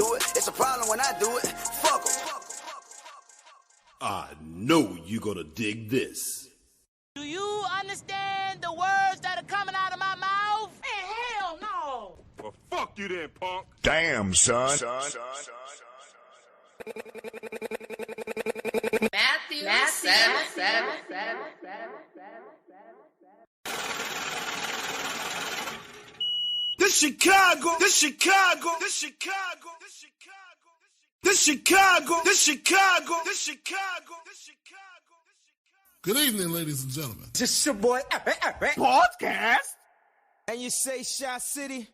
do it. It's a problem when I do it. Fuck 'em. I know you're gonna dig this. Do you understand the words that are coming out of my mouth? Man, hell no! Well, fuck you then, punk. Damn, son. Matthew 7. This Chicago. Good evening, ladies and gentlemen. This your boy, Podcast? and you say Shot City?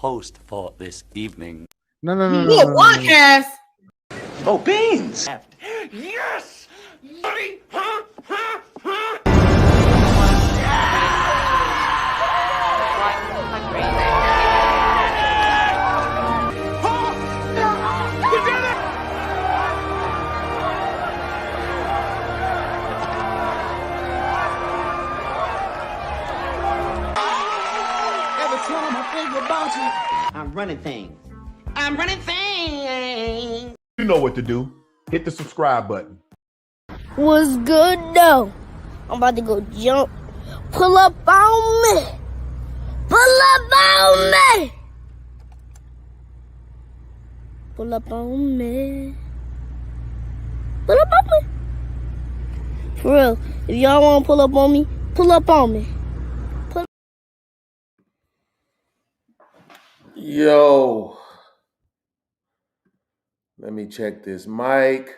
host for this evening. No. Podcast. Oh, beans! Yes! Buddy! Huh? Every time I think about you, I'm running things. I'm running things. You know what to do. Hit the subscribe button. What's good though? I'm about to go jump. Pull up on me. Pull up on me. Pull up on me. Pull up on me. For real, if y'all want to pull up on me, pull up on me. Yo, let me check this mic.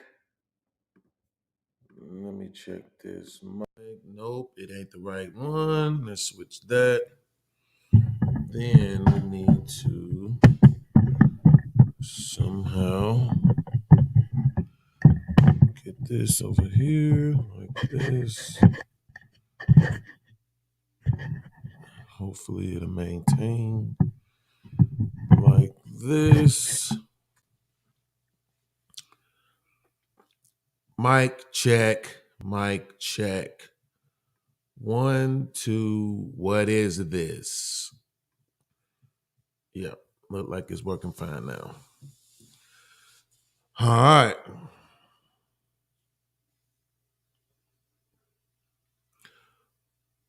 Let me check this mic. Nope, it ain't the right one. Let's switch that. Then we need to somehow get this over here like this. Hopefully it'll maintain like this. Mic check. 1, 2, what is this? Yep, look like it's working fine now. All right.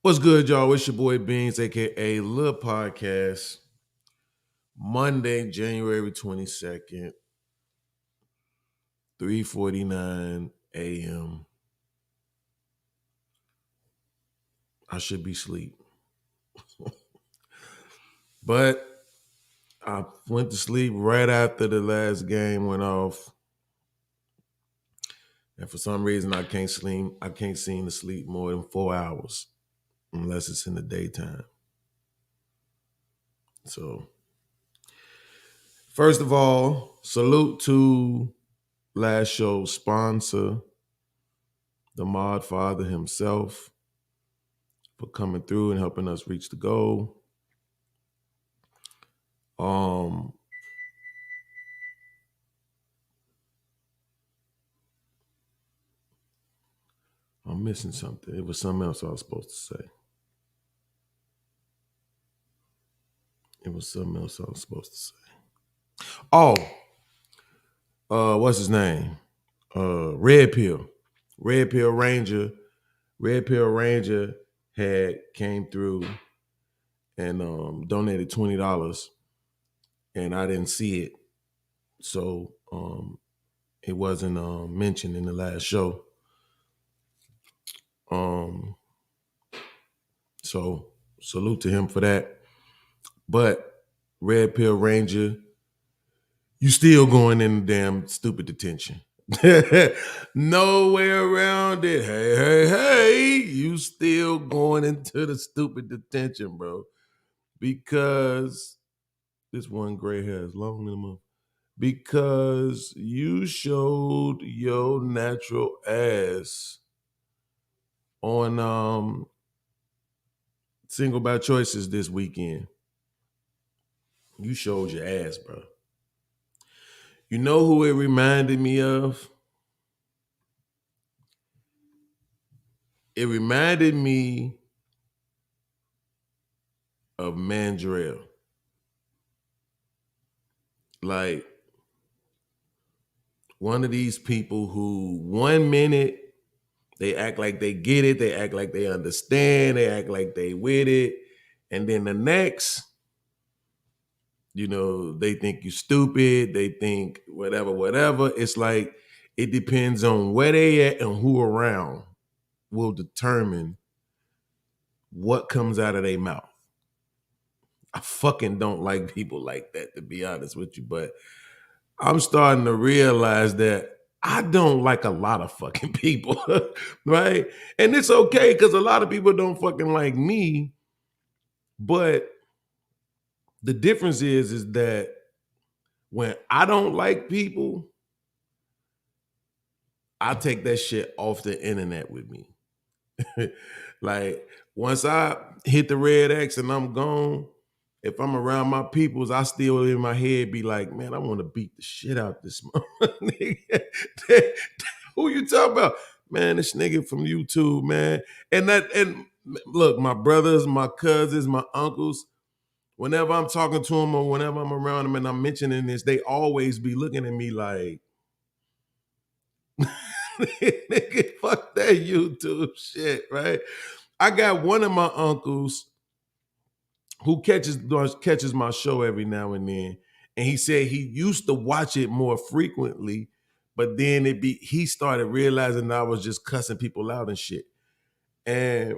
What's good, y'all? It's your boy Beans, aka Lil Podcast. Monday, January 22nd, 3:49 a.m. I should be asleep. But I went to sleep right after the last game went off. And for some reason I can't seem to sleep more than 4 hours unless it's in the daytime. So first of all, salute to last show's sponsor, the Mod Father himself, for coming through and helping us reach the goal. I'm missing something. It was something else I was supposed to say. Oh, what's his name? Red Pill Ranger. Red Pill Ranger had came through and donated $20, and I didn't see it, so it wasn't mentioned in the last show. So salute to him for that. But Red Pill Ranger, you still going in the damn stupid detention. No way around it. Hey, you still going into the stupid detention, bro. Because this one gray hair is long in the month. Because you showed your natural ass on Single by Choices this weekend. You showed your ass, bro. You know who it reminded me of? It reminded me of Mandrell. Like one of these people who 1 minute they act like they get it, they act like they understand, they act like they with it, and then the next, they think you stupid, they think whatever. It's like it depends on where they at and who around will determine what comes out of their mouth. I fucking don't like people like that, to be honest with you, but I'm starting to realize that I don't like a lot of fucking people, right? And it's okay because a lot of people don't fucking like me, but The difference is that when I don't like people, I take that shit off the internet with me. Like once I hit the red X and I'm gone, if I'm around my peoples, I still in my head be like, man, I want to beat the shit out this nigga. Who you talking about? Man, this nigga from YouTube, man. And look, my brothers, my cousins, my uncles, whenever I'm talking to them or whenever I'm around them and I'm mentioning this, they always be looking at me like, nigga, fuck that YouTube shit, right? I got one of my uncles who catches my show every now and then, and he said he used to watch it more frequently, but then he started realizing that I was just cussing people out and shit. And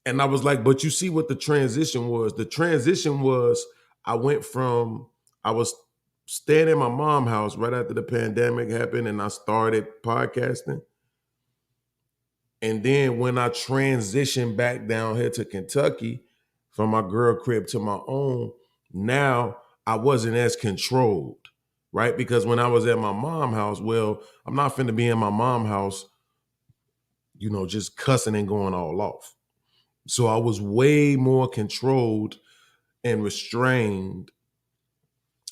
I was like, but you see what the transition was? The transition was I was staying in my mom's house right after the pandemic happened, and I started podcasting. And then when I transitioned back down here to Kentucky from my girl crib to my own, now I wasn't as controlled, right? Because when I was at my mom's house, well, I'm not finna be in my mom's house, just cussing and going all off. So I was way more controlled and restrained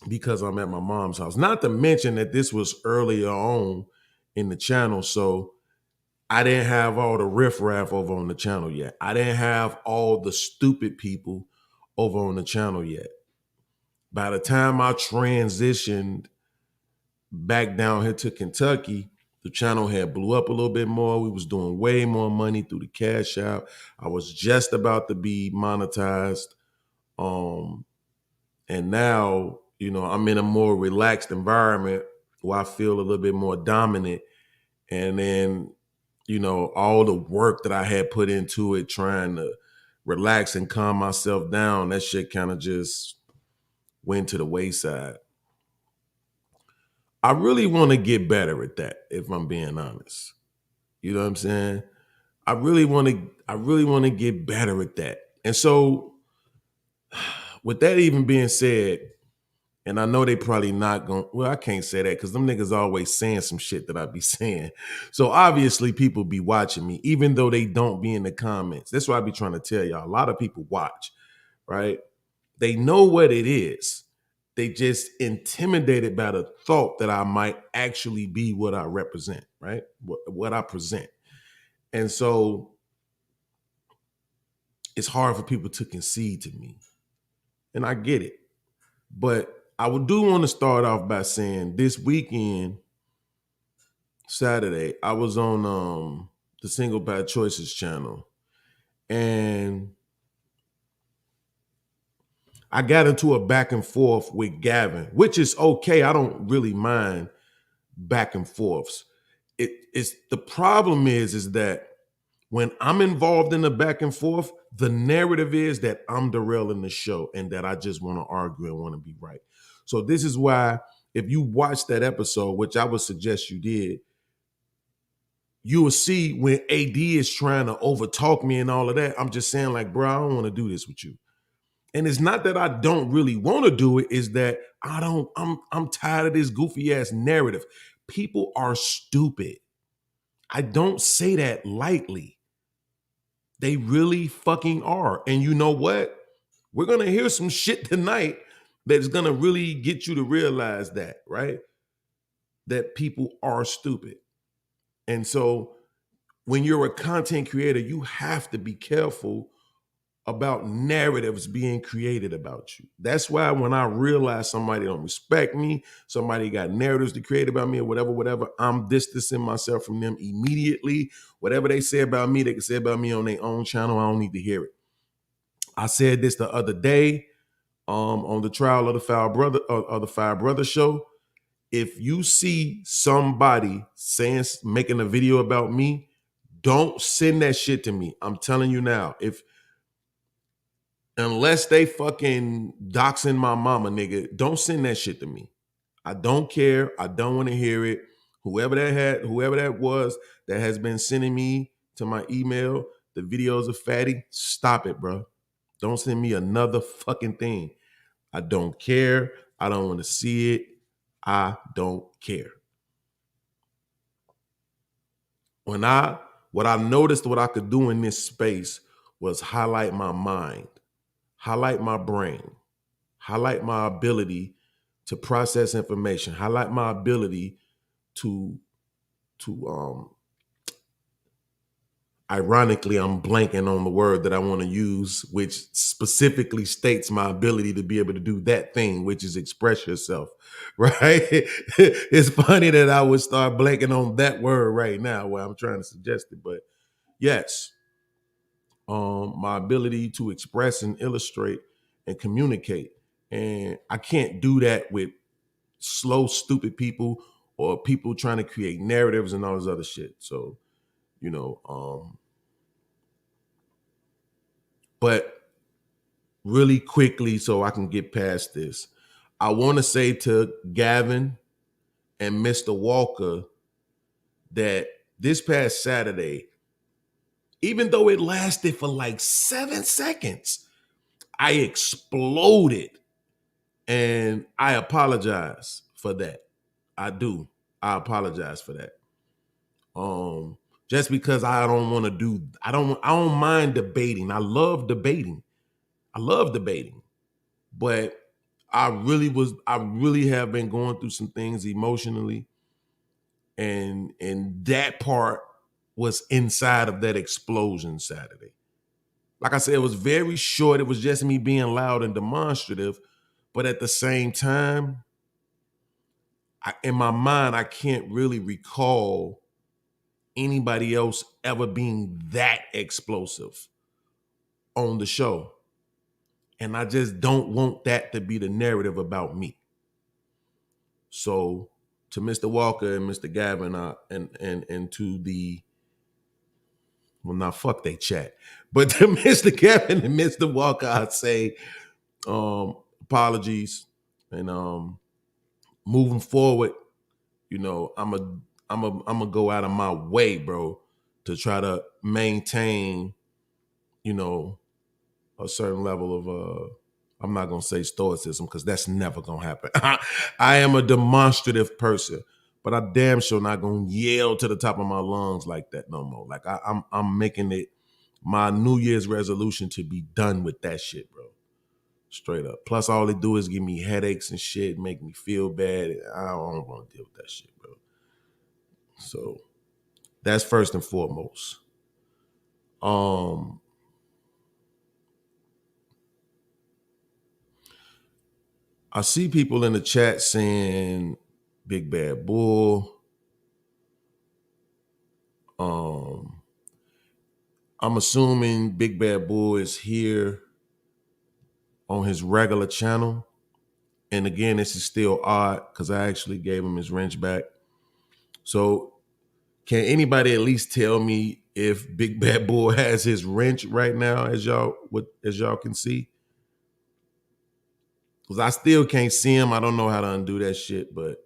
because I'm at my mom's house. Not to mention that this was earlier on in the channel, so I didn't have all the riffraff over on the channel yet. I didn't have all the stupid people over on the channel yet. By the time I transitioned back down here to Kentucky, the channel had blew up a little bit more. We was doing way more money through the Cash App. I was just about to be monetized. And now, I'm in a more relaxed environment where I feel a little bit more dominant. And then, all the work that I had put into it, trying to relax and calm myself down, that shit kind of just went to the wayside. I really want to get better at that, if I'm being honest. You know what I'm saying? I really want to get better at that. And so with that even being said, and I know they probably not going, well, I can't say that because them niggas always saying some shit that I be saying. So obviously people be watching me, even though they don't be in the comments. That's why I be trying to tell y'all. A lot of people watch, right? They know what it is. They just intimidated by the thought that I might actually be what I represent, right? What I present. And so it's hard for people to concede to me. And I get it. But I do want to start off by saying this weekend, Saturday, I was on the Single Bad Choices channel, and I got into a back and forth with Gavin, which is okay. I don't really mind back and forths. It's the problem is that when I'm involved in the back and forth, the narrative is that I'm derailing the show and that I just want to argue and want to be right. So this is why if you watch that episode, which I would suggest you did, you will see when AD is trying to overtalk me and all of that, I'm just saying like, bro, I don't want to do this with you. And it's not that I don't really want to do it, is that I'm tired of this goofy ass narrative. People are stupid. I don't say that lightly. They really fucking are. And you know what? We're going to hear some shit tonight that's going to really get you to realize that, right? That people are stupid. And so when you're a content creator, you have to be careful about narratives being created about you. That's why when I realize somebody don't respect me, somebody got narratives to create about me or whatever, I'm distancing myself from them immediately. Whatever they say about me, they can say about me on their own channel. I don't need to hear it. I said this the other day on the Trial of the Foul Brother or the Foul Brother show. If you see somebody making a video about me, don't send that shit to me. I'm telling you now, unless they fucking doxing my mama, nigga, don't send that shit to me. I don't care. I don't want to hear it. Whoever that was that has been sending me to my email the videos of Fatty, stop it, bro. Don't send me another fucking thing. I don't care. I don't want to see it. I don't care. What I noticed what I could do in this space was highlight my mind, highlight my brain, highlight my ability to process information, highlight my ability to ironically, I'm blanking on the word that I want to use, which specifically states my ability to be able to do that thing, which is express yourself, right? It's funny that I would start blanking on that word right now while I'm trying to suggest it, but yes, my ability to express and illustrate and communicate. And I can't do that with slow, stupid people or people trying to create narratives and all this other shit. So, but really quickly, so I can get past this, I want to say to Gavin and Mr. Walker that this past Saturday, even though it lasted for like 7 seconds, I exploded. And I apologize for that. I do. I apologize for that. Just because I don't mind debating. I love debating. But I really have been going through some things emotionally. And that part was inside of that explosion Saturday. Like I said, it was very short. It was just me being loud and demonstrative. But at the same time, in my mind, I can't really recall anybody else ever being that explosive on the show. And I just don't want that to be the narrative about me. So to Mr. Walker and Mr. Gavin and to the, well, now fuck they chat. But to Mr. Gavin and Mr. Walker, I'd say apologies. And moving forward, I'm gonna go out of my way, bro, to try to maintain, a certain level of I'm not gonna say stoicism because that's never gonna happen. I am a demonstrative person, but I damn sure not gonna yell to the top of my lungs like that no more. Like I'm making it my New Year's resolution to be done with that shit, bro. Straight up. Plus, all they do is give me headaches and shit, make me feel bad. I don't want to deal with that shit, bro. So that's first and foremost. I see people in the chat saying Big Bad Bull. I'm assuming Big Bad Bull is here on his regular channel. And again, this is still odd because I actually gave him his wrench back. So can anybody at least tell me if Big Bad Bull has his wrench right now, as y'all can see? Because I still can't see him. I don't know how to undo that shit, but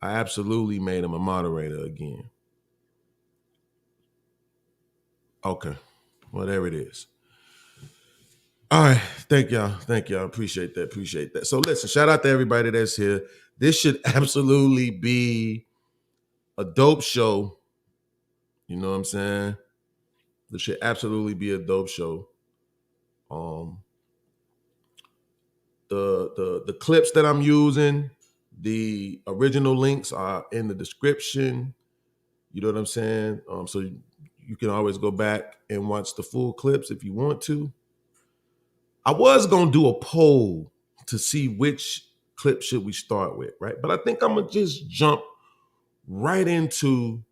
I absolutely made him a moderator again. Okay, whatever it is. All right, thank y'all. Appreciate that. So listen, shout out to everybody that's here. This should absolutely be a dope show. You know what I'm saying? This should absolutely be a dope show. The clips that I'm using, the original links are in the description. You know what I'm saying? So you can always go back and watch the full clips if you want to. I was gonna do a poll to see which clip should we start with, right? But I think I'm gonna just jump right into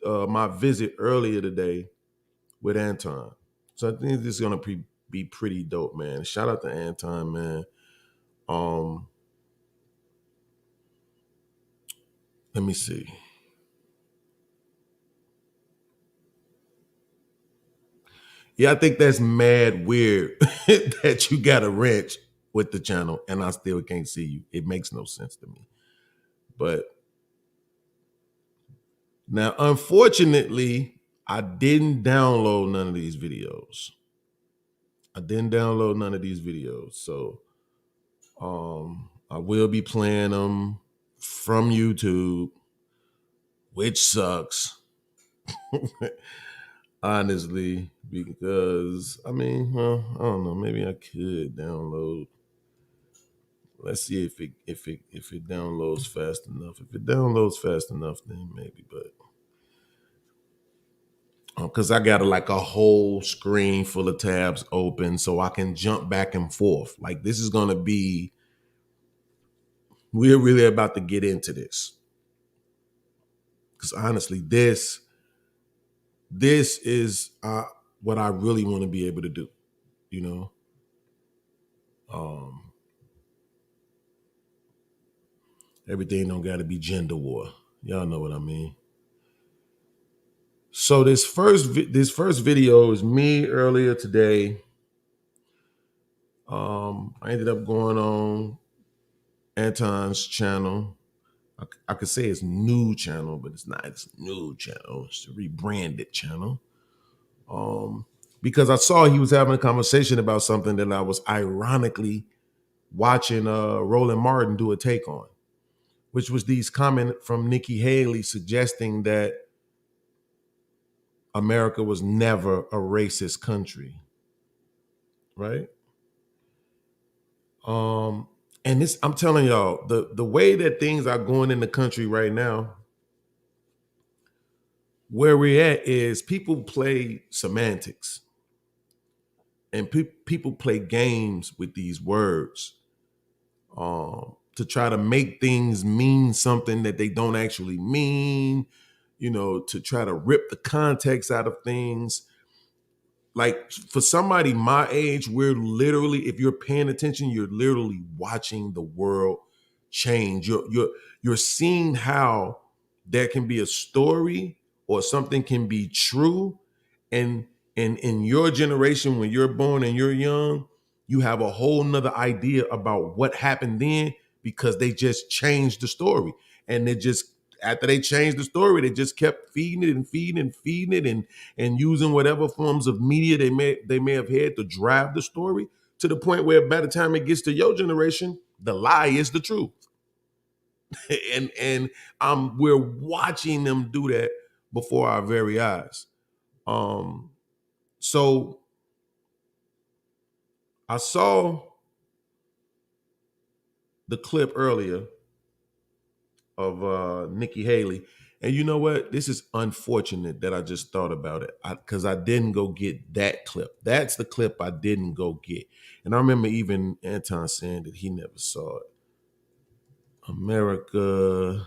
my visit earlier today with Anton. So I think this is gonna be pretty dope, man. Shout out to Anton, man. Let me see. Yeah, I think that's mad weird that you got a wrench with the channel and I still can't see you. It makes no sense to me. But now, unfortunately, I didn't download none of these videos. I didn't download none of these videos. So I will be playing them from YouTube, which sucks. Honestly, because I mean, well, I don't know. Maybe I could download. Let's see if it downloads fast enough. If it downloads fast enough, then maybe. But because I got like a whole screen full of tabs open, so I can jump back and forth. Like this is gonna be. We're really about to get into this because honestly, this is what I really want to be able to do. You know. Everything don't got to be gender war. Y'all know what I mean. So this first video is me earlier today. I ended up going on Anton's channel. I could say it's new channel, but it's not. It's new channel. It's a rebranded channel. Because I saw he was having a conversation about something that I was ironically watching Roland Martin do a take on, which was these comment from Nikki Haley suggesting that America was never a racist country, right? And this, I'm telling y'all, the way that things are going in the country right now, where we're at is people play semantics, and people play games with these words to try to make things mean something that they don't actually mean, you know, to try to rip the context out of things. Like for somebody my age, we're literally, if you're paying attention, you're literally watching the world change. You're seeing how there can be a story or something can be true. And in your generation, when you're born and you're young, you have a whole nother idea about what happened then because they just changed the story. And they just, after they changed the story, they just kept feeding it and feeding and feeding it and using whatever forms of media they may have had to drive the story to the point where by the time it gets to your generation, the lie is the truth. and we're watching them do that before our very eyes. So I saw the clip earlier of Nikki Haley. And you know what? This is unfortunate that I just thought about it because I didn't go get that clip. That's the clip I didn't go get. And I remember even Anton saying that he never saw it. America.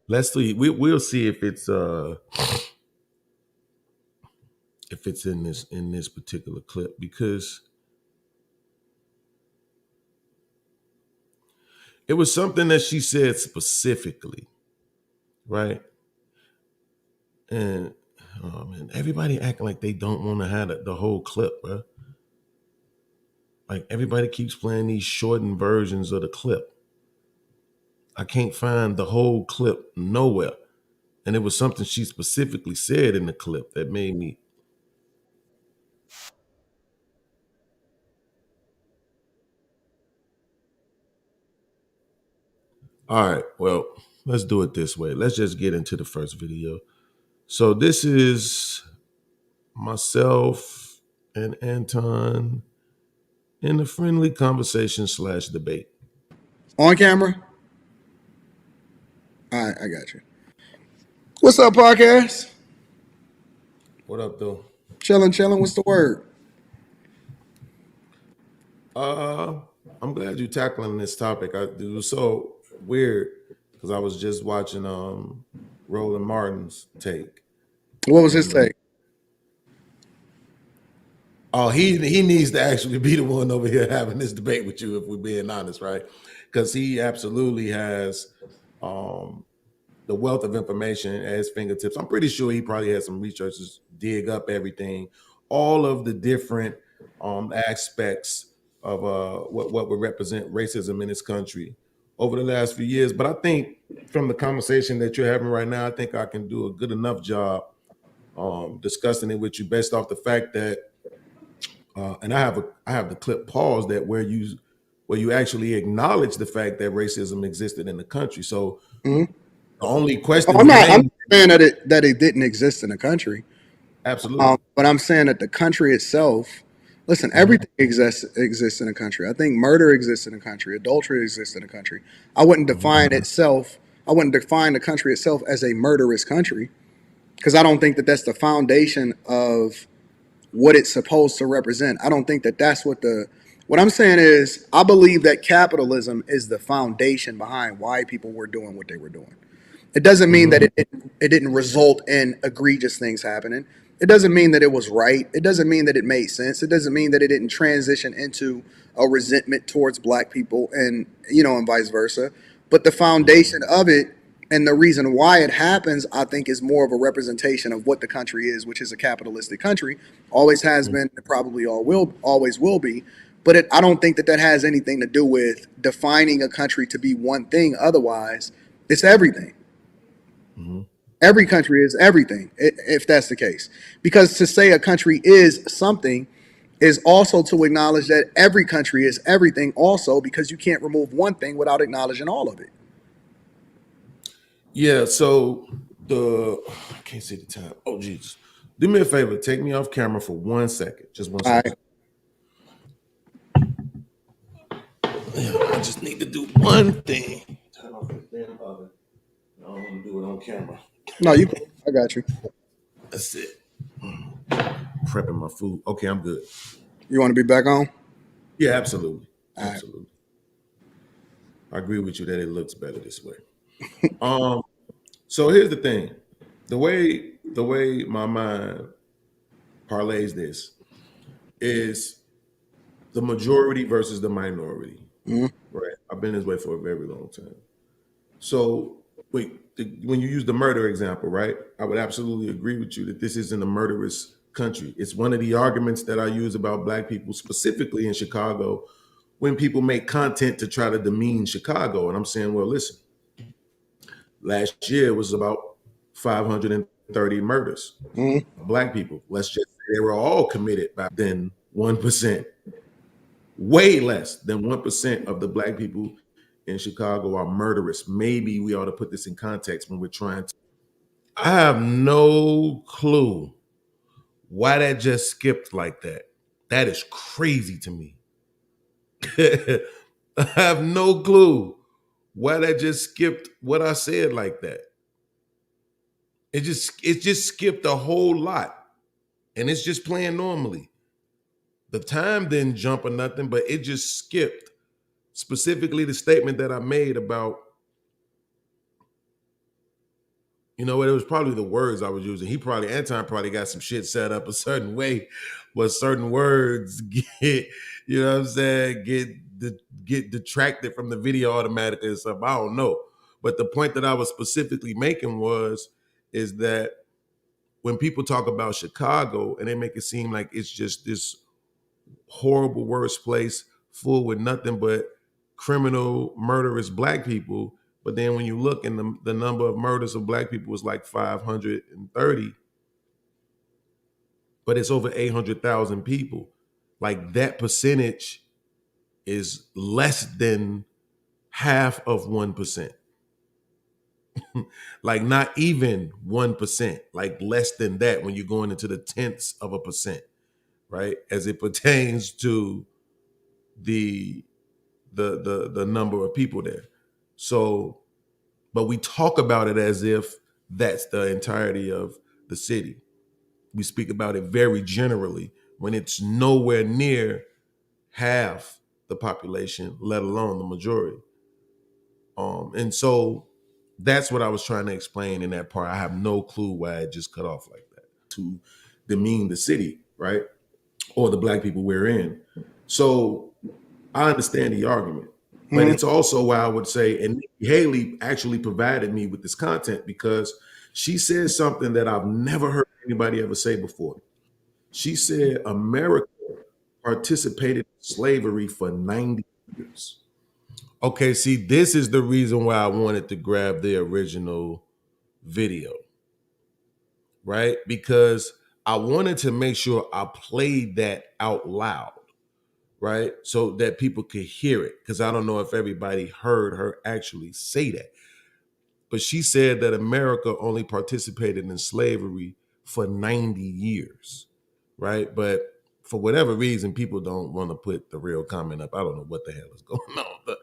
Let's see. We'll see if it's in this particular clip, because it was something that she said specifically, right? And oh man, everybody acting like they don't want to have the whole clip, bro. Like everybody keeps playing these shortened versions of the clip. I can't find the whole clip nowhere. And it was something she specifically said in the clip that made me. All right, well, let's do it this way. Let's just get into the first video. So this is myself and Anton in a friendly conversation / debate. On camera? All right, I got you. What's up, podcast? What up, though? Chilling. What's the word? I'm glad you're tackling this topic. It was so weird because I was just watching Roland Martin's take. What was his take? Oh, he needs to actually be the one over here having this debate with you, if we're being honest, right? Because he absolutely has the wealth of information at his fingertips. I'm pretty sure he probably had some researchers dig up everything, all of the different aspects of what would represent racism in this country over the last few years. But I think from the conversation that you're having right now, I think I can do a good enough job discussing it with you based off the fact that, and I have the clip paused that where you actually acknowledge the fact that racism existed in the country. So the only question I'm remains. saying that it didn't exist in the country. Absolutely. But I'm saying that the country itself, listen, everything exists in a country. I think murder exists in a country. Adultery exists in a country. I wouldn't define the country itself as a murderous country, because I don't think that that's the foundation of what it's supposed to represent. I don't think that that's what I'm saying is, I believe that capitalism is the foundation behind why people were doing what they were doing. It doesn't mean that it didn't result in egregious things happening. It doesn't mean that it was right. It doesn't mean that it made sense. It doesn't mean that it didn't transition into a resentment towards black people and vice versa. But the foundation of it and the reason why it happens, I think, is more of a representation of what the country is, which is a capitalistic country. Always has been, and probably always will be. But I don't think that has anything to do with defining a country to be one thing. Otherwise, it's everything. Every country is everything, if that's the case. Because to say a country is something is also to acknowledge that every country is everything also, because you can't remove one thing without acknowledging all of it. Yeah, so I can't see the time. Oh, Jesus. Do me a favor. Take me off camera for 1 second. Just 1 second. I just need to do one thing. Turn off this damn oven. I don't want to do it on camera. No, I got you. That's it. Prepping my food. Okay, I'm good. You want to be back on? Yeah, absolutely. All absolutely. Right. I agree with you that it looks better this way. So here's the thing. The way my mind parlays this is the majority versus the minority. Right. I've been this way for a very long time. So when you use the murder example, right, I would absolutely agree with you that this isn't a murderous country. It's one of the arguments that I use about black people, specifically in Chicago, when people make content to try to demean Chicago. And I'm saying, well, listen, last year was about 530 murders of black people. Let's just say they were all committed by then 1%. Way less than 1% of the black people in Chicago are murderous. Maybe we ought to put this in context when we're trying to. I have no clue why that just skipped like that. That is crazy to me. I have no clue why that just skipped what I said like that. It just skipped a whole lot. And it's just playing normally. The time didn't jump or nothing, but it just skipped. Specifically the statement that I made about, it was probably the words I was using. Anton probably got some shit set up a certain way where certain words get, get detracted from the video automatically and stuff. I don't know. But the point that I was specifically making is that when people talk about Chicago and they make it seem like it's just this horrible, worse place full with nothing but criminal, murderous black people. But then when you look in the number of murders of black people was like 530, but it's over 800,000 people. Like that percentage is less than half of 1%. Like not even 1%, like less than that when you're going into the tenths of a percent, right? As it pertains to the number of people there. So, but we talk about it as if that's the entirety of the city. We speak about it very generally when it's nowhere near half the population, let alone the majority. And so that's what I was trying to explain in that part. I have no clue why it just cut off like that to demean the city, right? Or the black people we're in. So I understand the argument, but it's also why I would say, and Nikki Haley actually provided me with this content because she said something that I've never heard anybody ever say before. She said America participated in slavery for 90 years. Okay, see, this is the reason why I wanted to grab the original video. right? Because I wanted to make sure I played that out loud, right? So that people could hear it. Because I don't know if everybody heard her actually say that. But she said that America only participated in slavery for 90 years, right? But for whatever reason, people don't want to put the real comment up. I don't know what the hell is going on, but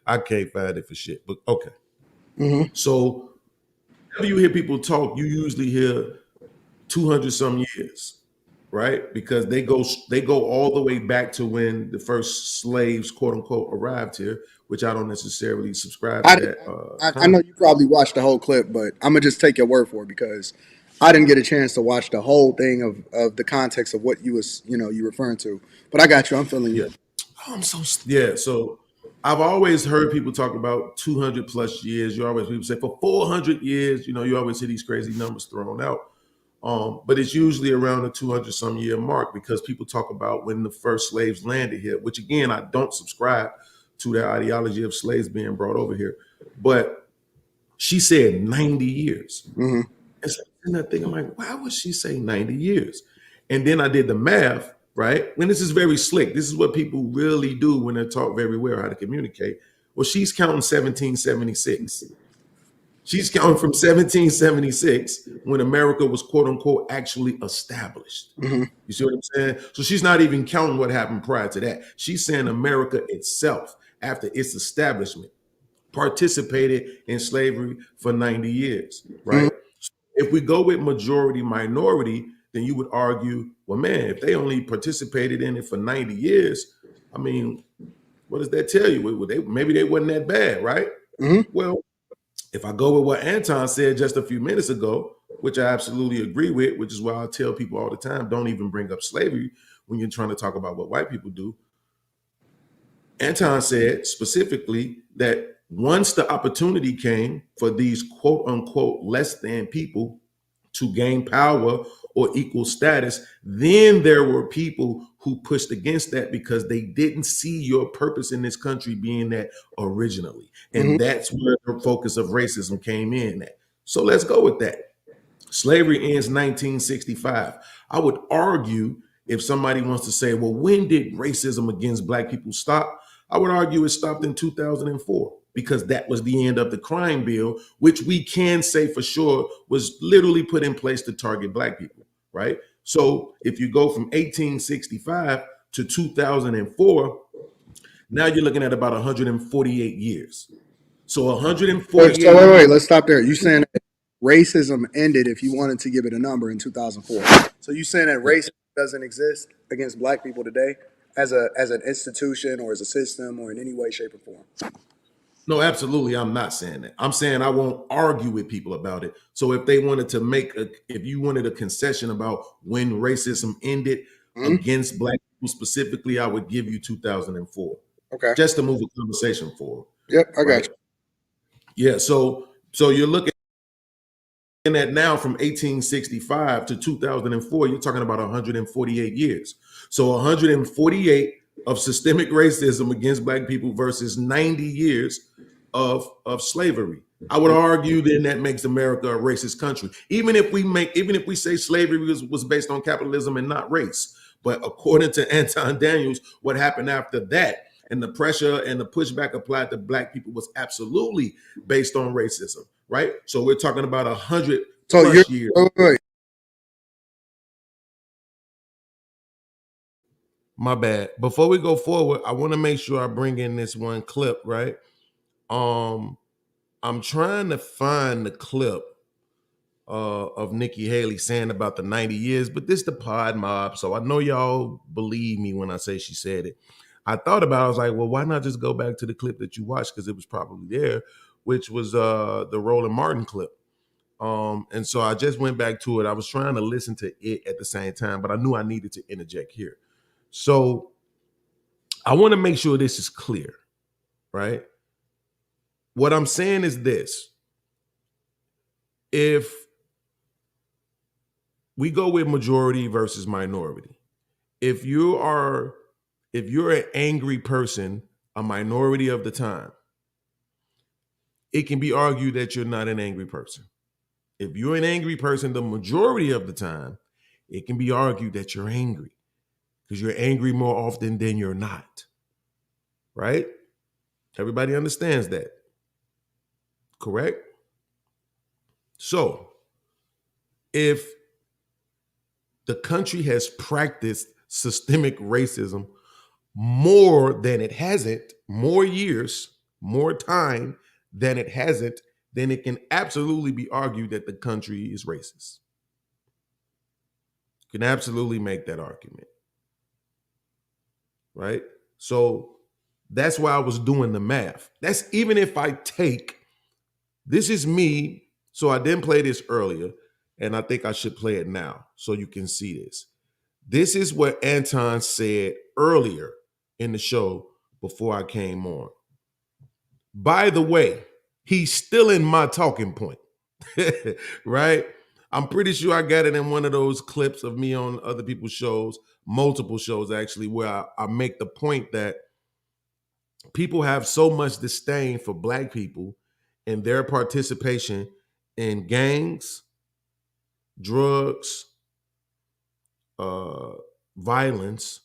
I can't find it for shit. But okay. So whenever you hear people talk, you usually hear 200 some years, right? Because they go all the way back to when the first slaves, quote unquote, arrived here, which I don't necessarily subscribe to that. I know you probably watched the whole clip, but I'm gonna just take your word for it because I didn't get a chance to watch the whole thing of the context of what you referring to. But I got you. I'm feeling you. So I've always heard people talk about 200 plus years. People say for 400 years, you always hear these crazy numbers thrown out. But it's usually around the 200 some year mark because people talk about when the first slaves landed here, which again, I don't subscribe to the ideology of slaves being brought over here. But she said 90 years. Mm-hmm. And so in that thing, I'm like, why would she say 90 years? And then I did the math, right? When this is very slick. This is what people really do when they're taught very well how to communicate. Well, she's counting 1776. She's counting from 1776 when America was, quote unquote, actually established. Mm-hmm. You see what I'm saying? So she's not even counting what happened prior to that. She's saying America itself, after its establishment, participated in slavery for 90 years, right? Mm-hmm. If we go with majority minority, then you would argue, well, man, if they only participated in it for 90 years, I mean, what does that tell you? Maybe they wasn't that bad, right? Mm-hmm. Well, if I go with what Anton said just a few minutes ago, which I absolutely agree with, which is why I tell people all the time, don't even bring up slavery when you're trying to talk about what white people do. Anton said specifically that once the opportunity came for these quote unquote less than people to gain power or equal status, then there were people who pushed against that because they didn't see your purpose in this country being that originally. And that's where the focus of racism came in at. So let's go with that. Slavery ends 1965. I would argue if somebody wants to say, well, when did racism against Black people stop? I would argue it stopped in 2004 because that was the end of the crime bill, which we can say for sure was literally put in place to target Black people, right? So if you go from 1865 to 2004, now you're looking at about 148 years. So 148. So wait, let's stop there. You saying that racism ended, if you wanted to give it a number, in 2004. So you saying that racism doesn't exist against Black people today as an institution or as a system or in any way, shape, or form? No, absolutely. I'm not saying that. I'm saying I won't argue with people about it. So if they wanted to if you wanted a concession about when racism ended against Black people specifically, I would give you 2004. Okay. Just to move the conversation forward. Yep, I got you. Yeah, so you're looking at now from 1865 to 2004, you're talking about 148 years. So 148 of systemic racism against Black people versus 90 years of slavery. I would argue then that makes America a racist country. Even if we say slavery was based on capitalism and not race. But according to Anton Daniels, what happened after that and the pressure and the pushback applied to Black people was absolutely based on racism, right? So we're talking about 100 plus years. My bad. Before we go forward, I want to make sure I bring in this one clip, right? I'm trying to find the clip of Nikki Haley saying about the 90 years, but this the PodMob, so I know y'all believe me when I say she said it. I thought about it, I was like, well, why not just go back to the clip that you watched, because it was probably there, which was the Roland Martin clip. And so I just went back to it. I was trying to listen to it at the same time, but I knew I needed to interject here. So I want to make sure this is clear, right? What I'm saying is this. If we go with majority versus minority, if you're an angry person a minority of the time, it can be argued that you're not an angry person. If you're an angry person, the majority of the time, it can be argued that you're angry because you're angry more often than you're not, right? Everybody understands that, correct? So if the country has practiced systemic racism more than it hasn't, more years, more time than it hasn't, then it can absolutely be argued that the country is racist. You can absolutely make that argument, right? So that's why I was doing the math. That's even if I take, this is me, so I didn't play this earlier, and I think I should play it now so you can see this. This is what Anton said earlier in the show before I came on. By the way, he's still in my talking point, right? I'm pretty sure I got it in one of those clips of me on other people's shows, multiple shows actually, where I make the point that people have so much disdain for Black people and their participation in gangs, drugs, violence,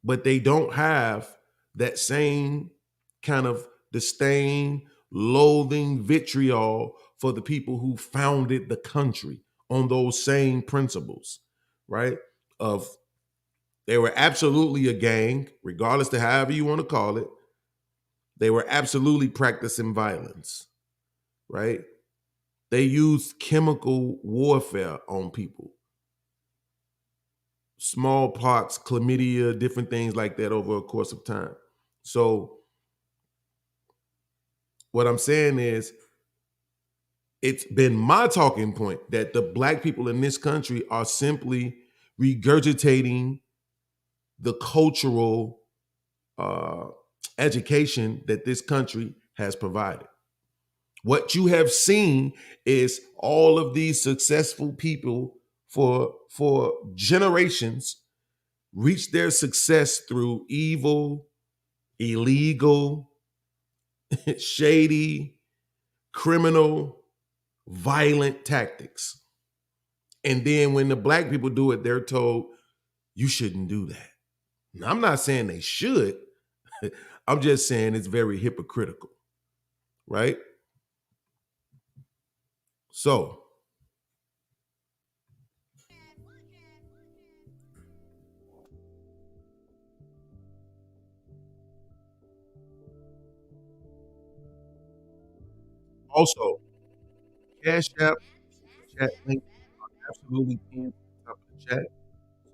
but they don't have that same kind of disdain, loathing, vitriol for the people who founded the country on those same principles, right? Of they were absolutely a gang, regardless to however you want to call it. They were absolutely practicing violence, right? They used chemical warfare on people. Smallpox, chlamydia, different things like that over a course of time. So what I'm saying is, it's been my talking point that the Black people in this country are simply regurgitating the cultural education that this country has provided. What you have seen is all of these successful people for generations reach their success through evil, illegal, shady, criminal, violent tactics. And then when the Black people do it, they're told, you shouldn't do that. Now, I'm not saying they should. I'm just saying it's very hypocritical, right? So, also, Cash App, chat link, absolutely pinned at the top of the chat.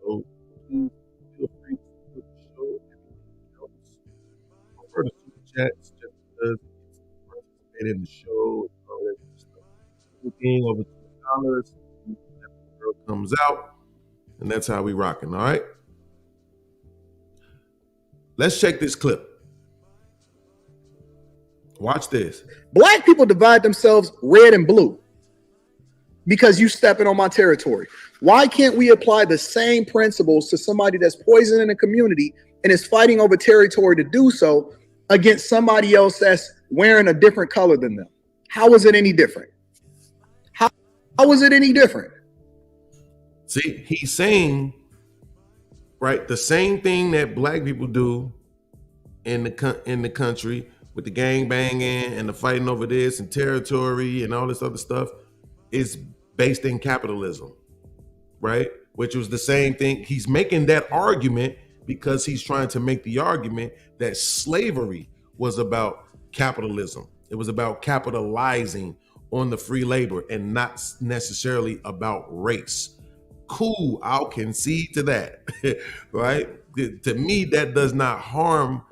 So please feel free to support the show. Everything helps. Prefer the super chats just because it's participate in the show and all that good stuff. Anything over $2, that girl comes out, and that's how we rocking. All right. Let's check this clip. Watch this. Black people divide themselves red and blue because you stepping on my territory. Why can't we apply the same principles to somebody that's poisoning a community and is fighting over territory to do so against somebody else that's wearing a different color than them? How is it any different? How is it any different? See, he's saying, right, the same thing that Black people do in the country with the gang banging and the fighting over this and territory and all this other stuff is based in capitalism, right? Which was the same thing. He's making that argument because he's trying to make the argument that slavery was about capitalism. It was about capitalizing on the free labor and not necessarily about race. Cool, I'll concede to that, right? To me, that does not harm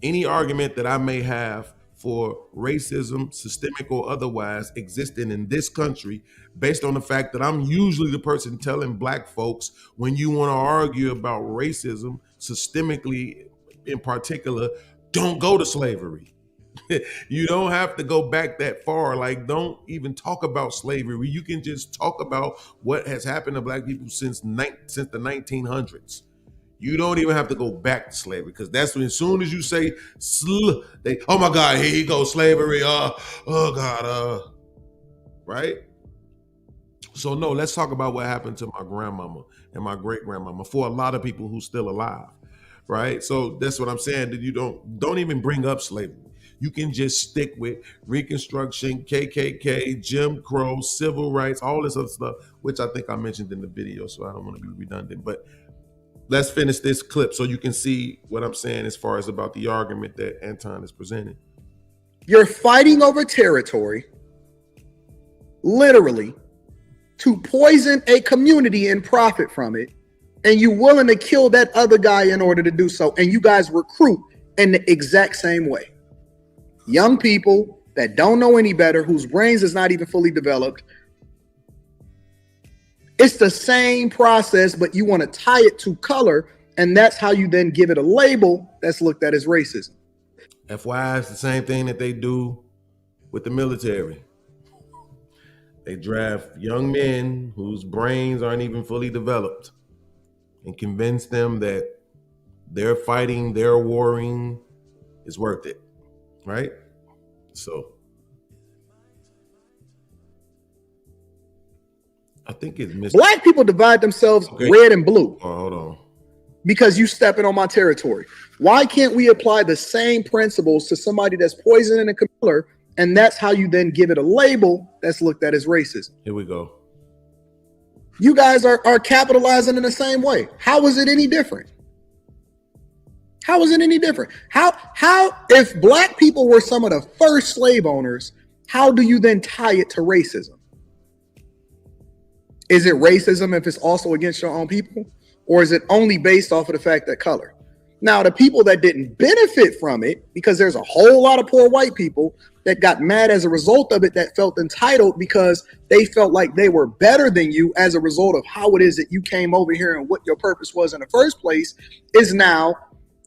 any argument that I may have for racism, systemic or otherwise, existing in this country, based on the fact that I'm usually the person telling Black folks, when you want to argue about racism, systemically in particular, don't go to slavery. You don't have to go back that far. Like, don't even talk about slavery. You can just talk about what has happened to Black people since the 1900s. You don't even have to go back to slavery, because that's when, as soon as you say they, oh my God, here you go, slavery, oh God, right? So no, let's talk about what happened to my grandmama and my great grandmama, for a lot of people who's still alive, right? So that's what I'm saying, that you don't even bring up slavery. You can just stick with Reconstruction, KKK, Jim Crow, civil rights, all this other stuff, which I think I mentioned in the video, so I don't want to be redundant. But let's finish this clip so you can see what I'm saying as far as about the argument that Anton is presenting. You're fighting over territory, literally, to poison a community and profit from it, and you're willing to kill that other guy in order to do so, and you guys recruit in the exact same way. Young people that don't know any better, whose brains is not even fully developed. It's the same process, but you want to tie it to color, and that's how you then give it a label that's looked at as racism. FYI, it's the same thing that they do with the military. They draft young men whose brains aren't even fully developed and convince them that their fighting, their warring is worth it, right? So I think it's Black people divide themselves red and blue. Oh, hold on. Because you stepping on my territory. Why can't we apply the same principles to somebody that's poisoning a color, and that's how you then give it a label that's looked at as racism? Here we go. You guys are capitalizing in the same way. How is it any different? How is it any different? How if Black people were some of the first slave owners, how do you then tie it to racism? Is it racism if it's also against your own people? Or is it only based off of the fact that color? Now, the people that didn't benefit from it, because there's a whole lot of poor white people that got mad as a result of it, that felt entitled because they felt like they were better than you as a result of how it is that you came over here and what your purpose was in the first place, is now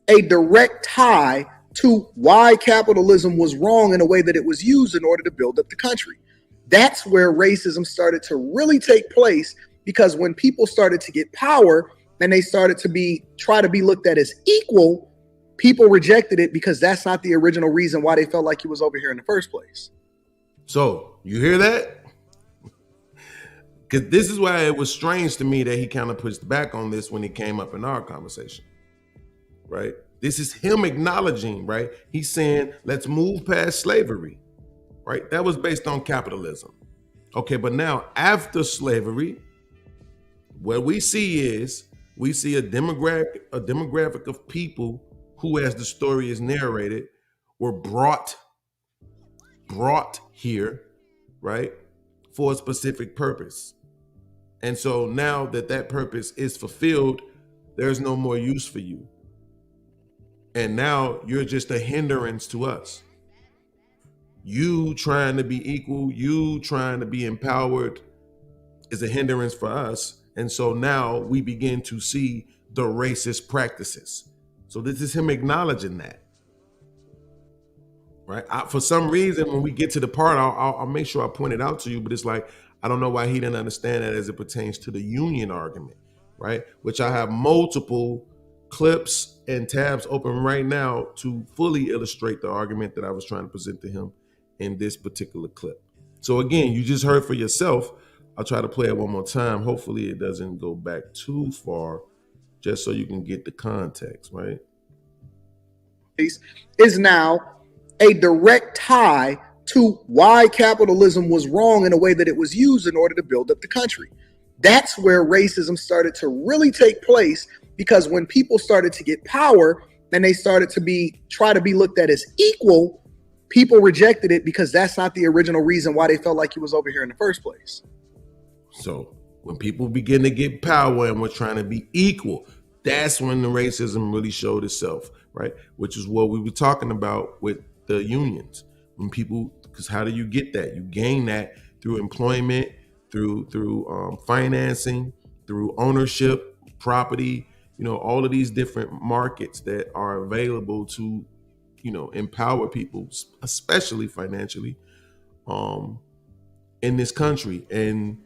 a direct tie to why capitalism was wrong in the way that it was used in order to build up the country. That's where racism started to really take place, because when people started to get power and they started to try to be looked at as equal, people rejected it because that's not the original reason why they felt like he was over here in the first place. So you hear that? Because this is why it was strange to me that he kind of pushed back on this when it came up in our conversation, right? This is him acknowledging, right? He's saying, let's move past slavery, right? That was based on capitalism. Okay, but now after slavery, what we see is, we see a demographic of people who, as the story is narrated, were brought here, right, for a specific purpose. And so now that that purpose is fulfilled, there's no more use for you. And now you're just a hindrance to us. You trying to be equal, you trying to be empowered is a hindrance for us. And so now we begin to see the racist practices. So this is him acknowledging that, right? For some reason, when we get to the part, I'll make sure I point it out to you, but it's like, I don't know why he didn't understand that as it pertains to the union argument, right? Which I have multiple clips and tabs open right now to fully illustrate the argument that I was trying to present to him in this particular clip. So again, you just heard for yourself. I'll try to play it one more time. Hopefully it doesn't go back too far, just so you can get the context, right? Is now a direct tie to why capitalism was wrong in the way that it was used in order to build up the country. That's where racism started to really take place, because when people started to get power and they started to try to be looked at as equal, people rejected it because that's not the original reason why they felt like he was over here in the first place. So when people begin to get power and we're trying to be equal, that's when the racism really showed itself, right? Which is what we were talking about with the unions. When people, because how do you get that? You gain that through employment, through financing, through ownership, property, all of these different markets that are available to, empower people, especially financially, in this country. And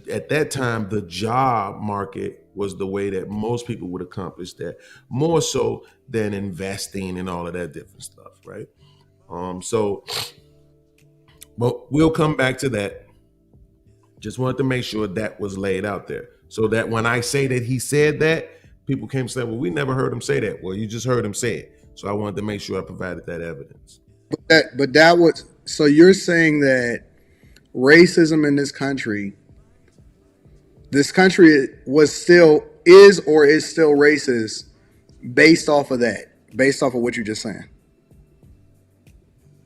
at that time, the job market was the way that most people would accomplish that, more so than investing and all of that different stuff, right? But we'll come back to that. Just wanted to make sure that was laid out there, so that when I say that he said that, people came and said, well, we never heard him say that. Well, you just heard him say it. So I wanted to make sure I provided that evidence. But that was, so you're saying that racism in this country was still, is still racist based off of that, based off of what you're just saying?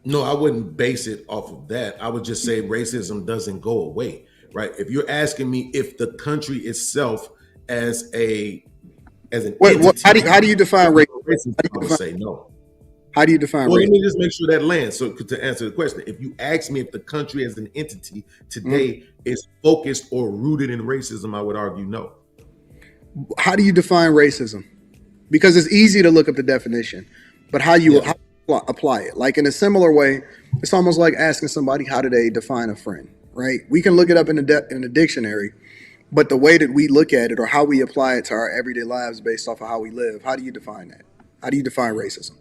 No, I wouldn't base it off of that. I would just say racism doesn't go away, right? If you're asking me if the country itself as an entity, how do you define racism? I would say no. How do you define Well, racism? let me just make sure that lands. So to answer the question, if you ask me if the country as an entity today is focused or rooted in racism, I would argue no. How do you define racism? Because it's easy to look up the definition, but how you apply it? Like in a similar way, it's almost like asking somebody, how do they define a friend, right? We can look it up in the dictionary, but the way that we look at it or how we apply it to our everyday lives based off of how we live, how do you define that? How do you define racism?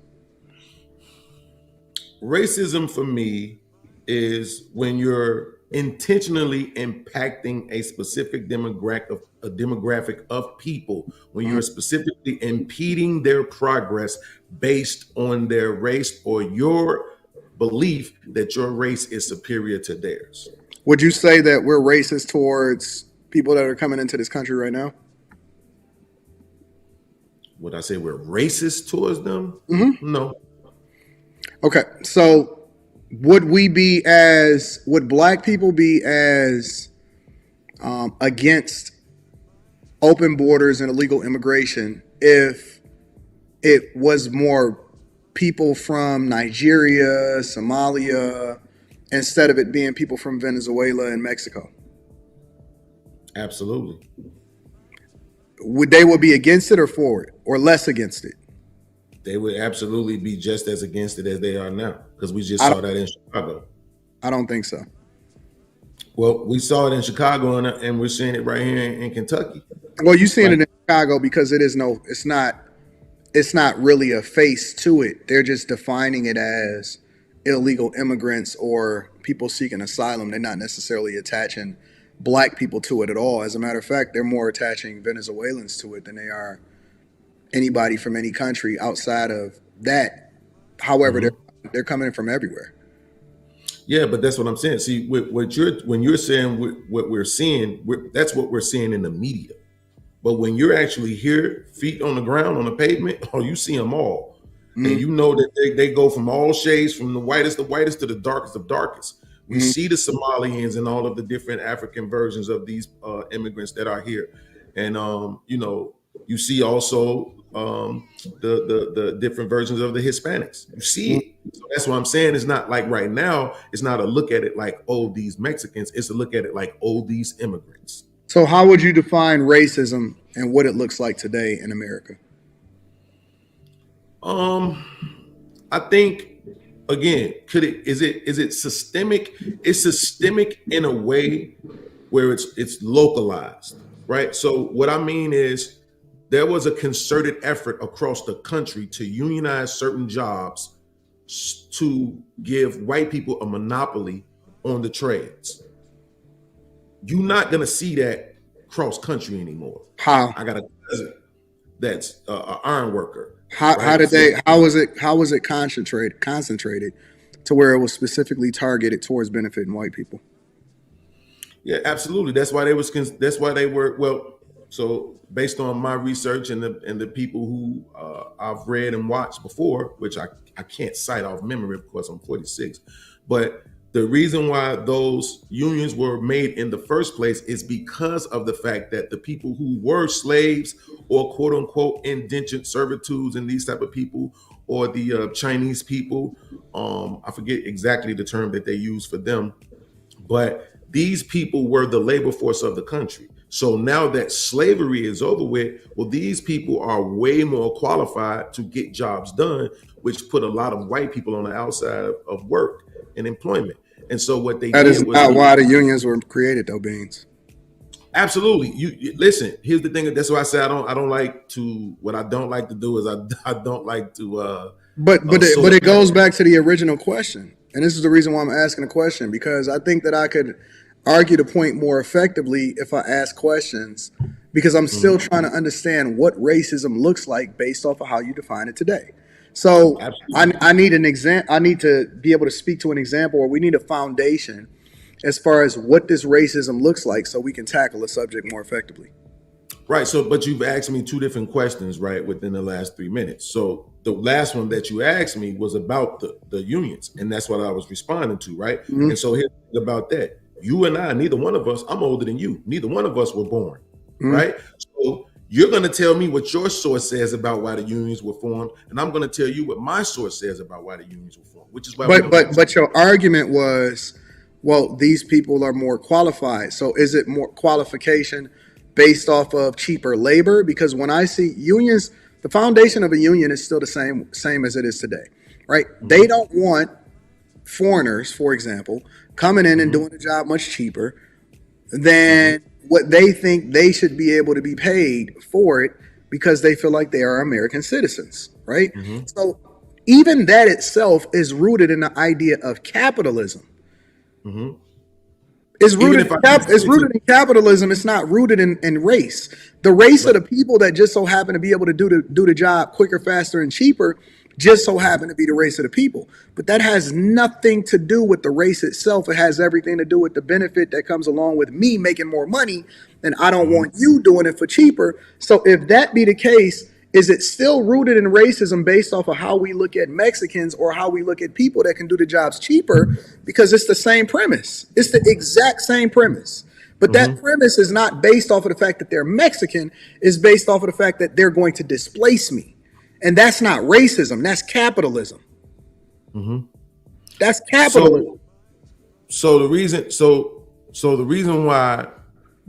Racism for me is when you're intentionally impacting a specific demographic of people, when you're specifically impeding their progress based on their race or your belief that your race is superior to theirs. Would you say that we're racist towards people that are coming into this country right now? Would I say we're racist towards them? No. Okay, so would black people be as against open borders and illegal immigration if it was more people from Nigeria, Somalia, instead of it being people from Venezuela and Mexico? Absolutely. Would they be against it or for it or less against it? They would absolutely be just as against it as they are now, because we just saw that in Chicago. I don't think so. Well, we saw it in Chicago and we're seeing it right here in Kentucky. Well, you're seeing it in Chicago because it's not really a face to it. They're just defining it as illegal immigrants or people seeking asylum. They're not necessarily attaching black people to it at all. As a matter of fact, they're more attaching Venezuelans to it than they are anybody from any country outside of that. However, they're coming in from everywhere. Yeah, but that's what I'm saying. See, when you're saying what we're seeing, that's what we're seeing in the media. But when you're actually here, feet on the ground, on the pavement, you see them all. And you know that they go from all shades, from the whitest of whitest to the darkest of darkest. We see the Somalians and all of the different African versions of these immigrants that are here. And, you see also the different versions of the Hispanics. You see it. So that's what I'm saying. It's not like right now, it's not a look at it like, oh, these Mexicans. It's a look at it like, oh, these immigrants. So how would you define racism and what it looks like today in America? I think, again, is it systemic? It's systemic in a way where it's localized, right? So what I mean is there was a concerted effort across the country to unionize certain jobs to give white people a monopoly on the trades. You're not going to see that cross country anymore. How? I got a cousin that's an iron worker. How was it concentrated to where it was specifically targeted towards benefiting white people? Yeah, absolutely. That's why they were well. So based on my research and the people who I've read and watched before, which I can't cite off memory because I'm 46, but the reason why those unions were made in the first place is because of the fact that the people who were slaves or quote unquote indentured servitudes and these type of people, or the Chinese people, I forget exactly the term that they use for them, but these people were the labor force of the country. So now that slavery is over with, well, these people are way more qualified to get jobs done, which put a lot of white people on the outside of work and employment. And so what they did was... That is not why the unions were created, though, Beans. Absolutely. You listen, here's the thing. That's why I say I don't like to, what I don't like to do is I don't like to... But it goes back to the original question. And this is the reason why I'm asking the question, because I think that I could argue the point more effectively if I ask questions, because I'm still trying to understand what racism looks like based off of how you define it today. So I need an example. I need to be able to speak to an example, or we need a foundation as far as what this racism looks like so we can tackle the subject more effectively. Right. So, but you've asked me two different questions, right, within the last 3 minutes. So the last one that you asked me was about the unions, and that's what I was responding to, right? Mm-hmm. And so here's about that. You and I, neither one of us, I'm older than you. Neither one of us were born, right? So you're going to tell me what your source says about why the unions were formed, and I'm going to tell you what my source says about why the unions were formed, which is why. But your argument was, well, these people are more qualified. So is it more qualification based off of cheaper labor? Because when I see unions, the foundation of a union is still the same as it is today, right? They don't want foreigners, for example, coming in and doing the job much cheaper than what they think they should be able to be paid for it, because they feel like they are American citizens, right? So even that itself is rooted in the idea of capitalism. It's rooted in capitalism. It's not rooted in race. The race of the people that just so happen to be able to do the job quicker, faster, and cheaper just so happen to be the race of the people. But that has nothing to do with the race itself. It has everything to do with the benefit that comes along with me making more money, and I don't want you doing it for cheaper. So if that be the case, is it still rooted in racism based off of how we look at Mexicans or how we look at people that can do the jobs cheaper? Because it's the same premise. It's the exact same premise. But that premise is not based off of the fact that they're Mexican. It's based off of the fact that they're going to displace me. And that's not racism. That's capitalism. That's capitalism. So the reason why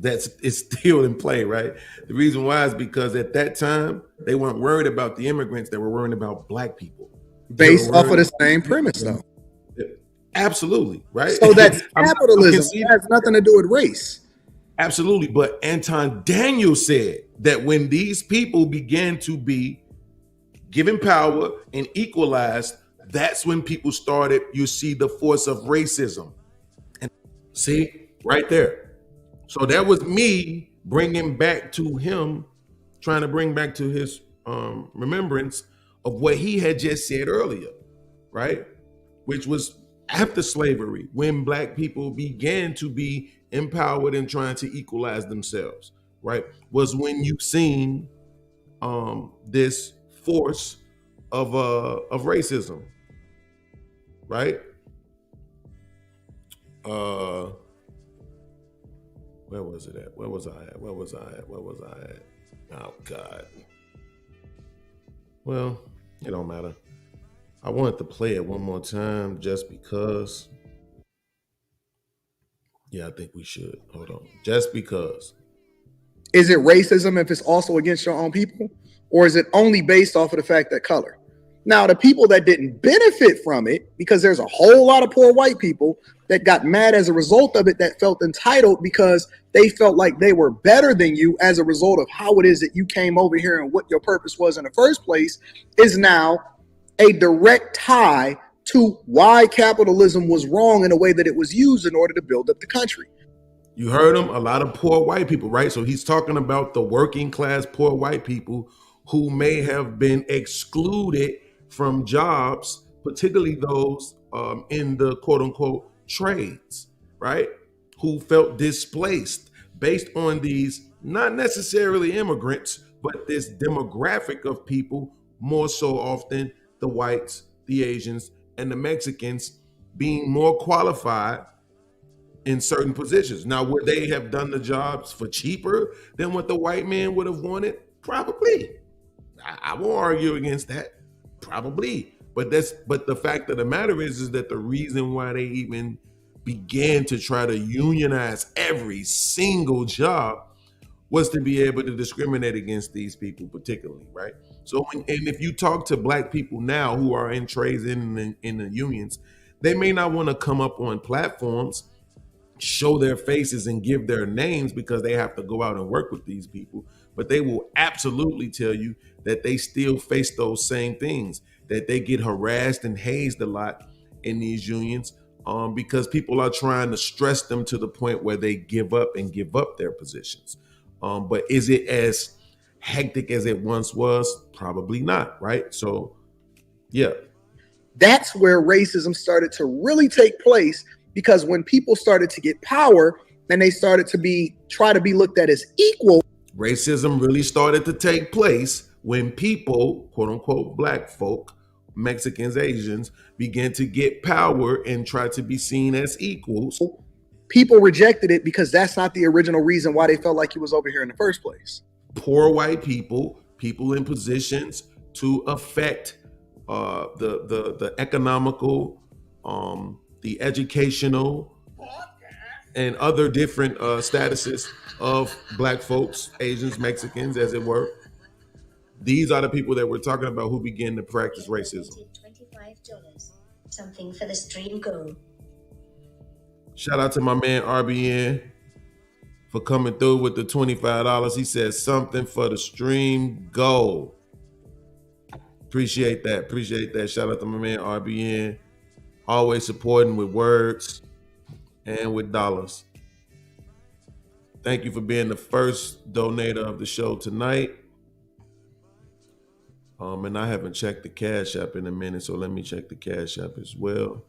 it's still in play, right? The reason why is because at that time they weren't worried about the immigrants; they were worried about black people. Based off of the same premise, though. Absolutely, right? So that's capitalism. It has nothing to do with race. Absolutely, but Anton Daniel said that when these people began to be given power and equalized, that's when people started, you see the force of racism. And see, right there. So that was me bringing back to him, trying to bring back to his remembrance of what he had just said earlier, right? Which was after slavery, when black people began to be empowered and trying to equalize themselves, right? Was when you seen this force of racism, right? Where was it at? Where was I at? Oh God. Well, it don't matter. I wanted to play it one more time just because. Yeah, I think we should. Hold on. Just because. Is it racism if it's also against your own people? Or is it only based off of the fact that color? Now, the people that didn't benefit from it, because there's a whole lot of poor white people that got mad as a result of it, that felt entitled because they felt like they were better than you as a result of how it is that you came over here and what your purpose was in the first place, is now a direct tie to why capitalism was wrong in the way that it was used in order to build up the country. You heard him, a lot of poor white people, right? So he's talking about the working class poor white people who may have been excluded from jobs, particularly those in the quote unquote trades, right? Who felt displaced based on these, not necessarily immigrants, but this demographic of people, more so often the whites, the Asians, and the Mexicans being more qualified in certain positions. Now, would they have done the jobs for cheaper than what the white man would have wanted? Probably. I won't argue against that. Probably. But the fact of the matter is that the reason why they even began to try to unionize every single job was to be able to discriminate against these people particularly, right? So, and if you talk to black people now who are in trades in the unions, they may not want to come up on platforms, show their faces and give their names because they have to go out and work with these people, but they will absolutely tell you that they still face those same things, that they get harassed and hazed a lot in these unions, because people are trying to stress them to the point where they give up their positions. But is it as hectic as it once was? Probably not, right? So, yeah. That's where racism started to really take place, because when people started to get power and they started to try to be looked at as equal. Racism really started to take place when people, quote unquote, black folk, Mexicans, Asians, began to get power and try to be seen as equals. People rejected it because that's not the original reason why they felt like he was over here in the first place. Poor white people, people in positions to affect the economical, the educational, and other different statuses of black folks, Asians, Mexicans, as it were. These are the people that we're talking about who begin to practice racism. $25. Something for the stream go. Shout out to my man RBN for coming through with the $25. He says something for the stream go. Appreciate that. Appreciate that. Shout out to my man RBN. Always supporting with words and with dollars. Thank you for being the first donator of the show tonight. And I haven't checked the Cash App in a minute, so let me check the Cash App as well.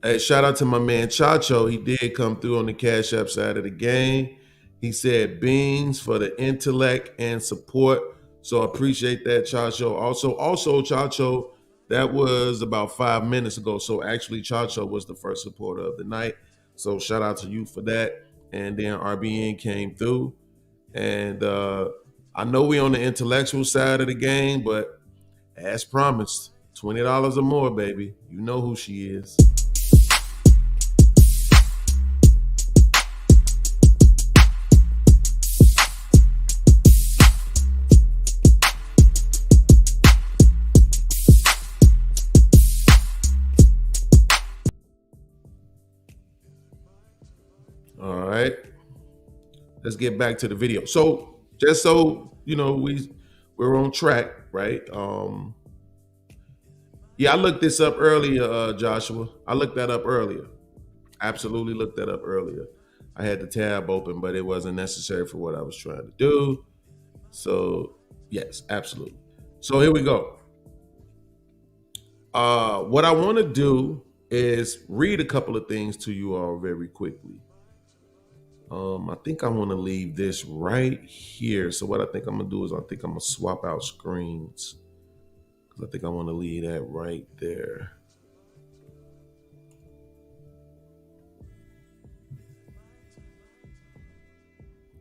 Hey, shout out to my man Chacho. He did come through on the Cash App side of the game. He said beans for the intellect and support. So I appreciate that, Chacho. Also, Chacho, that was about 5 minutes ago. So actually, Chacho was the first supporter of the night. So shout out to you for that. And then RBN came through. And I know we on the intellectual side of the game, but as promised, $20 or more, baby. You know who she is. All right. Let's get back to the video. So just so you know, we're on track, right? Yeah, I looked this up earlier, Joshua. I looked that up earlier. Absolutely looked that up earlier. I had the tab open, but it wasn't necessary for what I was trying to do. So yes, absolutely. So here we go. What I want to do is read a couple of things to you all very quickly. I think I want to leave this right here. So what I think I'm going to do is I think I'm going to swap out screens, because I think I want to leave that right there.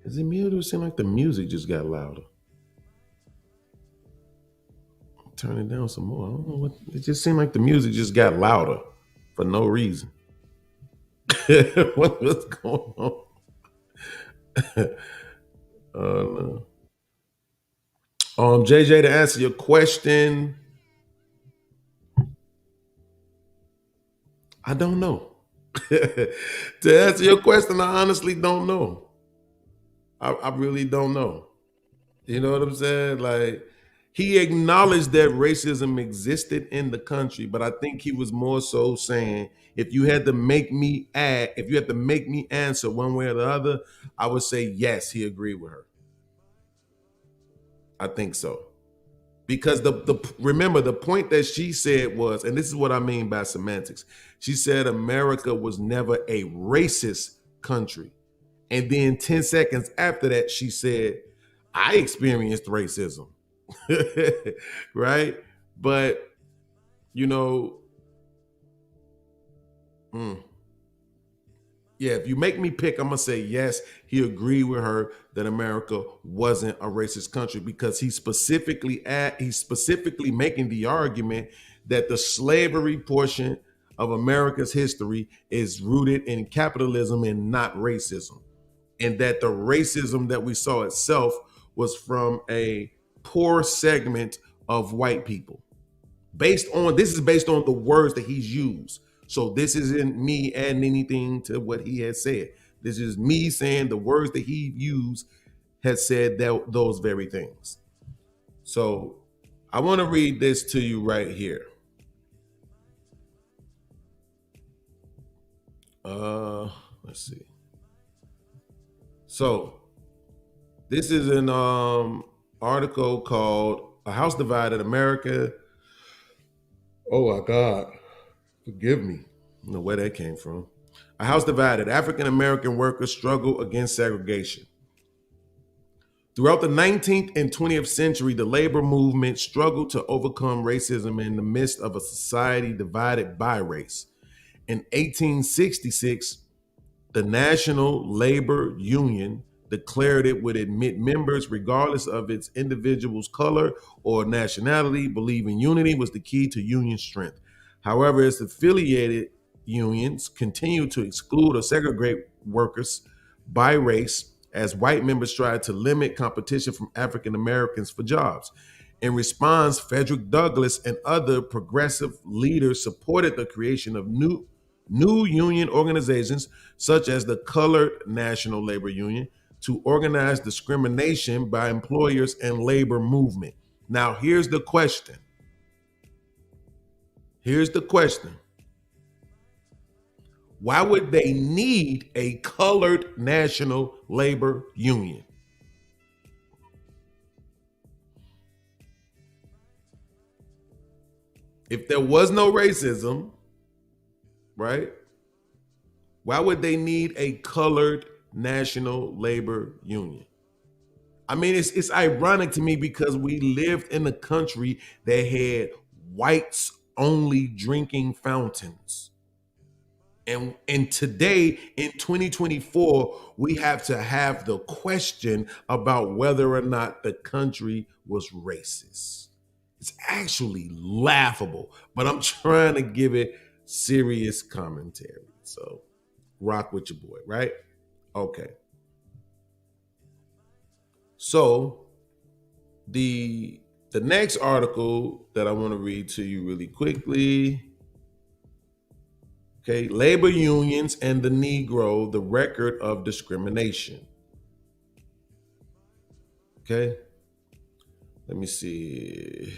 Is it muted? It seemed like the music just got louder. Turn it down some more. I don't know what. It just seemed like the music just got louder for no reason. What's going on? No. JJ, to answer your question, I don't know. To answer your question, I honestly don't know. I really don't know. You know what I'm saying? Like, he acknowledged that racism existed in the country, but I think he was more so saying, if you had to make me answer one way or the other, I would say yes, he agreed with her. I think so. Because remember, the point that she said was, and this is what I mean by semantics, she said America was never a racist country. And then 10 seconds after that, she said, I experienced racism. Right? But, you know, yeah, if you make me pick, I'm going to say yes, he agreed with her that America wasn't a racist country, because he's specifically making the argument that the slavery portion of America's history is rooted in capitalism and not racism. And that the racism that we saw itself was from a poor segment of white people. This is based on the words that he's used. So this isn't me adding anything to what he has said. This is me saying the words that he used has said those very things. So I want to read this to you right here. Let's see. So this is an article called "A House Divided: America." Oh my God, forgive me. I don't know where that came from. A House Divided: African American workers struggle against segregation. Throughout the 19th and 20th century, the labor movement struggled to overcome racism in the midst of a society divided by race. In 1866, the National Labor Union declared it would admit members regardless of its individual's color or nationality. Believing unity was the key to union strength. However, its affiliated unions continued to exclude or segregate workers by race as white members tried to limit competition from African Americans for jobs. In response, Frederick Douglass and other progressive leaders supported the creation of new union organizations such as the Colored National Labor Union to organize discrimination by employers and labor movement. Now, here's the question. Why would they need a Colored National Labor Union? If there was no racism, right? Why would they need a Colored National Labor Union? I mean, it's ironic to me because we lived in a country that had whites only drinking fountains. And today in 2024, we have to have the question about whether or not the country was racist. It's actually laughable, but I'm trying to give it serious commentary. So rock with your boy, right? Okay. So the next article that I want to read to you really quickly. Okay, labor unions and the Negro, the record of discrimination. Okay, let me see.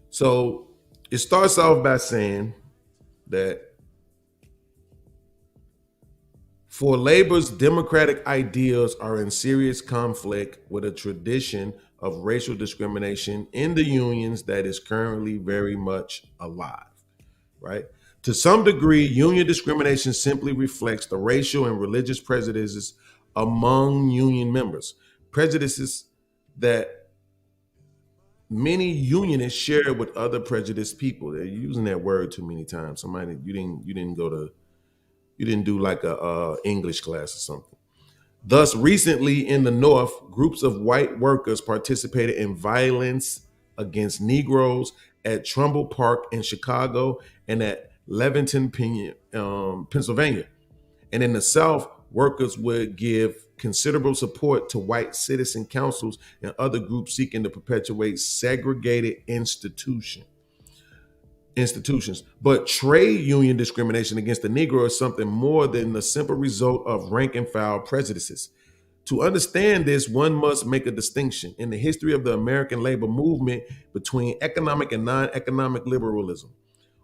So it starts off by saying that for labor's democratic ideals are in serious conflict with a tradition of racial discrimination in the unions that is currently very much alive, right? To some degree, union discrimination simply reflects the racial and religious prejudices among union members, prejudices that many unionists share with other prejudiced people. They're using that word too many times. Somebody, you didn't do like a English class or something. Thus, recently in the North, groups of white workers participated in violence against Negroes at Trumbull Park in Chicago and at Leventon, Pennsylvania. And in the South, workers would give considerable support to white citizen councils and other groups seeking to perpetuate segregated institutions. But trade union discrimination against the Negro is something more than the simple result of rank and file prejudices. To understand this, one must make a distinction in the history of the American labor movement between economic and non-economic liberalism.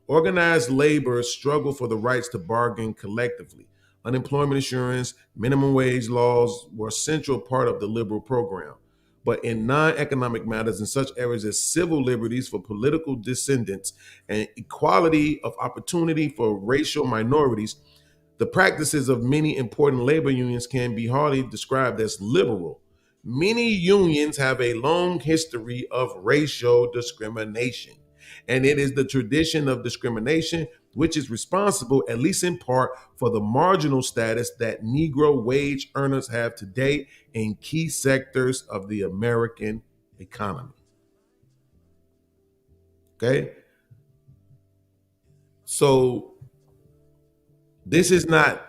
Organized labor struggled for the rights to bargain collectively. Unemployment insurance, minimum wage laws were a central part of the liberal program. But in non-economic matters, in such areas as civil liberties for political descendants and equality of opportunity for racial minorities, the practices of many important labor unions can be hardly described as liberal. Many unions have a long history of racial discrimination, and it is the tradition of discrimination which is responsible, at least in part, for the marginal status that Negro wage earners have today in key sectors of the American economy. Okay? So this is not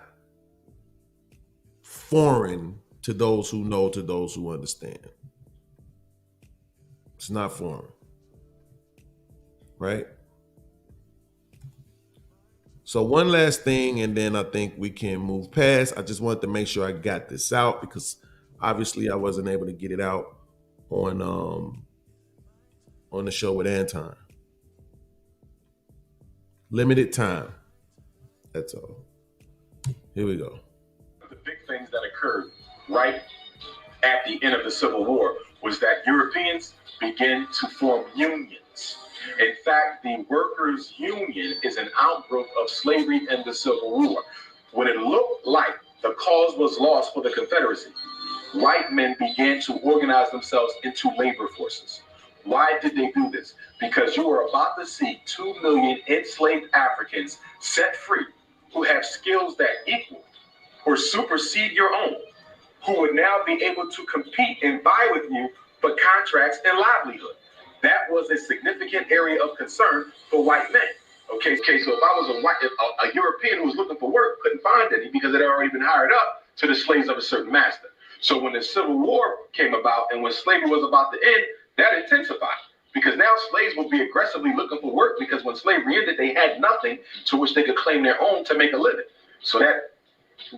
foreign to those who know, to those who understand. It's not foreign, right? So one last thing, and then I think we can move past. I just wanted to make sure I got this out because obviously I wasn't able to get it out on the show with Anton. Limited time. That's all. Here we go. The big things that occurred right at the end of the Civil War was that Europeans began to form unions. In fact, the workers' union is an outgrowth of slavery and the Civil War. When it looked like the cause was lost for the Confederacy, white men began to organize themselves into labor forces. Why did they do this? Because you are about to see 2 million enslaved Africans set free who have skills that equal or supersede your own, who would now be able to compete and vie with you for contracts and livelihood. That was a significant area of concern for white men. Okay, so if I was a European who was looking for work, couldn't find any because it had already been hired up to the slaves of a certain master. So when the Civil War came about and when slavery was about to end, that intensified. Because now slaves will be aggressively looking for work because when slavery ended, they had nothing to which they could claim their own to make a living. So that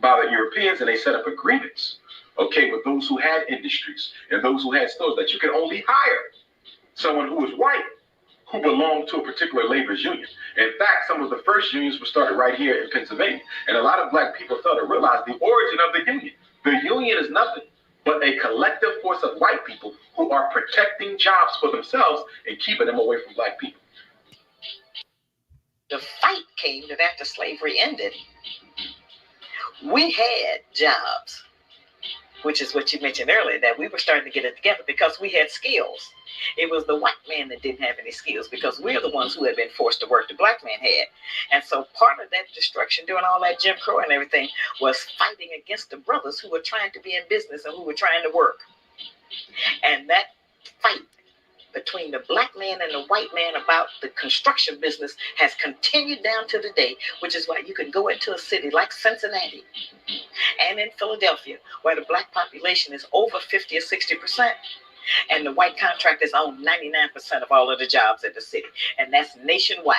bothered Europeans and they set up agreements, okay, with those who had industries and those who had stores that you could only hire someone who was white who belonged to a particular labor's union. In fact, some of the first unions were started right here in Pennsylvania. And a lot of black people fail to realize the origin of the union. The union is nothing but a collective force of white people who are protecting jobs for themselves and keeping them away from black people. The fight came that after slavery ended, we had jobs, which is what you mentioned earlier, that we were starting to get it together because we had skills. It was the white man that didn't have any skills because we're the ones who had been forced to work. The black man had. And so part of that destruction, doing all that Jim Crow and everything, was fighting against the brothers who were trying to be in business and who were trying to work. And that fight between the black man and the white man about the construction business has continued down to the day, which is why you can go into a city like Cincinnati and in Philadelphia, where the black population is over 50 or 60%. And the white contractors own 99% of all of the jobs in the city. And that's nationwide.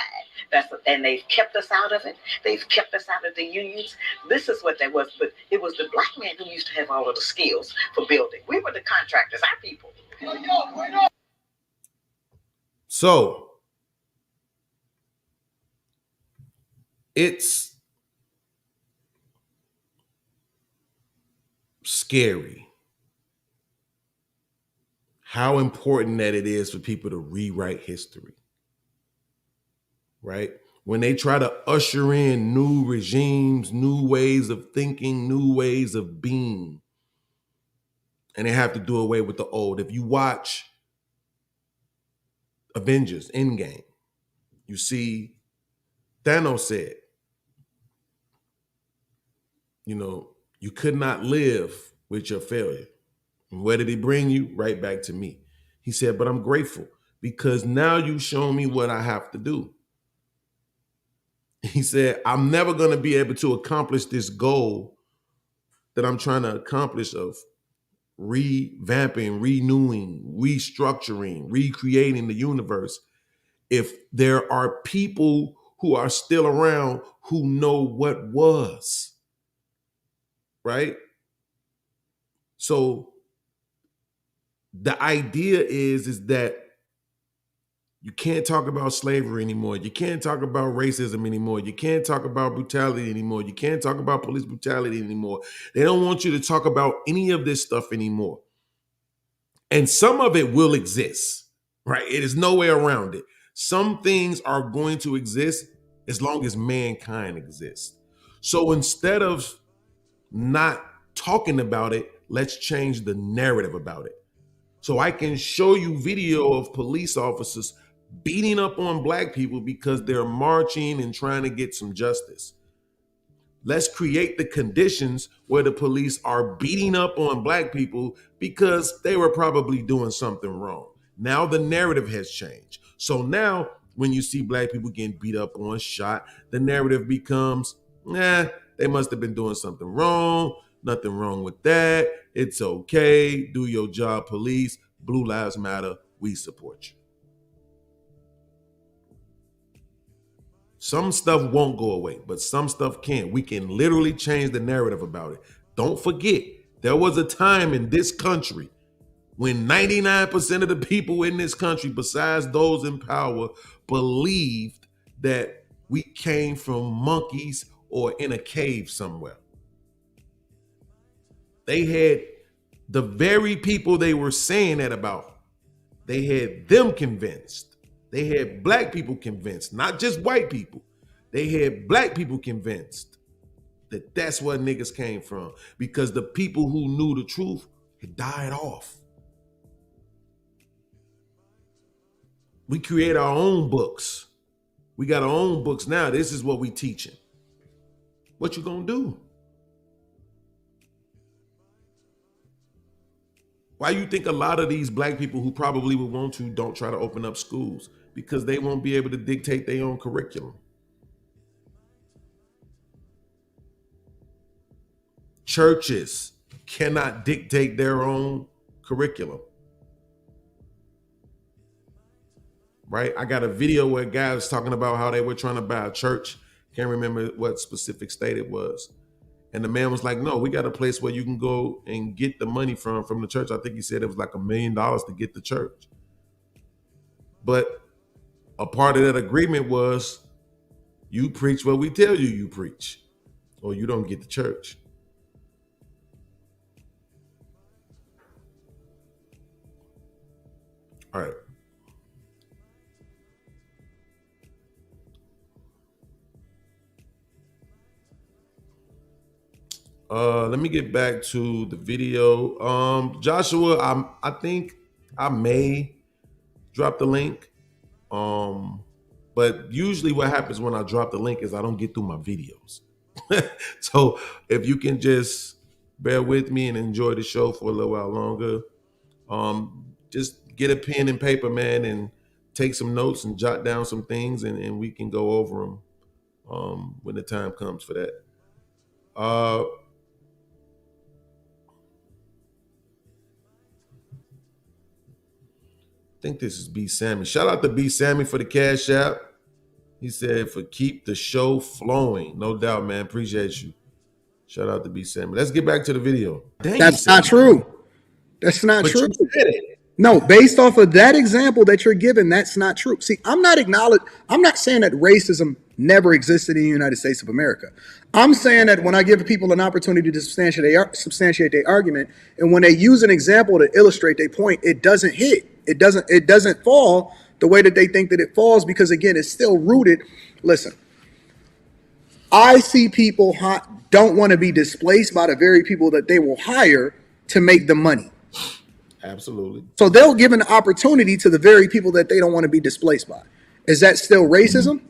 And they've kept us out of it. They've kept us out of the unions. This is what that was. But it was the black man who used to have all of the skills for building. We were the contractors, our people. So it's scary how important that it is for people to rewrite history, right? When they try to usher in new regimes, new ways of thinking, new ways of being, and they have to do away with the old. If you watch Avengers Endgame, you see Thanos said, you could not live with your failure. And where did he bring you? Right back to me. He said, but I'm grateful because now you've shown me what I have to do. He said, I'm never going to be able to accomplish this goal that I'm trying to accomplish of revamping, renewing, restructuring, recreating the universe if there are people who are still around who know what was, right? So the idea is that you can't talk about slavery anymore. You can't talk about racism anymore. You can't talk about brutality anymore. You can't talk about police brutality anymore. They don't want you to talk about any of this stuff anymore. And some of it will exist, right? It is no way around it. Some things are going to exist as long as mankind exists. So instead of not talking about it, let's change the narrative about it. So I can show you video of police officers beating up on black people because they're marching and trying to get some justice. Let's create the conditions where the police are beating up on black people because they were probably doing something wrong. Now the narrative has changed. So now when you see black people getting beat up on, shot, the narrative becomes, they must have been doing something wrong. Nothing wrong with that. It's okay. Do your job, police. Blue Lives Matter. We support you. Some stuff won't go away, but some stuff can. We can literally change the narrative about it. Don't forget, there was a time in this country when 99% of the people in this country, besides those in power, believed that we came from monkeys or in a cave somewhere. They had the very people they were saying that about, they had them convinced. They had black people convinced, not just white people. They had black people convinced that that's where niggas came from, because the people who knew the truth had died off. We create our own books. We got our own books now. This is what we teaching. What you gonna do? Why you think a lot of these black people who probably would want to don't try to open up schools? Because they won't be able to dictate their own curriculum. Churches cannot dictate their own curriculum. Right? I got a video where a guy was talking about how they were trying to buy a church. Can't remember what specific state it was. And the man was like, no, we got a place where you can go and get the money from the church. I think he said it was like $1 million to get the church. But a part of that agreement was you preach what we tell you you preach, or you don't get the church. All right. Let me get back to the video. Joshua, I think I may drop the link. But usually what happens when I drop the link is I don't get through my videos. So if you can just bear with me and enjoy the show for a little while longer, just get a pen and paper, man, and take some notes and jot down some things, and we can go over them when the time comes for that. I think this is B Sammy. Shout out to B Sammy for the cash app. He said for keep the show flowing. No doubt, man. Appreciate you. Shout out to B Sammy. Let's get back to the video. Dang, that's not true. That's not true. No, based off of that example that you're giving, that's not true. See, I'm not saying that racism never existed in the United States of America. I'm saying that when I give people an opportunity to substantiate their argument, and when they use an example to illustrate their point, it doesn't hit. It doesn't fall the way that they think that it falls, because again, it's still rooted. Listen, I see people don't want to be displaced by the very people that they will hire to make the money. Absolutely. So they'll give an opportunity to the very people that they don't want to be displaced by. Is that still racism?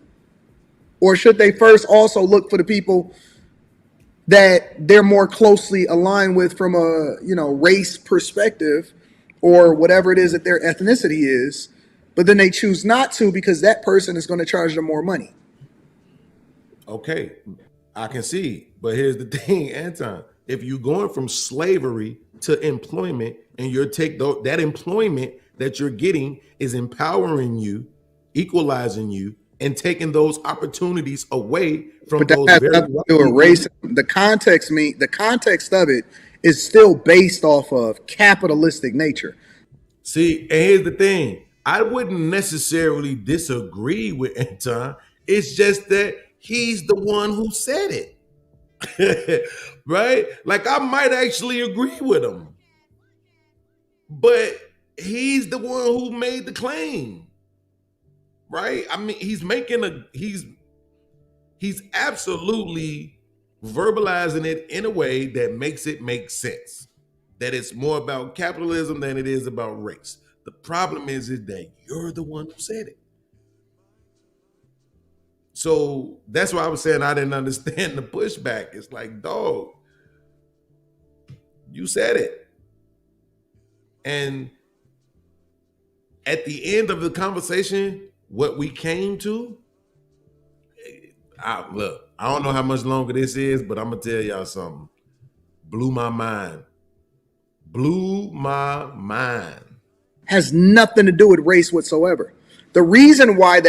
Or should they first also look for the people that they're more closely aligned with from a, race perspective, or whatever it is that their ethnicity is, but then they choose not to because that person is going to charge them more money? Okay, I can see. But here's the thing, Anton. If you're going from slavery to employment, and you're that employment that you're getting is empowering you, equalizing you, and taking those opportunities away from but that those has very nothing to do with race. The context of it is still based off of capitalistic nature. See, and here's the thing. I wouldn't necessarily disagree with Anton. It's just that he's the one who said it. Right? Like, I might actually agree with him, but he's the one who made the claim. Right? I mean, he's absolutely verbalizing it in a way that makes it make sense. That it's more about capitalism than it is about race. The problem is that you're the one who said it. So that's why I was saying I didn't understand the pushback. It's like, dog, you said it. And at the end of the conversation, what we came to, look, I don't know how much longer this is, but I'm going to tell y'all something. Blew my mind. Blew my mind. Has nothing to do with race whatsoever. The reason why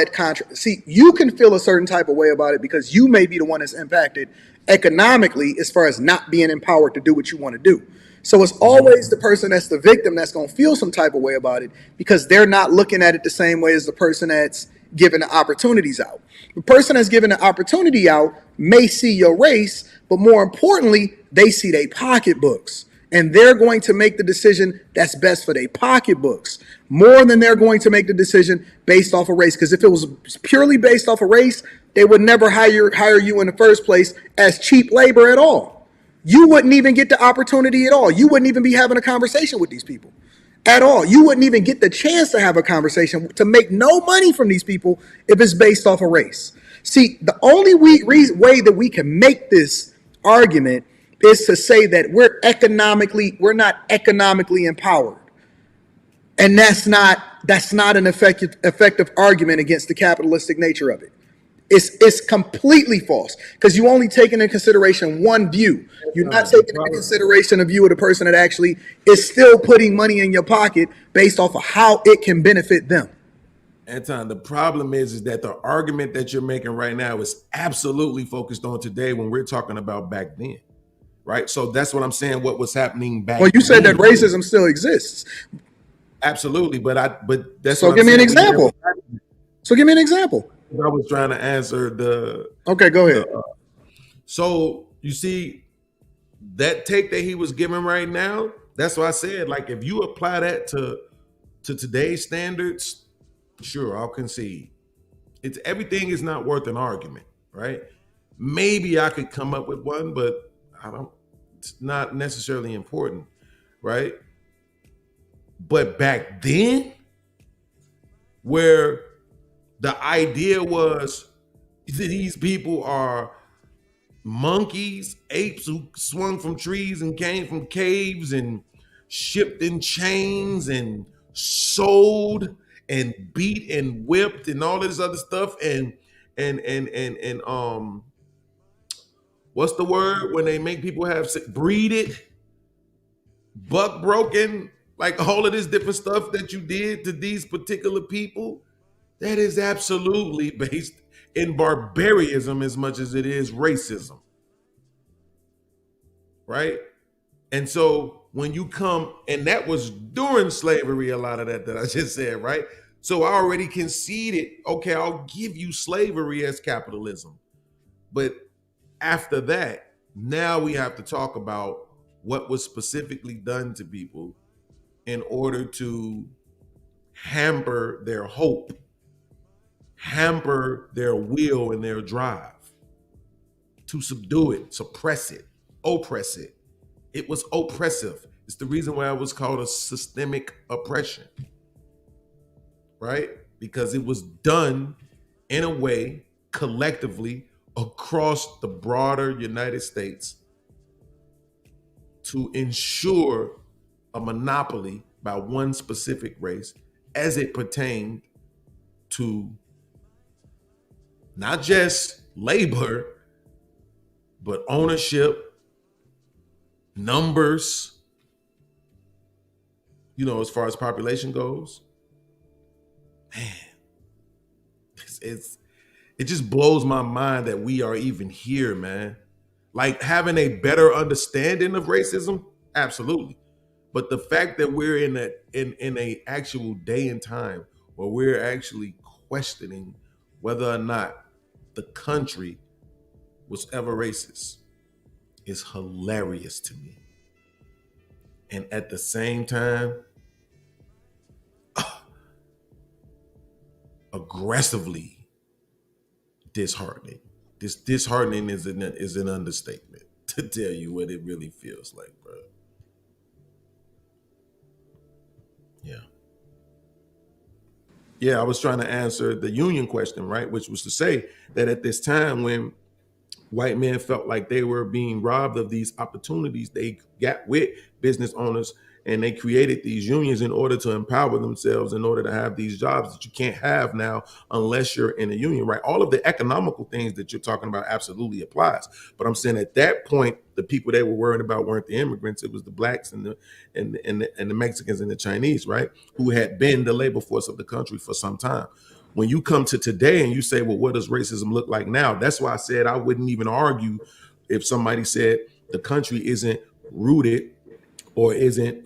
see, you can feel a certain type of way about it because you may be the one that's impacted economically as far as not being empowered to do what you want to do. So it's always the person that's the victim that's going to feel some type of way about it because they're not looking at it the same way as the person that's giving the opportunities out. The person that's giving the opportunity out may see your race, but more importantly, they see their pocketbooks. And they're going to make the decision that's best for their pocketbooks more than they're going to make the decision based off of race. Because if it was purely based off of race, they would never hire you in the first place as cheap labor at all. You wouldn't even get the opportunity at all. You wouldn't even be having a conversation with these people at all. You wouldn't even get the chance to have a conversation, to make no money from these people if it's based off of race. See, the only way that we can make this argument is to say that we're not economically empowered. And that's not an effective argument against the capitalistic nature of it. It's completely false, because you only take into consideration one view. You're not taking into consideration a view of the person that actually is still putting money in your pocket based off of how it can benefit them. Anton, the problem is that the argument that you're making right now is absolutely focused on today when we're talking about back then, right? So that's what I'm saying, what was happening back then. Well, you said that racism still exists. Absolutely, but that's so. Give me an example. So give me an example. I was trying to answer the. Okay, go ahead. So you see that take that he was giving right now. That's why I said, like, if you apply that to today's standards, sure, I'll concede. It's everything is not worth an argument, right? Maybe I could come up with one, but I don't. It's not necessarily important, right? But back then, where the idea was that these people are monkeys, apes who swung from trees and came from caves and shipped in chains and sold and beat and whipped and all this other stuff and what's the word when they make people have breeded, buck broken, like all of this different stuff that you did to these particular people. That is absolutely based in barbarism as much as it is racism, right? And so when you come, and that was during slavery, a lot of that I just said, right? So I already conceded, okay, I'll give you slavery as capitalism. But after that, now we have to talk about what was specifically done to people in order to hamper their hope, hamper their will and their drive, to subdue it, suppress it, oppress it. It was oppressive. It's the reason why it was called a systemic oppression, right? Because it was done in a way collectively across the broader United States to ensure a monopoly by one specific race as it pertained to not just labor, but ownership, numbers, you know, as far as population goes. Man, it just blows my mind that we are even here, man. Like, having a better understanding of racism, absolutely. But the fact that we're in a actual day and time where we're actually questioning whether or not the country was ever racist is hilarious to me. And at the same time, aggressively disheartening. This disheartening is an understatement to tell you what it really feels like, bro. Yeah, I was trying to answer the union question, right? Which was to say that at this time when white men felt like they were being robbed of these opportunities, they got with business owners and they created these unions in order to empower themselves, in order to have these jobs that you can't have now unless you're in a union, right? All of the economical things that you're talking about absolutely applies. But I'm saying at that point, the people they were worried about weren't the immigrants. It was the blacks and the Mexicans and the Chinese, right? Who had been the labor force of the country for some time. When you come to today and you say, well, what does racism look like now? That's why I said I wouldn't even argue if somebody said the country isn't rooted or isn't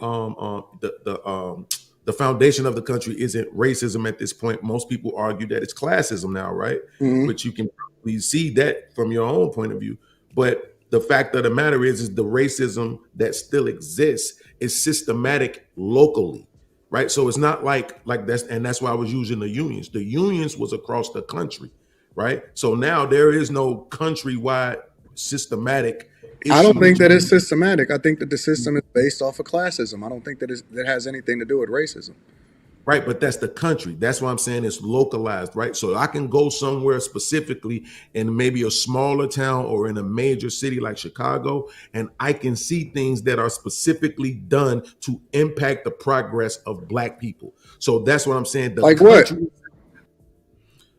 the foundation of the country isn't racism at this point. Most people argue that it's classism now, right? Which you can probably see that from your own point of view. But the fact of the matter is the racism that still exists is systematic locally, right? So it's not like that's, and that's why I was using the unions. The unions was across the country, right? So now there is no countrywide systematic issue. I don't think that it's systematic. I think that the system is based off of classism. I don't think that that has anything to do with racism. Right, but that's the country. That's why I'm saying it's localized, right? So I can go somewhere specifically in maybe a smaller town or in a major city like Chicago, and I can see things that are specifically done to impact the progress of Black people. So that's what I'm saying. Like what?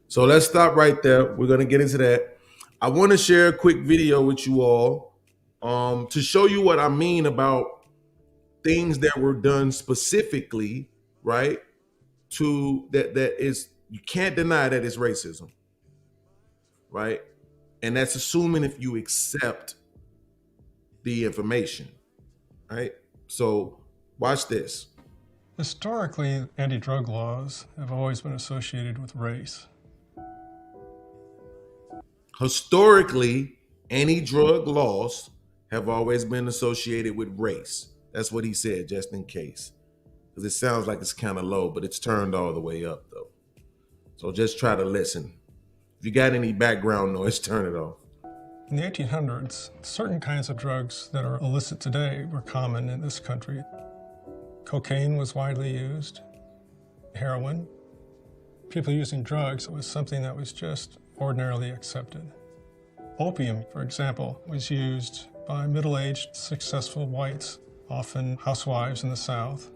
So let's stop right there. We're going to get into that. I want to share a quick video with you all to show you what I mean about things that were done specifically, right? To that is, you can't deny that it's racism, right? And that's assuming if you accept the information, right? So watch this. Historically, anti-drug laws have always been associated with race. Historically, anti-drug laws have always been associated with race. That's what he said, just in case. Because it sounds like it's kind of low, but it's turned all the way up though. So just try to listen. If you got any background noise, turn it off. In the 1800s, certain kinds of drugs that are illicit today were common in this country. Cocaine was widely used, heroin. People using drugs was something that was just ordinarily accepted. Opium, for example, was used by middle-aged, successful whites, often housewives in the South.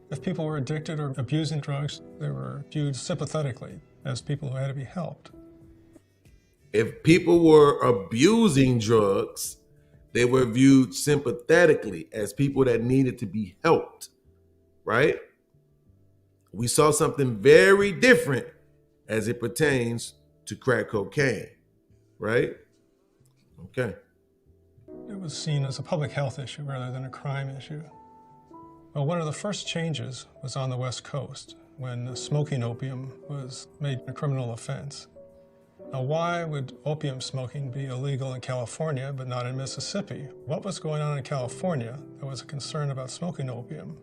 If people were addicted or abusing drugs, they were viewed sympathetically as people who had to be helped. If people were abusing drugs, they were viewed sympathetically as people that needed to be helped, right? We saw something very different as it pertains to crack cocaine, right? Okay. It was seen as a public health issue rather than a crime issue. Well, one of the first changes was on the West Coast when smoking opium was made a criminal offense. Now, why would opium smoking be illegal in California but not in Mississippi? What was going on in California that was a concern about smoking opium?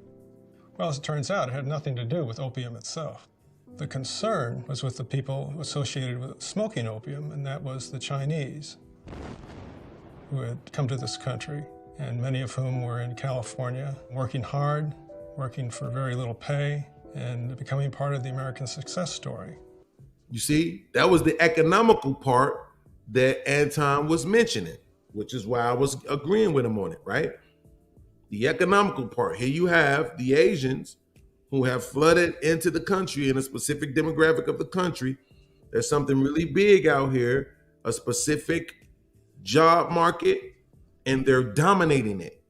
Well, as it turns out, it had nothing to do with opium itself. The concern was with the people associated with smoking opium, and that was the Chinese who had come to this country, and many of whom were in California, working hard, working for very little pay, and becoming part of the American success story. You see, that was the economical part that Anton was mentioning, which is why I was agreeing with him on it, right? The economical part. Here you have the Asians who have flooded into the country in a specific demographic of the country. There's something really big out here, a specific job market, and they're dominating it,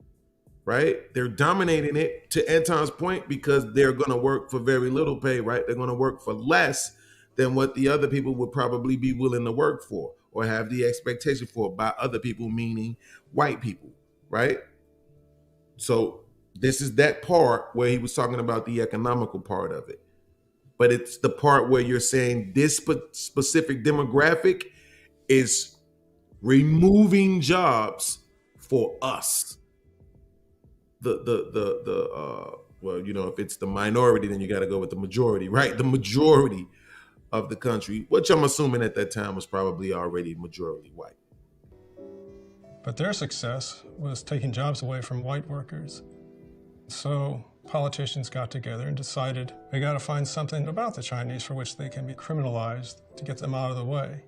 right? They're dominating it, to Anton's point, because they're going to work for very little pay, right? They're going to work for less than what the other people would probably be willing to work for or have the expectation for, by other people, meaning white people, right? So this is that part where he was talking about the economical part of it. But it's the part where you're saying this specific demographic is removing jobs for us. Well, you know, if it's the minority, then you got to go with the majority, right? The majority of the country, which I'm assuming at that time was probably already majority white. But their success was taking jobs away from white workers. So politicians got together and decided they got to find something about the Chinese for which they can be criminalized to get them out of the way.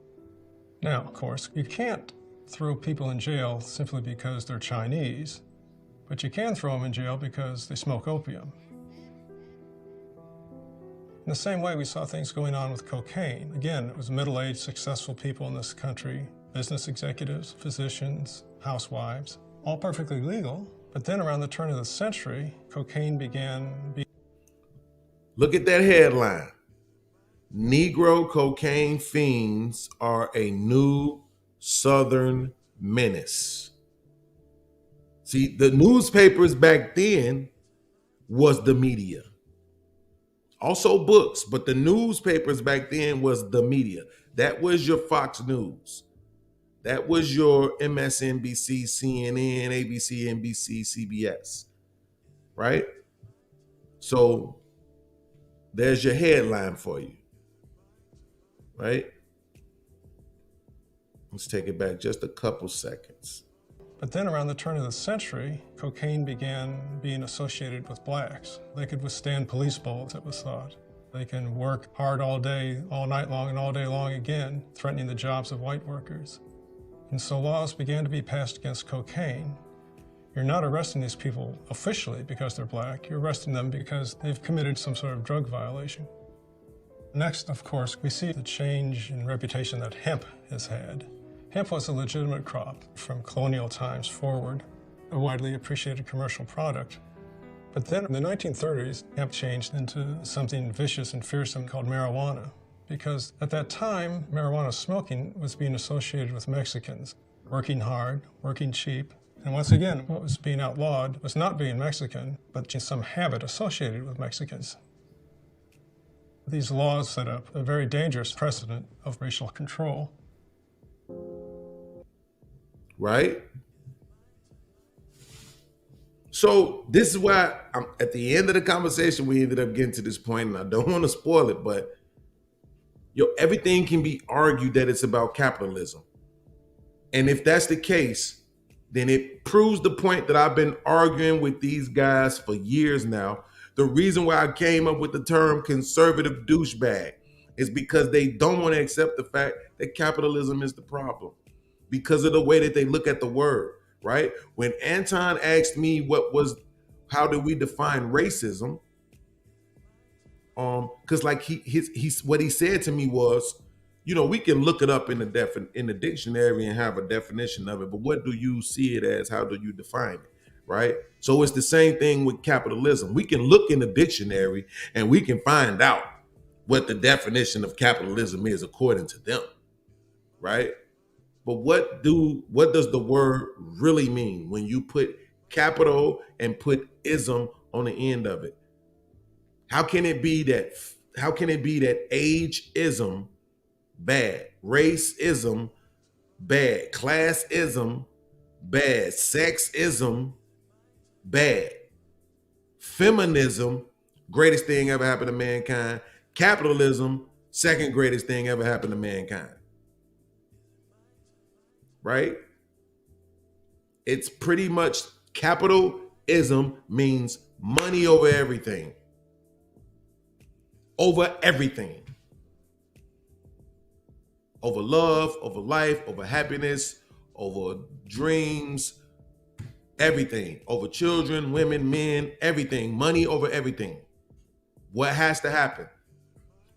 Now, of course, you can't throw people in jail simply because they're Chinese, but you can throw them in jail because they smoke opium. In the same way, we saw things going on with cocaine. Again, it was middle-aged, successful people in this country, business executives, physicians, housewives, all perfectly legal. But then around the turn of the century, cocaine began being... Look at that headline. Negro cocaine fiends are a new Southern menace. See, the newspapers back then was the media. Also books, but the newspapers back then was the media. That was your Fox News. That was your MSNBC, CNN, ABC, NBC, CBS, right? So there's your headline for you, right? Let's take it back just a couple seconds. But then around the turn of the century, cocaine began being associated with blacks. They could withstand police bullets, it was thought. They can work hard all day, all night long, and all day long again, threatening the jobs of white workers. And so laws began to be passed against cocaine. You're not arresting these people officially because they're black. You're arresting them because they've committed some sort of drug violation. Next, of course, we see the change in reputation that hemp has had. Hemp was a legitimate crop from colonial times forward, a widely appreciated commercial product. But then in the 1930s, hemp changed into something vicious and fearsome called marijuana, because at that time, marijuana smoking was being associated with Mexicans, working hard, working cheap. And once again, what was being outlawed was not being Mexican, but just some habit associated with Mexicans. These laws set up a very dangerous precedent of racial control. Right? So this is why I'm at the end of the conversation, we ended up getting to this point, and I don't want to spoil it, but everything can be argued that it's about capitalism. And if that's the case, then it proves the point that I've been arguing with these guys for years now. The reason why I came up with the term conservative douchebag is because they don't want to accept the fact that capitalism is the problem because of the way that they look at the word, right? When Anton asked me how do we define racism? Because like he's what he said to me was, we can look it up in the dictionary and have a definition of it, but what do you see it as? How do you define it? Right? So it's the same thing with capitalism. We can look in the dictionary and we can find out what the definition of capitalism is according to them, right? But what does the word really mean when you put capital and put ism on the end of it? How can it be that ageism bad, racism bad, classism bad, sexism bad, feminism greatest thing ever happened to mankind, capitalism second greatest thing ever happened to mankind? Right? It's pretty much capitalism means money over everything. Over everything. Over love, over life, over happiness, over dreams, everything. Over children, women, men, everything. Money over everything. What has to happen?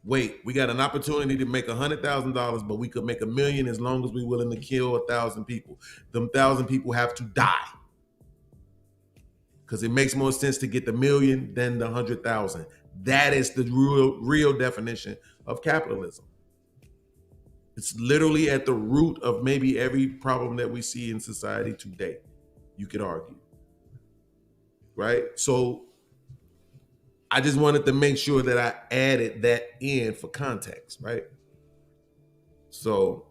Wait, we got an opportunity to make $100,000, but we could make $1 million as long as we're willing to kill 1,000 people. Them 1,000 people have to die. Because it makes more sense to get the 1 million than the 100,000. That is the real definition of capitalism. It's literally at the root of maybe every problem that we see in society today, you could argue. Right? So I just wanted to make sure that I added that in for context, right? So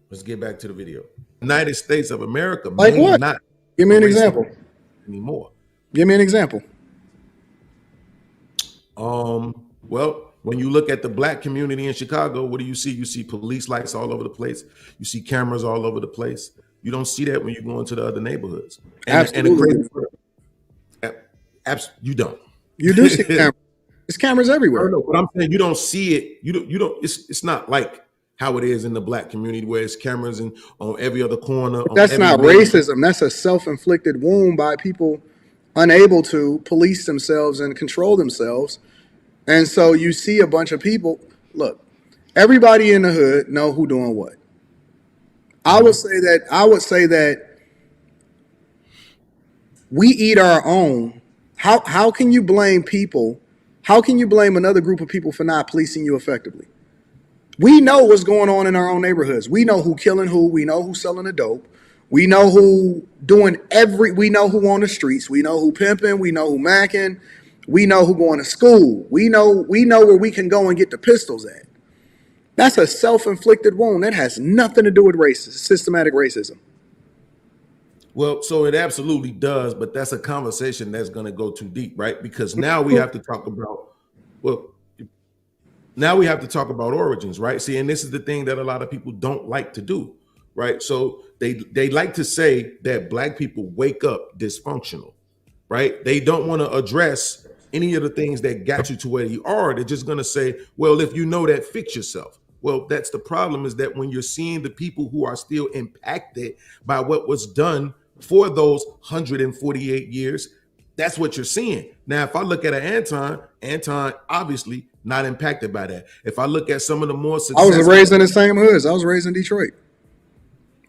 let's get back to the video. United States of America. Like what? Give me an example. Anymore. Give me an example. Well, when you look at the black community in Chicago, what do you see? You see police lights all over the place. You see cameras all over the place. You don't see that when you go into the other neighborhoods. Absolutely. You don't. You do see cameras. There's cameras everywhere. No, but I'm saying you don't see it. You don't. It's not like how it is in the black community where it's cameras and on every other corner. But that's not racism. That's a self-inflicted wound by people unable to police themselves and control themselves. And so you see a bunch of people. Look, everybody in the hood know who doing what. I would say that we eat our own. How can you blame people? How can you blame another group of people for not policing you effectively? We know what's going on in our own neighborhoods. We know who killing who. We know who's selling the dope. We know who we know who on the streets. We know who pimping. We know who macking. We know who going to school. We know where we can go and get the pistols at. That's a self-inflicted wound. That has nothing to do with systematic racism. Well, so it absolutely does, but that's a conversation that's going to go too deep, right? Because now we have to talk about, origins, right? See, and this is the thing that a lot of people don't like to do, right? So they like to say that Black people wake up dysfunctional, right? They don't want to address any of the things that got you to where you are. They're just going to say, well, if you know that, fix yourself. Well, that's the problem, is that when you're seeing the people who are still impacted by what was done for those 148 years, that's what you're seeing. Now, if I look at Anton obviously not impacted by that. If I look at some of the more successful— I was raised in the same hoods. I was raised in Detroit.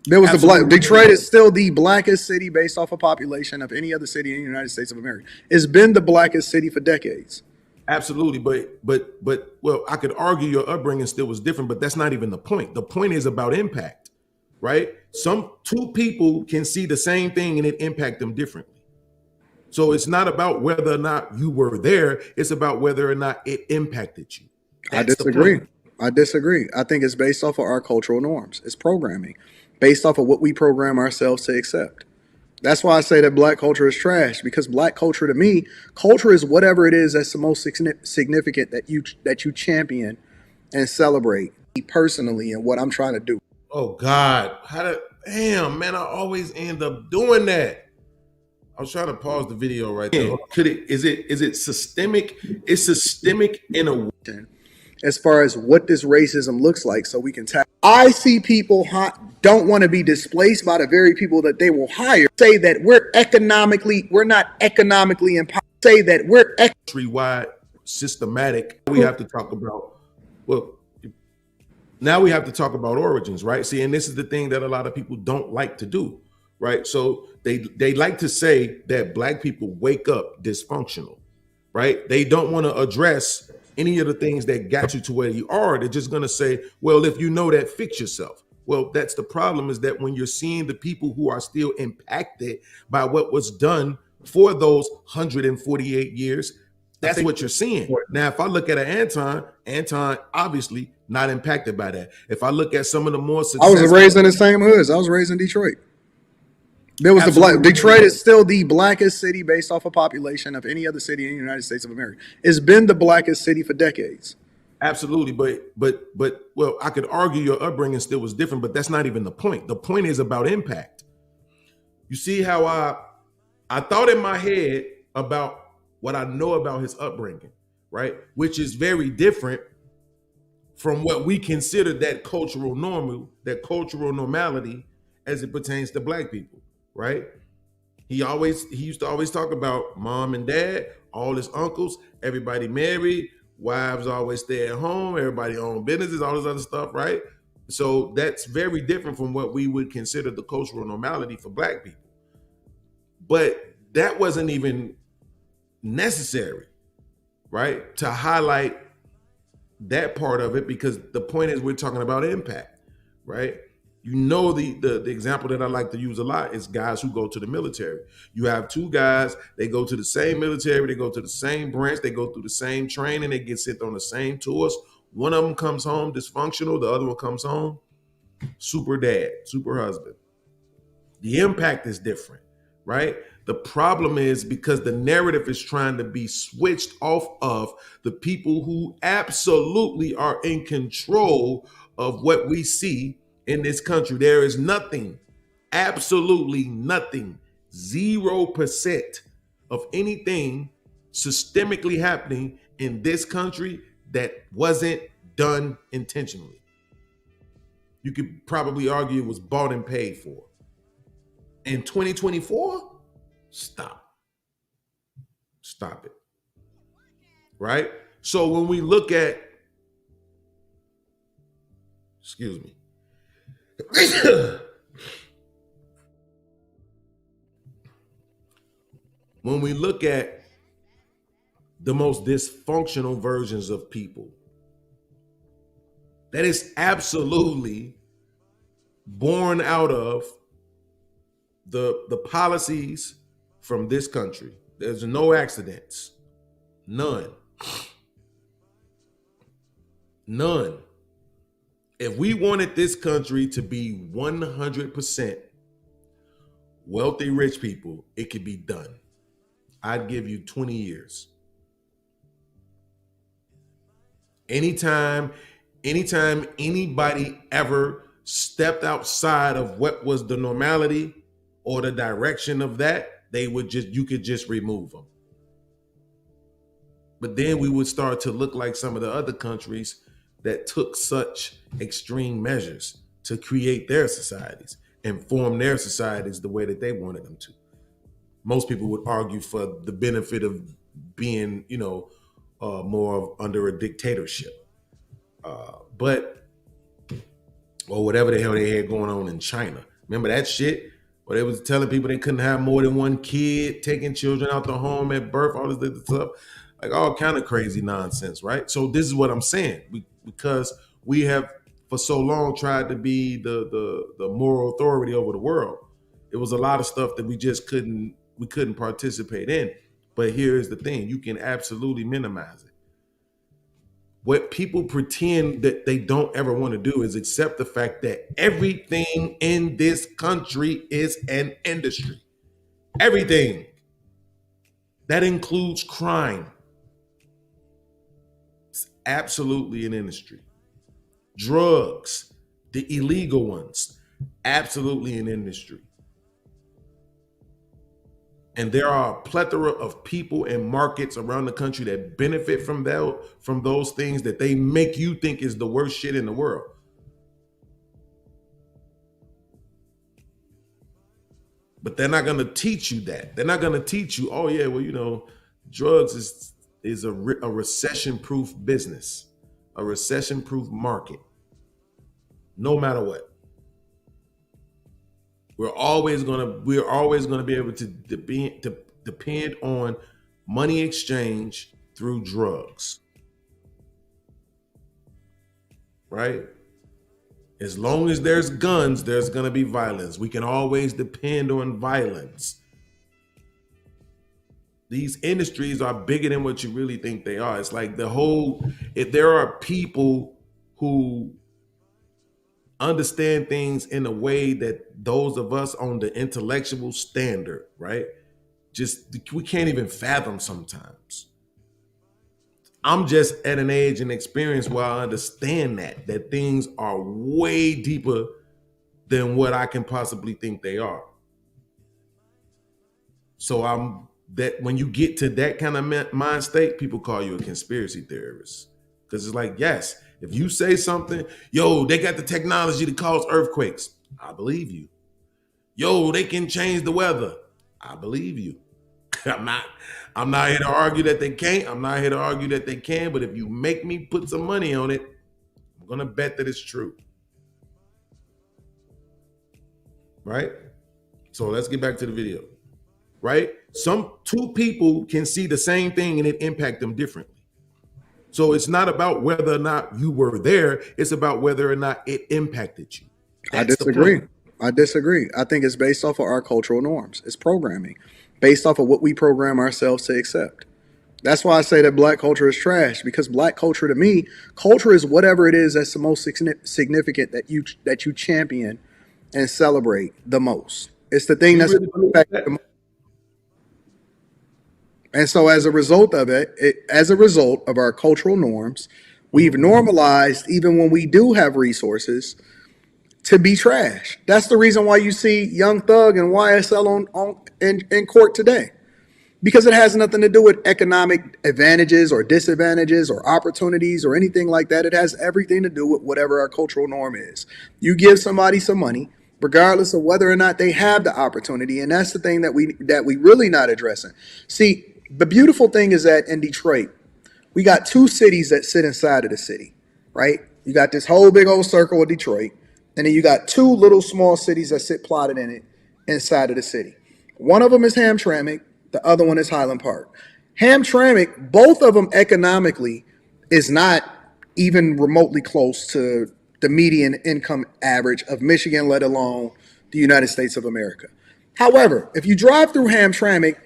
There was Detroit is still the blackest city based off of population of any other city in the United States of America. It's been the blackest city for decades. Absolutely, but well, I could argue your upbringing still was different, but that's not even the point. The point is about impact, right? Two people can see the same thing and it impact them differently. So it's not about whether or not you were there, it's about whether or not it impacted you. That's I disagree. I think it's based off of our cultural norms. It's programming based off of what we program ourselves to accept. That's why I say that Black culture is trash, because Black culture, to me, culture is whatever it is that's the most significant that you champion and celebrate personally, and what I'm trying to do. Oh God, damn, man, I always end up doing that. I was trying to pause the video right there. Is it systemic? It's systemic in a way. As far as what this racism looks like, so we can tap. I see people don't want to be displaced by the very people that they will hire. Say that we're not economically empowered. Say that we're countrywide systematic. We have to talk about, now we have to talk about origins, right? See, and this is the thing that a lot of people don't like to do, right? So they like to say that Black people wake up dysfunctional, right? They don't want to address any of the things that got you to where you are. They're just going to say, well, if you know that, fix yourself. Well, that's the problem, is that when you're seeing the people who are still impacted by what was done for those 148 years, that's what you're seeing. Now, if I look at Anton obviously not impacted by that. If I look at some of the more successful— I was raised in the same hoods. I was raised in Detroit. Detroit is still the blackest city based off of population of any other city in the United States of America. It's been the blackest city for decades. Absolutely, but well, I could argue your upbringing still was different, but that's not even the point. The point is about impact. You see how I thought in my head about what I know about his upbringing, right? Which is very different from what we consider that cultural normality as it pertains to Black people. Right? He used to always talk about mom and dad, all his uncles, everybody married, wives always stay at home, everybody own businesses, all this other stuff, right? So that's very different from what we would consider the cultural normality for Black people. But that wasn't even necessary, right? To highlight that part of it, because the point is we're talking about impact, right? You know, the example that I like to use a lot is guys who go to the military. You have two guys, they go to the same military, they go to the same branch, they go through the same training, they get sent on the same tours. One of them comes home dysfunctional, the other one comes home super dad, super husband. The impact is different, right? The problem is because the narrative is trying to be switched off of the people who absolutely are in control of what we see in this country. There is nothing, absolutely nothing, 0% of anything systemically happening in this country that wasn't done intentionally. You could probably argue it was bought and paid for. In 2024, stop it, right? So when we look at, excuse me, when we look at the most dysfunctional versions of people, that is absolutely born out of the policies from this country, there's no accidents. None. If we wanted this country to be 100% wealthy, rich people, it could be done. I'd give you 20 years. Anytime anybody ever stepped outside of what was the normality or the direction of that, you could just remove them. But then we would start to look like some of the other countries that took such extreme measures to create their societies and form their societies the way that they wanted them to. Most people would argue for the benefit of being, more under a dictatorship. Or whatever the hell they had going on in China. Remember that shit? Where they was telling people they couldn't have more than one kid, taking children out the home at birth, all this other stuff. Like all kind of crazy nonsense, right? So this is what I'm saying. Because we have for so long tried to be the moral authority over the world. It was a lot of stuff that we couldn't participate in. But here's the thing, you can absolutely minimize it. What people pretend that they don't ever want to do is accept the fact that everything in this country is an industry. Everything. That includes crime. It's absolutely an industry. Drugs, the illegal ones, absolutely an industry. And there are a plethora of people and markets around the country that benefit from those things that they make you think is the worst shit in the world. But they're not going to teach you that. They're not going to teach you, oh yeah, well, drugs is a recession-proof business, a recession-proof market, no matter what. We're always gonna be able to depend on money exchange through drugs, right? As long as there's guns, there's gonna be violence. We can always depend on violence. These industries are bigger than what you really think they are. It's like if there are people who understand things in a way that those of us on the intellectual standard, right? We can't even fathom sometimes. I'm just at an age and experience where I understand that things are way deeper than what I can possibly think they are. So that when you get to that kind of mind state, people call you a conspiracy theorist. Because it's like, yes, if you say something, yo, they got the technology to cause earthquakes, I believe you. Yo, they can change the weather, I believe you. I'm not here to argue that they can't. I'm not here to argue that they can. But if you make me put some money on it, I'm gonna bet that it's true. Right? So let's get back to the video. Right? Two people can see the same thing and it impact them differently. So it's not about whether or not you were there. It's about whether or not it impacted you. That's I disagree. I think it's based off of our cultural norms. It's programming based off of what we program ourselves to accept. That's why I say that black culture is trash, because black culture, to me, culture is whatever it is that's the most significant that you champion and celebrate the most. It's the thing that's the most. And so as a result of as a result of our cultural norms, we've normalized, even when we do have resources, to be trash. That's the reason why you see Young Thug and YSL in court today. Because it has nothing to do with economic advantages or disadvantages or opportunities or anything like that. It has everything to do with whatever our cultural norm is. You give somebody some money, regardless of whether or not they have the opportunity. And that's the thing that we really not addressing. See, the beautiful thing is that in Detroit, we got two cities that sit inside of the city, right? You got this whole big old circle of Detroit, and then you got two little small cities that sit plotted in it inside of the city. One of them is Hamtramck, the other one is Highland Park. Hamtramck, both of them economically is not even remotely close to the median income average of Michigan, let alone the United States of America. However, if you drive through Hamtramck,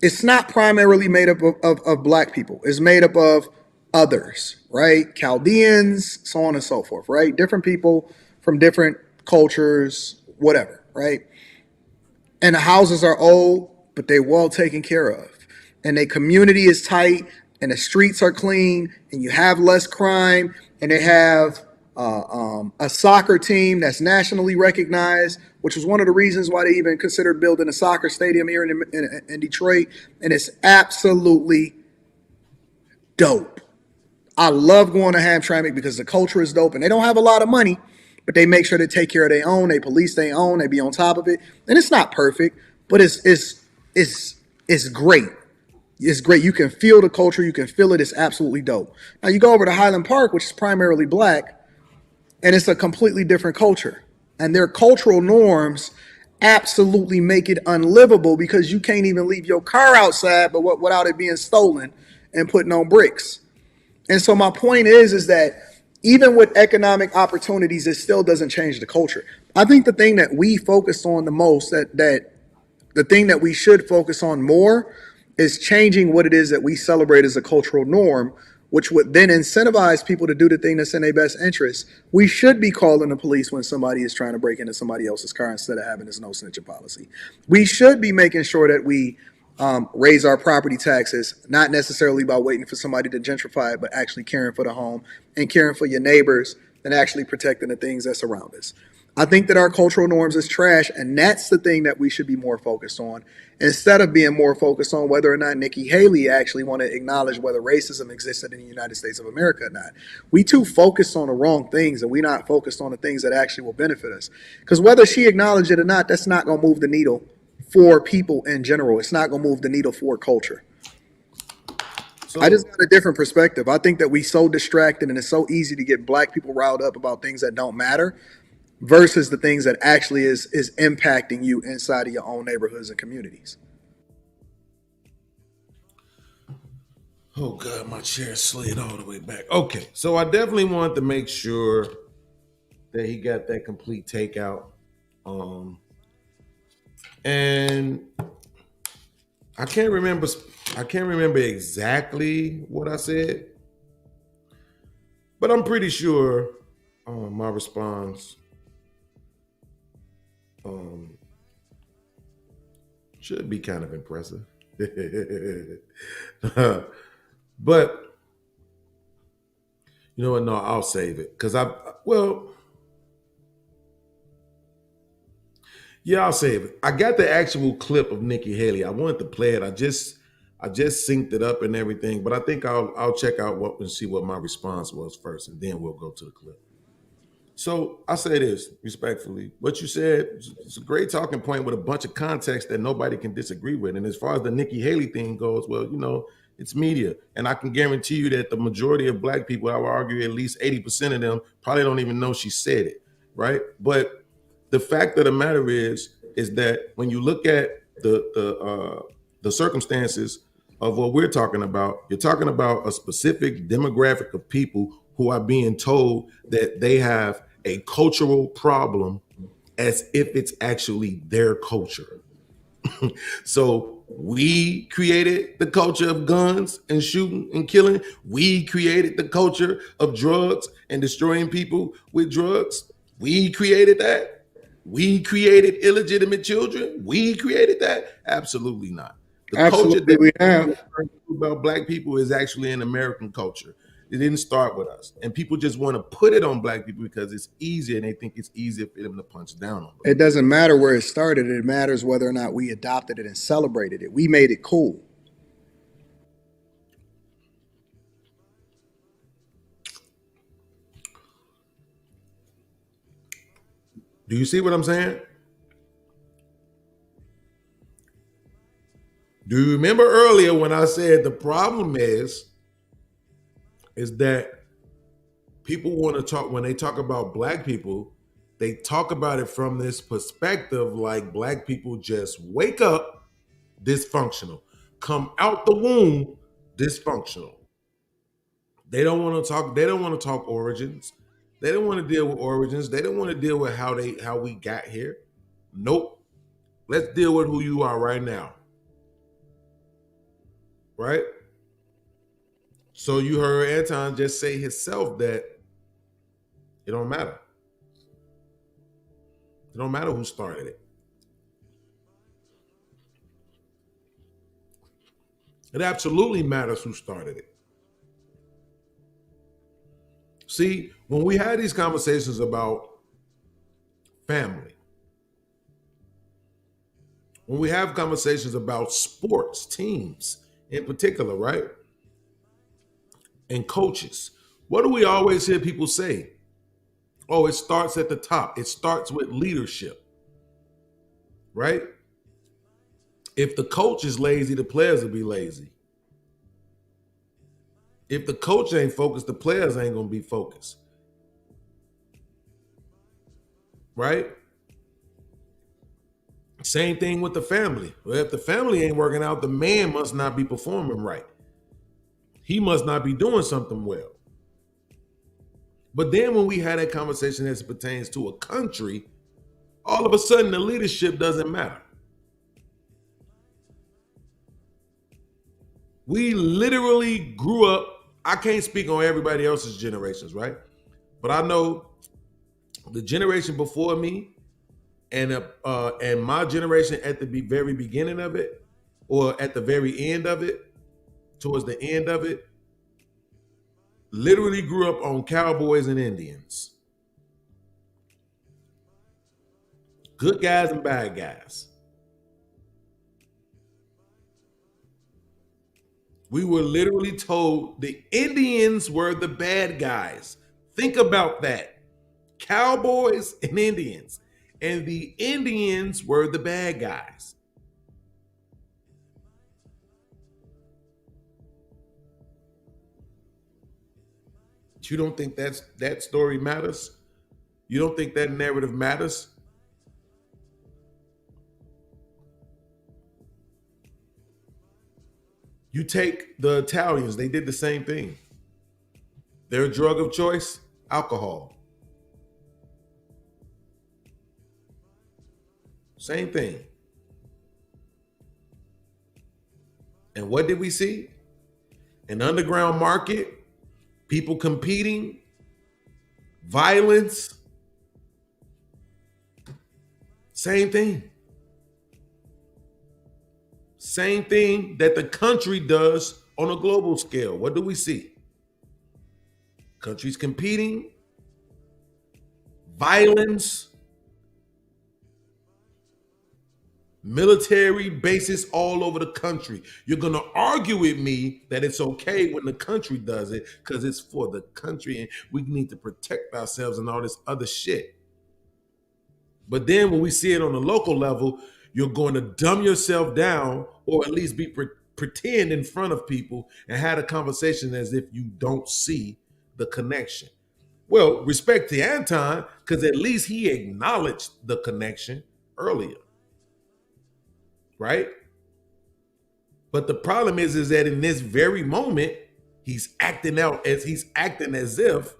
it's not primarily made up of black people. It's made up of others, right? Chaldeans, so on and so forth, right? Different people from different cultures, whatever, right? And the houses are old, but they're well taken care of. And the community is tight, and the streets are clean, and you have less crime, and they have a soccer team that's nationally recognized, which was one of the reasons why they even considered building a soccer stadium here in Detroit. And it's absolutely dope. I love going to Hamtramck because the culture is dope, and they don't have a lot of money, but they make sure to take care of their own. They police their own. They be on top of it, and it's not perfect, but it's great. It's great. You can feel the culture. You can feel it. It's absolutely dope. Now you go over to Highland Park, which is primarily black, and it's a completely different culture. And their cultural norms absolutely make it unlivable because you can't even leave your car outside without it being stolen and putting on bricks. And so my point is that even with economic opportunities, it still doesn't change the culture. I think the thing that we focus on the most, that the thing that we should focus on more, is changing what it is that we celebrate as a cultural norm, which would then incentivize people to do the thing that's in their best interest. We should be calling the police when somebody is trying to break into somebody else's car instead of having this no snitching policy. We should be making sure that we raise our property taxes, not necessarily by waiting for somebody to gentrify it, but actually caring for the home and caring for your neighbors and actually protecting the things that surround us. I think that our cultural norms is trash, and that's the thing that we should be more focused on, instead of being more focused on whether or not Nikki Haley actually want to acknowledge whether racism existed in the United States of America or not. We too focused on the wrong things, and we're not focused on the things that actually will benefit us. Because whether she acknowledged it or not, that's not going to move the needle for people in general. It's not going to move the needle for culture. So, I just got a different perspective. I think that we so distracted, and it's so easy to get black people riled up about things that don't matter versus the things that actually is impacting you inside of your own neighborhoods and communities. Oh God, my chair slid all the way back. Okay, so I definitely wanted to make sure that he got that complete takeout. And I can't remember exactly what I said, but I'm pretty sure my response should be kind of impressive. But you know what? No, I'll save it because I'll save it. I got the actual clip of Nikki Haley. I wanted to play it. I just synced it up and everything, but I think I'll check out and see what my response was first, and then we'll go to the clip. So I say this respectfully. What you said is a great talking point with a bunch of context that nobody can disagree with. And as far as the Nikki Haley thing goes, well, you know, it's media. And I can guarantee you that the majority of black people, I would argue at least 80% of them, probably don't even know she said it, right? But the fact of the matter is that when you look at the circumstances of what we're talking about, you're talking about a specific demographic of people who are being told that they have a cultural problem as if it's actually their culture. So we created the culture of guns and shooting and killing. We created the culture of drugs and destroying people with drugs. We created that. We created illegitimate children. We created that. Absolutely not. The Absolutely, culture that we have about black people is actually an American culture. It didn't start with us. And people just want to put it on black people because it's easier, and they think it's easier for them to punch down on them. It doesn't matter where it started. It matters whether or not we adopted it and celebrated it. We made it cool. Do you see what I'm saying? Do you remember earlier when I said the problem is that people want to talk, when they talk about black people, they talk about it from this perspective like black people just wake up dysfunctional, come out the womb dysfunctional. They don't want to talk origins. They don't want to deal with origins. They don't want to deal with how we got here. Nope. Let's deal with who you are right now. Right? So you heard Anton just say himself that it don't matter. It don't matter who started it. It absolutely matters who started it. See, when we had these conversations about family, when we have conversations about sports, teams in particular, right? And coaches, what do we always hear people say? Oh, it starts at the top. It starts with leadership, right? If the coach is lazy, the players will be lazy. If the coach ain't focused, the players ain't going to be focused. Right? Same thing with the family. Well, if the family ain't working out, the man must not be performing right. He must not be doing something well. But then when we had that conversation as it pertains to a country, all of a sudden the leadership doesn't matter. We literally grew up, I can't speak on everybody else's generations, right? But I know the generation before me and my generation at the very beginning of it, or at the very end of it, towards the end of it, literally grew up on cowboys and Indians. Good guys and bad guys. We were literally told the Indians were the bad guys. Think about that. Cowboys and Indians. And the Indians were the bad guys. You don't think that story matters? You don't think that narrative matters? You take the Italians, they did the same thing. Their drug of choice, alcohol. Same thing. And what did we see? An underground market, people competing, violence. Same thing. Same thing that the country does on a global scale. What do we see? Countries competing, violence, military bases all over the country. You're going to argue with me that it's okay when the country does it because it's for the country and we need to protect ourselves and all this other shit. But then when we see it on the local level, you're going to dumb yourself down or at least be pretend in front of people and have a conversation as if you don't see the connection. Well, respect to Anton, because at least he acknowledged the connection earlier. Right? But the problem is that in this very moment, he's acting as if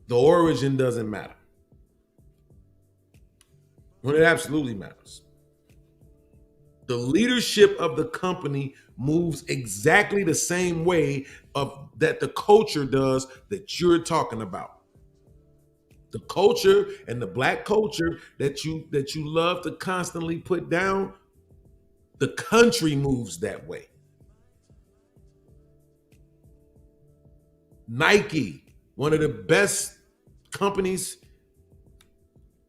the origin doesn't matter. When it absolutely matters. The leadership of the company moves exactly the same way that the culture does that you're talking about. The culture and the black culture that you love to constantly put down, the country moves that way. Nike, one of the best companies.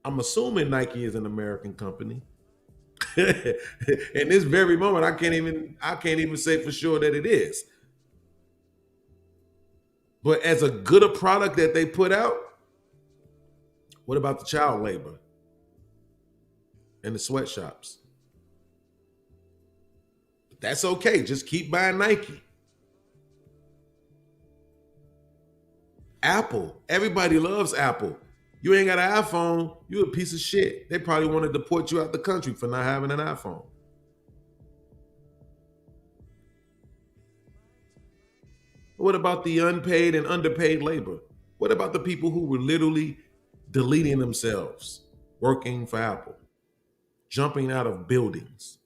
I'm assuming Nike is an American company. In this very moment, I can't even say for sure that it is. But as a good a product that they put out, what about the child labor and the sweatshops? That's okay. Just keep buying Nike. Apple. Everybody loves Apple. You ain't got an iPhone, you a piece of shit. They probably want to deport you out the country for not having an iPhone. What about the unpaid and underpaid labor? What about the people who were literally deleting themselves working for Apple? jumping out of buildings.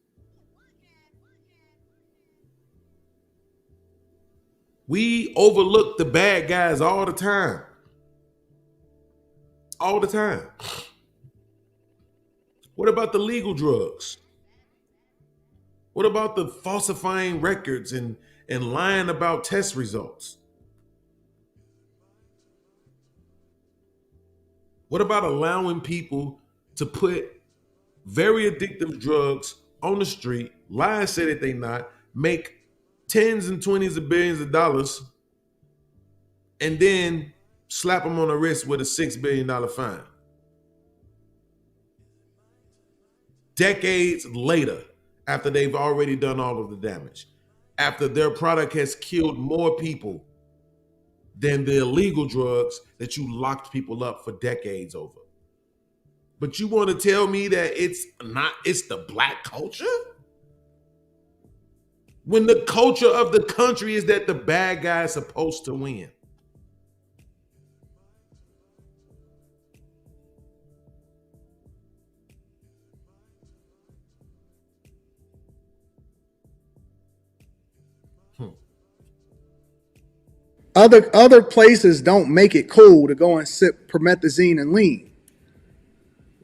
We overlook the bad guys all the time. All the time. What about the legal drugs? What about the falsifying records and lying about test results? What about allowing people to put very addictive drugs on the street, lie and say that they not, make tens and twenties of billions of dollars, and then slap them on the wrist with a $6 billion fine? Decades later, after they've already done all of the damage, after their product has killed more people than the illegal drugs that you locked people up for decades over. But you want to tell me that it's the black culture? When the culture of the country is that the bad guy is supposed to win. Other places don't make it cool to go and sip promethazine and lean.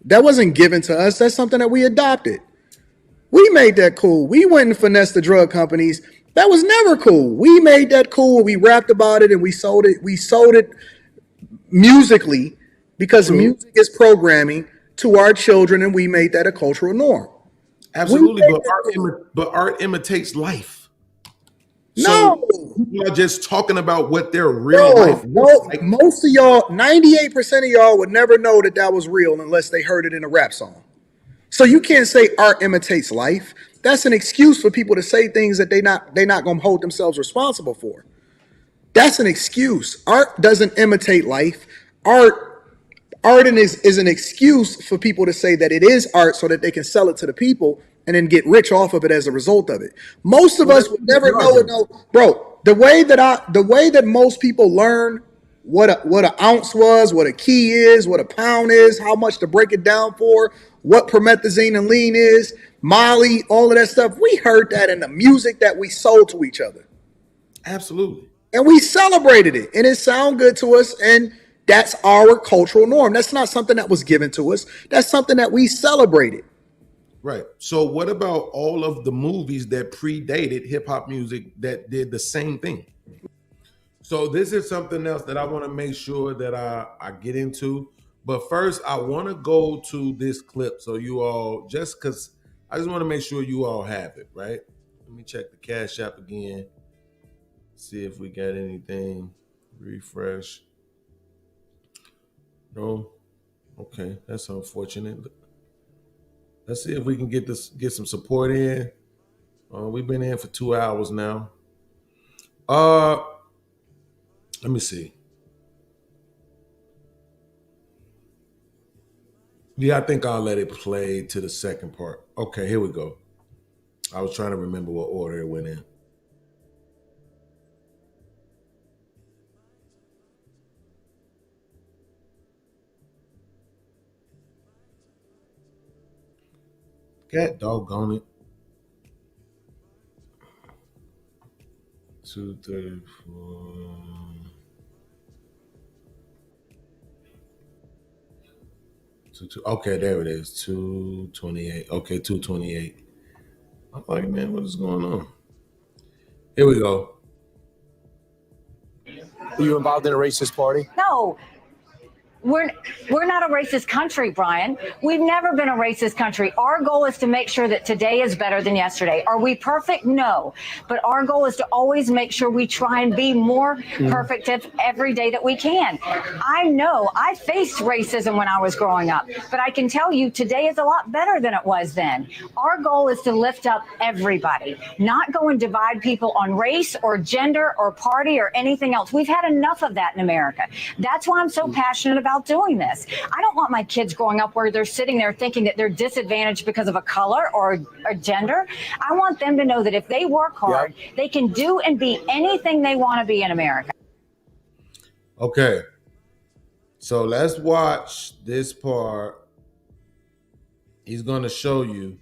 That wasn't given to us. That's something that we adopted. We made that cool. We went and finessed the drug companies. That was never cool. We made that cool. We rapped about it and we sold it. We sold it musically because music is programming to our children, and we made that a cultural norm. Absolutely, but art imitates life. So people are just talking about what their real life looks like. Most of y'all, 98% of y'all would never know that that was real unless they heard it in a rap song. So you can't say art imitates life. That's an excuse for people to say things that they're not going to hold themselves responsible for. That's an excuse. Art doesn't imitate life. Art is an excuse for people to say that it is art so that they can sell it to the people and then get rich off of it as a result of it. Most of us would never know it. No, bro, the way that most people learn what an ounce was, what a key is, what a pound is, how much to break it down for, what promethazine and lean is, Molly, all of that stuff. We heard that in the music that we sold to each other. Absolutely. And we celebrated it, and it sounded good to us, and that's our cultural norm. That's not something that was given to us. That's something that we celebrated. Right. So what about all of the movies that predated hip hop music that did the same thing? So this is something else that I want to make sure that I get into. But first, I want to go to this clip so you all, just because I just want to make sure you all have it, right? Let me check the Cash App again. See if we got anything. Refresh. No. Okay, that's unfortunate. Let's see if we can get some support in. We've been in for 2 hours now. Let me see. Yeah, I think I'll let it play to the second part. Okay, here we go. I was trying to remember what order it went in. God doggone it. 234. Okay, there it is. 228. Okay, 228. I'm like, man, what is going on? Here we go. Were you involved in a racist party? No. We're not a racist country, Brian. We've never been a racist country. Our goal is to make sure that today is better than yesterday. Are we perfect? No. But our goal is to always make sure we try and be more perfect every day that we can. I know I faced racism when I was growing up, but I can tell you today is a lot better than it was then. Our goal is to lift up everybody, not go and divide people on race or gender or party or anything else. We've had enough of that in America. That's why I'm so passionate about doing this. I don't want my kids growing up where they're sitting there thinking that they're disadvantaged because of a color or a gender. I want them to know that if they work hard, they can do and be anything they want to be in America. Okay. So let's watch this part he's going to show you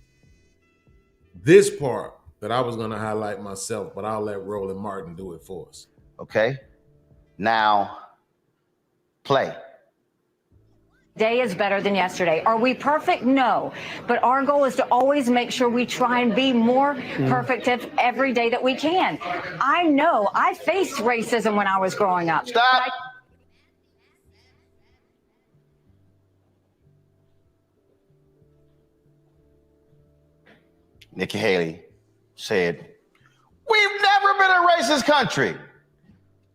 this part that I was going to highlight myself, but I'll let Roland Martin do it for us. Okay. Now, play. Today is better than yesterday. Are we perfect? No. But our goal is to always make sure we try and be more perfect every day that we can. I know I faced racism when I was growing up. Stop. Nikki Haley said, "We've never been a racist country."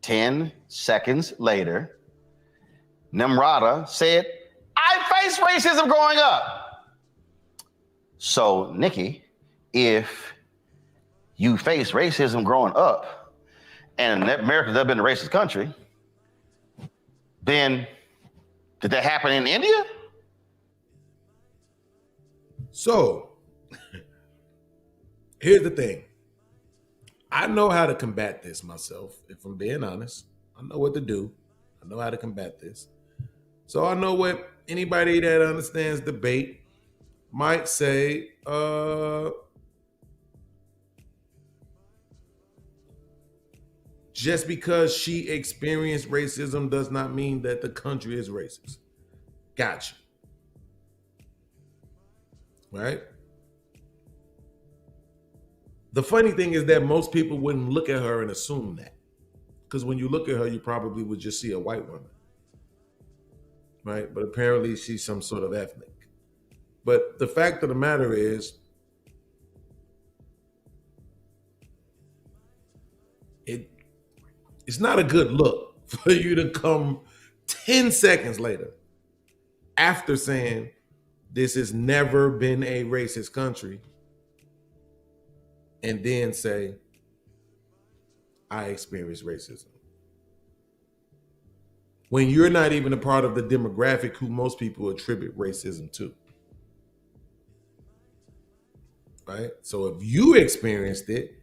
10 seconds later, Nimrata said, "I faced racism growing up." So, Nikki, if you face racism growing up and America's never been a racist country, then did that happen in India? So, here's the thing. I know how to combat this myself, if I'm being honest. I know what to do. I know how to combat this. So I know what anybody that understands debate might say, just because she experienced racism does not mean that the country is racist. Gotcha. Right? The funny thing is that most people wouldn't look at her and assume that. Because when you look at her, you probably would just see a white woman. Right? But apparently she's some sort of ethnic. But the fact of the matter is, it's not a good look for you to come 10 seconds later after saying this has never been a racist country and then say, I experienced racism. When you're not even a part of the demographic who most people attribute racism to. Right? So if you experienced it,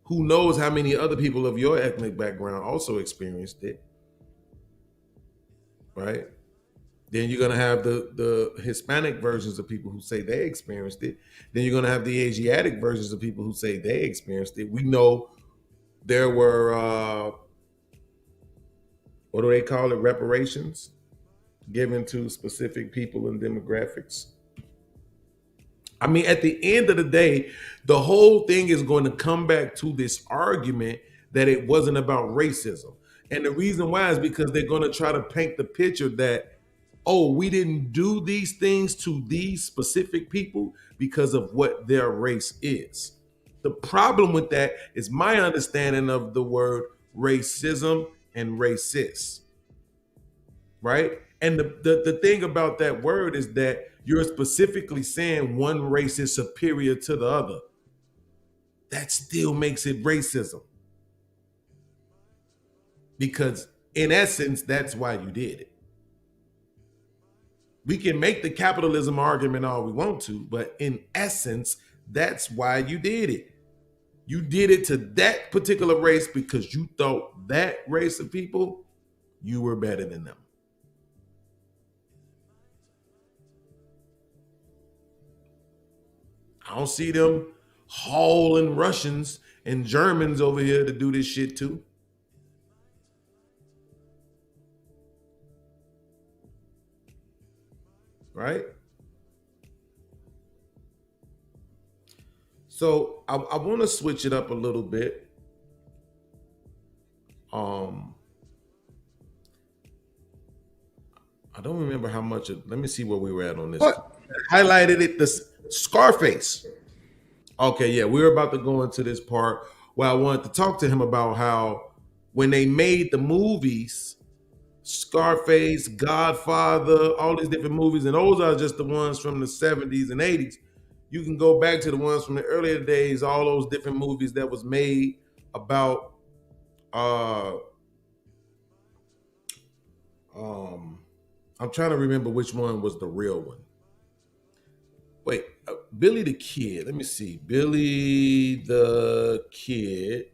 who knows how many other people of your ethnic background also experienced it, right? Then you're gonna have the Hispanic versions of people who say they experienced it. Then you're gonna have the Asiatic versions of people who say they experienced it. We know there were, what do they call it? Reparations given to specific people and demographics. I mean, at the end of the day, the whole thing is going to come back to this argument that it wasn't about racism. And the reason why is because they're going to try to paint the picture that, oh, we didn't do these things to these specific people because of what their race is. The problem with that is my understanding of the word racism and racist, right? And the thing about that word is that you're specifically saying one race is superior to the other. That still makes it racism. Because in essence, that's why you did it. We can make the capitalism argument all we want to, but in essence, that's why you did it. You did it to that particular race because you thought that race of people, you were better than them. I don't see them hauling Russians and Germans over here to do this shit too. Right? So I want to switch it up a little bit. I don't remember how much. Let me see where we were at on this. What? Highlighted it, the Scarface. Okay, yeah, we were about to go into this part where I wanted to talk to him about how when they made the movies, Scarface, Godfather, all these different movies, and those are just the ones from the 70s and 80s. You can go back to the ones from the earlier days, all those different movies that was made about I'm trying to remember which one was the real one. Wait, Billy the Kid. Let me see. Billy the Kid.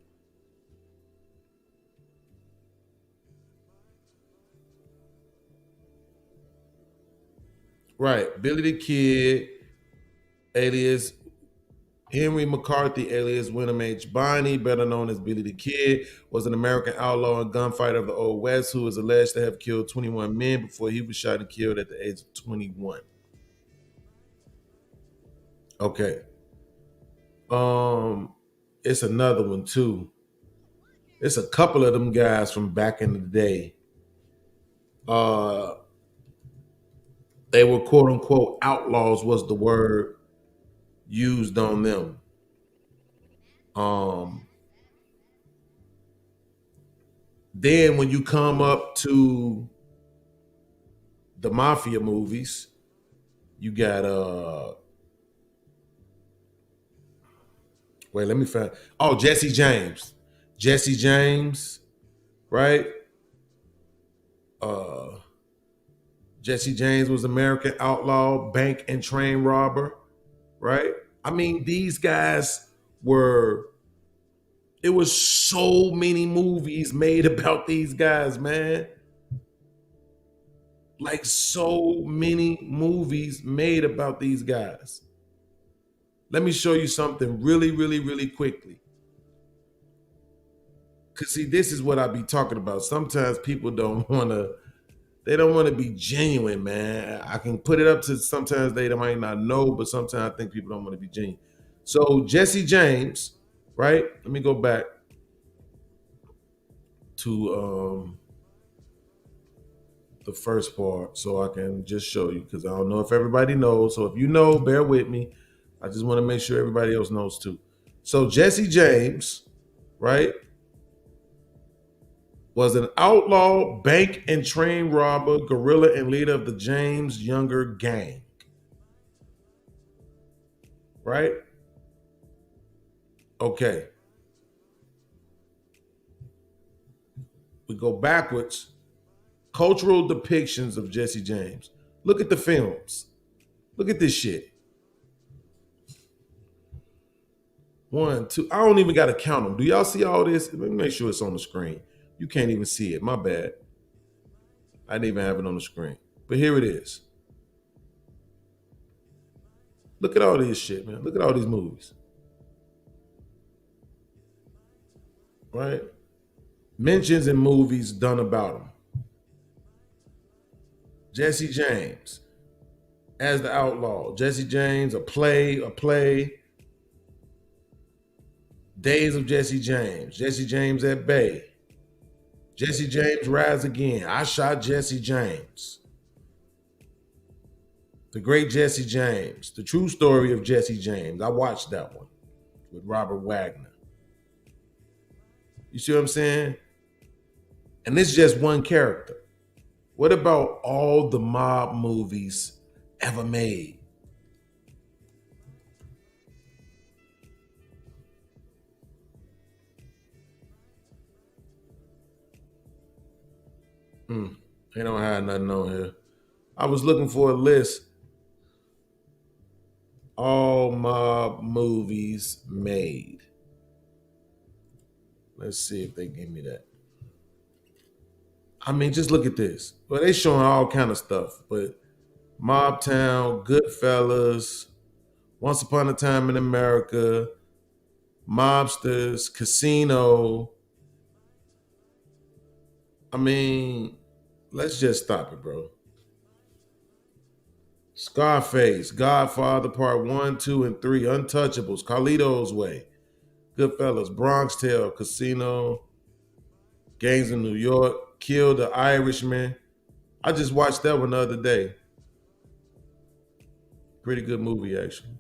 Right, Billy the Kid. alias Henry McCarthy, alias Wyndham H. Bonney, better known as Billy the Kid, was an American outlaw and gunfighter of the Old West who is alleged to have killed 21 men before he was shot and killed at the age of 21. Okay. It's another one too. It's a couple of them guys from back in the day. They were quote unquote outlaws was the word used on them. Then when you come up to the mafia movies, you got wait, let me find. Oh, Jesse James. Jesse James, right? Jesse James was American outlaw, bank and train robber, right? I mean, these guys were, it was so many movies made about these guys, man. Like so many movies made about these guys. Let me show you something really, really, really quickly. Because see, this is what I be talking about. Sometimes people don't want to, they don't want to be genuine, man. I can put it up to sometimes they might not know, but sometimes I think people don't want to be genuine. So Jesse James, right? Let me go back to the first part so I can just show you, because I don't know if everybody knows. So if you know, bear with me. I just want to make sure everybody else knows too. So Jesse James, right, was an outlaw, bank and train robber, guerrilla, and leader of the James Younger Gang. Right? Okay. We go backwards. Cultural depictions of Jesse James. Look at the films. Look at this shit. 1, 2. I don't even got to count them. Do y'all see all this? Let me make sure it's on the screen. You can't even see it. My bad. I didn't even have it on the screen. But here it is. Look at all this shit, man. Look at all these movies. Right? Mentions in movies done about him. Jesse James as the outlaw. Jesse James, a play. Days of Jesse James. Jesse James at Bay. Jesse James Rise Again. I Shot Jesse James. The Great Jesse James. The True Story of Jesse James. I watched that one with Robert Wagner. You see what I'm saying? And this is just one character. What about all the mob movies ever made? They don't have nothing on here. I was looking for a list. All mob movies made. Let's see if they give me that. I mean, just look at this. Well, they showing all kind of stuff, but Mob Town, Goodfellas, Once Upon a Time in America, Mobsters, Casino. I mean, let's just stop it, bro. Scarface, Godfather Part 1, 2, and 3, Untouchables, Carlito's Way, Goodfellas, Bronx Tale, Casino, Gangs in New York, Kill the Irishman. I just watched that one the other day. Pretty good movie, actually.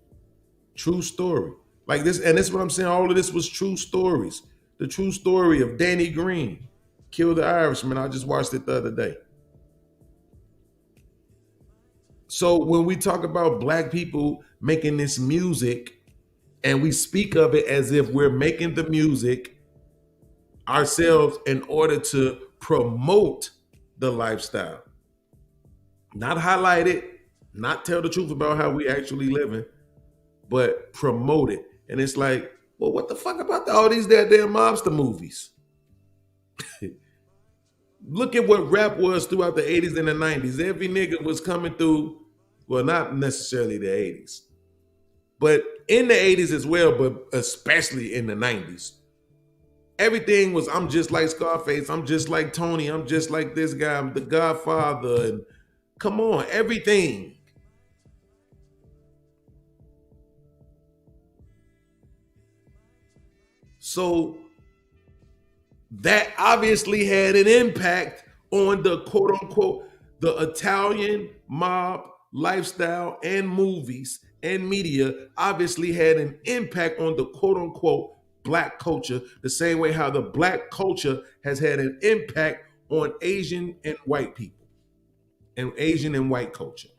True story. Like this, and this is what I'm saying. All of this was true stories. The true story of Danny Green, Kill the Irishman. I just watched it the other day. So when we talk about Black people making this music and we speak of it as if we're making the music ourselves in order to promote the lifestyle, not highlight it, not tell the truth about how we actually living, but promote it. And it's like, well, what the fuck about all these damn mobster movies? Look at what rap was throughout the 80s and the 90s. Every nigga was coming through, well, not necessarily the 80s, But in the 80s as well, but especially in the 90s, everything was, I'm just like Scarface, I'm just like Tony, I'm just like this guy, I'm the Godfather, and come on, everything. So that obviously had an impact on the quote unquote, the Italian mob lifestyle and movies and media obviously had an impact on the quote unquote Black culture, the same way how the Black culture has had an impact on Asian and white people and Asian and white culture.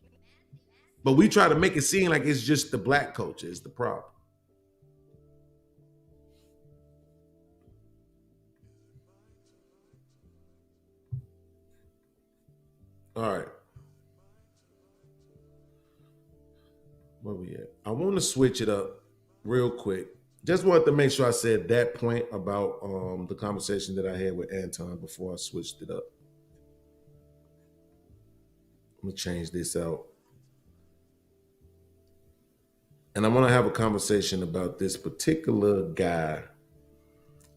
But we try to make it seem like it's just the Black culture is the problem. All right. Where we at? I want to switch it up real quick. Just wanted to make sure I said that point about the conversation that I had with Anton before I switched it up. I'm gonna change this out. And I want to have a conversation about this particular guy.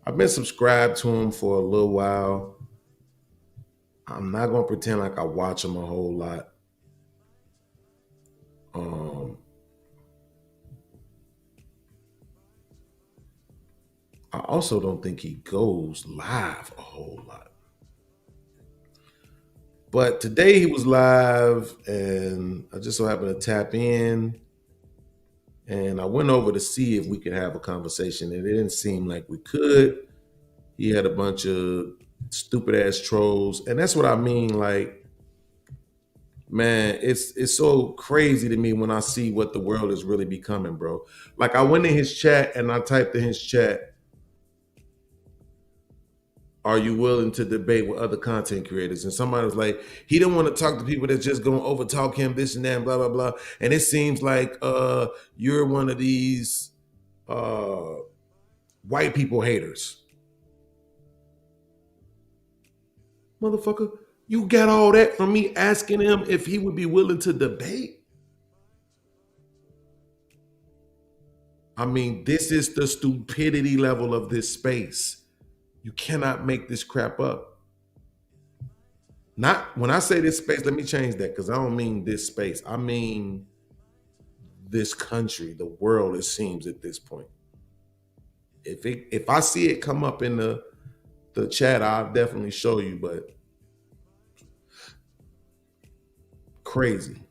I've been subscribed to him for a little while. I'm not gonna pretend like I watch him a whole lot. I also don't think he goes live a whole lot. But today he was live and I just so happened to tap in and I went over to see if we could have a conversation and it didn't seem like we could. He had a bunch of stupid ass trolls. And that's what I mean. Like, man, it's so crazy to me when I see what the world is really becoming, bro. Like I went in his chat and I typed in his chat, are you willing to debate with other content creators? And somebody was like, he didn't want to talk to people that's just going to overtalk him, this and that, and blah, blah, blah. And it seems like you're one of these white people haters. Motherfucker, you got all that from me asking him if he would be willing to debate? I mean, this is the stupidity level of this space. You cannot make this crap up. Not when I say this space, let me change that because I don't mean this space. I mean this country, the world, it seems at this point. If I see it come up in the chat, I'll definitely show you, but crazy.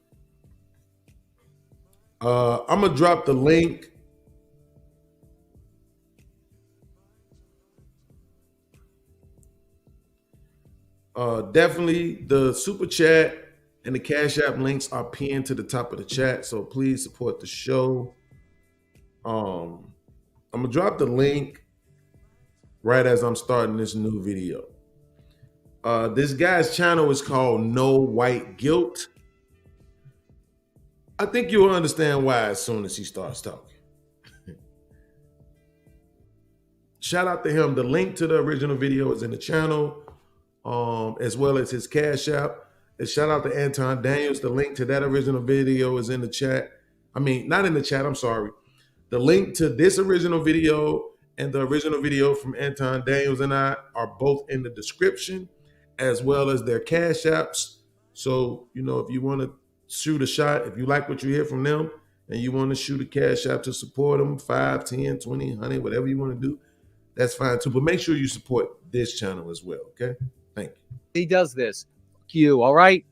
I'm gonna drop the link. Definitely the super chat and the Cash App links are pinned to the top of the chat. So please support the show. I'm gonna drop the link right as I'm starting this new video. This guy's channel is called No White Guilt. I think you'll understand why as soon as he starts talking. Shout out to him. The link to the original video is in the channel. As well as his Cash App. And shout out to Anton Daniels. The link to that original video is in the chat. I mean, not in the chat, I'm sorry. The link to this original video and the original video from Anton Daniels and I are both in the description, as well as their Cash Apps. So, you know, if you want to shoot a shot, if you like what you hear from them and you want to shoot a Cash App to support them, 5, 10, 20, 100, whatever you want to do, that's fine too. But make sure you support this channel as well, okay? Thank you. He does this. Fuck you, all right?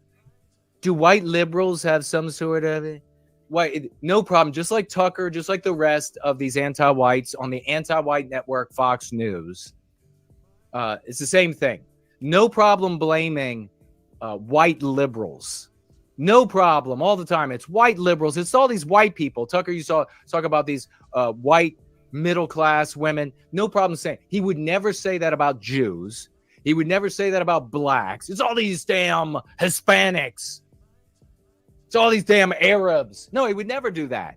Do white liberals have some sort of white? No problem. Just like Tucker, just like the rest of these anti-whites on the anti-white network, Fox News. It's the same thing. No problem blaming white liberals. No problem. All the time. It's white liberals. It's all these white people. Tucker, you saw talk about these white middle-class women. No problem saying. He would never say that about Jews. He would never say that about blacks. It's all these damn Hispanics. It's all these damn Arabs. No, he would never do that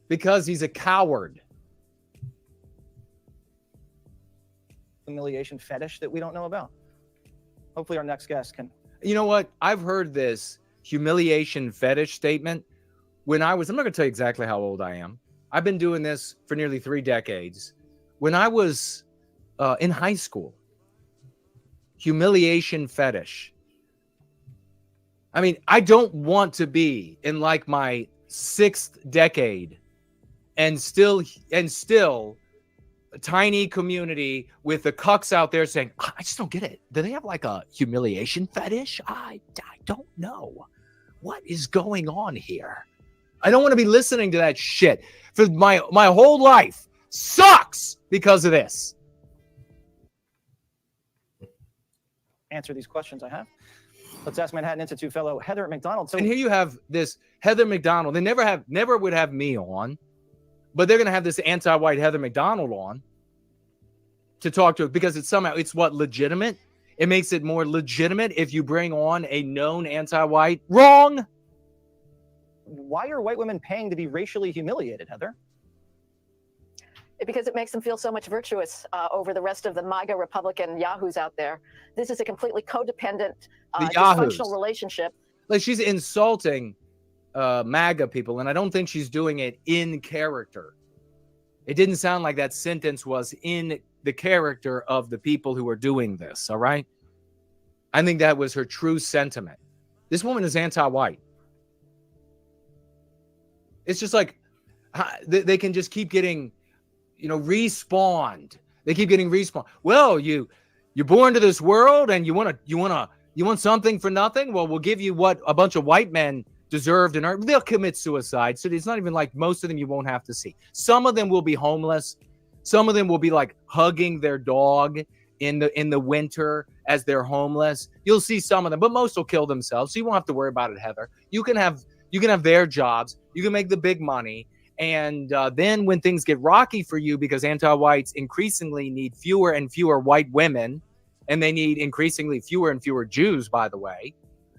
because he's a coward. Humiliation fetish that we don't know about. Hopefully our next guest can. You know what? I've heard this humiliation fetish statement I'm not going to tell you exactly how old I am. I've been doing this for nearly 3 decades. When I was in high school, humiliation fetish. I mean, I don't want to be in like my 6th decade and still a tiny community with the cucks out there saying, I just don't get it. Do they have like a humiliation fetish? I don't know. What is going on here? I don't want to be listening to that shit for my whole life. Sucks because of this. Answer these questions I have. Let's ask Manhattan Institute fellow Heather Macdonald. So, and here you have this Heather Macdonald. They never would have me on, but they're going to have this anti-white Heather Macdonald on to talk to it because it's what, legitimate? It makes it more legitimate if you bring on a known anti-white. Wrong. Why are white women paying to be racially humiliated, Heather? Because it makes them feel so much virtuous over the rest of the MAGA Republican yahoos out there. This is a completely codependent, dysfunctional relationship. Like, she's insulting MAGA people, and I don't think she's doing it in character. It didn't sound like that sentence was in the character of the people who are doing this, all right? I think that was her true sentiment. This woman is anti-white. It's just like they can just keep getting, respawned. They keep getting respawned. Well, you're born to this world and you want something for nothing. Well, we'll give you what a bunch of white men deserved and earned. They'll commit suicide. So it's not even like most of them you won't have to see. Some of them will be homeless. Some of them will be like hugging their dog in the winter as they're homeless. You'll see some of them, but most will kill themselves. So you won't have to worry about it, Heather. You can have their jobs. You can make the big money. And then when things get rocky for you, because anti-whites increasingly need fewer and fewer white women, and they need increasingly fewer and fewer Jews, by the way.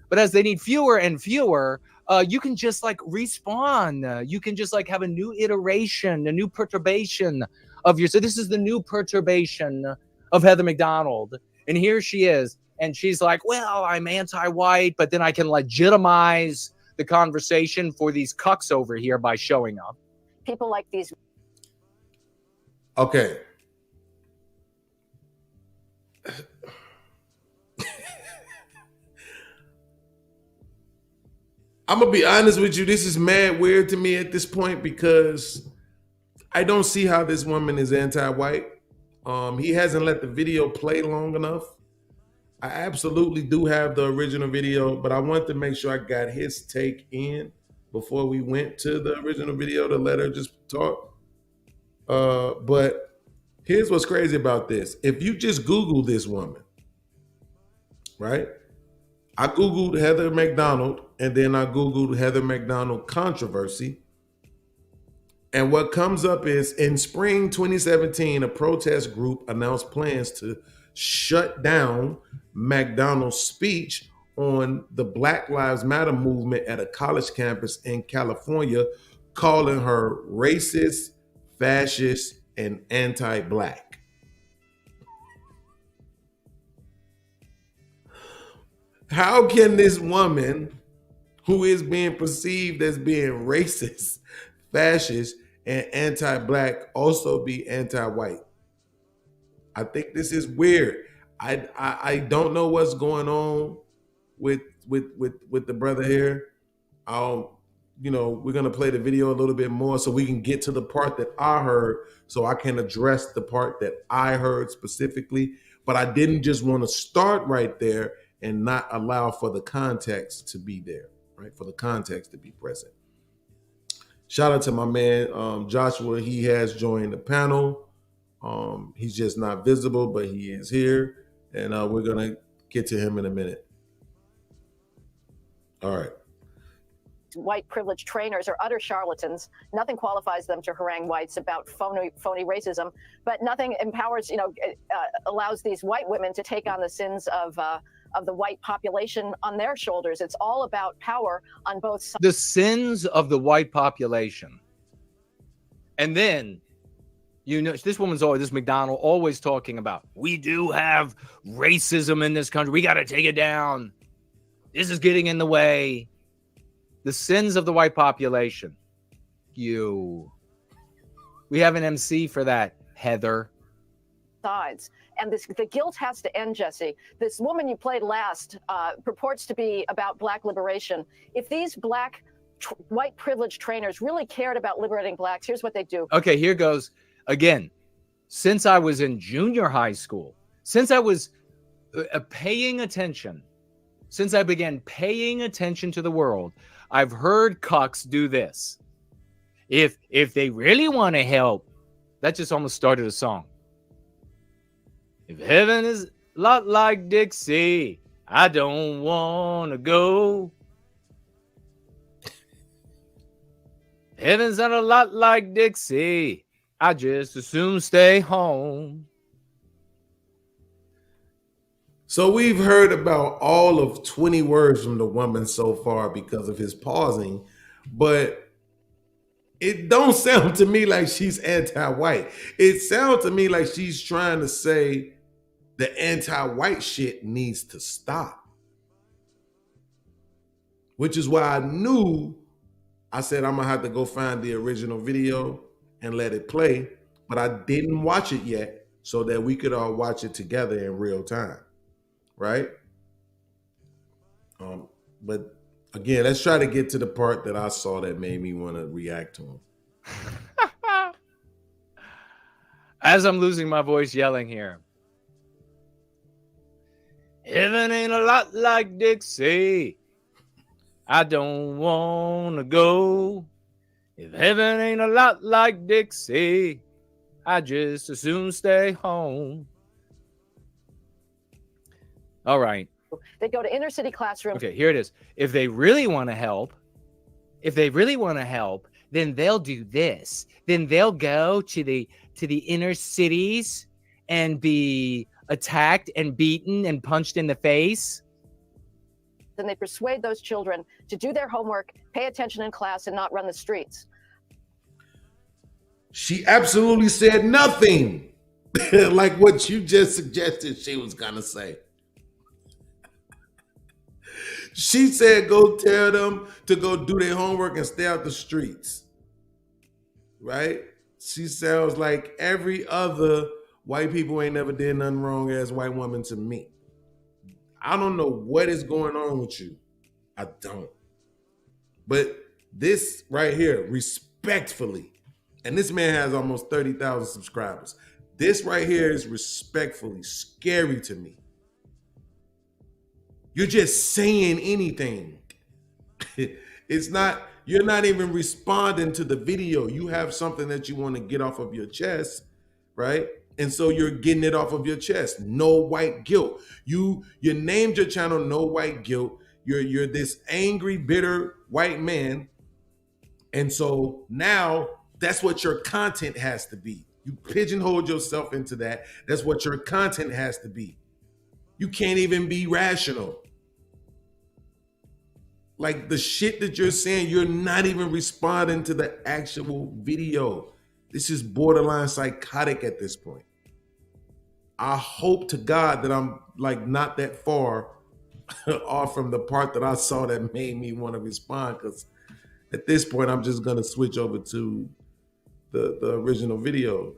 But as they need fewer and fewer, you can just like respawn. You can just like have a new iteration, a new perturbation of your. So this is the new perturbation of Heather Macdonald. And here she is. And she's like, well, I'm anti-white, but then I can legitimize the conversation for these cucks over here by showing up. People like these. Okay. I'm going to be honest with you. This is mad weird to me at this point because I don't see how this woman is anti-white. He hasn't let the video play long enough. I absolutely do have the original video, but I wanted to make sure I got his take in before we went to the original video to let her just talk. But here's what's crazy about this. If you just Google this woman, right? I Googled Heather Macdonald and then I Googled Heather Macdonald controversy. And what comes up is in spring 2017, a protest group announced plans to shut down Macdonald's speech on the Black Lives Matter movement at a college campus in California, calling her racist, fascist, and anti-Black. How can this woman, who is being perceived as being racist, fascist, and anti-Black, also be anti-white? I think this is weird. I don't know what's going on with the brother here. We're gonna play the video a little bit more so we can get to the part that I heard, so I can address the part that I heard specifically. But I didn't just want to start right there and not allow for the context to be there, right? For the context to be present. Shout out to my man Joshua. He has joined the panel. He's just not visible, but he is here, and we're gonna get to him in a minute. All right. White privileged trainers are utter charlatans. Nothing qualifies them to harangue whites about phony racism, but nothing empowers, allows these white women to take on the sins of the white population on their shoulders. It's all about power on both sides. The sins of the white population. And then, this woman's always, this Macdonald, always talking about, we do have racism in this country. We got to take it down. This is getting in the way. The sins of the white population. We have an MC for that, Heather. Sides. And the guilt has to end, Jesse. This woman you played last purports to be about black liberation. If these black white privileged trainers really cared about liberating blacks, here's what they do. Okay, here goes. Again, since I was in junior high school, since I was paying attention, since I began paying attention to the world, I've heard cucks do this. If they really want to help, that just almost started a song. If heaven is a lot like Dixie, I don't want to go. Heaven's not a lot like Dixie, I just as soon stay home. So we've heard about all of 20 words from the woman so far because of his pausing, but it don't sound to me like she's anti-white. It sounds to me like she's trying to say the anti-white shit needs to stop. Which is why I said I'm gonna have to go find the original video and let it play, but I didn't watch it yet so that we could all watch it together in real time, right? But again, let's try to get to the part that I saw that made me want to react to him. As I'm losing my voice yelling here. Heaven ain't a lot like Dixie, I don't want to go. If heaven ain't a lot like Dixie, I just as soon stay home. All right. They go to inner city classrooms. Okay, here it is. If they really want to help, then they'll do this. Then they'll go to the inner cities and be attacked and beaten and punched in the face. Then they persuade those children to do their homework, pay attention in class, and not run the streets. She absolutely said nothing like what you just suggested she was gonna say. She said go tell them to go do their homework and stay out the streets, right? She sounds like every other white people ain't never did nothing wrong as white woman to me. I don't know what is going on with you. I don't. But this right here, respectfully, and this man has almost 30,000 subscribers. This right here is respectfully scary to me. You're just saying anything. It's not, you're not even responding to the video. You have something that you want to get off of your chest, right? And so you're getting it off of your chest. No white guilt. You named your channel No White Guilt. You're this angry, bitter white man. And so now that's what your content has to be. You pigeonholed yourself into that. That's what your content has to be. You can't even be rational. Like the shit that you're saying, you're not even responding to the actual video. This is borderline psychotic at this point. I hope to God that I'm like not that far off from the part that I saw that made me want to respond, because at this point I'm just gonna switch over to the original video,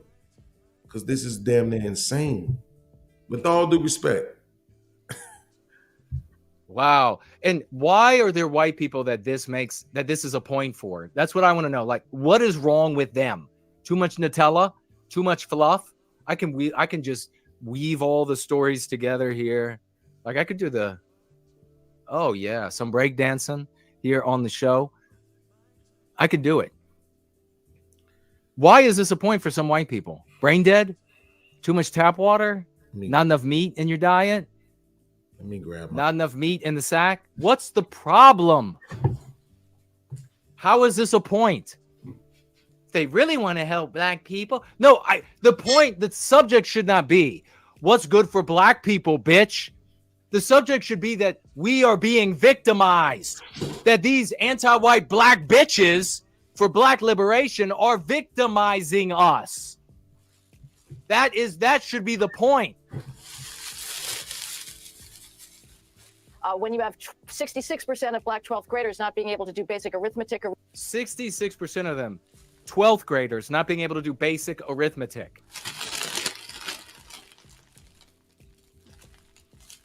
because this is damn near insane. With all due respect. Wow. And why are there white people that this is a point for? That's what I want to know. Like, what is wrong with them? Too much Nutella? Too much fluff? I can just weave all the stories together here. Like I could do some breakdancing here on the show. I could do it. Why is this a point for some white people? Brain dead? Too much tap water? Not enough meat in your diet? Let me grab Not enough meat in the sack? What's the problem? How is this a point? If they really want to help black people. No, the subject should not be what's good for black people, bitch. The subject should be that we are being victimized. That these anti-white black bitches for black liberation are victimizing us. That should be the point. When you have 66% of black 12th graders not being able to do basic arithmetic. 66% of them, 12th graders, not being able to do basic arithmetic.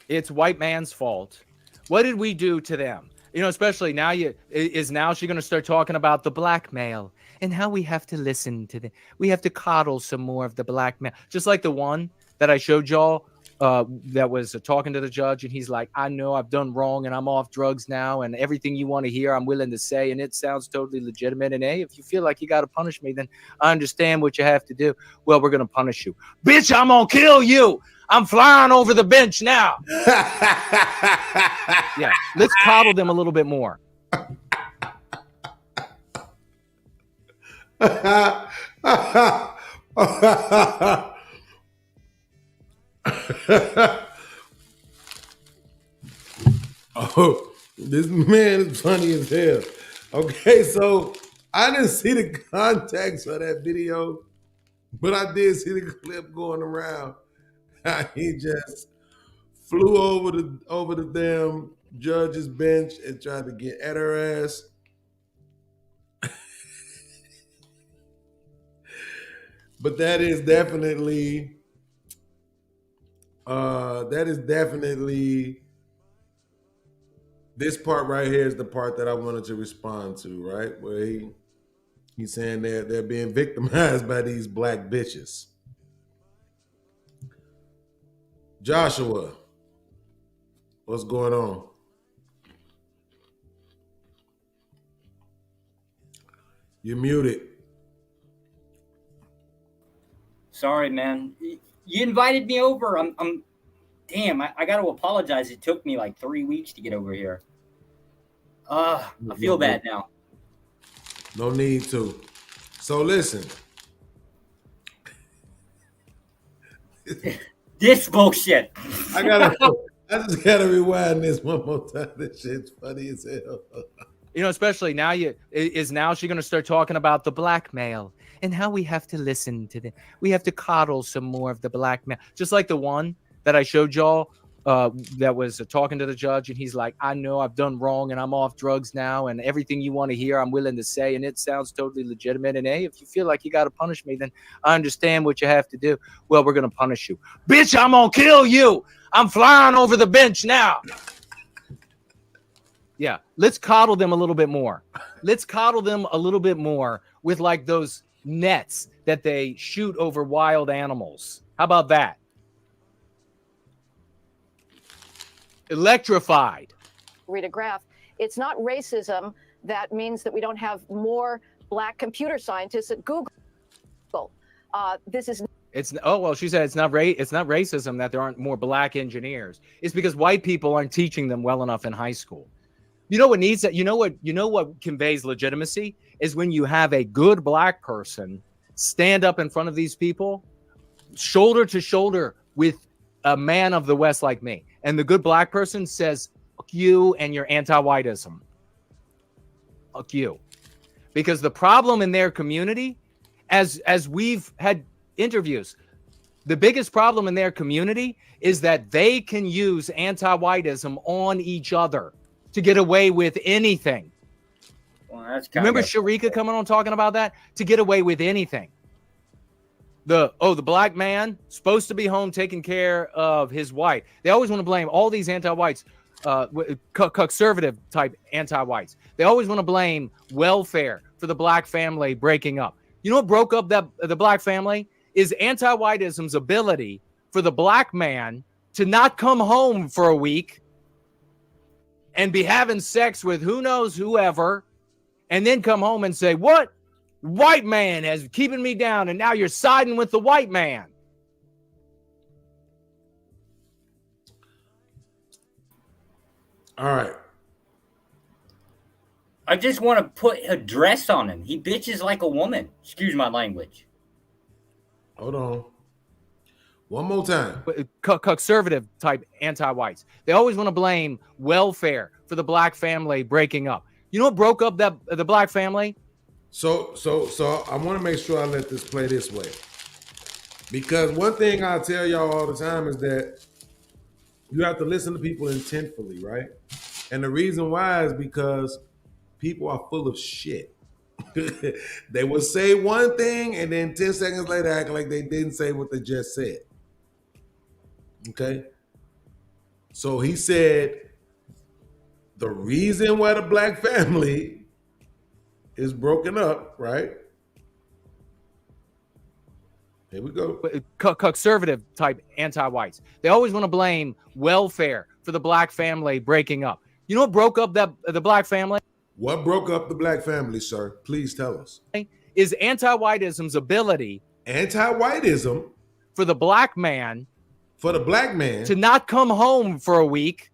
It's white man's fault. What did we do to them? You know, especially now, now she going to start talking about the black male and how we have to listen to them. We have to coddle some more of the black male. Just like the one that I showed y'all that was talking to the judge, and he's like, I know I've done wrong and I'm off drugs now, and everything you want to hear I'm willing to say, and it sounds totally legitimate. And hey, if you feel like you got to punish me, then I understand what you have to do. Well, we're going to punish you. Bitch, I'm going to kill you. I'm flying over the bench now. Yeah, let's coddle them a little bit more. Oh, this man is funny as hell. Okay, so I didn't see the context of that video, but I did see the clip going around. He just flew over the damn judge's bench and tried to get at her ass. But that is definitely this part right here is the part that I wanted to respond to, right? Where he's saying they're being victimized by these black bitches. Joshua, what's going on? You're muted. Sorry, man. You invited me over. Damn, I got to apologize. It took me like 3 weeks to get over here. I feel bad now. No need to. So listen. This bullshit. I just gotta rewind this one more time. This shit's funny as hell. You know, especially now, now she going to start talking about the black male and how we have to listen to them. We have to coddle some more of the black male. Just like the one that I showed y'all that was talking to the judge, and he's like, I know I've done wrong and I'm off drugs now, and everything you want to hear I'm willing to say, and it sounds totally legitimate. And hey, if you feel like you got to punish me, then I understand what you have to do. Well, we're going to punish you. Bitch, I'm going to kill you. I'm flying over the bench now. Yeah, let's coddle them a little bit more. Let's coddle them a little bit more with like those nets that they shoot over wild animals. How about that? Electrified. Read a graph. It's not racism that means that we don't have more black computer scientists at Google. This is. She said it's not racism that there aren't more black engineers. It's because white people aren't teaching them well enough in high school. You know what needs that? You know what conveys legitimacy is when you have a good black person stand up in front of these people, shoulder to shoulder with a man of the West like me, and the good black person says, "Fuck you and your anti-whiteism." Fuck you, because the problem in their community, as we've had interviews, the biggest problem in their community is that they can use anti-whiteism on each other to get away with anything. Well, that's remember Sharika coming on talking about that? To get away with anything. The black man supposed to be home taking care of his wife. They always want to blame all these anti-whites, conservative type anti-whites. They always want to blame welfare for the black family breaking up. You know what broke up the black family? Is anti-whiteism's ability for the black man to not come home for a week and be having sex with who knows whoever, and then come home and say, what? White man has keeping me down, and now you're siding with the white man. All right. I just want to put a dress on him. He bitches like a woman. Excuse my language. Hold on. One more time. Conservative type anti-whites. They always want to blame welfare for the black family breaking up. You know what broke up the black family? So I want to make sure I let this play this way. Because one thing I tell y'all all the time is that You have to listen to people intentfully, right? And the reason why is because people are full of shit. They will say one thing and then 10 seconds later act like they didn't say what they just said. Okay? So he said the reason why the black family is broken up, right? Here we go. Conservative type anti-whites. They always want to blame welfare for the black family breaking up. You know what broke up the black family? What broke up the black family, sir? Please tell us. Is anti-whiteism's ability. Anti-whiteism for the black man. For the black man to not come home for a week.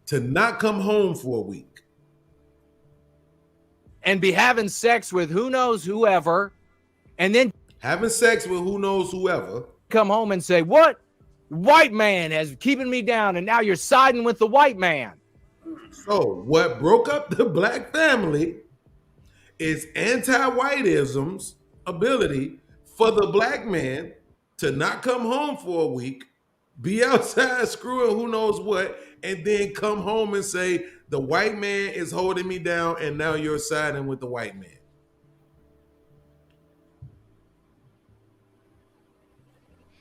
To not come home for a week. And be having sex with who knows whoever. And then having sex with who knows whoever. Come home and say, what? White man has keeping me down, and now you're siding with the white man. So what broke up the black family is anti-whiteism's ability for the black man to not come home for a week, be outside screwing who knows what, and then come home and say, the white man is holding me down, and now you're siding with the white man.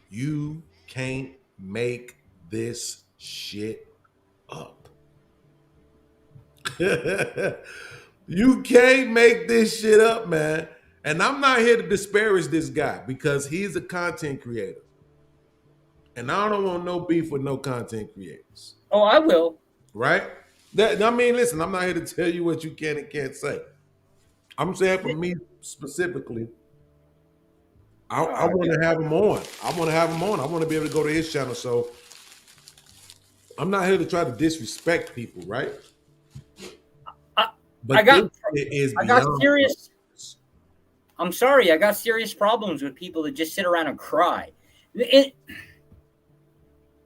You can't make this shit up. You can't make this shit up, man. And I'm not here to disparage this guy because he's a content creator. And I don't want no beef with no content creators. Oh, I will. Right? Listen, I'm not here to tell you what you can and can't say. I'm saying for me specifically, I want to have him on. I want to be able to go to his channel. So I'm not here to try to disrespect people, right? But I got serious. I'm sorry, I got serious problems with people that just sit around and cry.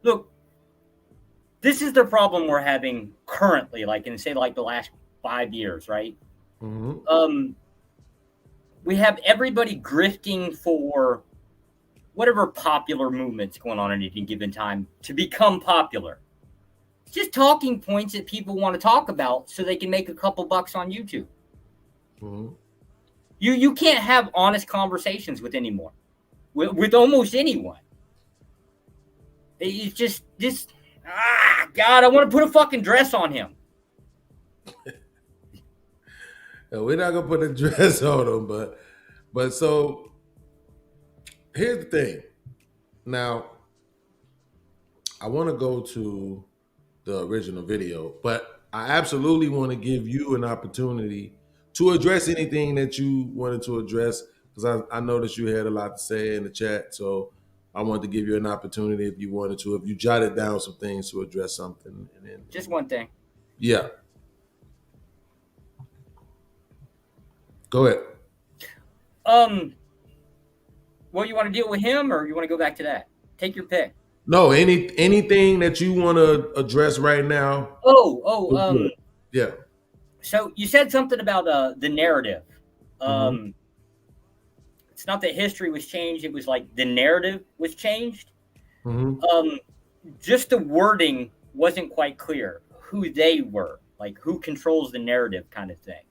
Look, this is the problem we're having currently, like in say like the last 5 years, right? Mm-hmm. We have everybody grifting for whatever popular movement's going on at any given time to become popular. Just talking points that people want to talk about so they can make a couple bucks on YouTube. Mm-hmm. You can't have honest conversations with anymore, with almost anyone. It's just God, I want to put a fucking dress on him. We're not gonna put a dress on him, but so here's the thing. Now, I want to go to the original video, but I absolutely want to give you an opportunity to address anything that you wanted to address, because I noticed you had a lot to say in the chat. So I wanted to give you an opportunity if you wanted to, if you jotted down some things to address something. And then, just one thing. Yeah. Go ahead. Well, you want to deal with him or you want to go back to that? Take your pick. No, anything that you want to address right now. Yeah. So you said something about the narrative. It's not that history was changed; it was like the narrative was changed. Just the wording wasn't quite clear. Who they were, like who controls the narrative, kind of thing.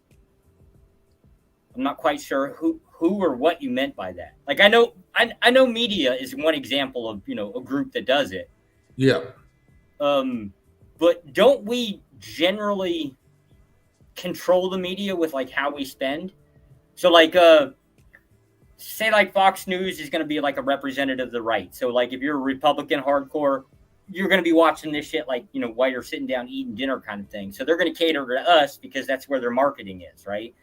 I'm not quite sure who or what you meant by that. Like I know media is one example of a group that does it. Yeah. But don't we generally control the media with like how we spend? So like say like Fox News is going to be like a representative of the right. So like if you're a Republican hardcore, you're going to be watching this shit like while you're sitting down eating dinner kind of thing. So they're going to cater to us because that's where their marketing is, right?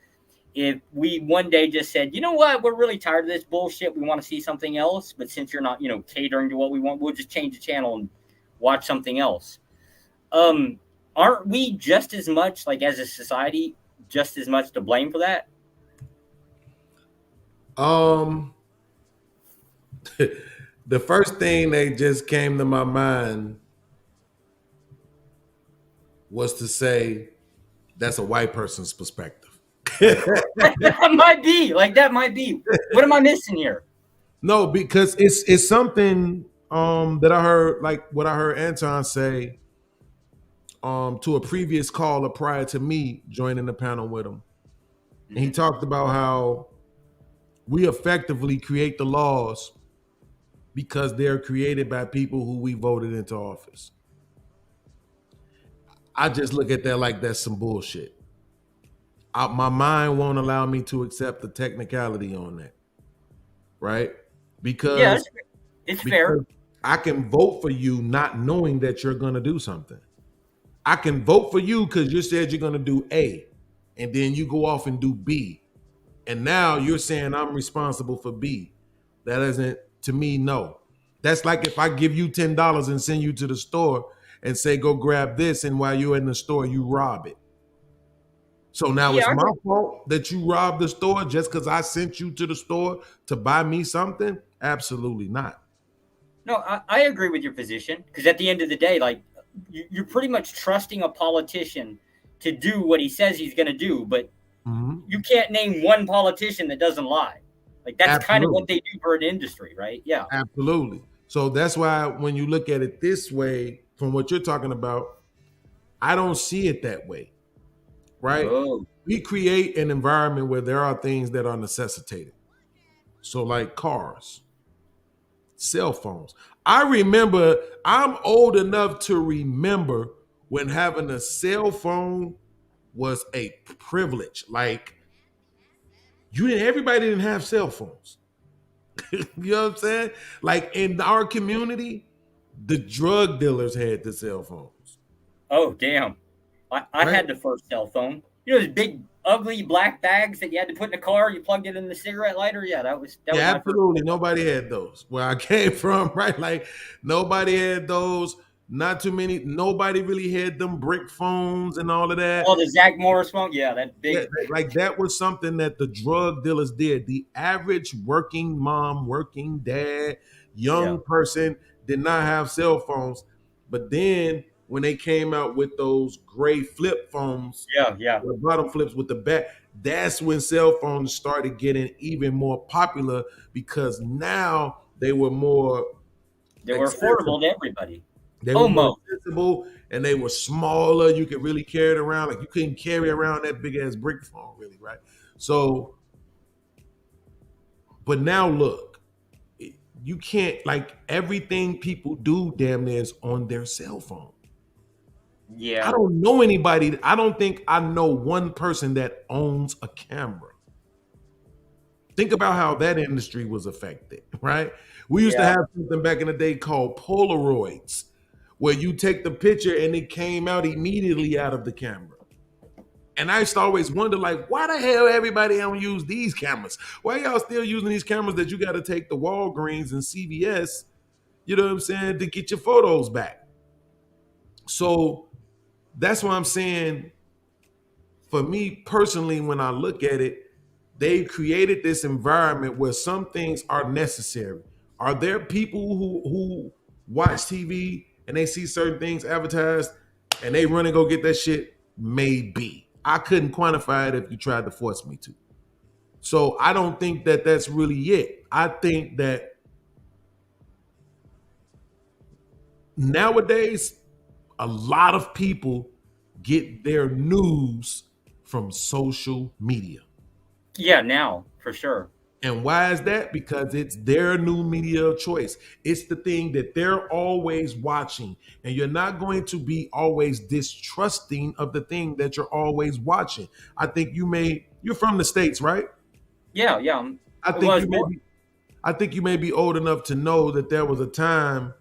If we one day just said, you know what, we're really tired of this bullshit, we want to see something else, but since you're not catering to what we want, we'll just change the channel and watch something else. Aren't we just as much, like as a society, just as much to blame for that? The first thing that just came to my mind was to say that's a white person's perspective. That might be. What am I missing here? No, because it's something that I heard, like what I heard Anton say to a previous caller prior to me joining the panel with him. And he talked about how we effectively create the laws because they're created by people who we voted into office. I just look at that like that's some bullshit. My mind won't allow me to accept the technicality on that, right? Because it's fair. I can vote for you not knowing that you're going to do something. I can vote for you because you said you're going to do A, and then you go off and do B. And now you're saying I'm responsible for B. That isn't, to me, no. That's like if I give you $10 and send you to the store and say, go grab this, and while you're in the store, you rob it. So now it's my fault that you robbed the store just because I sent you to the store to buy me something? Absolutely not. No, I agree with your position, because at the end of the day, like, you're pretty much trusting a politician to do what he says he's going to do, but you can't name one politician that doesn't lie. Like, that's kind of what they do for an industry, right? Yeah. Absolutely. So that's why when you look at it this way, from what you're talking about, I don't see it that way, right? Oh. We create an environment where there are things that are necessitated. So like cars, cell phones. I'm old enough to remember when having a cell phone was a privilege. Like, everybody didn't have cell phones. You know what I'm saying? Like in our community, the drug dealers had the cell phones. Oh, damn. I had the first cell phone. You know those big, ugly black bags that you had to put in the car? You plugged it in the cigarette lighter? Yeah, that was absolutely. Nobody had those. Where I came from, right? Like, nobody had those. Not too many. Nobody really had them brick phones and all of that. Oh, the Zach Morris phone? Yeah, that big. Yeah, like, that was something that the drug dealers did. The average working mom, working dad, young person did not have cell phones. But then when they came out with those gray flip phones, the bottom flips with the back, that's when cell phones started getting even more popular, because now they were more affordable to everybody. They were more accessible, and they were smaller. You could really carry it around. Like, you couldn't carry around that big ass brick phone, really, right? So, but now look, you can't, like, everything people do damn near is on their cell phone. Yeah. I don't know anybody. I don't think I know one person that owns a camera. Think about how that industry was affected, right? We used to have something back in the day called Polaroids, where you take the picture and it came out immediately out of the camera. And I used to always wonder, like, why the hell everybody don't use these cameras? Why y'all still using these cameras that you got to take the Walgreens and CVS, you know what I'm saying, to get your photos back? So that's why I'm saying, for me personally, when I look at it, they created this environment where some things are necessary. Are there people who watch TV and they see certain things advertised and they run and go get that shit? Maybe. I couldn't quantify it if you tried to force me to. So I don't think that that's really it. I think that nowadays, a lot of people get their news from social media. Yeah, now, for sure. And why is that? Because it's their new media of choice. It's the thing that they're always watching. And you're not going to be always distrusting of the thing that you're always watching. I think you're from the States, right? Yeah. I think you may be old enough to know that there was a time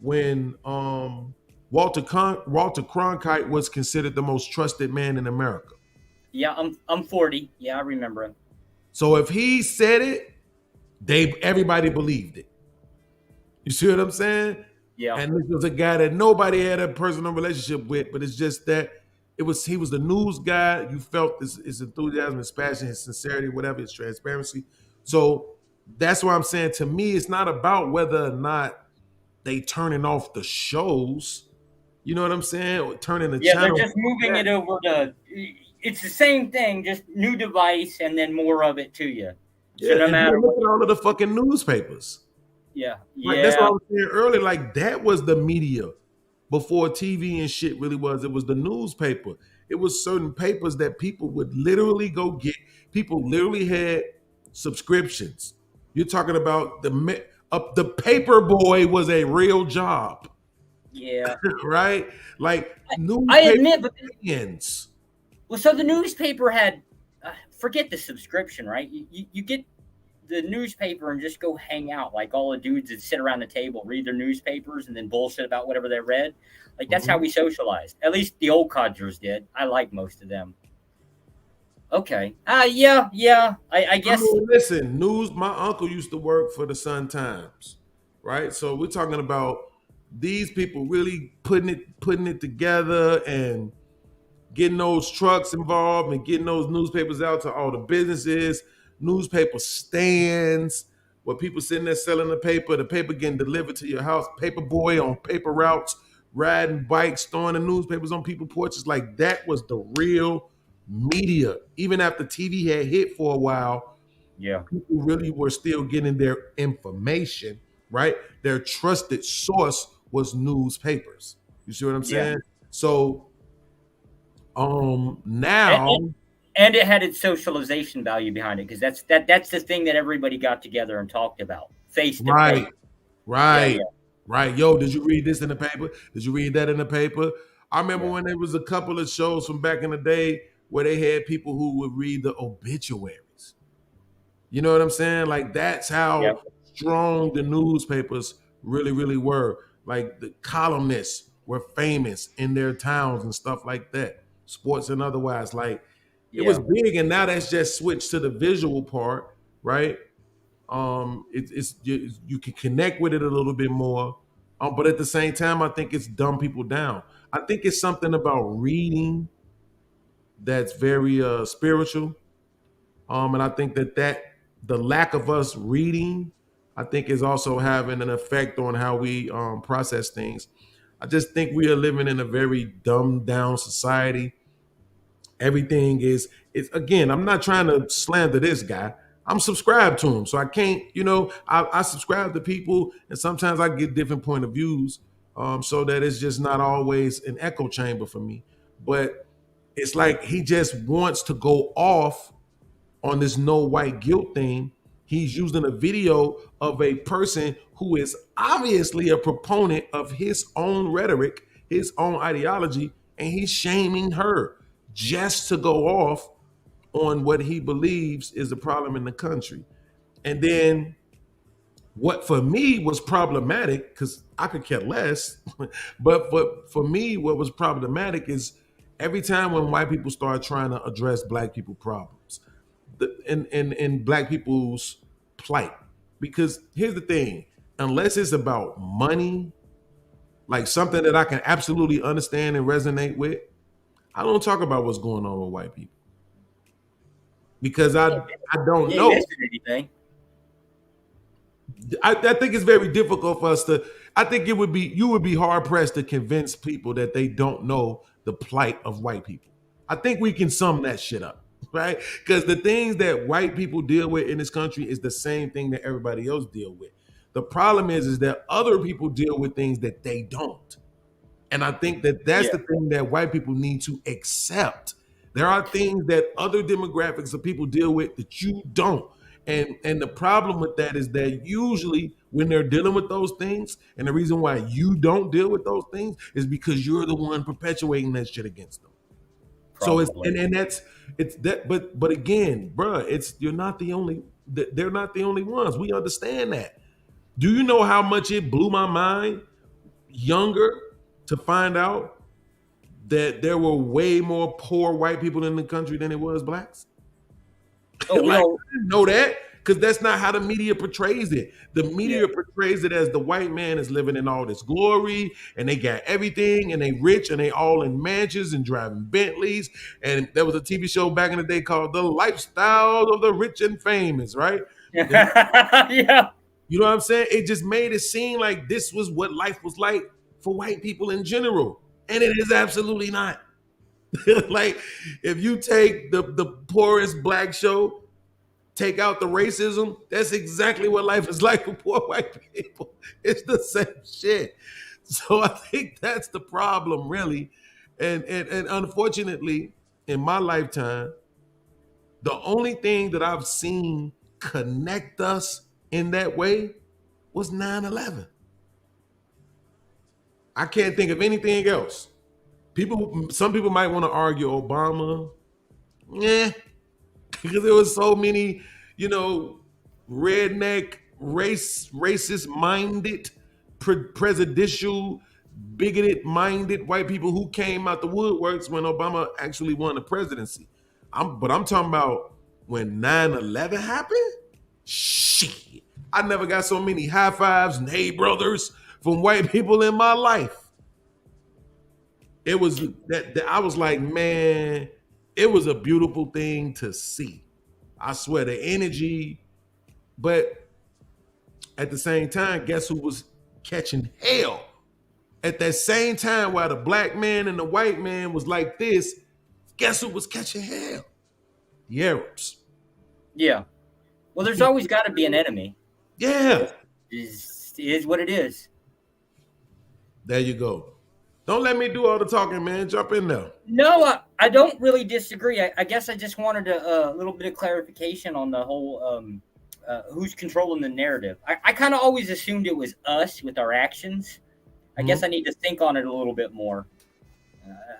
when Walter Cronkite was considered the most trusted man in America. Yeah, I'm 40. Yeah, I remember him. So if he said it, everybody believed it. You see what I'm saying? Yeah. And this was a guy that nobody had a personal relationship with, but it's just that he was the news guy. You felt his enthusiasm, his passion, his sincerity, whatever, his transparency. So that's why I'm saying, to me, it's not about whether or not they turning off the shows. You know what I'm saying? Or turning the channel. They're just moving it over to. It's the same thing, just new device and then more of it to you. So no matter what, all of the fucking newspapers. Yeah. Like, that's what I was saying earlier. Like, that was the media before TV and shit really was. It was the newspaper. It was certain papers that people would literally go get. People literally had subscriptions. You're talking about the paper boy was a real job. Yeah. Right? Like, I admit, but millions. Well, so the newspaper had, forget the subscription, right? You get the newspaper and just go hang out. Like, all the dudes that sit around the table, read their newspapers, and then bullshit about whatever they read. Like, that's how we socialized. At least the old codgers did. I like most of them. Okay. Yeah. I guess. I mean, listen, news. My uncle used to work for the Sun Times, right? So we're talking about these people really putting it together and getting those trucks involved and getting those newspapers out to all the businesses, newspaper stands where people sitting there selling the paper getting delivered to your house, paper boy on paper routes, riding bikes, throwing the newspapers on people's porches. Like, that was the real media. Even after TV had hit for a while, people really were still getting their information, right? Their trusted source was newspapers. You see what I'm saying? So now and it had its socialization value behind it, because that's the thing that everybody got together and talked about face to face. Right. Yo, did you read this in the paper? Did you read that in the paper? I remember when there was a couple of shows from back in the day where they had people who would read the obituaries. You know what I'm saying? Like, that's how strong the newspapers really, really were. Like, the columnists were famous in their towns and stuff like that, sports and otherwise. Like, it was big, and now that's just switched to the visual part, right? You can connect with it a little bit more, but at the same time, I think it's dumb people down. I think it's something about reading that's very spiritual, and I think that the lack of us reading, I think, is also having an effect on how we process things. I just think we are living in a very dumbed down society. Everything is again, I'm not trying to slander this guy. I'm subscribed to him, so I can't, I subscribe to people, and sometimes I get different point of views, so that it's just not always an echo chamber for me. But it's like he just wants to go off on this no white guilt thing. He's using a video of a person who is obviously a proponent of his own rhetoric, his own ideology, and he's shaming her just to go off on what he believes is the problem in the country. And then what for me was problematic, because I could care less, but for me, what was problematic is every time when white people start trying to address black people problems, and black people's plight. Because here's the thing, unless it's about money, like something that I can absolutely understand and resonate with, I don't talk about what's going on with white people. Because I don't know. Anything. I think it's very difficult for us to, I think you would be hard pressed to convince people that they don't know the plight of white people. I think we can sum that shit up, right? Because the things that white people deal with in this country is the same thing that everybody else deal with. The problem is that other people deal with things that they don't. And I think that that's the thing that white people need to accept. There are things that other demographics of people deal with that you don't. And the problem with that is that usually when they're dealing with those things, and the reason why you don't deal with those things is because you're the one perpetuating that shit against them. Probably. So it's that, but again, bruh, you're not the only, they're not the only ones. We understand that. Do you know how much it blew my mind younger to find out that there were way more poor white people in the country than it was blacks? I didn't know that, because that's not how the media portrays it. The media portrays it as the white man is living in all this glory, and they got everything, and they rich, and they all in mansions and driving Bentleys. And there was a TV show back in the day called The Lifestyle of the Rich and Famous, right? Yeah. You know what I'm saying? It just made it seem like this was what life was like for white people in general. And it is absolutely not. Like, if you take the poorest black show, take out the racism, that's exactly what life is like for poor white people. It's the same shit. So I think that's the problem, really. And unfortunately, in my lifetime, the only thing that I've seen connect us in that way was 9/11. I can't think of anything else. Some people might want to argue Obama. Yeah, because there was so many, redneck, racist-minded, presidential, bigoted-minded white people who came out the woodworks when Obama actually won the presidency. But I'm talking about when 9/11 happened. Shit, I never got so many high fives and hey brothers from white people in my life. It was that I was like, man, it was a beautiful thing to see. I swear, the energy. But at the same time, guess who was catching hell? At that same time, while the black man and the white man was like this, guess who was catching hell? The Arabs. Yeah. Well, there's always got to be an enemy. Yeah. It is what it is. There you go. Don't let me do all the talking, man. Jump in there. No, I don't really disagree. I guess I just wanted a little bit of clarification on the whole who's controlling the narrative. I kind of always assumed it was us with our actions. I guess I need to think on it a little bit more.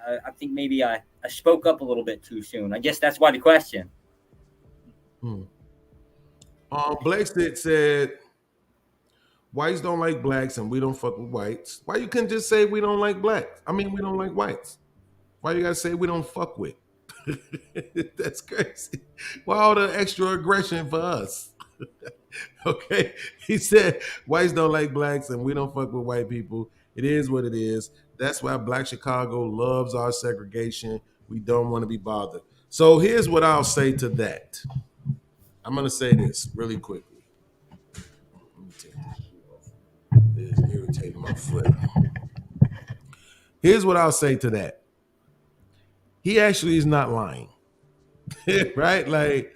I think maybe I spoke up a little bit too soon. I guess that's why the question. Blakestead said, whites don't like blacks and we don't fuck with whites. Why you couldn't just say we don't like blacks? I mean, we don't like whites. Why you gotta say we don't fuck with? That's crazy. Why all the extra aggression for us? Okay. He said, whites don't like blacks and we don't fuck with white people. It is what it is. That's why Black Chicago loves our segregation. We don't want to be bothered. So here's what I'll say to that. I'm going to say this really quickly. Let me take this. It's irritating my foot. Here's what I'll say to that. He actually is not lying. Right? Like,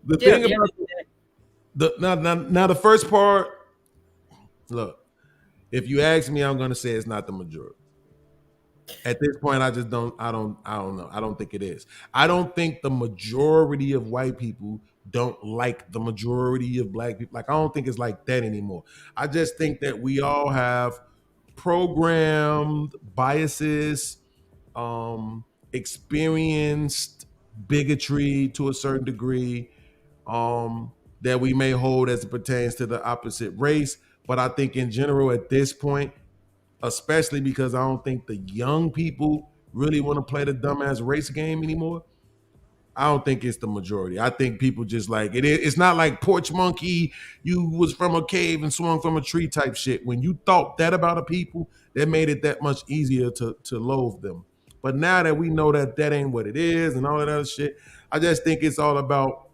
the thing about now the first part, look, if you ask me, I'm going to say it's not the majority. At this point, I don't know. I don't think it is. I don't think the majority of white people don't like the majority of black people. Like, I don't think it's like that anymore. I just think that we all have programmed biases, experienced bigotry to a certain degree, that we may hold as it pertains to the opposite race. But I think in general at this point, especially because I don't think the young people really want to play the dumbass race game anymore, I don't think it's the majority. I think people just like it. It's not like porch monkey, you was from a cave and swung from a tree type shit. When you thought that about a people, that made it that much easier to loathe them. But now that we know that that ain't what it is and all that other shit, I just think it's all about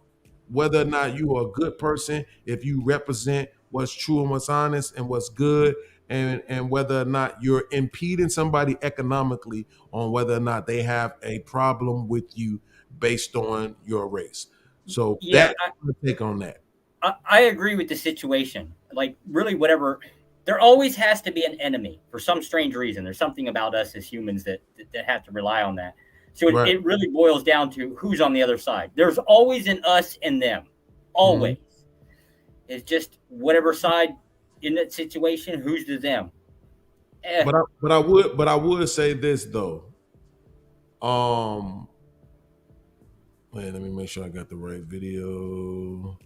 whether or not you are a good person, if you represent what's true and what's honest and what's good, and whether or not you're impeding somebody economically on whether or not they have a problem with you based on your race. So that's my take on that. I agree with the situation. Like, really, whatever. There always has to be an enemy for some strange reason. There's something about us as humans that have to rely on that. So it really boils down to who's on the other side. There's always an us and them. Always. It's just whatever side in that situation, who's to them. But I would say this though. Wait, let me make sure I got the right video.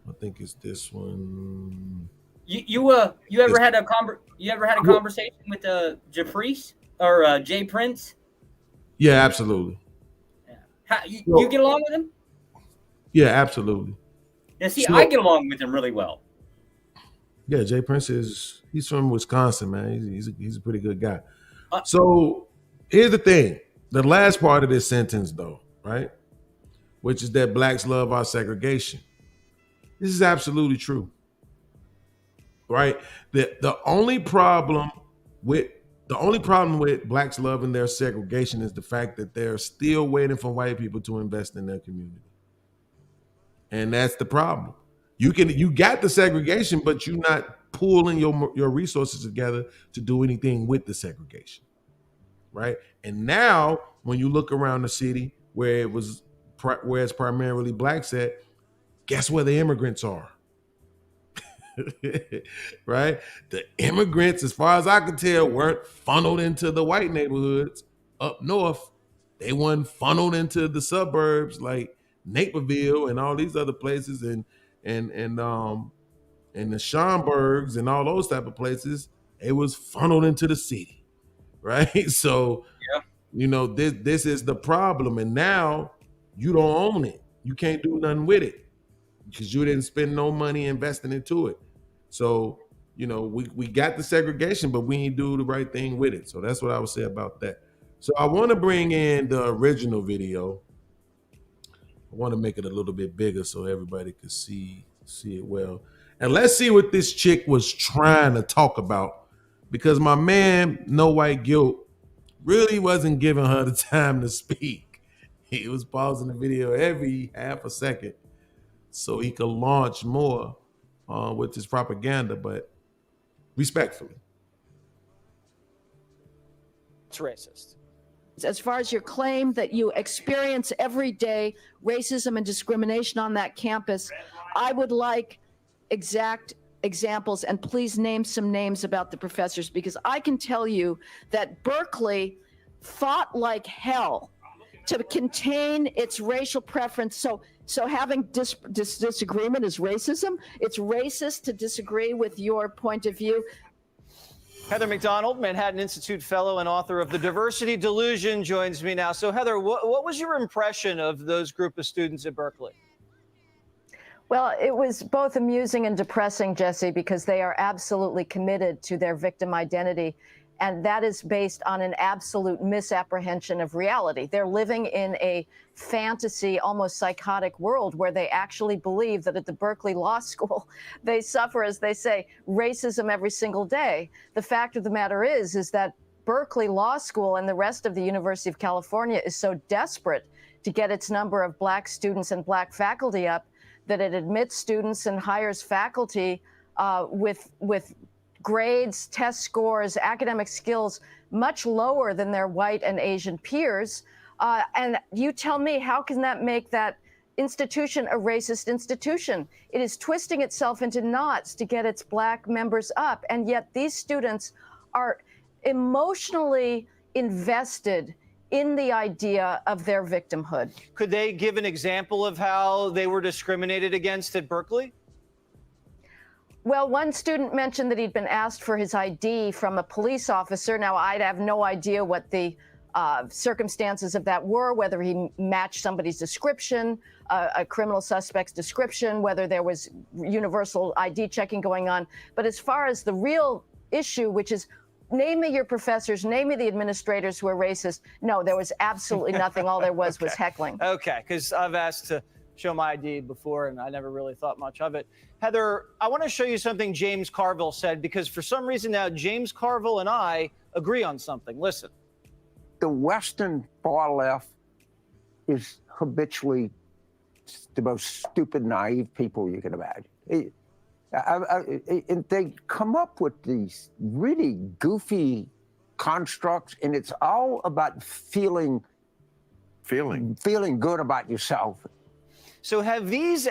I think it's this one. You ever had a conversation with Jeffries or Jay Prince? Yeah, absolutely. You get along with him? Yeah, absolutely. Yeah, see, I get along with him really well. Yeah, Jay Prince he's from Wisconsin, man. He's a pretty good guy. So here's the thing. The last part of this sentence though, right? Which is that blacks love our segregation. This is absolutely true. Right? The only problem with blacks loving their segregation is the fact that they're still waiting for white people to invest in their community. And that's the problem. You got the segregation, but you're not pooling your resources together to do anything with the segregation, right? And now when you look around the city where it's primarily blacks at, guess where the immigrants are? Right? The immigrants, as far as I can tell, weren't funneled into the white neighborhoods up north. They weren't funneled into the suburbs like Naperville and all these other places and the Schomburgs and all those type of places. It was funneled into the city, right? So, this is the problem. And now you don't own it. You can't do nothing with it because you didn't spend no money investing into it. So, we got the segregation, but we ain't do the right thing with it. So that's what I would say about that. So I want to bring in the original video. I want to make it a little bit bigger so everybody could see it well. And let's see what this chick was trying to talk about, because my man, No White Guilt, really wasn't giving her the time to speak. He was pausing the video every half a second so he could launch more with his propaganda, but respectfully. It's racist. As far as your claim that you experience every day racism and discrimination on that campus, I would like exact examples, and please name some names about the professors, because I can tell you that Berkeley fought like hell to contain its racial preference. So having disagreement is racism. It's racist to disagree with your point of view. Heather Macdonald, Manhattan Institute fellow and author of The Diversity Delusion, joins me now. So Heather, what was your impression of those group of students at Berkeley? Well, it was both amusing and depressing, Jesse, because they are absolutely committed to their victim identity. And that is based on an absolute misapprehension of reality. They're living in a fantasy, almost psychotic world where they actually believe that at the Berkeley Law School, they suffer, as they say, racism every single day. The fact of the matter is that Berkeley Law School and the rest of the University of California is so desperate to get its number of black students and black faculty up that it admits students and hires faculty with grades, test scores, academic skills much lower than their white and Asian peers. And you tell me, how can that make that institution a racist institution? It is twisting itself into knots to get its black members up. And yet these students are emotionally invested in the idea of their victimhood. Could they give an example of how they were discriminated against at Berkeley? Well, one student mentioned that he'd been asked for his ID from a police officer. Now, I'd have no idea what the circumstances of that were, whether he matched somebody's description, a criminal suspect's description, whether there was universal ID checking going on. But as far as the real issue, which is, name me your professors, name me the administrators who are racist. No, there was absolutely nothing. All there was heckling. Okay, because I've asked to show my ID before, and I never really thought much of it. Heather, I want to show you something James Carville said, because for some reason now, James Carville and I agree on something. Listen. The Western far left is habitually the most stupid, naive people you can imagine. And they come up with these really goofy constructs, and it's all about feeling good about yourself. So have these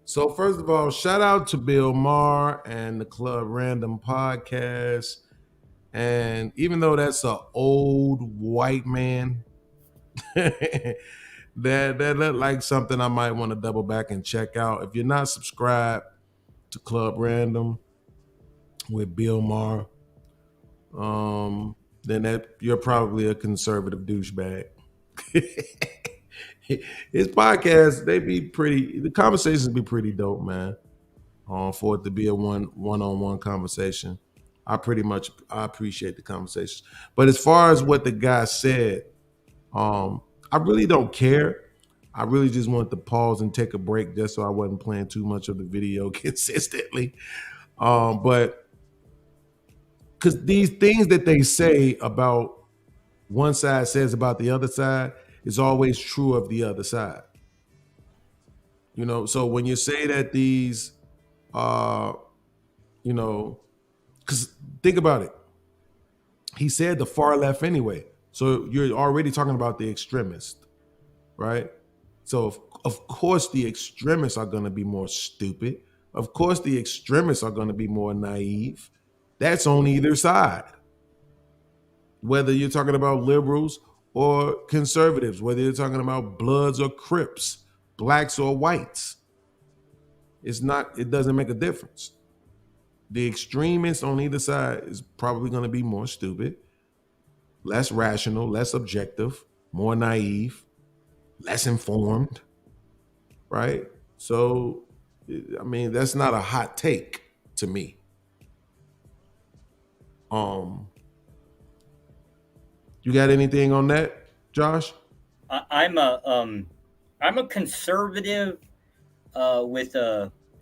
So first of all, shout out to Bill Maher and the Club Random podcast. And even though that's an old white man, that looked like something I might want to double back and check out. If you're not subscribed to Club Random with Bill Maher, then you're probably a conservative douchebag. His podcast, the conversations be pretty dope, man. For it to be a one-on-one conversation. I appreciate the conversations. But as far as what the guy said, I really don't care. I really just wanted to pause and take a break just so I wasn't playing too much of the video consistently. But because these things that they say about one side says about the other side is always true of the other side. You know, so when you say that these, you know, because think about it. He said the far left anyway. So you're already talking about the extremists, right? So of course the extremists are going to be more stupid. Of course the extremists are going to be more naive. That's on either side. Whether you're talking about liberals or conservatives, whether you're talking about Bloods or Crips, blacks or whites, it doesn't make a difference. The extremists on either side is probably going to be more stupid, less rational, less objective, more naive, less informed, right? So, I mean, that's not a hot take to me. You got anything on that, Josh? I'm a conservative with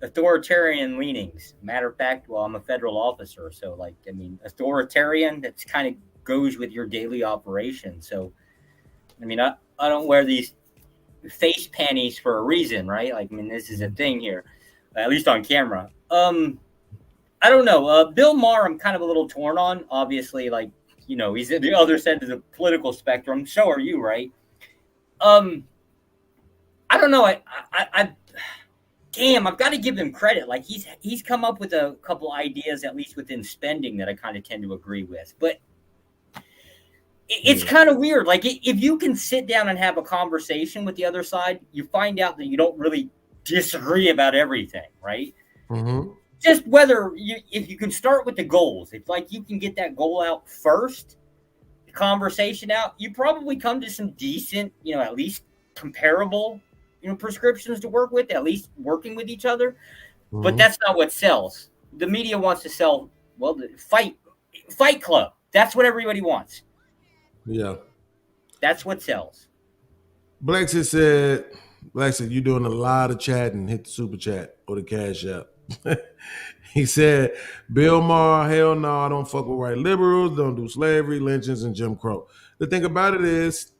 authoritarian leanings. Matter of fact, well, I'm a federal officer, so like, I mean, authoritarian, that's kind of goes with your daily operation. So, I mean, I don't wear these face panties for a reason, right? Like, I mean, this is a thing here, at least on camera. I don't know. Bill Maher, I'm kind of a little torn on. Obviously, like, you know, he's at the other side of the political spectrum. So are you, right? I don't know. Damn, I've got to give him credit. Like, he's come up with a couple ideas, at least within spending, that I kind of tend to agree with. But it's kind of weird. Like, if you can sit down and have a conversation with the other side, you find out that you don't really disagree about everything, right? Mm-hmm. Just if you can start with the goals, if like you can get that goal out first, the conversation out, you probably come to some decent, you know, at least comparable, you know, prescriptions to work with, at least working with each other. Mm-hmm. But that's not what sells. The media wants to sell, well, the Fight Club. That's what everybody wants. Yeah. That's what sells. Blexit said, you're doing a lot of chatting. Hit the super chat or the cash app. He said, Bill Maher, hell no, I don't fuck with white liberals, don't do slavery, lynchings, and Jim Crow. The thing about it is,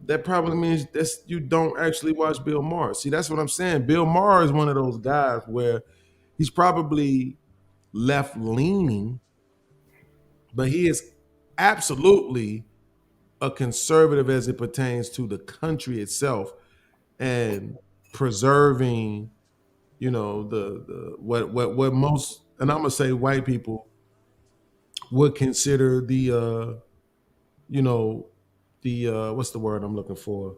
that probably means that you don't actually watch Bill Maher. See, that's what I'm saying. Bill Maher is one of those guys where he's probably left-leaning, but he is absolutely a conservative as it pertains to the country itself and preserving, you know, the what most, and I'm gonna say white people would consider the you know, the what's the word I'm looking for?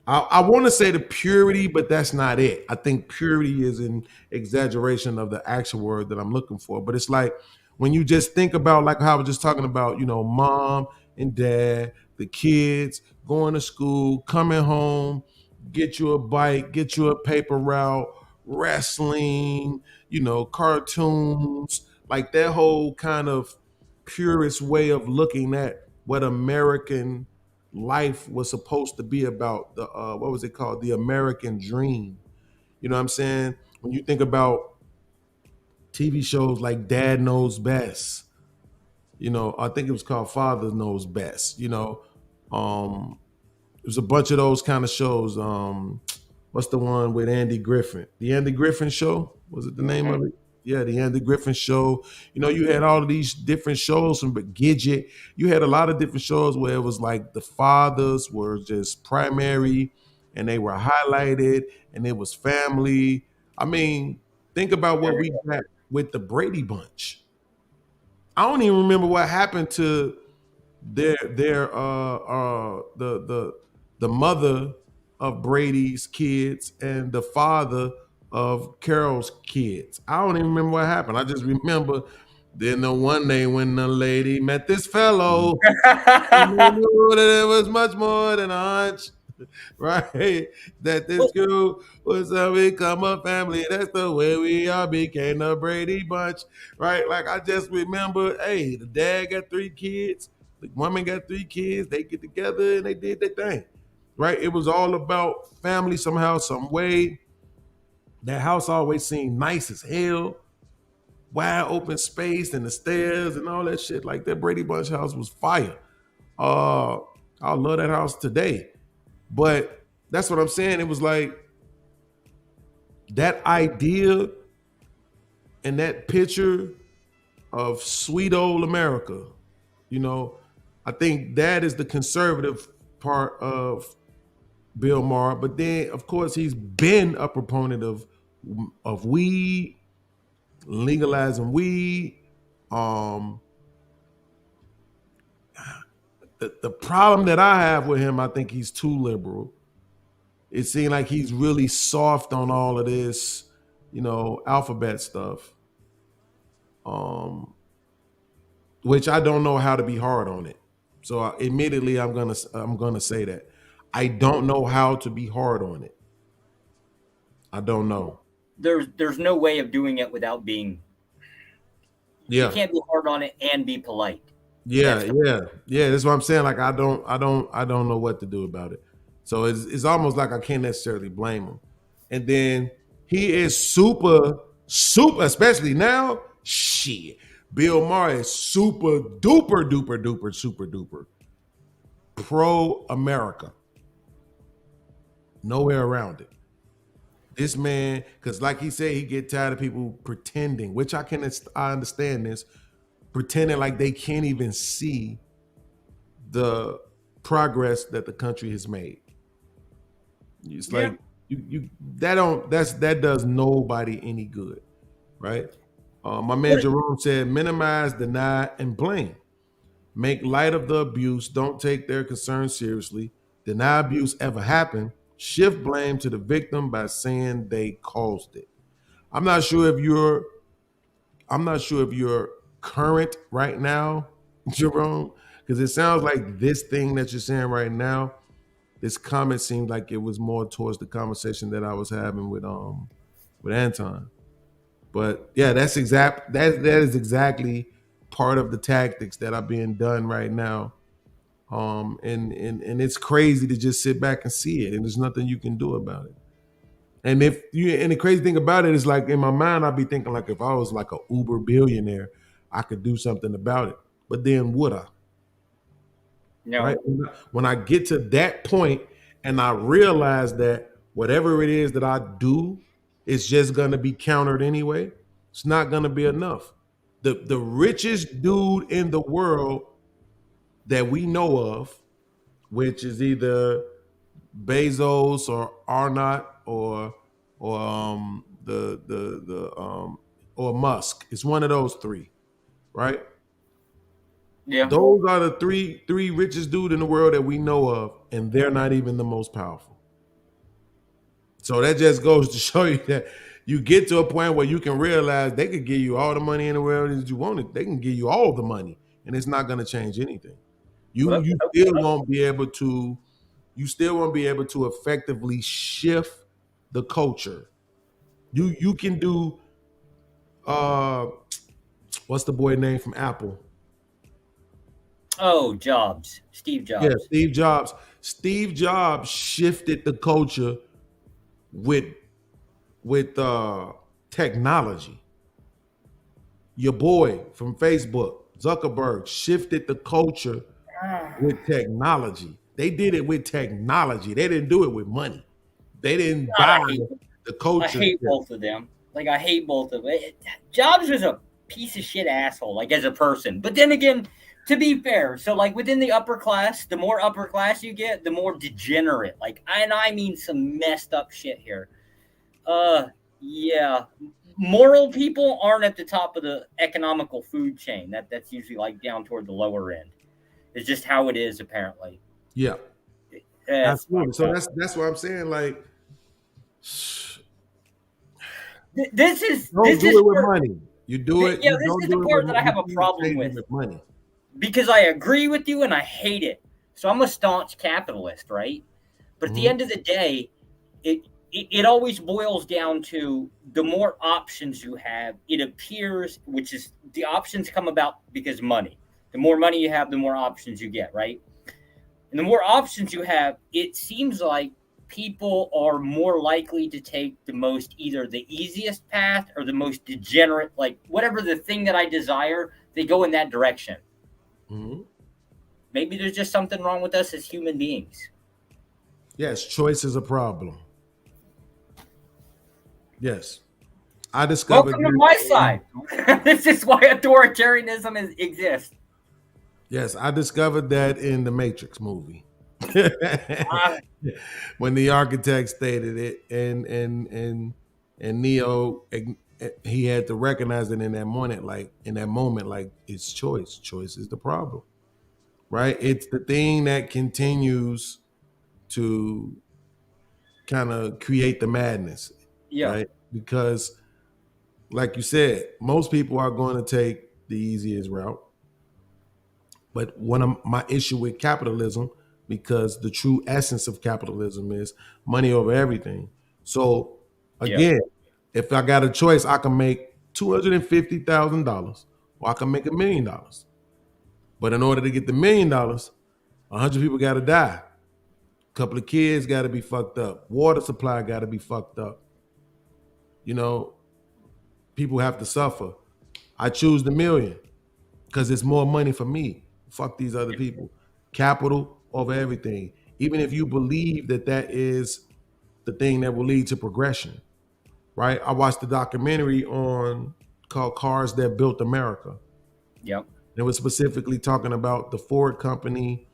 I want to say the purity, but that's not it. I think purity is an exaggeration of the actual word that I'm looking for. But it's like when you just think about, like how I was just talking about, you know, mom and dad, the kids going to school, coming home, get you a bike, get you a paper route, wrestling, you know, cartoons, like that whole kind of purist way of looking at what American life was supposed to be about. The what was it called? The American dream. You know what I'm saying? When you think about TV shows like Dad Knows Best, you know, I think it was called Father Knows Best, you know. There's a bunch of those kind of shows. What's the one with Andy Griffin? The Andy Griffin Show? Was it the name of it? Yeah, the Andy Griffin Show. You know, you had all of these different shows from Gidget. You had a lot of different shows where it was like the fathers were just primary and they were highlighted and it was family. I mean, think about what we got with the Brady Bunch. I don't even remember what happened to the mother of Brady's kids and the father of Carol's kids. I don't even remember what happened. I just remember then the one day when the lady met this fellow, and they knew that it was much more than a hunch, right? That this girl was a become a family. That's the way we all became the Brady Bunch, right? Like I just remember, hey, the dad got 3 kids, the woman got 3 kids. They get together and they did their thing, right? It was all about family somehow, some way. That house always seemed nice as hell. Wide open space and the stairs and all that shit. Like that Brady Bunch house was fire. I love that house today. But that's what I'm saying. It was like that idea and that picture of sweet old America, you know, I think that is the conservative part of Bill Maher. But then, of course, he's been a proponent of weed, legalizing weed. The problem that I have with him, I think he's too liberal. It seems like he's really soft on all of this, you know, alphabet stuff. Which I don't know how to be hard on it. So admittedly, I'm gonna say that I don't know how to be hard on it. I don't know. There's no way of doing it without being. Yeah. You can't be hard on it and be polite. Yeah. That's what I'm saying. Like I don't know what to do about it. So it's almost like I can't necessarily blame him. And then he is super, especially now. Shit, Bill Maher is super duper pro America. Nowhere around it. This man, because like he said, he get tired of people pretending, which I understand this, pretending like they can't even see the progress that the country has made. It's like that does nobody any good, right? My man Jerome said, minimize, deny, and blame. Make light of the abuse. Don't take their concerns seriously. Deny abuse ever happened. Shift blame to the victim by saying they caused it. I'm not sure if you're current right now, Jerome, because it sounds like this thing that you're saying right now, this comment seemed like it was more towards the conversation that I was having with Anton. But yeah, that is exactly part of the tactics that are being done right now. And it's crazy to just sit back and see it, and there's nothing you can do about it. And the crazy thing about it is, like, in my mind, I'd be thinking, like, if I was like a uber billionaire, I could do something about it. But then would I? No. Right? When I get to that point and I realize that whatever it is that I do is just gonna be countered anyway, it's not gonna be enough. The richest dude in the world that we know of, which is either Bezos or Arnott or Musk. It's one of those three, right? Yeah. Those are the three richest dude in the world that we know of, and they're not even the most powerful. So that just goes to show you that you get to a point where you can realize they could give you all the money in the world that you wanted. They can give you all the money, and it's not going to change anything. You still won't be able to. You still won't be able to effectively shift the culture. You can do. What's the boy name from Apple? Oh, Jobs. Steve Jobs. Yeah, Steve Jobs. Steve Jobs shifted the culture with technology. Your boy from Facebook, Zuckerberg, shifted the culture with technology. They did it with technology. They didn't do it with money. They didn't buy the culture. I hate both of them. Like, I hate both of them. Jobs was a piece of shit asshole, like, as a person. But then again, to be fair, so, like, within the upper class, the more upper class you get, the more degenerate. Like, and I mean some messed up shit here. Yeah. Moral people aren't at the top of the economical food chain. That's usually, like, down toward the lower end. It's just how it is, apparently. Yeah. Absolutely. So that's what I'm saying. Like, this is it with money. You do it. Yeah, this is the part that I have a problem with money. Because I agree with you and I hate it. So I'm a staunch capitalist, right? But at the end of the day, it always boils down to the more options you have, it appears, which is the options come about because money. The more money you have, the more options you get, right? And the more options you have, it seems like people are more likely to take either the easiest path or the most degenerate, like whatever the thing that I desire, they go in that direction. Mm-hmm. Maybe there's just something wrong with us as human beings. Yes, choice is a problem. Yes. I discovered Welcome to my side. This is why authoritarianism exists. Yes, I discovered that in the Matrix movie. When the architect stated it, and Neo, he had to recognize it in that moment, like it's choice. Choice is the problem, right? It's the thing that continues to kind of create the madness, Yeah. right? Because, like you said, most people are going to take the easiest route. But one of my issue with capitalism, because the true essence of capitalism is money over everything. So again, if I got a choice, I can make $250,000 or I can make $1 million. But in order to get the $1 million, 100 people got to die. A couple of kids got to be fucked up. Water supply got to be fucked up. You know, people have to suffer. I choose the $1 million because it's more money for me. Fuck these other people. Capital over everything. Even if you believe that that is the thing that will lead to progression, right? I watched the documentary called Cars That Built America. Yep. It was specifically talking about the Ford company,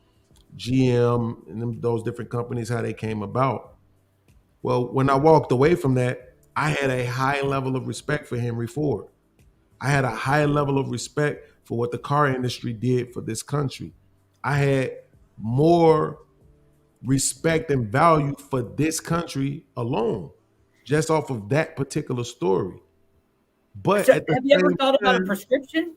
GM, and those different companies, how they came about. Well, when I walked away from that, I had a high level of respect for Henry Ford. I had a high level of respect for what the car industry did for this country. I had more respect and value for this country alone, just off of that particular story. But So at the have you ever same thought about a time, prescription?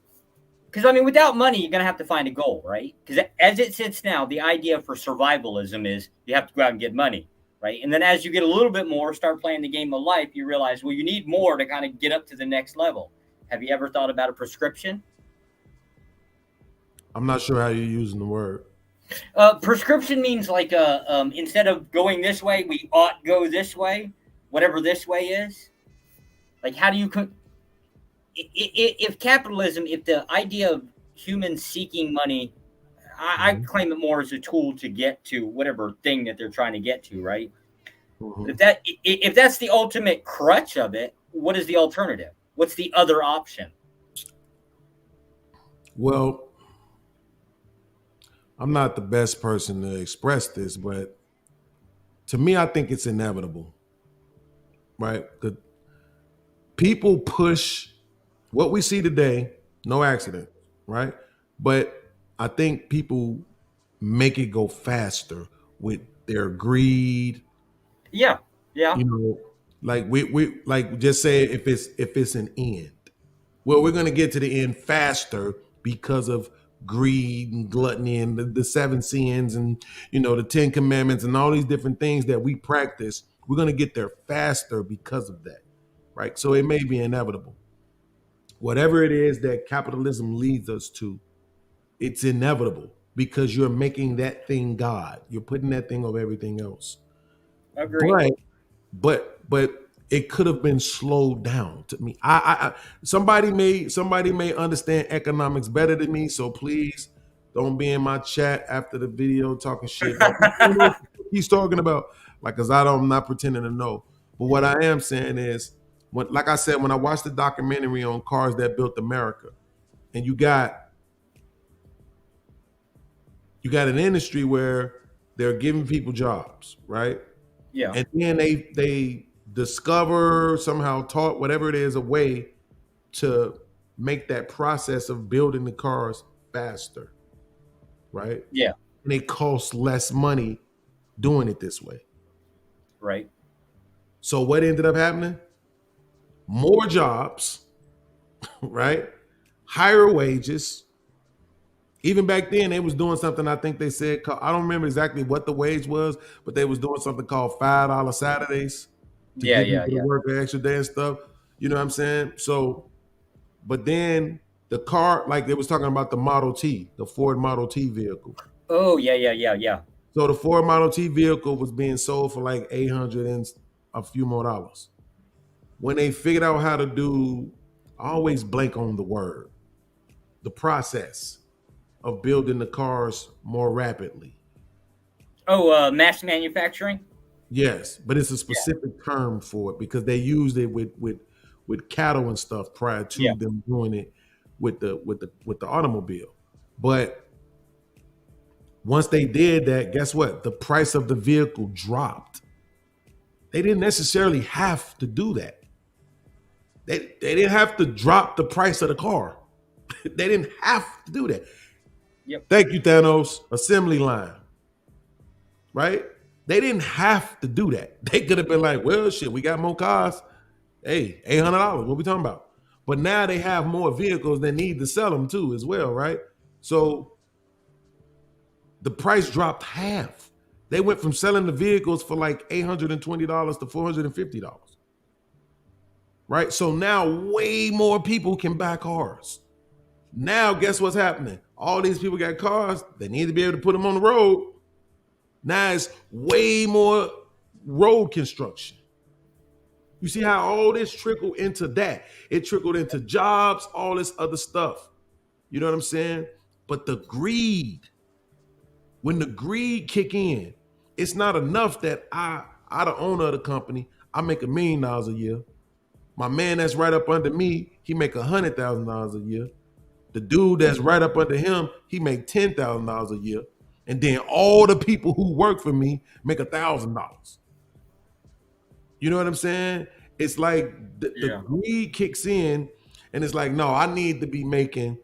Because, I mean, without money, you're going to have to find a goal, right? Because as it sits now, the idea for survivalism is you have to go out and get money, right? And then as you get a little bit more, start playing the game of life, you realize, well, you need more to kind of get up to the next level. Have you ever thought about a prescription? I'm not sure how you're using the word. Prescription means like instead of going this way, we ought go this way, whatever this way is. Like, how do you if capitalism, if the idea of humans seeking money, I claim it more as a tool to get to whatever thing that they're trying to get to, right? If that's the ultimate crutch of it, what is the alternative? What's the other option? Well, I'm not the best person to express this, but to me, I think it's inevitable, right? The people push what we see today, no accident, right? But I think people make it go faster with their greed. Yeah. You know, like we like just say if it's an end. Well, we're gonna get to the end faster because of greed and gluttony and the 7 sins and the 10 commandments and all these different things that we practice. We're gonna get there faster because of that, right? So it may be inevitable. Whatever it is that capitalism leads us to, it's inevitable because you're making that thing God. You're putting that thing over everything else. Agreed. But it could have been slowed down. To me, I somebody may understand economics better than me, so please don't be in my chat after the video talking shit. He's talking about, like, because I'm not pretending to know. But what I am saying is, like I said, when I watched the documentary on Cars That Built America, and you got an industry where they're giving people jobs, right? Yeah. And then they discover, somehow taught, whatever it is, a way to make that process of building the cars faster, right? Yeah. And it costs less money doing it this way. Right. So what ended up happening? More jobs, right? Higher wages. Even back then, they was doing something, I think they said, I don't remember exactly what the wage was, but they was doing something called $5 Saturdays to give people to work an extra day and stuff. You know what I'm saying? So, but then the car, like they was talking about the Model T, the Ford Model T vehicle. Oh, yeah. So the Ford Model T vehicle was being sold for like $800 and a few more dollars. When they figured out how to do, I always blank on the word, the process of building the cars more rapidly. Oh, mass manufacturing? Yes, but it's a specific term for it because they used it with cattle and stuff prior to them doing it with the automobile. But once they did that, guess what? The price of the vehicle dropped. They didn't necessarily have to do that. They didn't have to drop the price of the car. They didn't have to do that. Yep. Thank you, Thanos. Assembly line. Right? They didn't have to do that. They could have been like, well, shit, we got more cars. Hey, $800. What we talking about? But now they have more vehicles they need to sell them too as well, right? So the price dropped half. They went from selling the vehicles for like $820 to $450. Right? So now way more people can buy cars. Now guess what's happening? All these people got cars. They need to be able to put them on the road. Now it's way more road construction. You see how all this trickled into that? It trickled into jobs, all this other stuff. You know what I'm saying? But the greed, when the greed kick in, it's not enough that I the owner of the company, I make $1 million a year. My man that's right up under me, he make $100,000 a year. The dude that's right up under him, he make $10,000 a year. And then all the people who work for me make $1,000. You know what I'm saying? It's like the greed kicks in and it's like, no, I need to be making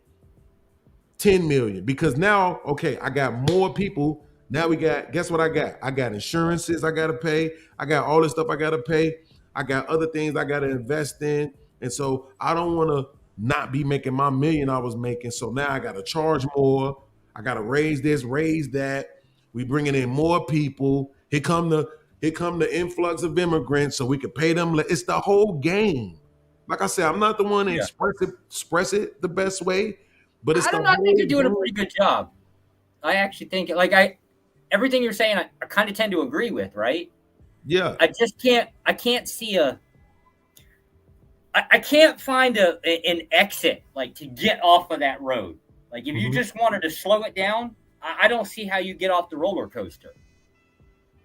10 million because now, okay, I got more people. Now we got, guess what I got? I got insurances I got to pay. I got all this stuff I got to pay. I got other things I got to invest in. And so I don't want to not be making my $1 million I was making. So now I got to charge more. I got to raise this, raise that. We bringing in more people. Here come the influx of immigrants so we can pay them. It's the whole game. Like I said, I'm not the one to express it the best way, but it's I don't know. I think you're doing a pretty good job. I actually think everything you're saying, I kind of tend to agree with, right? Yeah. I can't see I can't find an exit, like to get off of that road. Like if you just wanted to slow it down, I don't see how you get off the roller coaster.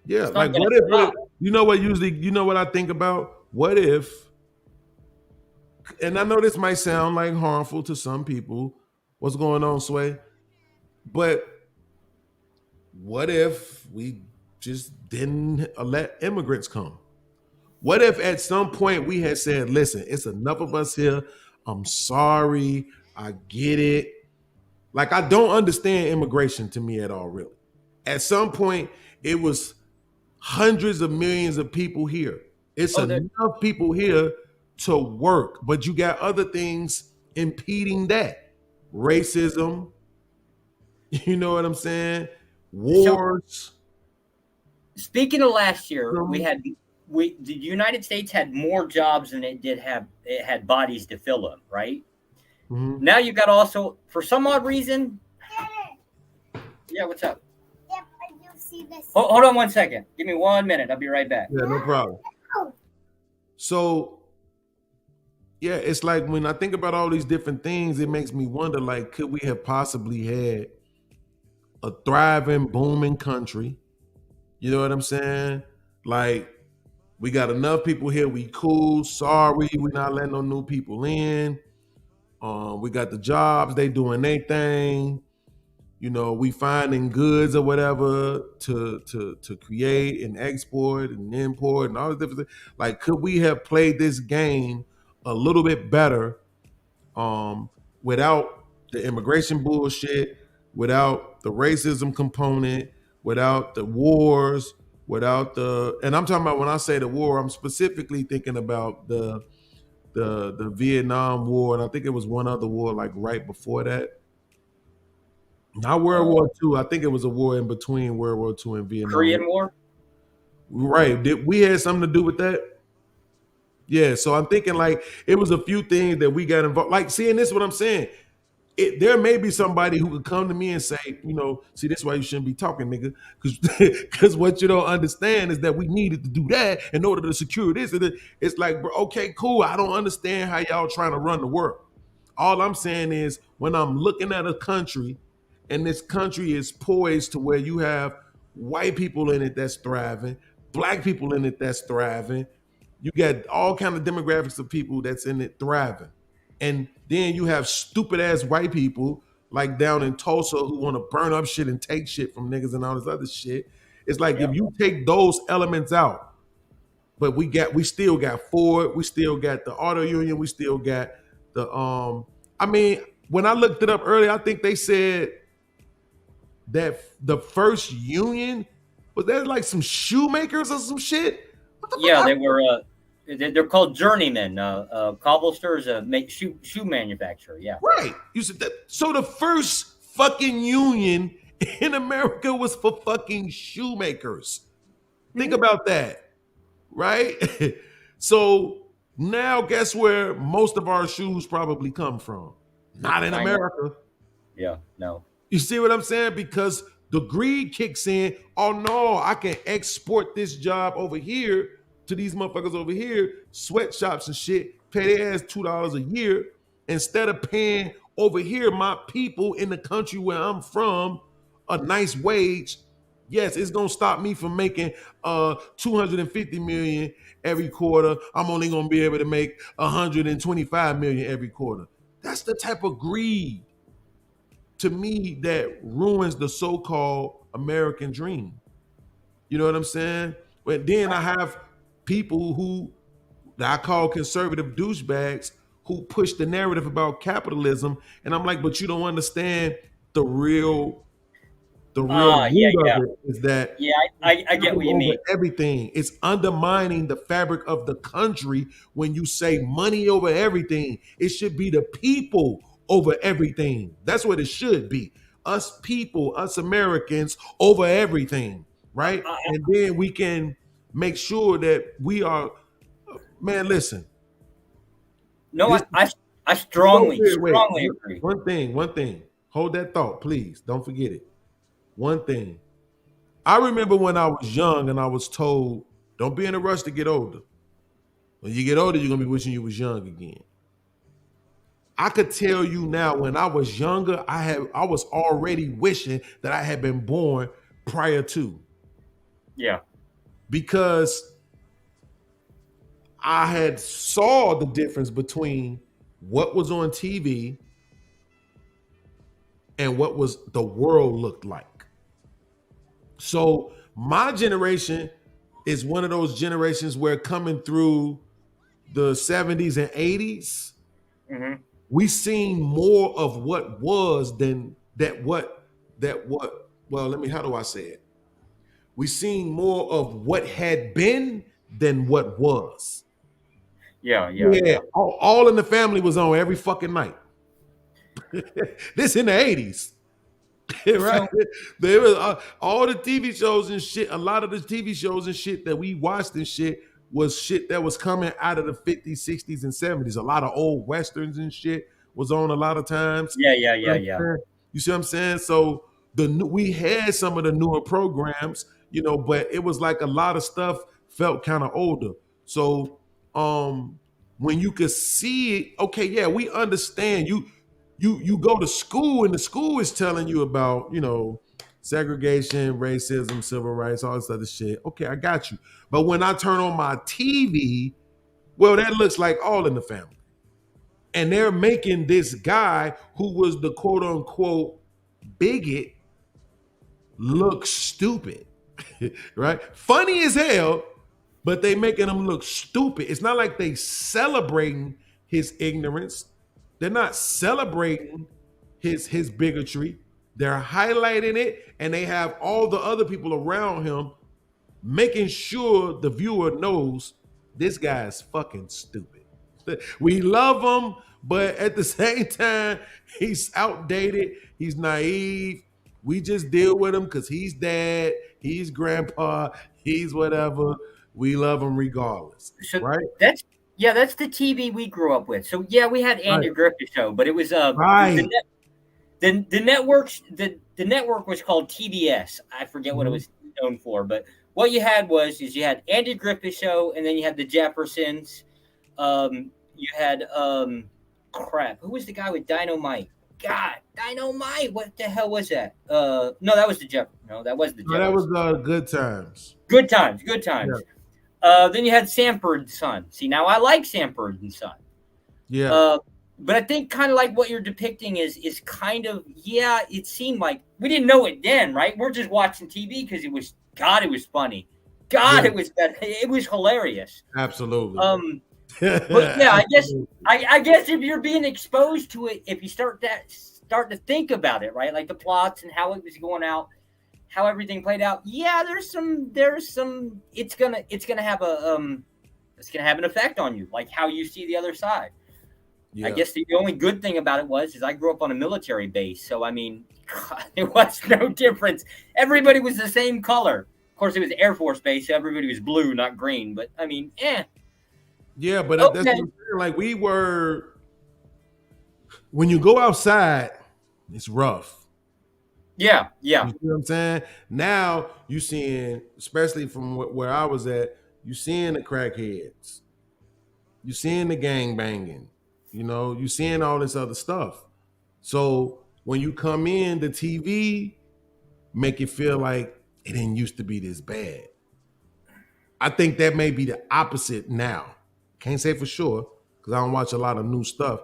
Yeah, like what if you know what I think about? What if, and I know this might sound like harmful to some people, what's going on, Sway? But what if we just didn't let immigrants come? What if at some point we had said, listen, it's enough of us here. I'm sorry. I get it. Like, I don't understand immigration to me at all, really. At some point, it was hundreds of millions of people here. It's enough people here to work, but you got other things impeding that. Racism, you know what I'm saying? Wars. Speaking of last year, the United States had more jobs than it had bodies to fill them, right? Mm-hmm. Now you got also, for some odd reason. Yeah, what's up? Hold on 1 second. Give me 1 minute. I'll be right back. Yeah, no problem. So, yeah, it's like when I think about all these different things, it makes me wonder, like, could we have possibly had a thriving, booming country? You know what I'm saying? Like, we got enough people here. We cool. Sorry, we're not letting no new people in. We got the jobs. They doing their thing. You know, we finding goods or whatever to create and export and import and all the different things. Like, could we have played this game a little bit better without the immigration bullshit, without the racism component, without the wars, without and I'm talking about, when I say the war, I'm specifically thinking about the Vietnam War, and I think it was one other war like right before that. Not World War II. I think it was a war in between World War II and Vietnam. Korean War? Right. Did we had something to do with that? Yeah. So I'm thinking like it was a few things that we got involved. Like, seeing this is what I'm saying. There may be somebody who could come to me and say, you know, see, that's why you shouldn't be talking, nigga. Because what you don't understand is that we needed to do that in order to secure this. It's like, bro, okay, cool. I don't understand how y'all trying to run the world. All I'm saying is, when I'm looking at a country, and this country is poised to where you have white people in it that's thriving, black people in it that's thriving. You got all kind of demographics of people that's in it thriving. And then you have stupid ass white people like down in Tulsa who want to burn up shit and take shit from niggas and all this other shit. It's like if you take those elements out, but we still got Ford, we still got the auto union, we still got the I mean, when I looked it up earlier, I think they said that the first union was that like some shoemakers or some shit. Yeah, they were. They're called journeymen. Cobblesters, make shoe manufacturer. Yeah, right. You said that. So the first fucking union in America was for fucking shoemakers. Think about that, right? So now, guess where most of our shoes probably come from? Not in America. Yeah, no. You see what I'm saying? Because the greed kicks in. Oh no, I can export this job over here to these motherfuckers over here, sweatshops and shit, pay their ass $2 a year instead of paying over here my people in the country where I'm from a nice wage. Yes, it's gonna stop me from making 250 million every quarter. I'm only gonna be able to make 125 million every quarter. That's the type of greed to me that ruins the so-called American dream. You know what I'm saying? But then I have people who that I call conservative douchebags who push the narrative about capitalism, and I'm like, but you don't understand the real root of it is that I get what you mean. Everything it's undermining the fabric of the country when you say money over everything. It should be the people over everything. That's what it should be. Us people, us Americans over everything, right? And then we can make sure that we are, man, listen. No, I strongly agree. One thing. Hold that thought, please. Don't forget it. One thing. I remember when I was young and I was told, don't be in a rush to get older. When you get older, you're going to be wishing you was young again. I could tell you now, when I was younger, I was already wishing that I had been born prior to. Yeah. Because I had saw the difference between what was on TV and what was the world looked like. So my generation is one of those generations where coming through the 70s and 80s, we seen more of what was than how do I say it? We seen more of what had been than what was. Yeah. All in the Family was on every fucking night. This in the 80s. Right? There was all the TV shows and shit. A lot of the TV shows and shit that we watched and shit was shit that was coming out of the 50s, 60s, and 70s. A lot of old westerns and shit was on a lot of times. Yeah. You see what I'm saying? So we had some of the newer programs, but it was like a lot of stuff felt kind of older. So when you could see it, okay, yeah, we understand. You go to school and the school is telling you about, segregation, racism, civil rights, all this other shit. Okay, I got you. But when I turn on my TV, well, that looks like All in the Family. And they're making this guy who was the quote unquote bigot look stupid, right? Funny as hell, but they making him look stupid. It's not like they celebrating his ignorance. They're not celebrating his bigotry. They're highlighting it, and they have all the other people around him making sure the viewer knows this guy is fucking stupid. We love him, but at the same time, he's outdated. He's naive. We just deal with him because he's dad, he's grandpa, he's whatever. We love him regardless, right? That's the TV we grew up with. So yeah, we had Andy Griffith show, but it was the network was called TBS. I forget what it was known for, but what you had you had Andy Griffith show, and then you had the Jeffersons. You had who was the guy with Dynamite? God, Dynamite. What the hell was that? No, that was the Jeopardy. No, that was the No, Jeopardy. that was Good Times. Good Times. Good Times. Then you had Sanford and Son. See, now I like Sanford and Son. Yeah. But I think kind of like what you're depicting is kind of, yeah, it seemed like we didn't know it then, right? We're just watching TV because it was funny. God, Yeah. it was hilarious. Absolutely. But yeah, I guess if you're being exposed to it, if you start to think about it, right? Like the plots and how it was going out, how everything played out. Yeah, there's some it's gonna have an effect on you, like how you see the other side. Yeah. I guess the only good thing about it is I grew up on a military base, so I mean, God, it was no difference. Everybody was the same color. Of course, it was Air Force Base, so everybody was blue, not green. But I mean, Yeah, but that's what I'm saying. Like we were, when you go outside, it's rough. Yeah. You see what I'm saying? Now you seeing, especially from where I was at, you seeing the crackheads, you seeing the gang banging, you seeing all this other stuff. So when you come in, the TV make it feel like it didn't used to be this bad. I think that may be the opposite now. Can't say for sure because I don't watch a lot of new stuff,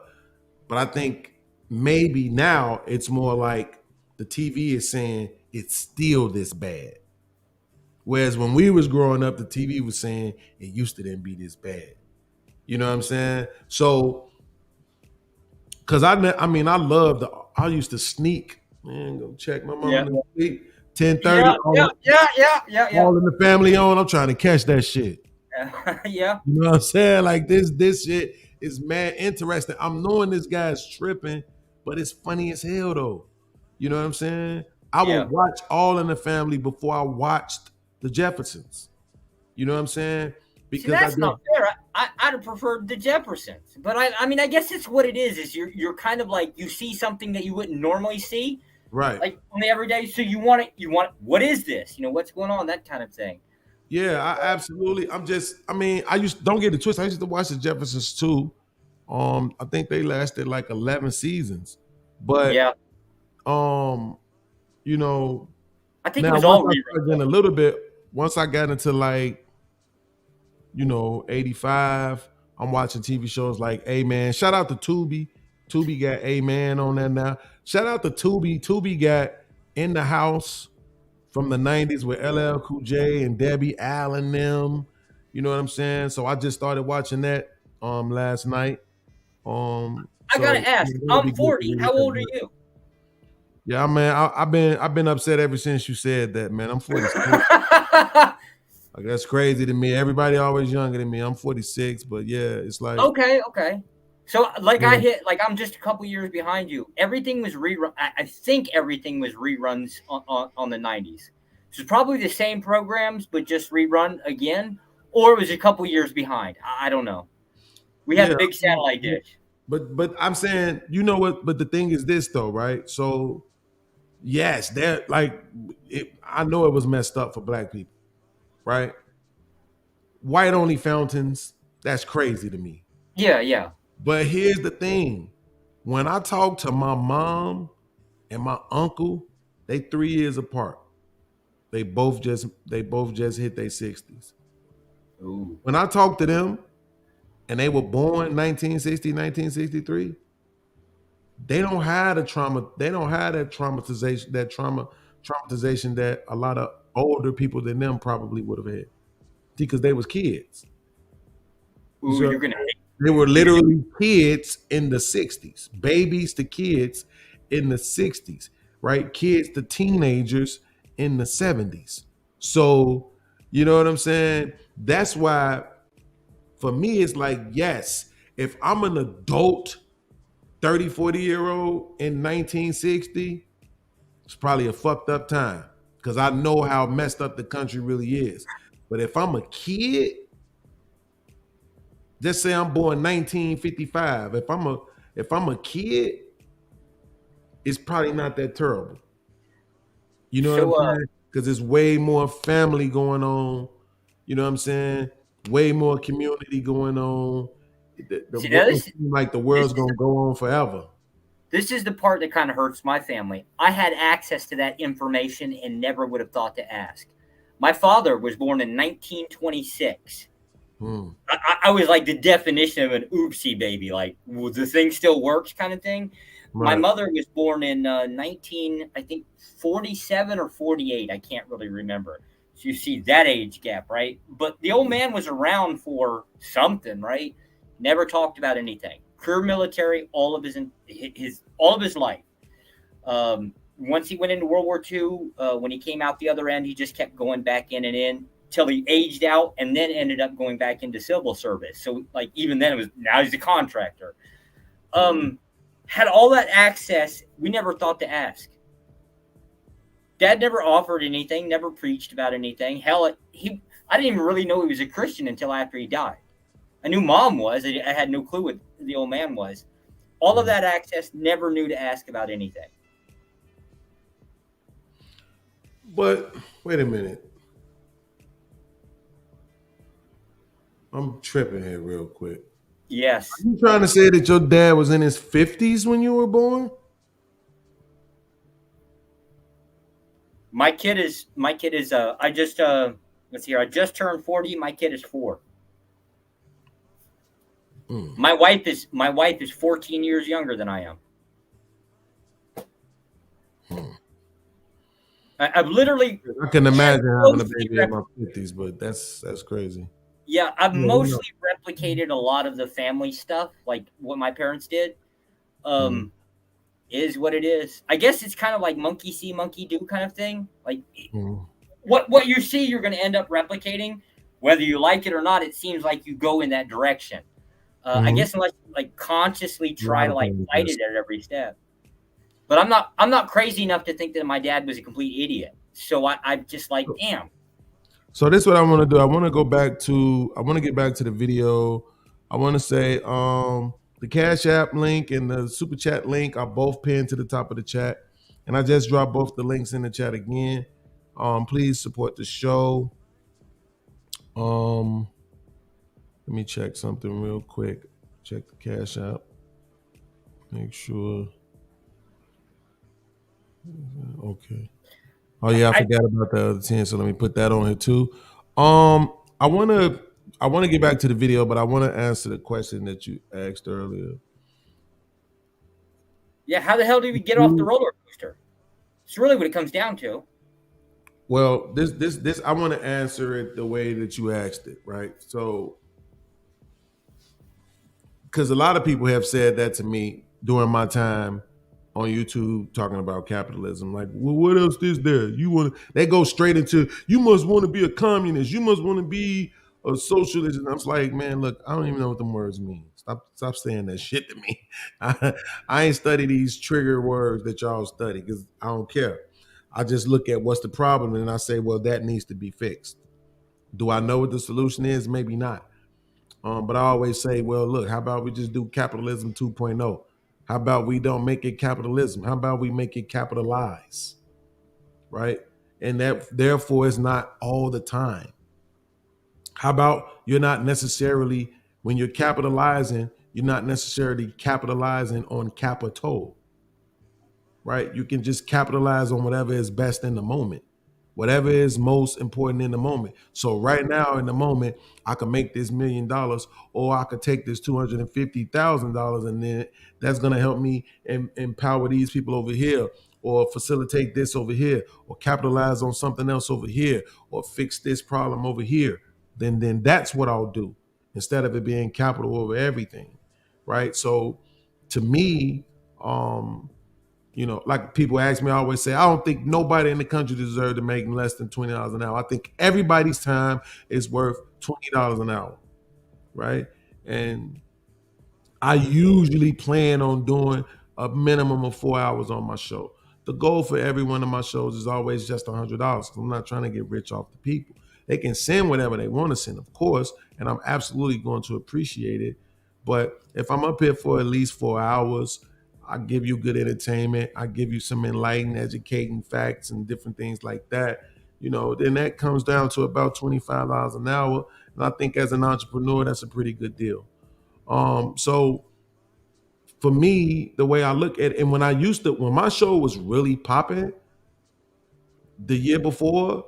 but I think maybe now it's more like the TV is saying it's still this bad. Whereas when we was growing up, the TV was saying it used to didn't be this bad. You know what I'm saying? So, cause I used to sneak, man, go check my mom in the sleep, 10:30. Yeah. All in the family on. I'm trying to catch that shit. Yeah. You know what I'm saying? Like this shit is mad interesting. I'm knowing this guy's tripping, but it's funny as hell though. You know what I'm saying? I would watch All in the Family before I watched The Jeffersons. You know what I'm saying? Because that's not fair. I'd have preferred The Jeffersons, but I mean, I guess it's what it is. Is you're kind of like you see something that you wouldn't normally see, right? Like on the everyday. So you want it. What is this? What's going on? That kind of thing. Yeah, I absolutely. Don't get it twisted. I used to watch The Jeffersons too. I think they lasted like 11 seasons, but I think it was all reruns. A little bit. Once I got into like, 85, I'm watching TV shows like A-Man. Shout out to Tubi. Tubi got A-Man on there now. Shout out to Tubi. Tubi got In the House from the 90s with LL Cool J and Debbie Allen them. You know what I'm saying? So I just started watching that last night. I gotta ask, I'm 40. How old are you? Yeah, man, I've been upset ever since you said that, man. I'm 46. Like, that's crazy to me. Everybody always younger than me. I'm 46, but yeah, it's like okay. So I'm just a couple years behind you. Everything was rerun. I think everything was reruns on the 90s. So it's probably the same programs, but just rerun again, or it was a couple years behind. I don't know. We had a big satellite dish. But I'm saying, you know what? But the thing is this though, right? So yes, I know it was messed up for black people, right? White only fountains, that's crazy to me. Yeah. But here's the thing. When I talk to my mom and my uncle, they 3 years apart. They both just hit their 60s. Ooh. When I talk to them and they were born 1960, 1963, they don't have the trauma. They don't have that traumatization that a lot of older people than them probably would have had because they was kids. Ooh, So they were literally kids in the 60s, babies to kids in the 60s, right? Kids to teenagers in the 70s. So, you know what I'm saying? That's why for me, it's like, yes, if I'm an adult 30, 40-year-old in 1960, it's probably a fucked up time because I know how messed up the country really is. But if I'm a kid, just say I'm born 1955. If I'm a kid, it's probably not that terrible. You know what I'm saying? Because there's way more family going on. You know what I'm saying? Way more community going on. Like the world's gonna go on forever. This is the part that kind of hurts my family. I had access to that information and never would have thought to ask. My father was born in 1926. I was like the definition of an oopsie baby, like, well, the thing still works kind of thing. Right. My mother was born in 47 or 48. I can't really remember. So you see that age gap, right? But the old man was around for something, right? Never talked about anything. Career military, all of his life. Once he went into World War II, when he came out the other end, he just kept going back in and in till he aged out, and then ended up going back into civil service. So, like, even then, it was now he's a contractor. Had all that access, we never thought to ask. Dad never offered anything, never preached about anything. Hell, I didn't even really know he was a Christian until after he died. I knew Mom was. I had no clue what the old man was. All of that access, never knew to ask about anything. But wait a minute. I'm tripping here real quick. Yes. Are you trying to say that your dad was in his 50s when you were born? My kid is I just let's see here. I just turned 40. My kid is 4. My wife is 14 years younger than I am. I've literally, I can imagine having a baby in my 50s, but that's crazy. Yeah, I've mostly replicated a lot of the family stuff, like what my parents did. Is what it is. I guess it's kind of like monkey see, monkey do kind of thing. Like what you see, you're going to end up replicating, whether you like it or not. It seems like you go in that direction. I guess unless you like consciously try to like fight it at every step. But I'm not crazy enough to think that my dad was a complete idiot. So I'm just like, damn. So this is what I want to do. I want to get back to the video. I want to say the Cash App link and the Super Chat link are both pinned to the top of the chat. And I just dropped both the links in the chat again. Please support the show. Let me check something real quick. Check the Cash App. Make sure. Okay. Oh yeah, I forgot about the other 10, so let me put that on here too. I wanna get back to the video, but I wanna answer the question that you asked earlier. Yeah, how the hell do we get off the roller coaster? It's really what it comes down to. Well, this I want to answer it the way that you asked it, right? So, because a lot of people have said that to me during my time on YouTube talking about capitalism. Like, well, what else is there? They go straight into, you must want to be a communist. You must want to be a socialist. And I'm like, man, look, I don't even know what them words mean. Stop saying that shit to me. I ain't study these trigger words that y'all study because I don't care. I just look at what's the problem and I say, well, that needs to be fixed. Do I know what the solution is? Maybe not. But I always say, well, look, how about we just do capitalism 2.0? How about we don't make it capitalism? How about we make it capitalize, right? And that therefore is not all the time. How about you're not necessarily, when you're capitalizing, you're not necessarily capitalizing on capital, right? You can just capitalize on whatever is best in the moment, whatever is most important in the moment. So right now in the moment, I can make this $1 million, or I could take this $250,000 and then that's going to help me empower these people over here, or facilitate this over here, or capitalize on something else over here, or fix this problem over here. Then that's what I'll do instead of it being capital over everything, right? So to me, like people ask me, I always say, I don't think nobody in the country deserves to make less than $20 an hour. I think everybody's time is worth $20 an hour, right? And I usually plan on doing a minimum of 4 hours on my show. The goal for every one of my shows is always just $100 because I'm not trying to get rich off the people. They can send whatever they want to send, of course, and I'm absolutely going to appreciate it. But if I'm up here for at least 4 hours, I give you good entertainment, I give you some enlightening, educating facts and different things like that, then that comes down to about $25 an hour. And I think as an entrepreneur, that's a pretty good deal. So for me, the way I look at it, and when my show was really popping the year before,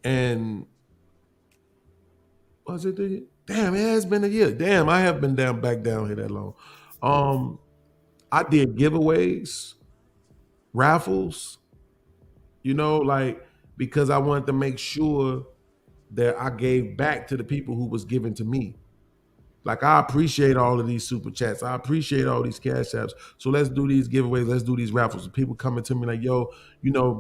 and was it damn, it has been a year. Damn, I have been back down here that long. I did giveaways, raffles, like, because I wanted to make sure that I gave back to the people who was giving to me. Like, I appreciate all of these super chats. I appreciate all these cash apps. So let's do these giveaways. Let's do these raffles. And people coming to me like, yo,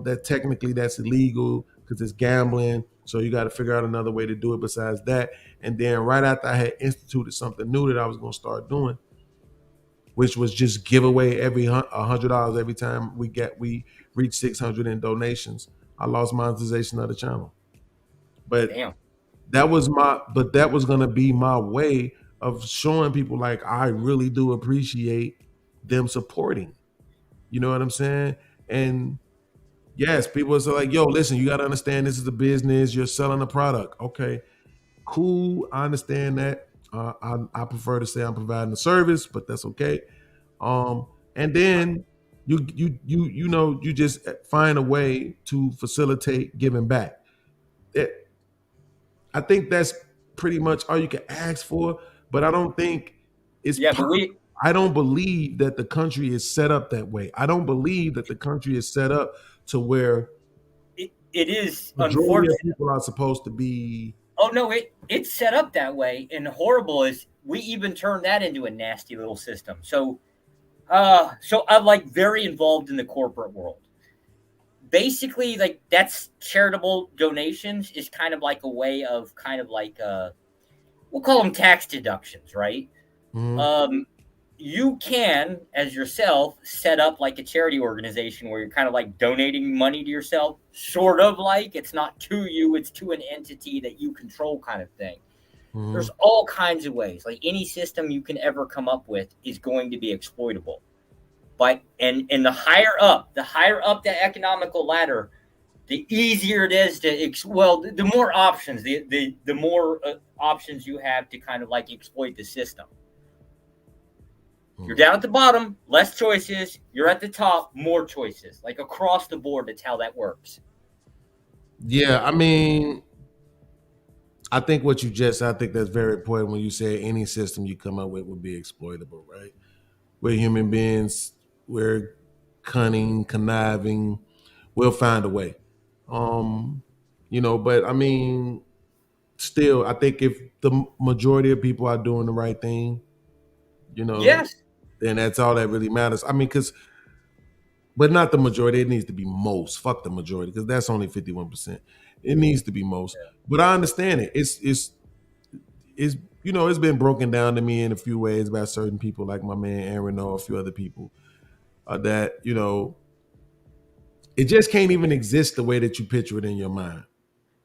that technically that's illegal because it's gambling. So you got to figure out another way to do it besides that. And then right after I had instituted something new that I was going to start doing, which was just give away $100 every time we reach 600 in donations, I lost monetization of the channel. But damn. that was going to be my way of showing people, like, I really do appreciate them supporting. You know what I'm saying? And yes, people are like, yo, listen, you got to understand this is a business. You're selling a product. Okay, cool. I understand that. I prefer to say I'm providing a service, but that's okay. And then you just find a way to facilitate giving back. I think that's pretty much all you can ask for, but I don't think it's I don't believe that the country is set up that way. I don't believe that the country is set up to where it is majority unfortunate. of people are supposed to be. Oh no, it's set up that way, and horrible is we even turned that into a nasty little system. So I'm like very involved in the corporate world. Basically, like, that's charitable donations is kind of like a way of kind of like we'll call them tax deductions, right? Mm-hmm. You can, as yourself, set up like a charity organization where you're kind of like donating money to yourself, sort of like it's not to you, it's to an entity that you control, kind of thing. Mm-hmm. There's all kinds of ways. Like, any system you can ever come up with is going to be exploitable. But and the higher up the economical ladder, the easier it is to the more options, the more options you have to kind of like exploit the system. You're down at the bottom, less choices. You're at the top, more choices. Like, across the board, that's how that works. Yeah, I mean, I think what you just I think that's very important when you say any system you come up with would be exploitable, right? We're human beings. We're cunning, conniving. We'll find a way. But I mean, still, I think if the majority of people are doing the right thing, yes, then that's all that really matters. I mean, but not the majority. It needs to be most. Fuck the majority, because that's only 51%. It needs to be most. Yeah. But I understand it. It's been broken down to me in a few ways by certain people, like my man Aaron or a few other people, that it just can't even exist the way that you picture it in your mind.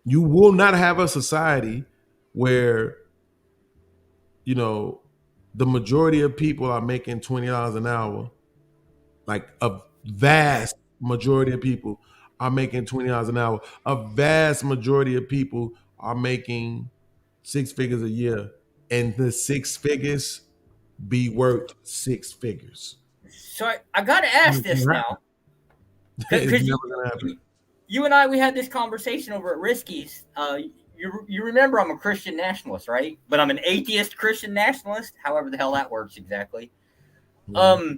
You will not have a society where the majority of people are making $20 an hour. Like, a vast majority of people are making $20 an hour. A vast majority of people are making 6 figures a year, and the 6 figures be worth 6 figures. So I got to ask this now. Because you and I, we had this conversation over at Risky's. You remember I'm a Christian nationalist, right? But I'm an atheist Christian nationalist, however the hell that works exactly. Mm-hmm.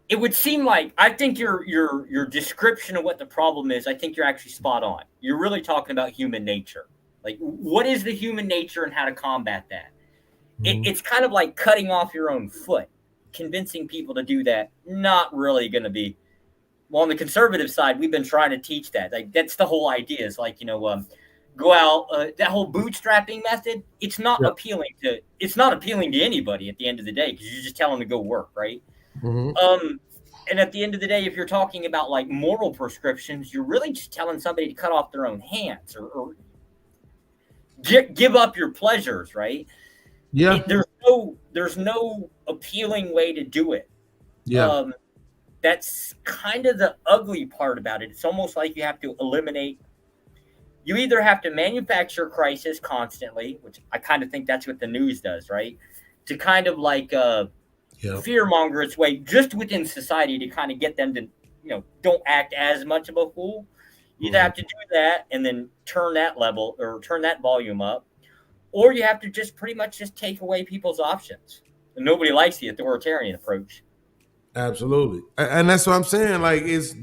It would seem like, I think your description of what the problem is, I think you're actually spot on. You're really talking about human nature. Like, what is the human nature and how to combat that? Mm-hmm. It's kind of like cutting off your own foot. Convincing people to do that, not really going to be. Well, on the conservative side, we've been trying to teach that. Like, that's the whole idea. Is like, go out. That whole bootstrapping method. It's not appealing to. It's not appealing to anybody at the end of the day, because you just tell them to go work, right? Mm-hmm. And at the end of the day, if you're talking about like moral prescriptions, you're really just telling somebody to cut off their own hands or give up your pleasures, right? Yeah. There's no appealing way to do it. Yeah. That's kind of the ugly part about it. It's almost like you have to eliminate. You either have to manufacture crisis constantly, which I kind of think that's what the news does, right? to kind of like fear monger its way just within society to kind of get them to, you know, don't act as much of a fool. You either have to do that and then turn that level or turn that volume up, or you have to just pretty much just take away people's options. And nobody likes the authoritarian approach. Absolutely. And that's what I'm saying. Like it's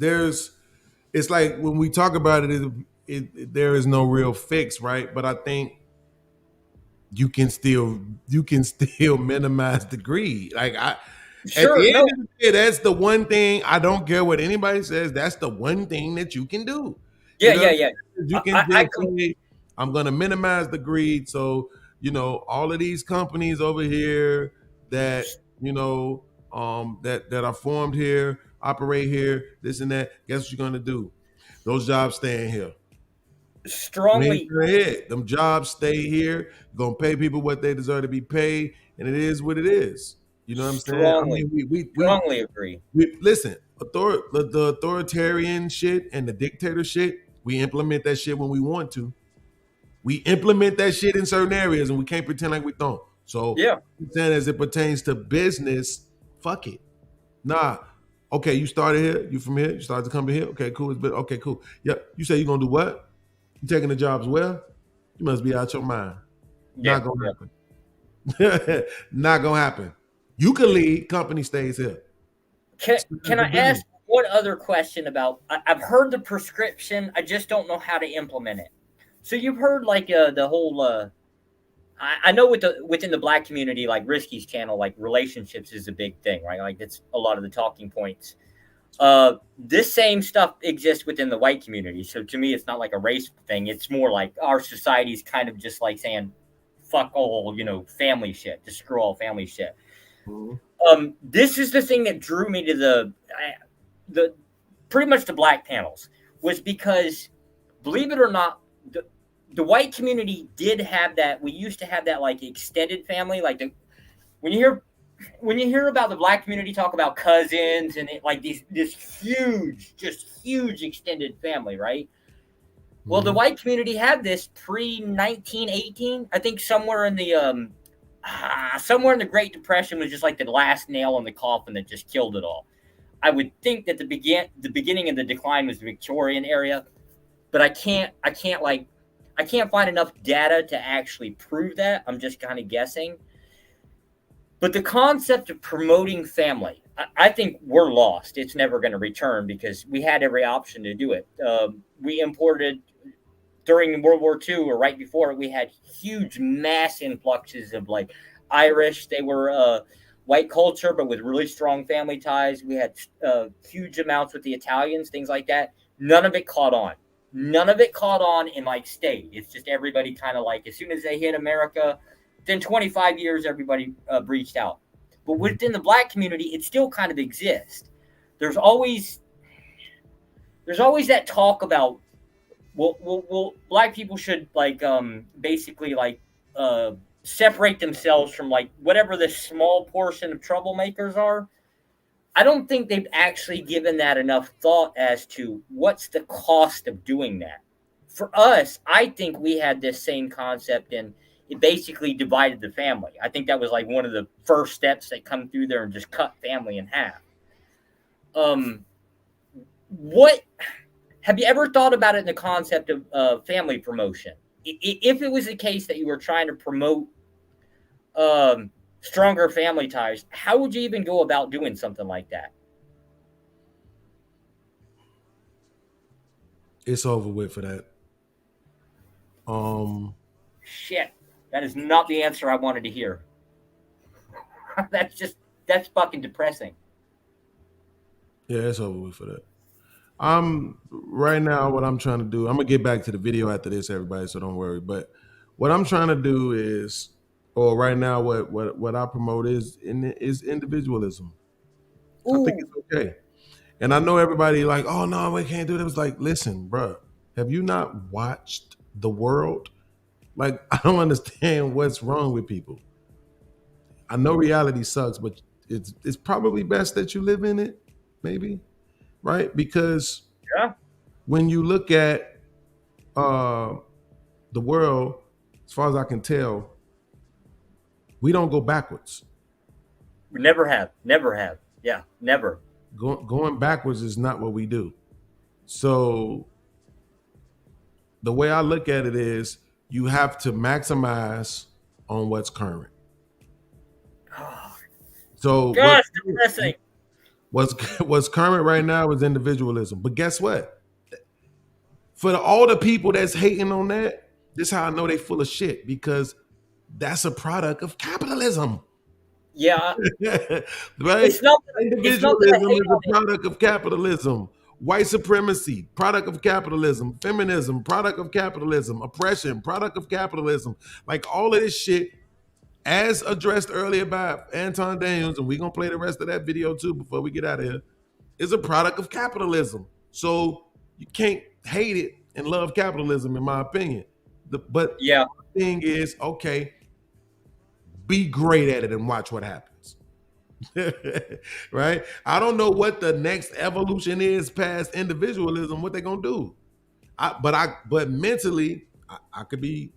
like when we talk about it, there is no real fix, right? But I think you can still minimize the greed. Like at the end of the day, that's the one thing. I don't care what anybody says. That's the one thing that you can do. Yeah. You can say, I'm going to minimize the greed. So, you know, all of these companies over here that, you know, that are formed here, operate here, this and that. Guess what you're going to do? Those jobs staying here. Strongly. Them jobs stay here. Gonna pay people what they deserve to be paid, and it is what it is. You know what I'm saying? I mean, we strongly agree. Listen, the authoritarian shit and the dictator shit, we implement that shit when we want to. We implement that shit in certain areas, and we can't pretend like we don't. So, yeah, as it pertains to business, fuck it. Nah. Okay, you started here. You from here. You started the company here. Okay, cool. Okay, cool. Yep. You say you're gonna do what? You taking the job as well? You must be out your mind. Yeah, Not gonna happen. Not gonna happen. You can leave. Company stays here. Can I ask one other question about? I've heard the prescription. I just don't know how to implement it. So you've heard like the whole. I know within the Black community, like Risky's channel, like relationships is a big thing, right? Like that's a lot of the talking points. This same stuff exists within the white community. So to me, it's not like a race thing. It's more like our society's kind of just like saying, fuck all, you know, family shit, just screw all family shit. Mm-hmm. This is the thing that drew me to the pretty much the Black panels, was because, believe it or not, the white community did have that. We used to have that like extended family, like when you hear about the Black community talk about cousins and like this huge extended family, right? Mm-hmm. Well, the white community had this pre-1918. I think somewhere in the Great Depression was just like the last nail in the coffin that just killed it all. I would think that the beginning of the decline was the Victorian era, but I can't find enough data to actually prove that. I'm just kind of guessing. But the concept of promoting family, I think we're lost. It's never going to return because we had every option to do it. We imported during World War II or right before it, we had huge mass influxes of like Irish. They were white culture, but with really strong family ties. We had huge amounts with the Italians, things like that. None of it caught on. None of it caught on and like stayed. It's just everybody kind of like, as soon as they hit America, then 25 years, everybody breached out. But within the Black community, it still kind of exists. There's always that talk about, well, Black people should like basically like separate themselves from like whatever the small portion of troublemakers are. I don't think they've actually given that enough thought as to what's the cost of doing that. For us, I think we had this same concept and it basically divided the family. I think that was like one of the first steps that come through there and just cut family in half. What have you ever thought about it in the concept of family promotion? If it was the case that you were trying to promote stronger family ties, how would you even go about doing something like that? It's over with for that. Shit, that is not the answer I wanted to hear. That's fucking depressing. Yeah, it's over with for that. Right now, what I'm trying to do, I'm gonna get back to the video after this, everybody, so don't worry. But what I'm trying to do is, or right now, what I promote is individualism. Ooh. I think it's okay. And I know everybody like, oh no, we can't do that. It's like, listen, bro, have you not watched the world? Like, I don't understand what's wrong with people. I know reality sucks, but it's probably best that you live in it, maybe, right? Because when you look at the world, as far as I can tell, We don't go backwards. We never have. Yeah, never. Going backwards is not what we do. So the way I look at it is you have to maximize on what's current. So Gosh, depressing. What's current right now is individualism. But guess what? For all the people that's hating on that, this is how I know they full of shit, because that's a product of capitalism. Yeah. Right? Individualism is a product of capitalism. White supremacy, product of capitalism. Feminism, product of capitalism. Oppression, product of capitalism. Like all of this shit, as addressed earlier by Anton Daniels, and we're going to play the rest of that video too before we get out of here, is a product of capitalism. So you can't hate it and love capitalism, in my opinion. But the thing is, okay, be great at it and watch what happens. Right? I don't know what the next evolution is past individualism, what they're gonna do. But mentally, I could be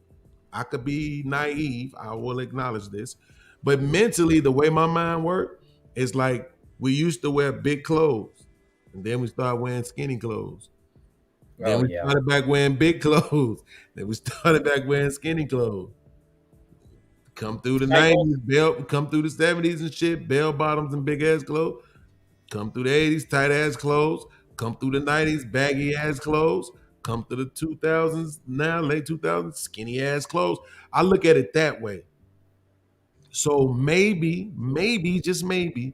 naive. I will acknowledge this. But mentally, the way my mind works is like we used to wear big clothes, and then we started wearing skinny clothes. Then we started back wearing big clothes. Then we started back wearing skinny clothes. Come through the 90s, come through the 70s and shit, bell bottoms and big ass clothes. Come through the 80s, tight ass clothes. Come through the 90s, baggy ass clothes. Come through the 2000s, now late 2000s, skinny ass clothes. I look at it that way. So maybe, just maybe,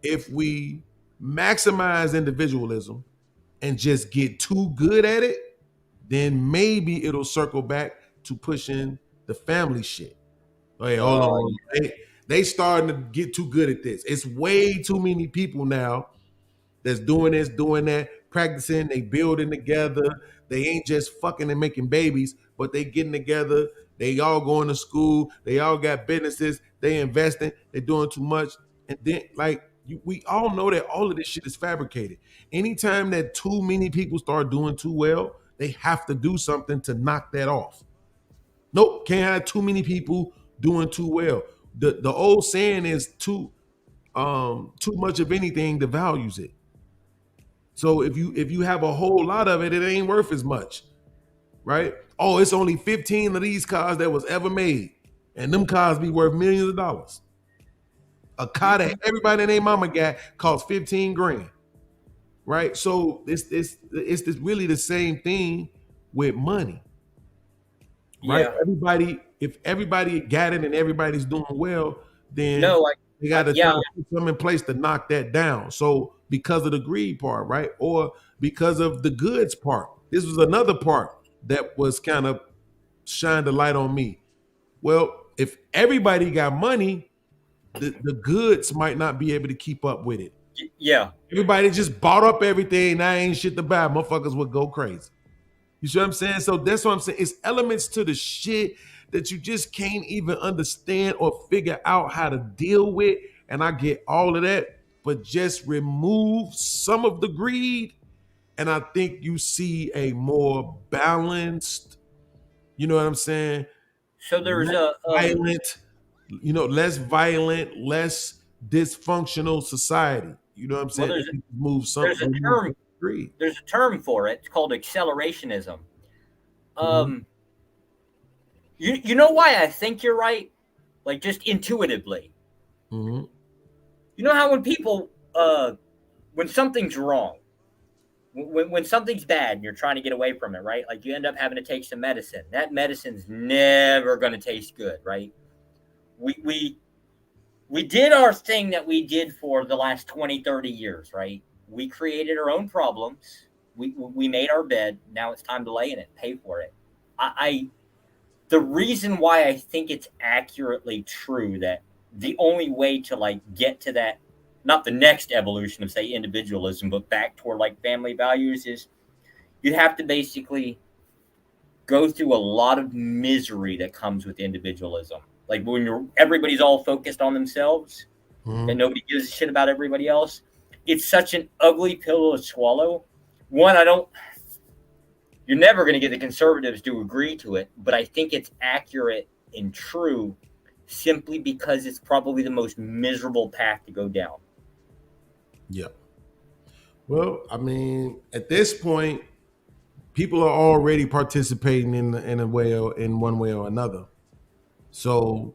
if we maximize individualism and just get too good at it, then maybe it'll circle back to pushing the family shit. Hey, hold on. They starting to get too good at this. It's way too many people now that's doing this, doing that, practicing, they building together. They ain't just fucking and making babies, but they getting together. They all going to school. They all got businesses. They investing. They doing too much. And then, we all know that all of this shit is fabricated. Anytime that too many people start doing too well, they have to do something to knock that off. Nope, can't have too many people doing too well. The old saying is too much of anything devalues it. So if you have a whole lot of it, it ain't worth as much, right? Oh, it's only 15 of these cars that was ever made, and them cars be worth millions of dollars. A car that everybody and their mama got costs 15 grand, right? So it's really the same thing with money, right? Yeah. If everybody got it and everybody's doing well, then they got to put something in place to knock that down. So because of the greed part, right? Or because of the goods part. This was another part that was kind of shined a light on me. Well, if everybody got money, the goods might not be able to keep up with it. Yeah. Everybody just bought up everything. Now ain't shit to buy. Motherfuckers would go crazy. You see what I'm saying? So that's what I'm saying. It's elements to the shit that you just can't even understand or figure out how to deal with. And I get all of that, but just remove some of the greed, and I think you see a more balanced, you know what I'm saying? So there's less violent, less dysfunctional society. You know what I'm saying? There's a term for it. It's called accelerationism. You know why I think you're right? Like, just intuitively. Mm-hmm. You know how when people, when something's wrong, when something's bad and you're trying to get away from it, right? Like, you end up having to take some medicine. That medicine's never going to taste good, right? We did our thing that we did for the last 20, 30 years, right? We created our own problems. We made our bed. Now it's time to lay in it, pay for it. The reason why I think it's accurately true that the only way to get to that, not the next evolution of say individualism, but back toward family values, is you'd have to basically go through a lot of misery that comes with individualism. Like when everybody's all focused on themselves and nobody gives a shit about everybody else. It's such an ugly pill to swallow. One, you're never going to get the conservatives to agree to it, but I think it's accurate and true simply because it's probably the most miserable path to go down. Yeah. Well, I mean, at this point, people are already participating in one way or another. So,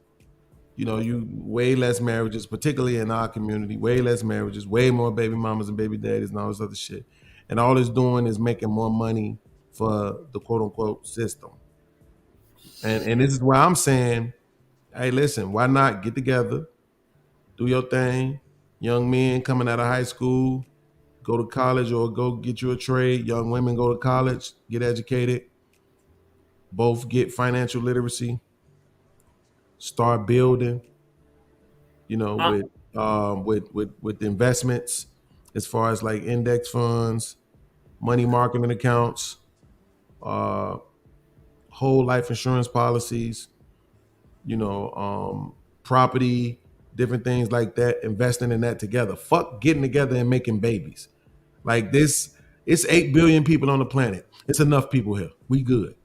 you way less marriages, particularly in our community, way less marriages, way more baby mamas and baby daddies and all this other shit. And all it's doing is making more money for the quote unquote system. And this is why I'm saying, hey, listen, why not get together, do your thing? Young men coming out of high school, go to college or go get you a trade. Young women go to college, get educated, both get financial literacy, start building, with investments as far as like index funds, money marketing accounts, whole life insurance policies, property, different things like that, investing in that together. Fuck getting together and making babies. Like this, it's 8 billion people on the planet. It's enough people here. We good.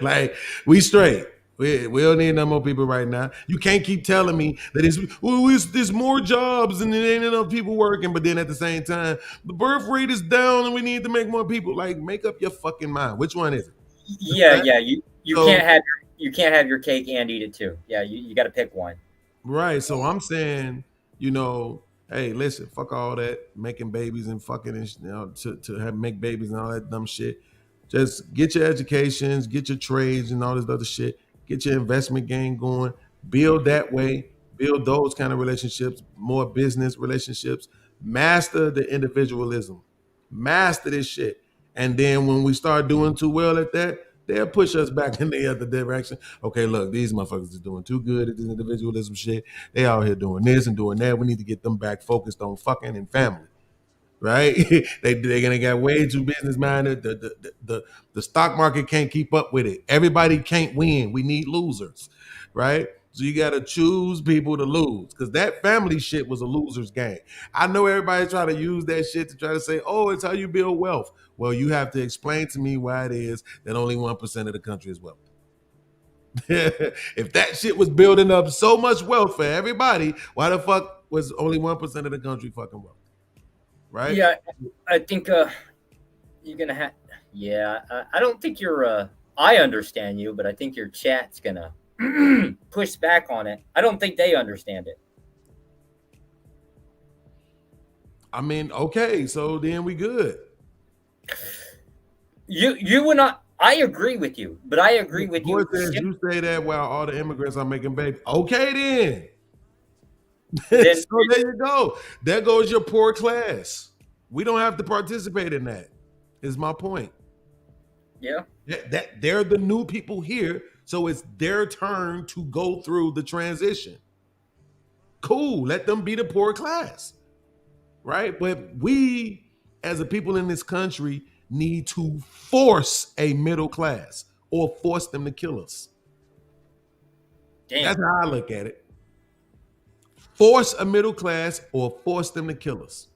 Like, we straight. We don't need no more people right now. You can't keep telling me that there's more jobs and there ain't enough people working, but then at the same time, the birth rate is down and we need to make more people. Like, make up your fucking mind. Which one is it? Yeah. You can't have your cake and eat it too. Yeah, you got to pick one. Right. So I'm saying, hey, listen, fuck all that making babies and fucking and, make babies and all that dumb shit. Just get your educations, get your trades and all this other shit. Get your investment game going. Build that way. Build those kind of relationships, more business relationships. Master the individualism. Master this shit. And then when we start doing too well at that, they'll push us back in the other direction. Okay, look, these motherfuckers are doing too good at this individualism shit. They out here doing this and doing that. We need to get them back focused on fucking and family. Right? They're gonna get way too business minded. The stock market can't keep up with it. Everybody can't win. We need losers, right? So you gotta choose people to lose, because that family shit was a loser's game. I know everybody try to use that shit to try to say, oh, it's how you build wealth. Well, you have to explain to me why it is that only 1% of the country is wealthy. If that shit was building up so much wealth for everybody, why the fuck was only 1% of the country fucking wealthy? Right? Yeah, I think you're gonna have. Yeah, I don't think you're. I understand you, but I think your chat's gonna push back on it. I don't think they understand it. I mean, okay, so then we good. You would not. I agree with you, but I agree with you. You say that while all the immigrants are making babies. Okay, then. So there you go. There goes your poor class. We don't have to participate in that, is my point. Yeah. That they're the new people here, so it's their turn to go through the transition. Cool. Let them be the poor class. Right? But we, as a people in this country, need to force a middle class or force them to kill us. Damn. That's how I look at it. Force a middle class or force them to kill us.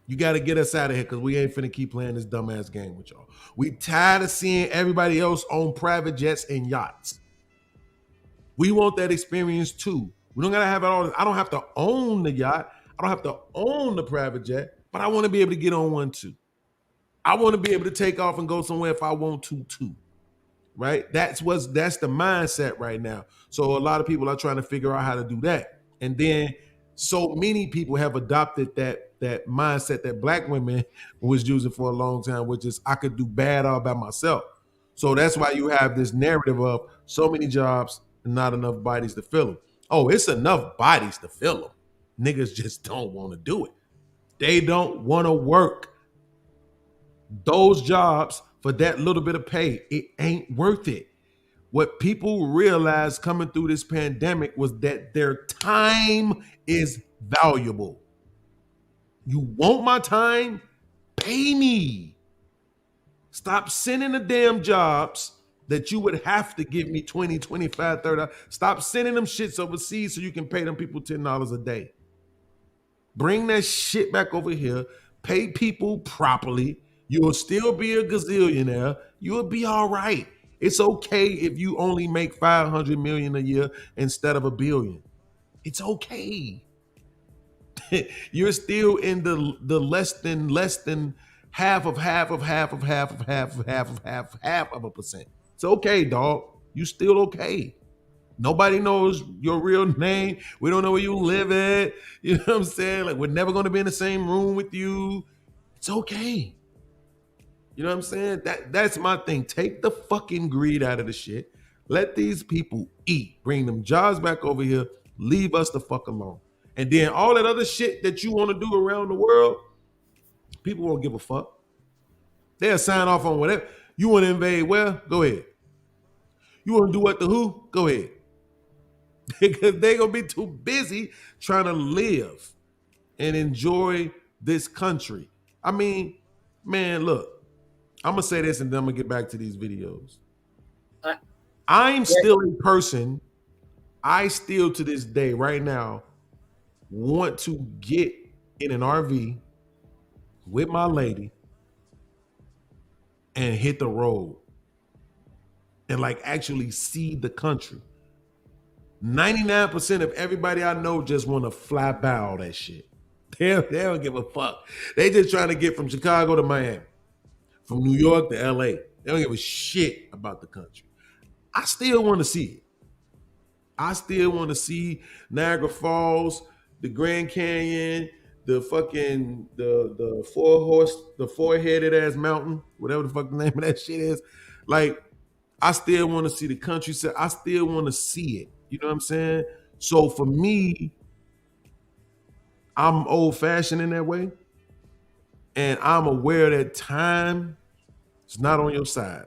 You got to get us out of here, because we ain't finna keep playing this dumbass game with y'all. We tired of seeing everybody else own private jets and yachts. We want that experience too. We don't gotta have it all. I don't have to own the yacht. I don't have to own the private jet, but I want to be able to get on one too. I want to be able to take off and go somewhere if I want to too. Right? That's the mindset right now. So a lot of people are trying to figure out how to do that. And then so many people have adopted that mindset that Black women was using for a long time, which is I could do bad all by myself. So that's why you have this narrative of so many jobs and not enough bodies to fill them. Oh, it's enough bodies to fill them. Niggas just don't want to do it. They don't want to work. Those jobs for that little bit of pay, it ain't worth it. What people realized coming through this pandemic was that their time is valuable. You want my time? Pay me. Stop sending the damn jobs that you would have to give me 20, 25, 30. Stop sending them shits overseas so you can pay them people $10 a day. Bring that shit back over here. Pay people properly. You'll still be a gazillionaire. You'll be all right. It's okay if you only make 500 million a year instead of $1 billion. It's okay. You're still in the less than half of a percent. It's okay, dog. You still okay. Nobody knows your real name. We don't know where you live at. You know what I'm saying? Like, we're never going to be in the same room with you. It's okay. You know what I'm saying? That's my thing. Take the fucking greed out of the shit. Let these people eat. Bring them jobs back over here. Leave us the fuck alone. And then all that other shit that you want to do around the world, people won't give a fuck. They'll sign off on whatever. You want to invade where? Go ahead. You want to do what to who? Go ahead. Because they're going to be too busy trying to live and enjoy this country. I mean, man, look. I'm going to say this and then I'm going to get back to these videos. I'm still a person. I still to this day, right now, want to get in an RV with my lady and hit the road and like actually see the country. 99% of everybody I know just want to fly by all that shit. They don't give a fuck. They just trying to get from Chicago to Miami, from New York to LA. They don't give a shit about the country. I still want to see it. I still want to see Niagara Falls, the Grand Canyon, the fucking the four-headed ass mountain, whatever the fuck the name of that shit is. Like, I still want to see the countryside. I still want to see it. You know what I'm saying? So for me, I'm old-fashioned in that way. And I'm aware that time is not on your side.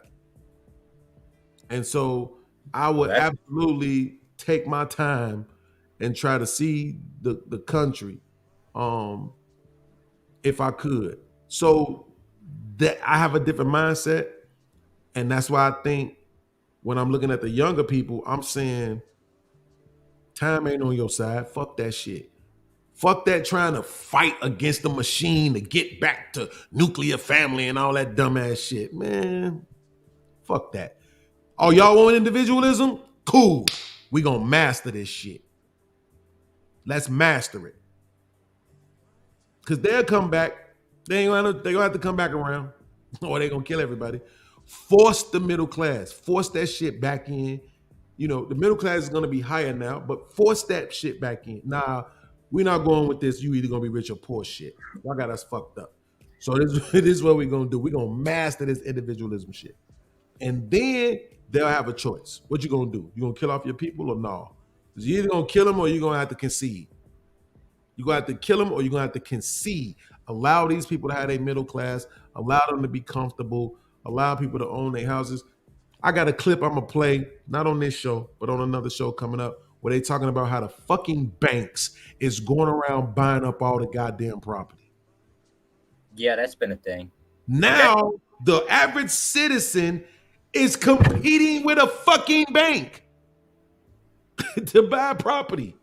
And so I would absolutely take my time and try to see the country if I could. So that I have a different mindset. And that's why I think when I'm looking at the younger people, I'm saying time ain't on your side. Fuck that shit. Fuck that trying to fight against the machine to get back to nuclear family and all that dumbass shit. Man, fuck that. Oh, y'all want individualism? Cool. We gonna master this shit. Let's master it. Cause they'll come back. They gonna have to come back around. Or they gonna kill everybody. Force the middle class. Force that shit back in. You know, the middle class is gonna be higher now, but force that shit back in. Nah, we're not going with this. You either gonna be rich or poor shit. Y'all got us fucked up. So this is what we're gonna do. We're gonna master this individualism shit. And then they'll have a choice. What you gonna do? You gonna kill off your people or no? Because you're either gonna kill them or you're gonna have to concede. You're gonna have to kill them or you're gonna have to concede. Allow these people to have a middle class, allow them to be comfortable, allow people to own their houses. I got a clip I'm gonna play, not on this show, but on another show coming up, where they talking about how the fucking banks is going around buying up all the goddamn property. Yeah, that's been a thing. Now, the average citizen is competing with a fucking bank to buy property.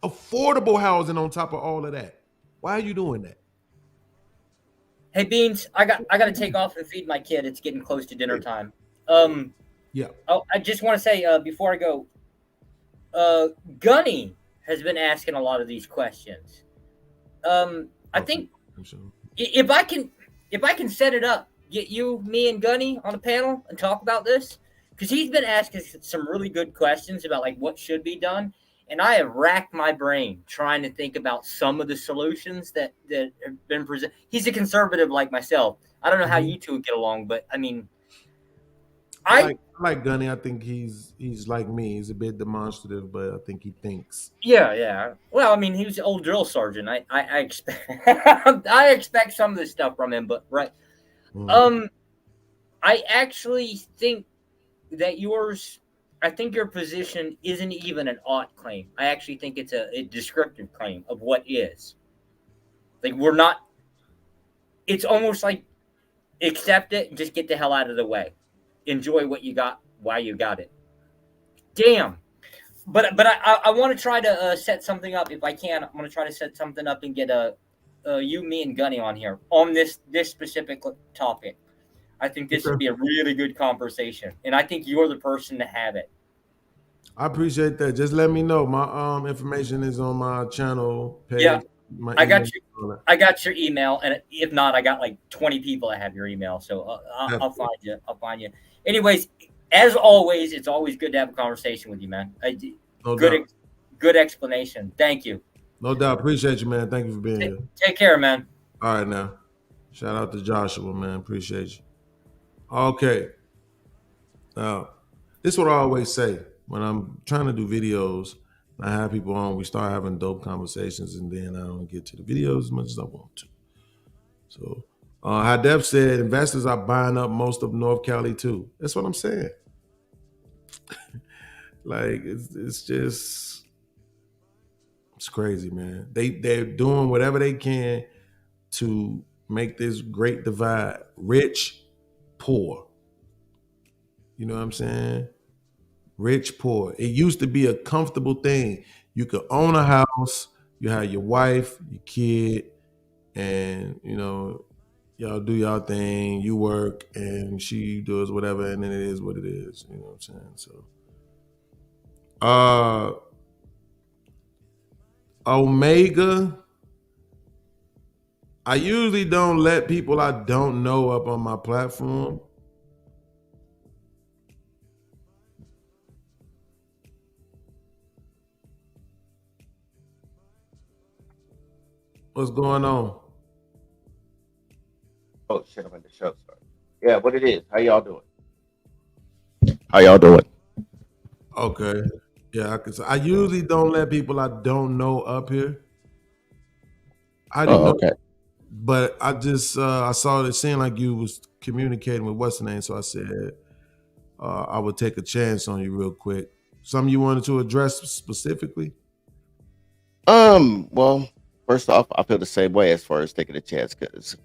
Affordable housing on top of all of that. Why are you doing that? Hey, Beans, I got to take off and feed my kid. It's getting close to dinner time. Yeah. Oh, I just want to say before I go, Gunny has been asking a lot of these questions. I think if I can set it up, get you, me, and Gunny on a panel and talk about this, because he's been asking some really good questions about like what should be done, and I have racked my brain trying to think about some of the solutions that have been presented. He's a conservative like myself. I don't know how you two get along, but I mean, I like Gunny. I think he's like me. He's a bit demonstrative, but I think he thinks. Yeah. Well, I mean, he was an old drill sergeant. I expect I expect some of this stuff from him, but right. I actually think that I think your position isn't even an ought claim. I actually think it's a descriptive claim of what is. Like, we're not, it's almost like accept it and just get the hell out of the way. Enjoy what you got while you got it. Damn. But I want to try to set something up if I can. I'm going to try to set something up and get you, me, and Gunny on here on this specific topic. I think this would be a really good conversation, and I think you're the person to have it. I appreciate that. Just let me know. My information is on my channel page. Yeah, my I got email. I got your email, and if not, I got like 20 people that have your email, so I'll find you. I'll find you. Anyways, as always, it's always good to have a conversation with you, man. No doubt. Good explanation. Thank you. No doubt. Appreciate you, man. Thank you for being here. Take care, man. All right, now. Shout out to Joshua, man. Appreciate you. Okay. Now, this is what I always say when I'm trying to do videos. I have people on, we start having dope conversations, and then I don't get to the videos as much as I want to. So, Hadef said investors are buying up most of North Cali too. That's what I'm saying. Like, it's just, it's crazy, man. They're doing whatever they can to make this great divide. Rich, poor. You know what I'm saying? Rich, poor. It used to be a comfortable thing. You could own a house, you had your wife, your kid, and, you know, y'all do y'all thing, you work, and she does whatever, and then it is what it is. You know what I'm saying? So, Omega, I usually don't let people I don't know up on my platform. What's going on? Oh shit, I'm in the show. Sorry. Yeah, what it is? How y'all doing? How y'all doing? Okay. Yeah, I usually don't let people I don't know up here. I didn't know, okay. but I just I saw it seemed like you was communicating with what's the name, so I said I would take a chance on you real quick. Something you wanted to address specifically? Well, first off, I feel the same way as far as taking a chance, because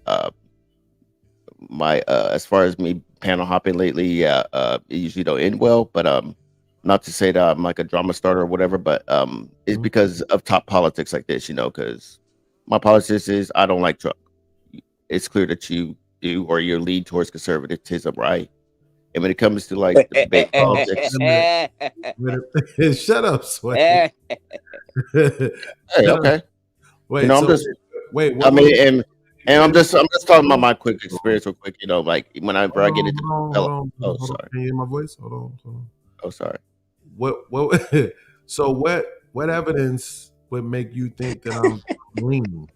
my as far as me panel hopping lately, it usually don't end well. But not to say that I'm like a drama starter or whatever, but it's because of top politics like this, you know, because my politics is I don't like Trump. It's clear that you do, or you lead towards conservatism, right? And when it comes to like the debate politics, shut up, Sway. hey, okay. Wait, you know, I'm just wait. I mean, and I'm just talking about my quick experience, real quick. You know, like whenever I get into hold on. sorry. Can you hear my voice? Hold on. Oh, sorry. What? So what evidence would make you think that I'm leaning?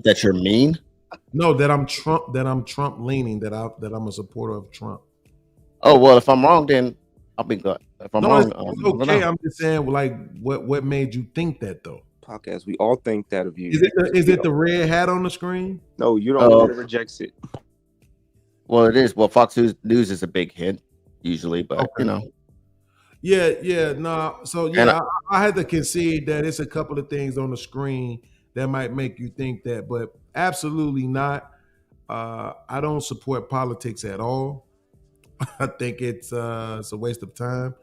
That you're mean? No, that I'm Trump. That I'm Trump leaning. That I'm a supporter of Trump. Oh well, if I'm wrong, then I'll be glad. If I'm wrong, it's okay. I'm just saying, like, what made you think that though? Podcast. We all think that of you. Is it the red hat on the screen? No, you don't. It rejects it. Well, it is. Well, Fox News is a big hint usually, but you know. Yeah, no. So yeah, I had to concede that it's a couple of things on the screen that might make you think that, but absolutely not. I don't support politics at all. I think it's a waste of time.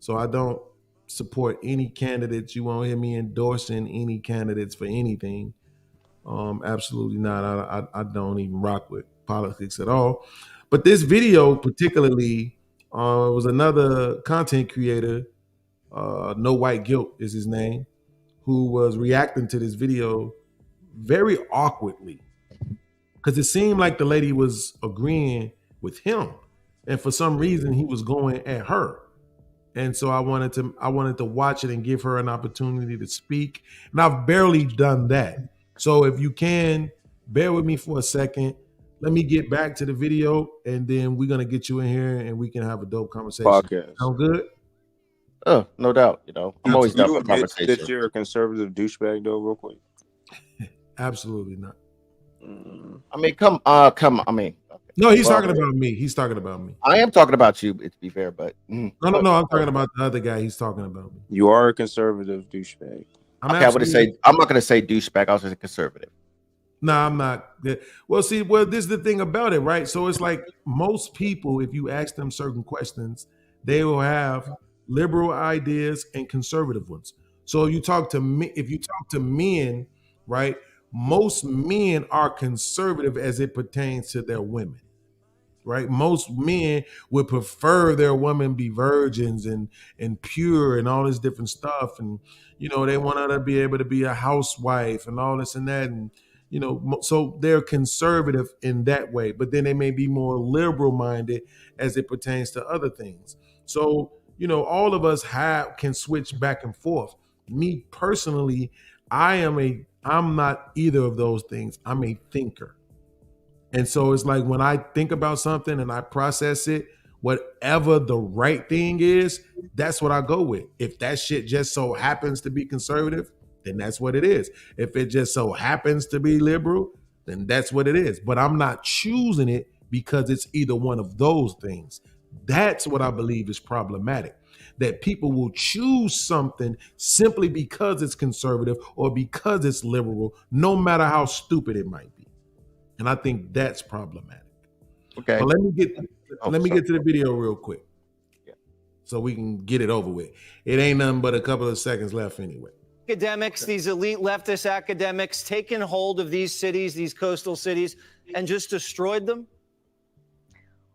So I don't support any candidates. You won't hear me endorsing any candidates for anything. Absolutely not. I don't even rock with politics at all. But this video particularly was another content creator, No White Guilt is his name, who was reacting to this video very awkwardly, because it seemed like the lady was agreeing with him, and for some reason he was going at her. And so I wanted to watch it and give her an opportunity to speak, and I've barely done that. So if you can bear with me for a second, let me get back to the video, and then we're gonna get you in here and we can have a dope conversation. Podcast. Sound good? Oh, no doubt. You know, I'm always down for conversation. That you're a conservative douchebag, though, real quick. Absolutely not. I mean, come. I mean, no, he's talking about me. He's talking about me. I am talking about you, to be fair, but no. I'm talking about the other guy. He's talking about me. You are a conservative douchebag. I'm not going to say douchebag. I was just a conservative. No, I'm not. Well, see, this is the thing about it, right? So it's like most people, if you ask them certain questions, they will have liberal ideas and conservative ones. So if you talk to men, right, most men are conservative as it pertains to their women. right? Most men would prefer their women be virgins and pure and all this different stuff. And, you know, they want her to be able to be a housewife and all this and that. And, you know, so they're conservative in that way, but then they may be more liberal minded as it pertains to other things. So, you know, all of us can switch back and forth. Me personally, I'm not either of those things. I'm a thinker. And so it's like when I think about something and I process it, whatever the right thing is, that's what I go with. If that shit just so happens to be conservative, then that's what it is. If it just so happens to be liberal, then that's what it is. But I'm not choosing it because it's either one of those things. That's what I believe is problematic. That people will choose something simply because it's conservative or because it's liberal, no matter how stupid it might be. And I think that's problematic. Okay. But let me get to the video real quick. So we can get it over with. It ain't nothing but a couple of seconds left anyway. Academics, these elite leftist academics, taken hold of these cities, these coastal cities, and just destroyed them?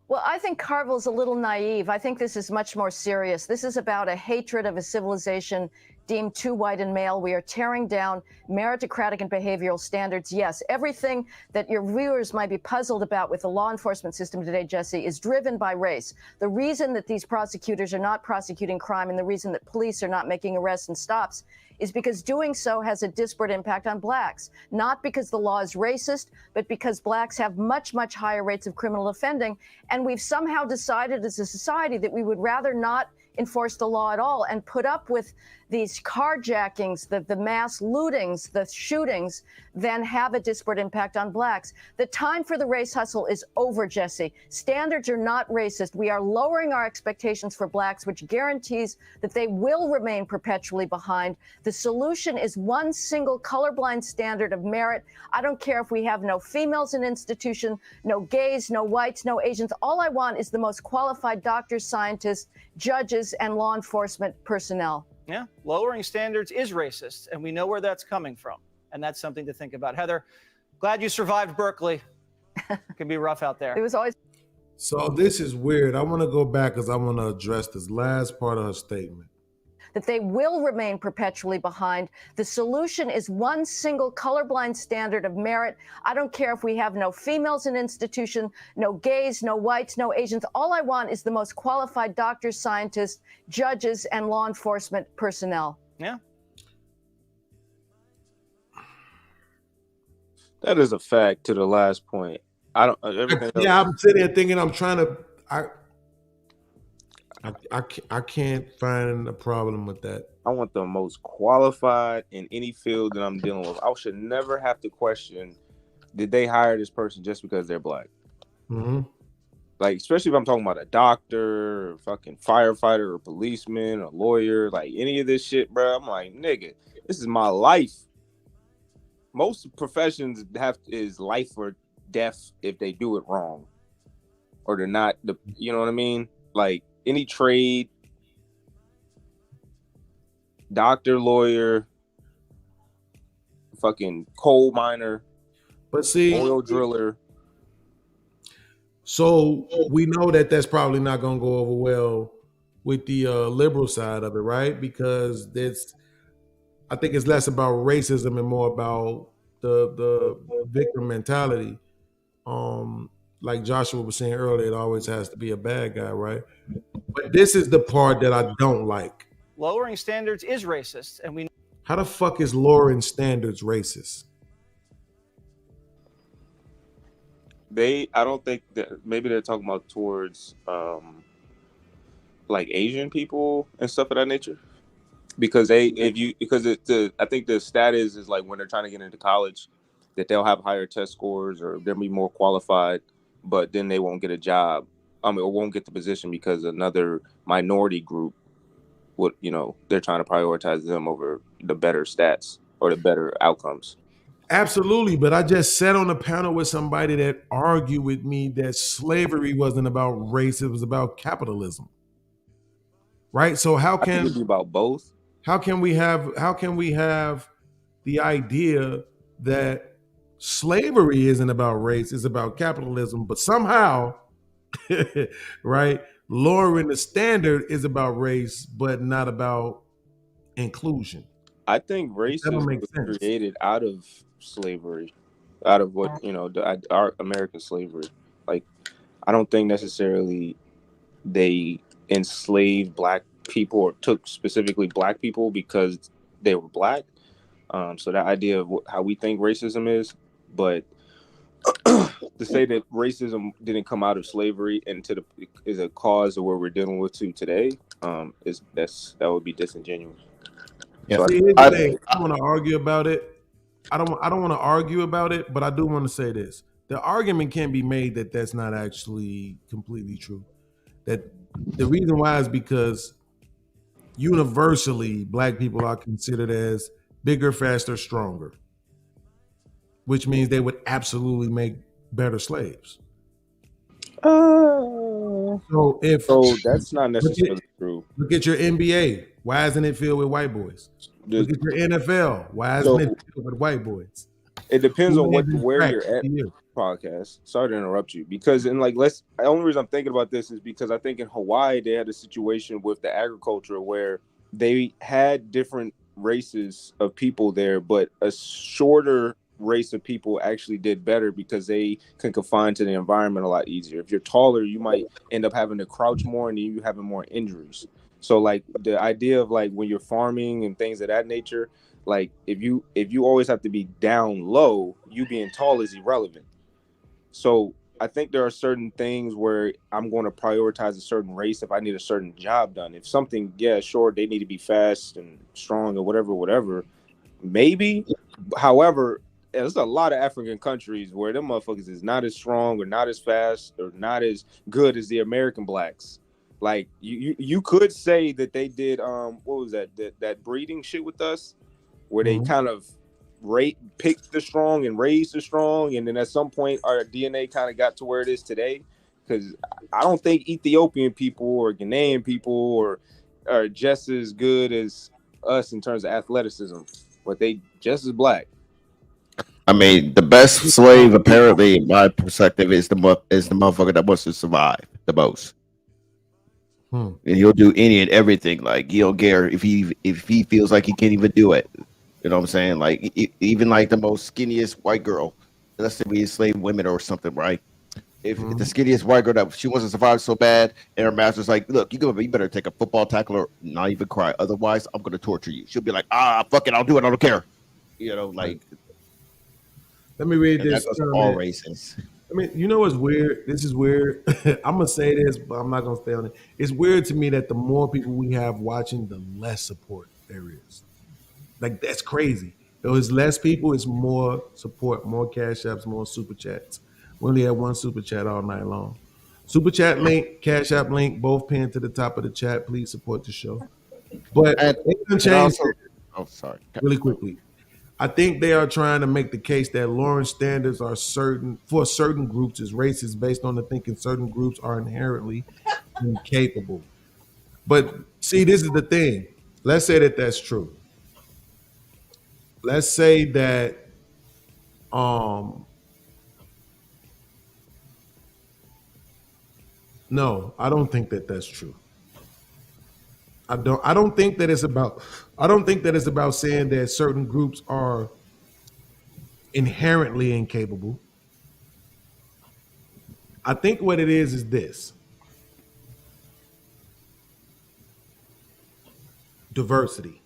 Well, I think Carville's a little naive. I think this is much more serious. This is about a hatred of a civilization deemed too white and male. We are tearing down meritocratic and behavioral standards. Yes, everything that your viewers might be puzzled about with the law enforcement system today, Jesse, is driven by race. The reason that these prosecutors are not prosecuting crime and the reason that police are not making arrests and stops is because doing so has a disparate impact on blacks. Not because the law is racist, but because blacks have much, much higher rates of criminal offending. And we've somehow decided as a society that we would rather not enforce the law at all and put up with these carjackings, the mass lootings, the shootings, than have a disparate impact on blacks. The time for the race hustle is over, Jesse. Standards are not racist. We are lowering our expectations for blacks, which guarantees that they will remain perpetually behind. The solution is one single colorblind standard of merit. I don't care if we have no females in institution, no gays, no whites, no Asians. All I want is the most qualified doctors, scientists, judges, and law enforcement personnel. Yeah, lowering standards is racist, and we know where that's coming from. And that's something to think about. Heather, glad you survived Berkeley. It can be rough out there. It was always. So this is weird. I want to go back because I want to address this last part of her statement. That they will remain perpetually behind. The solution is one single colorblind standard of merit. I don't care if we have no females in institution, no gays, no whites, no Asians. All I want is the most qualified doctors, scientists, judges, and law enforcement personnel. Yeah. That is a fact to the last point. I don't. Yeah, I'm sitting there thinking I'm trying to. I can't find a problem with that. I want the most qualified in any field that I'm dealing with. I should never have to question, did they hire this person just because they're black? Mm-hmm. Like, especially if I'm talking about a doctor, or fucking firefighter, or policeman, or lawyer, like any of this shit, bro. I'm like, nigga, this is my life. Most professions is life or death if they do it wrong, or they're not. You know what I mean? Like any trade, doctor, lawyer, fucking coal miner, but see, oil driller. So we know that that's probably not going to go over well with the liberal side of it, right? Because I think it's less about racism and more about the victim mentality. Like Joshua was saying earlier, it always has to be a bad guy, right? But this is the part that I don't like. Lowering standards is racist, and we. How the fuck is lowering standards racist? I don't think that maybe they're talking about towards like Asian people and stuff of that nature. Because I think the status is like when they're trying to get into college, that they'll have higher test scores or they'll be more qualified, but then they won't get a job. Or won't get the position because another minority group would, they're trying to prioritize them over the better stats or the better outcomes. Absolutely, but I just sat on a panel with somebody that argued with me that slavery wasn't about race; it was about capitalism. Right? So how can it be about both? How can we have the idea that slavery isn't about race, it's about capitalism, but somehow right? Lowering the standard is about race, but not about inclusion. I think That don't racism make was sense. created out of slavery, out of what our American slavery. Like, I don't think necessarily they enslaved black people or took specifically black people because they were black. So that idea of how we think racism is, but to say that racism didn't come out of slavery and is a cause of what we're dealing with today, that would be disingenuous. Yeah. So See, here's the thing. I don't want to argue about it. I don't want to argue about it, but I do want to say this. The argument can be made that that's not actually completely true. That the reason why is because universally black people are considered as bigger, faster, stronger, which means they would absolutely make better slaves. So that's not necessarily true. Look at your NBA. Why isn't it filled with white boys? Look at your NFL. Why isn't it filled with white boys? It depends on Who where has you're at. you? Podcast. Sorry to interrupt you, because the only reason I'm thinking about this is because I think in Hawaii they had a situation with the agriculture where they had different races of people there, but a shorter race of people actually did better because they can confine to the environment a lot easier. If you're taller, you might end up having to crouch more and you having more injuries. So like the idea of like when you're farming and things of that nature, like if you always have to be down low, you being tall is irrelevant. So I think there are certain things where I'm going to prioritize a certain race if I need a certain job done. If something, yeah, sure, they need to be fast and strong or whatever, maybe. However, there's a lot of African countries where them motherfuckers is not as strong or not as fast or not as good as the American blacks. Like you could say that they did what was that breeding shit with us, where they kind of picked the strong and raised the strong, and then at some point our DNA kind of got to where it is today. Because I don't think Ethiopian people or Ghanaian people are just as good as us in terms of athleticism, but they just as black. I mean, the best slave, apparently, in my perspective, is the motherfucker that wants to survive the most. And he'll do any and everything. Like, he don't care if he feels like he can't even do it. You know what I'm saying? Like, even like the most skinniest white girl, let's say we enslave women or something, right? If the skinniest white girl that she wants to survive so bad, and her master's like, "Look, you better take a football tackle or not even cry, otherwise I'm gonna torture you." She'll be like, "Fuck it, I'll do it. I don't care." You know, like. Let me read And this. that goes for all races. I mean, you know what's weird? This is weird. I'm gonna say this, but I'm not gonna stay on it. It's weird to me that the more people we have watching, the less support there is. Like, that's crazy. There's less people, it's more support, more cash apps, more super chats. We only had one super chat all night long. Super chat link, cash app link, both pinned to the top of the chat. Please support the show. But it's gonna change. Sorry. Really quickly. I think they are trying to make the case that lowering standards are for certain groups is racist based on the thinking certain groups are inherently incapable. But see, this is the thing. Let's say that that's true. Let's say that no, I don't think that that's true. I don't think that it's about saying that certain groups are inherently incapable. I think what it is this. Diversity.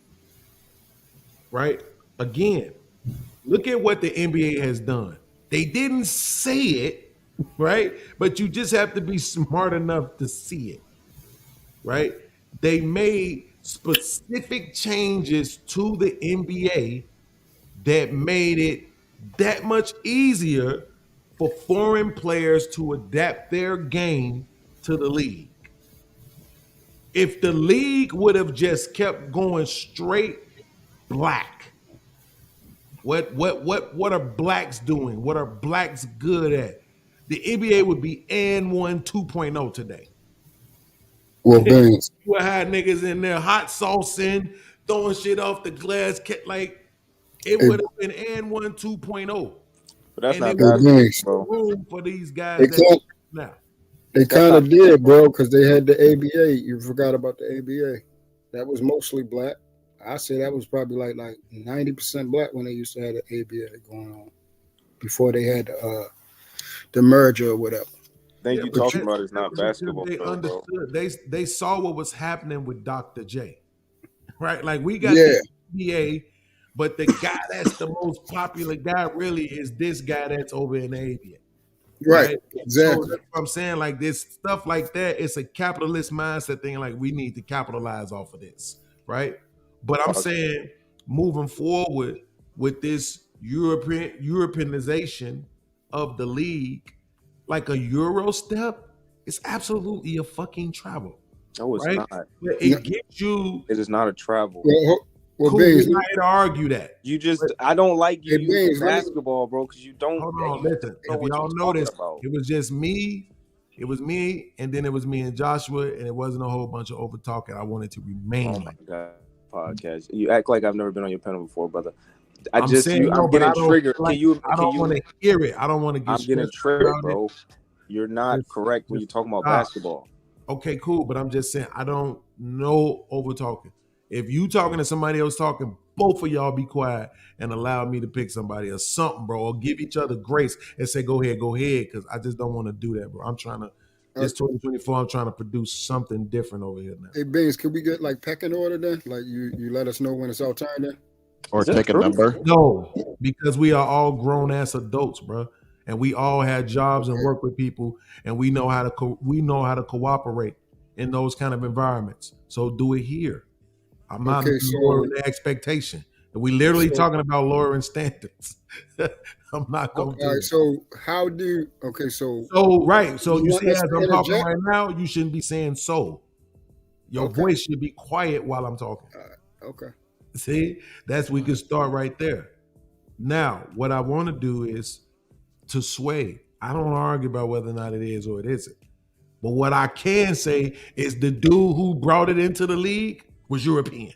Right? Again, look at what the NBA has done. They didn't say it, right? But you just have to be smart enough to see it, right? They made specific changes to the NBA that made it that much easier for foreign players to adapt their game to the league. If the league would have just kept going straight black, what are blacks doing? What are blacks good at? The NBA would be N1 2.0 today. Well, Beans. You would have niggas in there hot saucing, throwing shit off the glass, like it would have been N1 2.0. But that's and not it would basketball, have bro. room for these guys that now. They kind of did, bro, because they had the ABA. You forgot about the ABA. That was mostly black. I say that was probably like 90% black when they used to have the ABA going on before they had the merger or whatever. Thing you talking about is not Because basketball, they bro. understood. They saw what was happening with Dr. J, right? Like we got Yeah. the ABA, but the guy that's the most popular guy really is this guy that's over in the ABA. Right. So Exactly. that's what I'm saying, like this stuff like that, it's a capitalist mindset thing. Like we need to capitalize off of this, right? But I'm saying moving forward with this Europeanization of the league, like a Euro step, it's absolutely a fucking travel. No, it's right? not. It gets you. It is not a travel. Well, Cool, Beans, we're not here to argue that. You just, I don't like you Hey, using Beans, let me- basketball, bro, because you don't. Hold you on, don't listen. know If what y'all you're notice, talking about. it was just me. It was me, and then it was me and Joshua, and it wasn't a whole bunch of over talking. I wanted to remain Oh my like god, podcast. You act like I've never been on your panel before, brother. I'm saying no, I'm but I getting don't triggered. like, Can I don't you? want to hear it. I don't want to get. I'm getting stressed triggered, about bro. it. You're not correct when you're talking about stop. basketball. Okay, cool, but I'm just saying I don't know over talking. If you talking to somebody else talking, both of y'all be quiet and allow me to pick somebody or something, bro, or give each other grace and say go ahead, because I just don't want to do that, bro. I'm trying to. This 2024, I'm trying to produce something different over here now. Hey, Beans, can we get like pecking order then? Like you let us know when it's our time then? Or take a number. No, because we are all grown ass adults, bro, and we all had jobs and work with people, and we know how to cooperate in those kind of environments. So do it here. I'm not lowering the expectation. We literally talking about lowering standards. I'm not going to. All right. So how do? Okay. So right. So you want see, us as to I'm talking interject? right now, you shouldn't be saying so. Your voice should be quiet while I'm talking. Okay. See, we can start right there. Now, what I want to do is to sway. I don't argue about whether or not it is or it isn't. But what I can say is the dude who brought it into the league was European.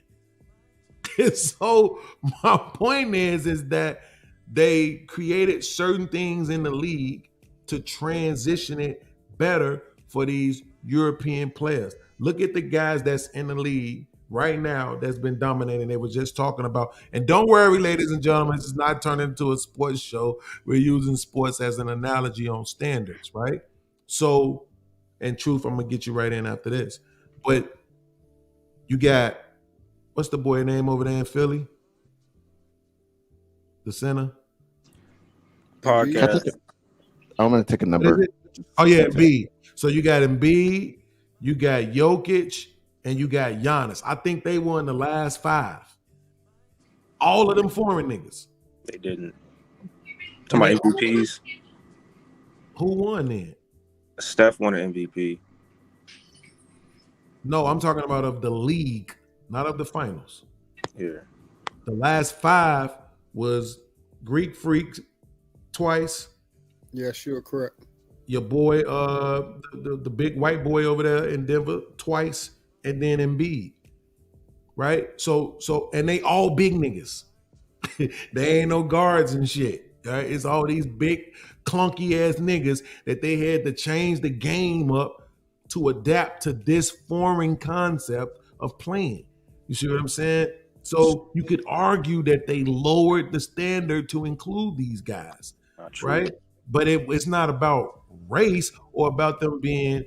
So my point is that they created certain things in the league to transition it better for these European players. Look at the guys that's in the league right now that's been dominating. They were just talking about, and don't worry, ladies and gentlemen, this is not turning into a sports show. We're using sports as an analogy on standards, right? So, in truth, I'm gonna get you right in after this. But you got, what's the boy name over there in Philly? The center? Podcast. I'm going to take a number. Oh, yeah, Embiid. So you got Embiid, you got Jokic, and you got Giannis. I think they won the last 5. All of them foreign niggas. They didn't. Talking about MVPs. Who won then? Steph won an MVP. No, I'm talking about of the league, not of the finals. Yeah. The last 5 was Greek Freak twice. Yeah, sure, correct. Your boy, the big white boy over there in Denver twice, and then Embiid. Right? So and they all big niggas. They ain't no guards and shit. Right? It's all these big clunky ass niggas that they had to change the game up to adapt to this foreign concept of playing. You see what I'm saying? So you could argue that they lowered the standard to include these guys, right? But it's not about race or about them being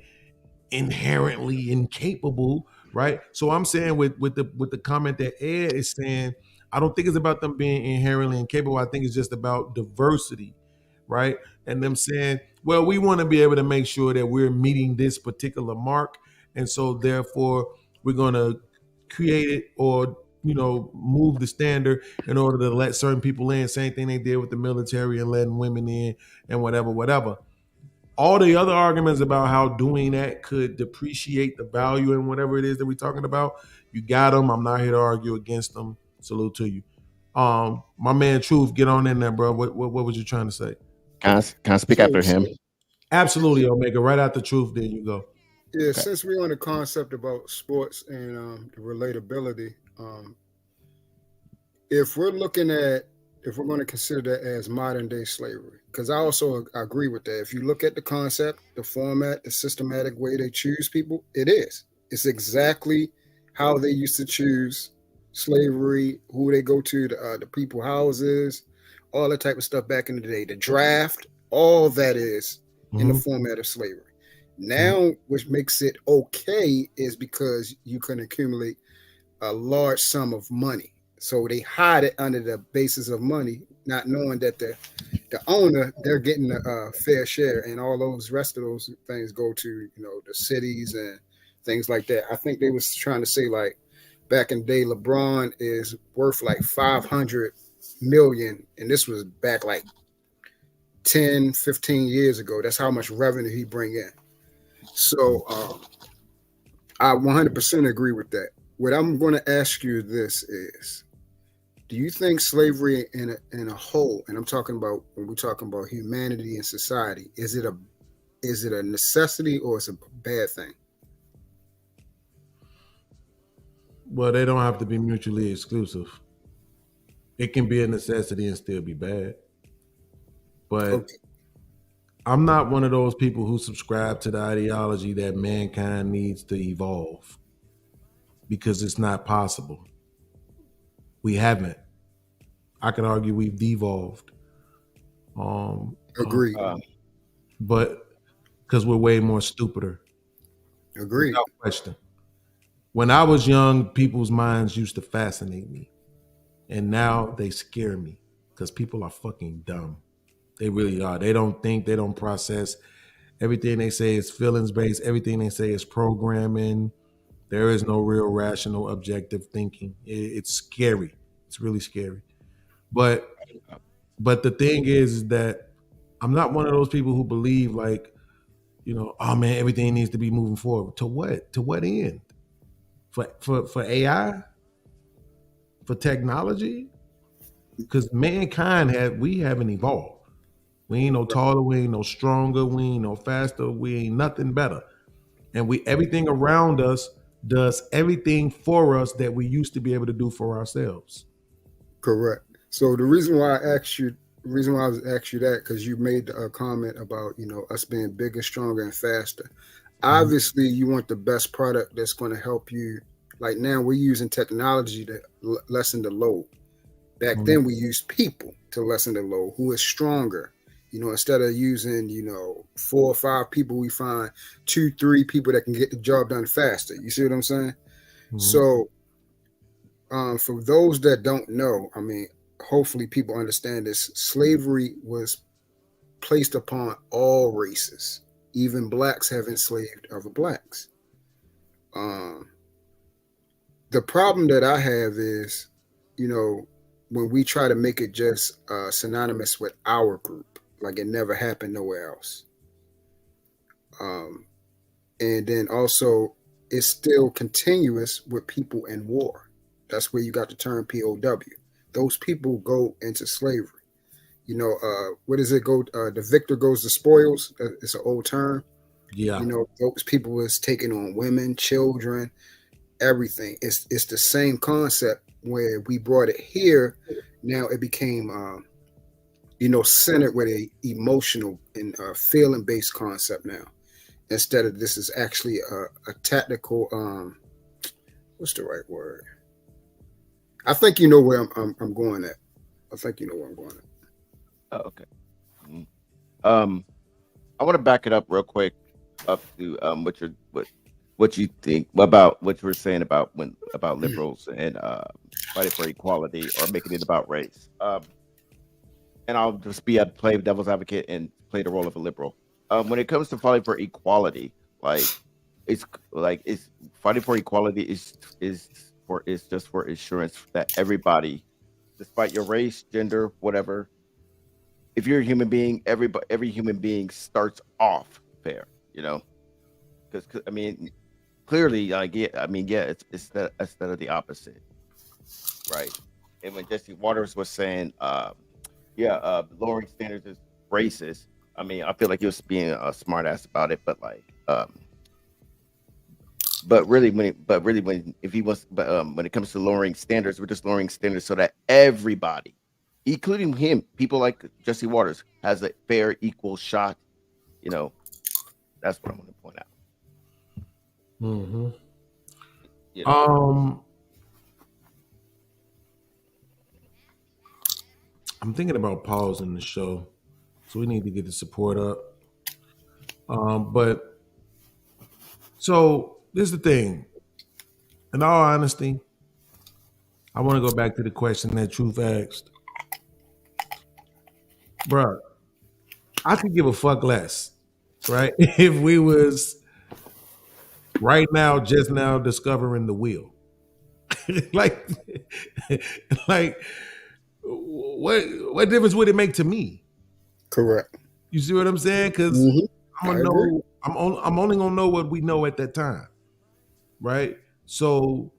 inherently incapable, right? So I'm saying with the comment that Ed is saying, I don't think it's about them being inherently incapable. I think it's just about diversity, right? And them saying, well, we want to be able to make sure that we're meeting this particular mark, and so therefore we're going to create it or move the standard in order to let certain people in. Same thing they did with the military and letting women in and whatever. All the other arguments about how doing that could depreciate the value and whatever it is that we're talking about, you got them. I'm not here to argue against them. Salute to you. My man Truth, get on in there, bro. What was you trying to say? Can I speak after him? Absolutely, Omega. Right after Truth, there you go. Yeah, since we're on the concept about sports and the relatability, if we're looking at consider that as modern day slavery, because I also agree with that. If you look at the concept, the format, the systematic way they choose people, it's exactly how they used to choose slavery, who they go to, the people houses, all that type of stuff back in the day, the draft, all that is in the format of slavery. Now, which makes it okay is because you can accumulate a large sum of money. So they hide it under the basis of money, not knowing that the owner, they're getting a fair share, and all those rest of those things go to the cities and things like that. I think they was trying to say, like, back in the day, LeBron is worth like 500 million, and this was back like 10, 15 years ago. That's how much revenue he bring in. So I 100% agree with that. What I'm going to ask you this is, do you think slavery in a whole, and I'm talking about when we're talking about humanity and society, is it a necessity or is it a bad thing? Well, they don't have to be mutually exclusive. It can be a necessity and still be bad. But I'm not one of those people who subscribe to the ideology that mankind needs to evolve, because it's not possible. We haven't. I could argue we've devolved. Agreed. But because we're way more stupider. Agreed. Without question. When I was young, people's minds used to fascinate me. And now they scare me because people are fucking dumb. They really are. They don't think, they don't process. Everything they say is feelings-based. Everything they say is programming. There is no real rational, objective thinking. It's scary. It's really scary. But the thing is that I'm not one of those people who believe like, oh man, everything needs to be moving forward. To what? To what end? For AI? For technology? Because mankind we haven't evolved. We ain't no taller, we ain't no stronger, we ain't no faster, we ain't nothing better. And everything around us does everything for us that we used to be able to do for ourselves. Correct. So the reason why I asked you that, because you made a comment about us being bigger, stronger, and faster. Obviously, you want the best product that's going to help you. Like now, we're using technology to lessen the load. Back then, we used people to lessen the load. Who is stronger? Instead of using 4 or 5 people, we find 2, 3 people that can get the job done faster. You see what I'm saying? So, for those that don't know, I mean, hopefully people understand this. Slavery was placed upon all races. Even blacks have enslaved other blacks. The problem that I have is, when we try to make it just synonymous with our group, like it never happened nowhere else. And then also, it's still continuous with people in war. That's where you got the term POW. Those people go into slavery. What does it go? The victor goes to spoils. It's an old term. Yeah. Those people was taking on women, children, everything. It's the same concept where we brought it here. Now it became, centered with a emotional and feeling based concept now, instead of this is actually a tactical. What's the right word? I think you know where I'm going at. I think you know where I'm going at. Oh, okay. I want to back it up real quick up to what you think about what you were saying about liberals and fighting for equality or making it about race. And I'll just play devil's advocate and play the role of a liberal. When it comes to fighting for equality, it's fighting for equality is just for assurance that everybody, despite your race, gender, whatever, if you're a human being, every human being starts off fair, because I mean, clearly, it's instead of the opposite, right? And when Jesse Waters was saying, lowering standards is racist. I mean, I feel like he was being a smart ass about it, but when it comes to lowering standards, we're just lowering standards so that everybody including him, people like Jesse Waters, has a fair, equal shot. You know, that's what I want to point out. Mm-hmm. You know. I'm thinking about pausing the show, so we need to get the support up. But so this is the thing. In all honesty, I want to go back to the question that Truth asked. Bruh, I could give a fuck less, right? If we was right now, just now discovering the wheel. like what difference would it make to me? Correct. You see what I'm saying? Because I'm only gonna know what we know at that time, right? So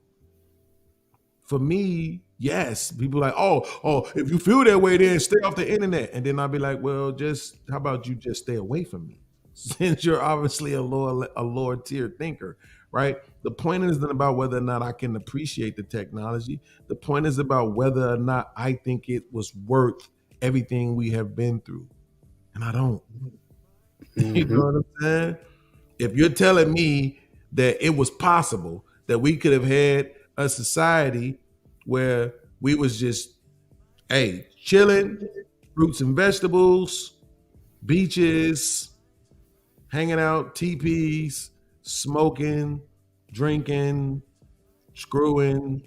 for me, yes, people like, oh, if you feel that way, then stay off the internet. And then I'll be like, well, just how about you just stay away from me? Since you're obviously a lower tier thinker, right? The point isn't about whether or not I can appreciate the technology. The point is about whether or not I think it was worth everything we have been through. And I don't. You know what I'm saying? If you're telling me that it was possible that we could have had a society where we was just, hey, chilling, fruits and vegetables, beaches, hanging out, teepees, smoking, drinking, screwing,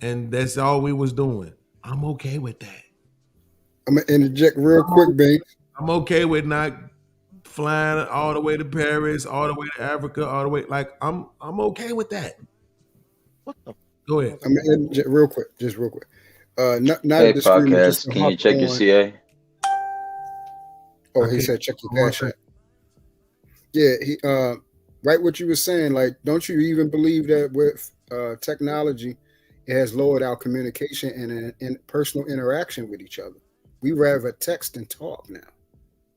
and that's all we was doing. I'm okay with that. I'm gonna interject real quick, babe. I'm okay with not flying all the way to Paris, all the way to Africa, all the way. Like I'm okay with that. What the? Go ahead. I'm gonna interject real quick, just real quick. Not Hey, a disagreement. Just podcast, to can you hop check your on. CA? Oh, he said check your cash app. Yeah, he right what you were saying. Like, don't you even believe that with technology, it has lowered our communication and in personal interaction with each other? We rather text and talk now.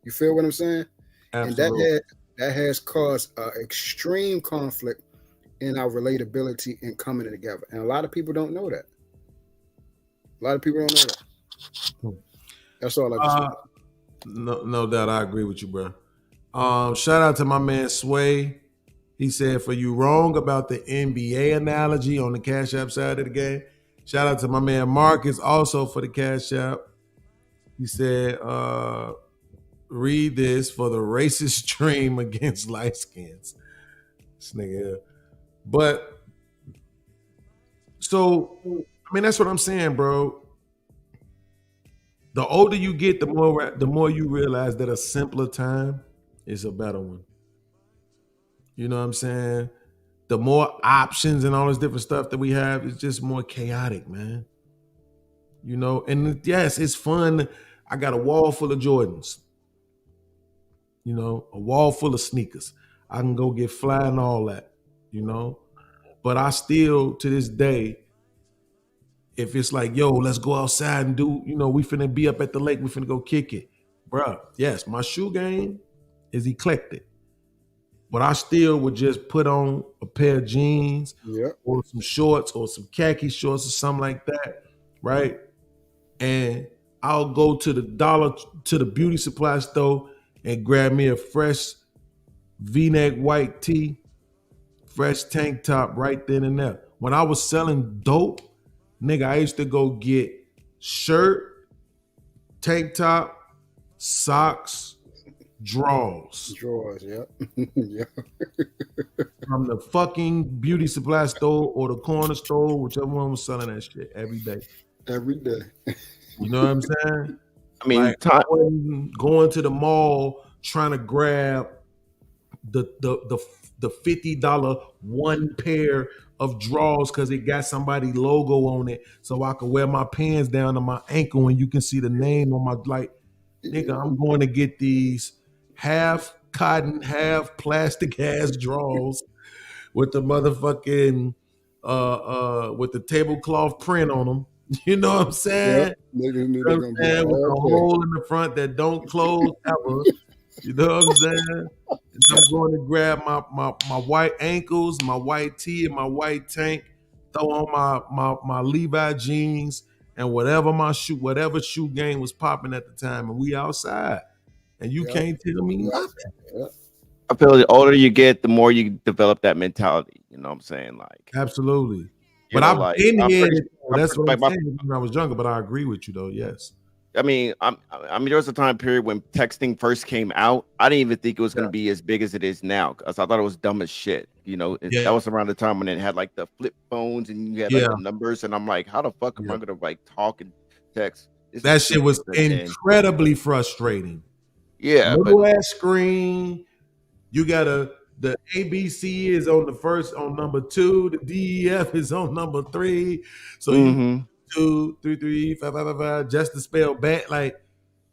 You feel what I'm saying? Absolutely. And that has caused extreme conflict in our relatability and coming together. And a lot of people don't know that. A lot of people don't know that. That's all I just want. No doubt, I agree with you, bro. Shout out to my man Sway. He said, for you wrong about the NBA analogy on the Cash App side of the game. Shout out to my man Marcus also for the Cash App. He said, read this for the racist dream against light skins. This nigga here. But so, I mean, that's what I'm saying, bro. The older you get, the more you realize that a simpler time is a better one. You know what I'm saying? The more options and all this different stuff that we have, it's just more chaotic, man. You know, and yes, it's fun. I got a wall full of Jordans. You know, a wall full of sneakers. I can go get fly and all that, you know. But I still, to this day, if it's like, yo, let's go outside and do, you know, we finna be up at the lake, we finna go kick it. Bruh, yes, my shoe game is eclectic. But I still would just put on a pair of jeans or some shorts or some khaki shorts or something like that, right? And I'll go to the beauty supply store and grab me a fresh V-neck white tee, fresh tank top right then and there. When I was selling dope, nigga, I used to go get shirt, tank top, socks, drawers. Yeah. Yeah. From the fucking beauty supply store or the corner store, whichever one was selling that shit every day. Every day. You know what I'm saying? I mean, like going to the mall trying to grab the $50 one pair of drawers because it got somebody's logo on it, so I could wear my pants down to my ankle and you can see the name on my, like, nigga, I'm going to get these half cotton, half plastic ass drawers with the motherfucking with the tablecloth print on them. You know what I'm saying? Yep. You know what I'm saying? With a hole in the front that don't close ever. You know what I'm saying? And I'm going to grab my white ankles, my white tee, and my white tank, throw on my Levi jeans, and whatever shoe game was popping at the time, and we outside, and you can't tell me nothing. I feel the older you get, the more you develop that mentality. You know what I'm saying? Like, absolutely. You But know, I've like, been I'm here. pretty- That's I'm what I'm pretty- saying when I was younger. But I agree with you, though. Yes. I mean, there was a time period when texting first came out. I didn't even think it was going to be as big as it is now, because I thought it was dumb as shit. You know, that was around the time when it had like the flip phones and you had like the numbers, and I'm like, how the fuck am I going to like talk and text? That shit was incredibly frustrating. Yeah, little ass screen. You got the ABC is on number 2. The DEF is on number 3. So you 2, 3, 3, 5, 5, 5, 5, just to spell back. Like,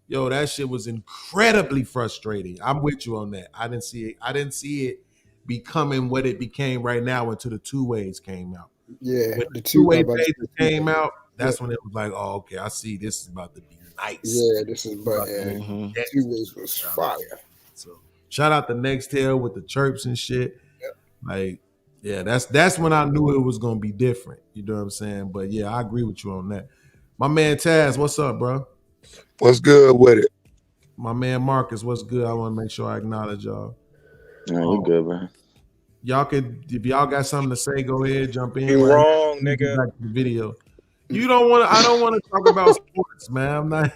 yo, that shit was incredibly frustrating. I'm with you on that. I didn't see it becoming what it became right now until the two ways came out. Yeah, when the two-way two-way pages came out, that's when it was like, oh, okay, I see this is about to be nice. Yeah, this is but two ways was fire. So shout out to Nextel with the chirps and shit. Like, yeah, that's when I knew it was gonna be different. You know what I'm saying? But yeah, I agree with you on that. My man Taz, what's up, bro? What's good with it? My man Marcus, what's good? I want to make sure I acknowledge y'all. No, you good, man. Y'all could, if y'all got something to say, go ahead, jump in. You wrong, nigga. Back to the video. You don't want to. I don't want to talk about sports, man. I'm not.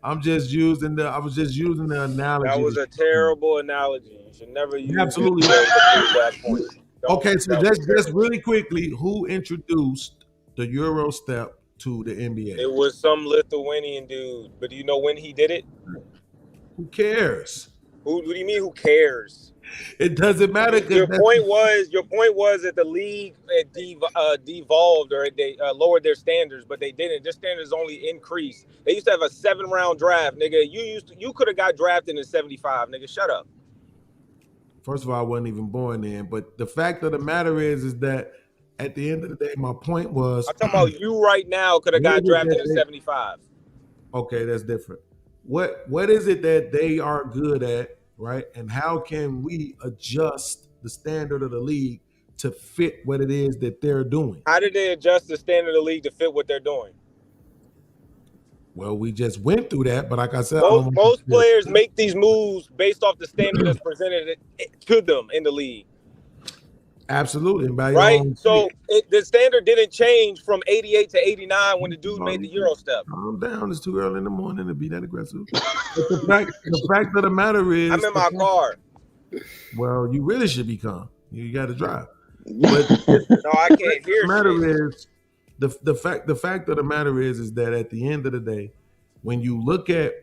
I was just using the analogy. That was a terrible analogy. You should never use Absolutely. that point. Okay, so just really quickly, who introduced the Euro step to the NBA? It was some Lithuanian dude, but do you know when he did it? Who cares? What do you mean? Who cares? It doesn't matter. Your point was that the league devolved or they lowered their standards, but they didn't. Their standards only increased. They used to have a 7-round draft, nigga. You could have got drafted in 75, nigga. Shut up. First of all, I wasn't even born then. But the fact of the matter is that at the end of the day, my point was, I'm talking about you right now could have got drafted in 75. Okay, that's different. What is it that they are good at, right? And how can we adjust the standard of the league to fit what it is that they're doing? How did they adjust the standard of the league to fit what they're doing? Well, we just went through that, but like I said, most players make these moves based off the standard that's presented to them in the league. Absolutely. Right? So the standard didn't change from 88 to 89 when the dude made the Euro step. I'm down. It's too early in the morning to be that aggressive. But the fact of the matter is, I'm in my car. Well, you really should be calm. You got to drive. But no, I can't hear. The matter is, the fact of the matter is that at the end of the day, when you look at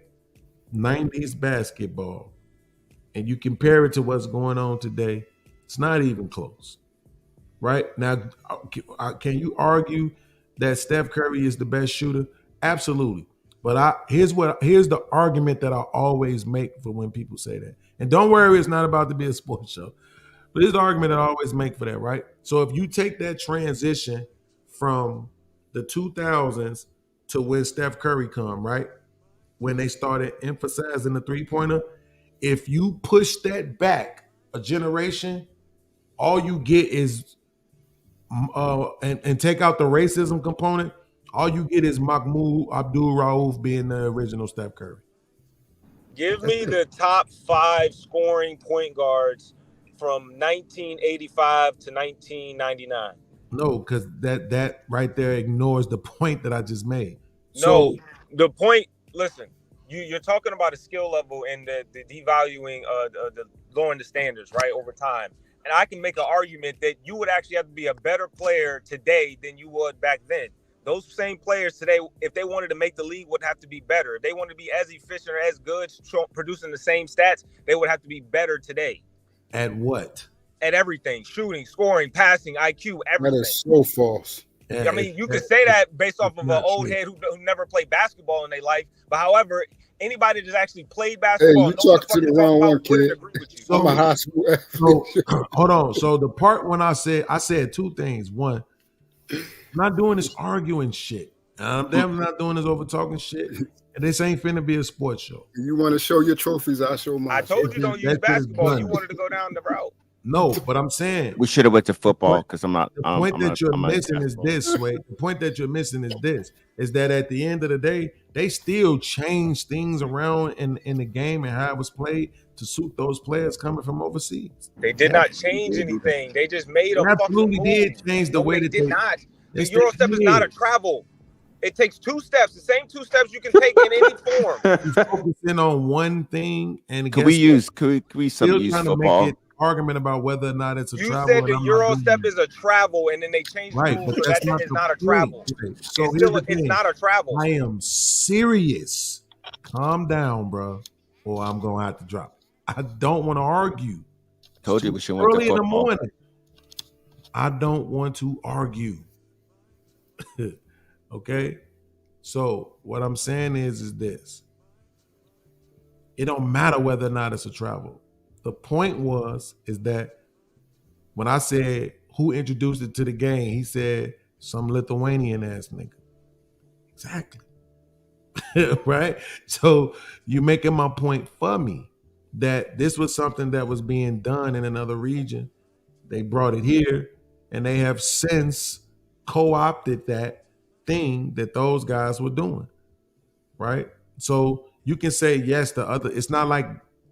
90s basketball and you compare it to what's going on today, it's not even close. Right? Now, can you argue that Steph Curry is the best shooter? Absolutely. But here's the argument that I always make for when people say that. And don't worry, it's not about to be a sports show. But here's the argument that I always make for that, right? So if you take that transition from the 2000s to when Steph Curry come, right? When they started emphasizing the three-pointer, if you push that back a generation, all you get is and take out the racism component, all you get is Mahmoud Abdul-Rauf being the original Steph Curry. Give me the top 5 scoring point guards from 1985 to 1999. No, because that right there ignores the point that I just made. No, the point, listen, you're talking about a skill level and the devaluing, the lowering the standards, right, over time. And I can make an argument that you would actually have to be a better player today than you would back then. Those same players today, if they wanted to make the league, would have to be better. If they wanted to be as efficient or as good, producing the same stats, they would have to be better today. At what? At everything. Shooting, scoring, passing, IQ, everything. That is so false. I mean, you could say that based off of an old head who never played basketball in their life. But however, anybody that's actually played basketball. Hey, you talking to the wrong one, kid. I'm a high school athlete. So, hold on. So the part when I said two things. One, I'm not doing this arguing shit. I'm definitely not doing this over talking shit. And this ain't finna be a sports show. You want to show your trophies? I'll show mine. I told you don't use basketball. You wanted to go down the route. No, but I'm saying we should have went to football because I'm not. The point that you're missing is basketball. this, Sway. The point that you're missing is this: is that at the end of the day, they still change things around in the game and how it was played to suit those players coming from overseas. They did not change anything. They just made a fucking move. Did change the way they that did not. The Yes, Euro they step is not a did. travel. It takes 2 steps, the same 2 steps you can take in any form. You focusing on one thing, and Could we use still use trying to football? make it argument about whether or not it's a You travel. said the and I'm Euro not doing step that. is a travel, and then they changed the Right, rules, but so that's that not is the not a point. travel. So It's here's still the it's thing. not a travel. I am serious. Calm down, bro, or I'm gonna have to drop it. I don't want to argue. Told you we should went to Early in the football. morning. I don't want to argue. Okay? So what I'm saying is this. It don't matter whether or not it's a travel. The point is that when I said who introduced it to the game, he said some Lithuanian ass nigga. Exactly. Right? So you're making my point for me that this was something that was being done in another region. They brought it here, and they have since co-opted that thing that those guys were doing. Right? So you can say, yes, it's not like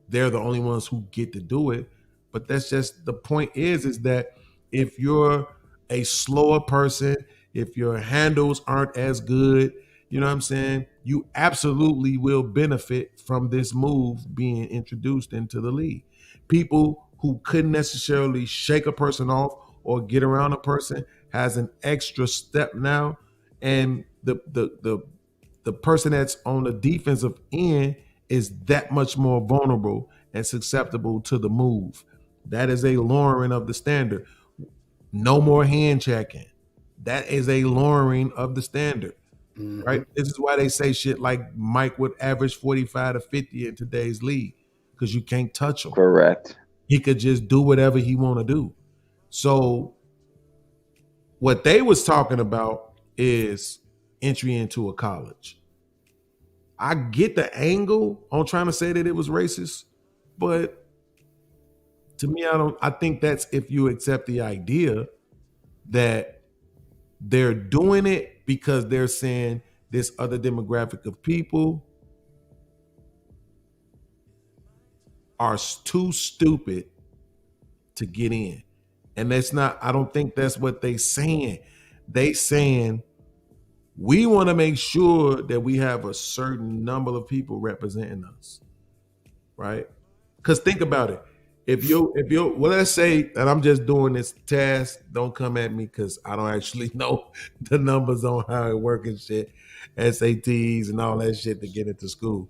they're the only ones who get to do it, but that's just the point is that if you're a slower person, if your handles aren't as good, you know what I'm saying, you absolutely will benefit from this move being introduced into the league. People who couldn't necessarily shake a person off or get around a person has an extra step now, and the person that's on the defensive end is that much more vulnerable and susceptible to the move. That is a lowering of the standard. No more hand checking. That is a lowering of the standard, right? This is why they say shit like Mike would average 45 to 50 in today's league because you can't touch him. Correct. He could just do whatever he want to do. So what they was talking about is entry into a college. I get the angle on trying to say that it was racist, but to me, I think that's if you accept the idea that they're doing it because they're saying this other demographic of people are too stupid to get in. And that's not, I don't think that's what they saying. They saying we want to make sure that we have a certain number of people representing us, right? Because think about it. If you well, let's say, and I'm just doing this task, don't come at me because I don't actually know the numbers on how it works and shit, SATs and all that shit to get into school.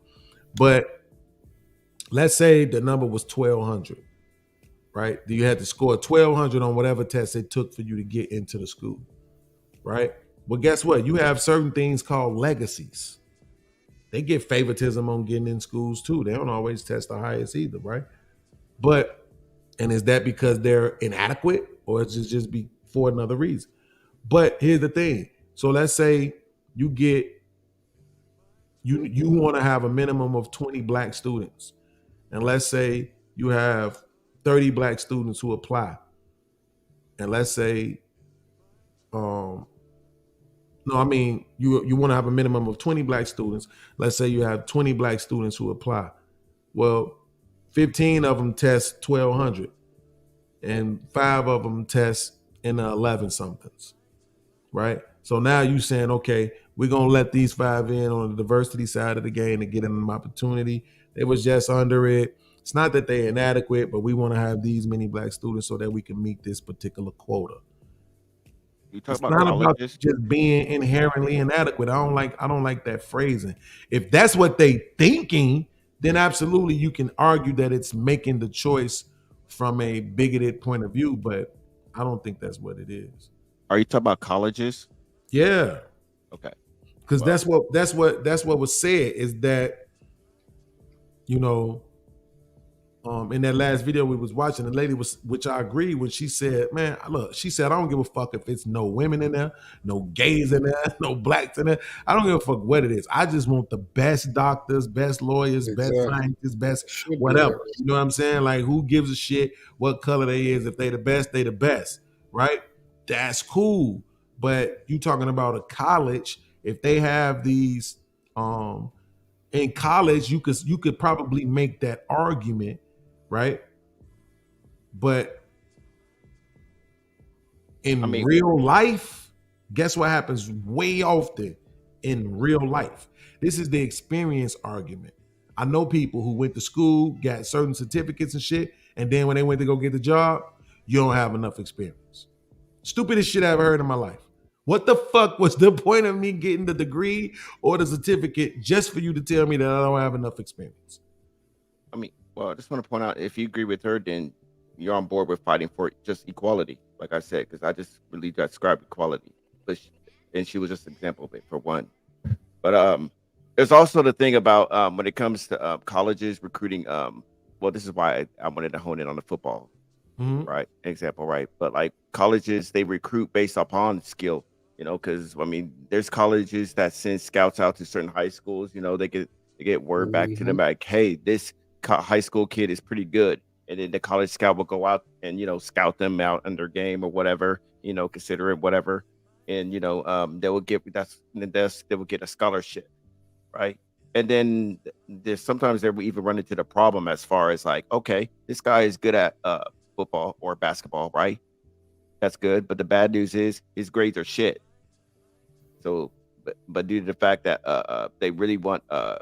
But let's say the number was 1,200, right? You had to score 1,200 on whatever test it took for you to get into the school, right? Well, guess what? You have certain things called legacies. They get favoritism on getting in schools too. They don't always test the highest either, right? But, and is that because they're inadequate or is it just be for another reason? But here's the thing. So let's say you want to have a minimum of 20 black students. And let's say you have 30 black students who apply. And let's say, you want to have a minimum of 20 black students. Let's say you have 20 black students who apply. Well, 15 of them test 1,200 and 5 of them test in the 11 somethings, right? So now you saying, okay, we're going to let these 5 in on the diversity side of the game to get them an opportunity. They was just under it. It's not that they're inadequate, but we want to have these many black students so that we can meet this particular quota. It's not about just being inherently inadequate. I don't like that phrasing. If that's what they thinking, then absolutely you can argue that it's making the choice from a bigoted point of view, but I don't think that's what it is. Are you talking about colleges? Yeah. Okay. Because that's what was said is that, in that last video we was watching, the lady was, which I agree when she said, man, look, she said, I don't give a fuck if it's no women in there, no gays in there, no blacks in there. I don't give a fuck what it is. I just want the best doctors, best lawyers, best scientists, best whatever. You know what I'm saying? Like, who gives a shit what color they is? If they the best, they the best, right? That's cool. But you talking about a college, if they have these, in college, you could probably make that argument, right? But in real life, guess what happens way often in real life? This is the experience argument. I know people who went to school, got certain certificates and shit, and then when they went to go get the job, you don't have enough experience. Stupidest shit I ever heard in my life. What the fuck was the point of me getting the degree or the certificate just for you to tell me that I don't have enough experience? I mean, well, I just want to point out, if you agree with her, then you're on board with fighting for just equality, like I said, because I just really described equality. And she was just an example of it, for one. But there's also the thing about when it comes to colleges recruiting. Well, this is why I wanted to hone in on the football, right? Example, right? But like colleges, they recruit based upon skill, you know, because I mean, there's colleges that send scouts out to certain high schools. You know, they get word back to them like, hey, this high school kid is pretty good. And then the college scout will go out and, you know, scout them out in their game or whatever, you know, consider it whatever. And, you know, they will get they will get a scholarship, right? And then sometimes they will even run into the problem as far as like, okay, this guy is good at football or basketball, right? That's good. But the bad news is his grades are shit. So, but due to the fact that they really want to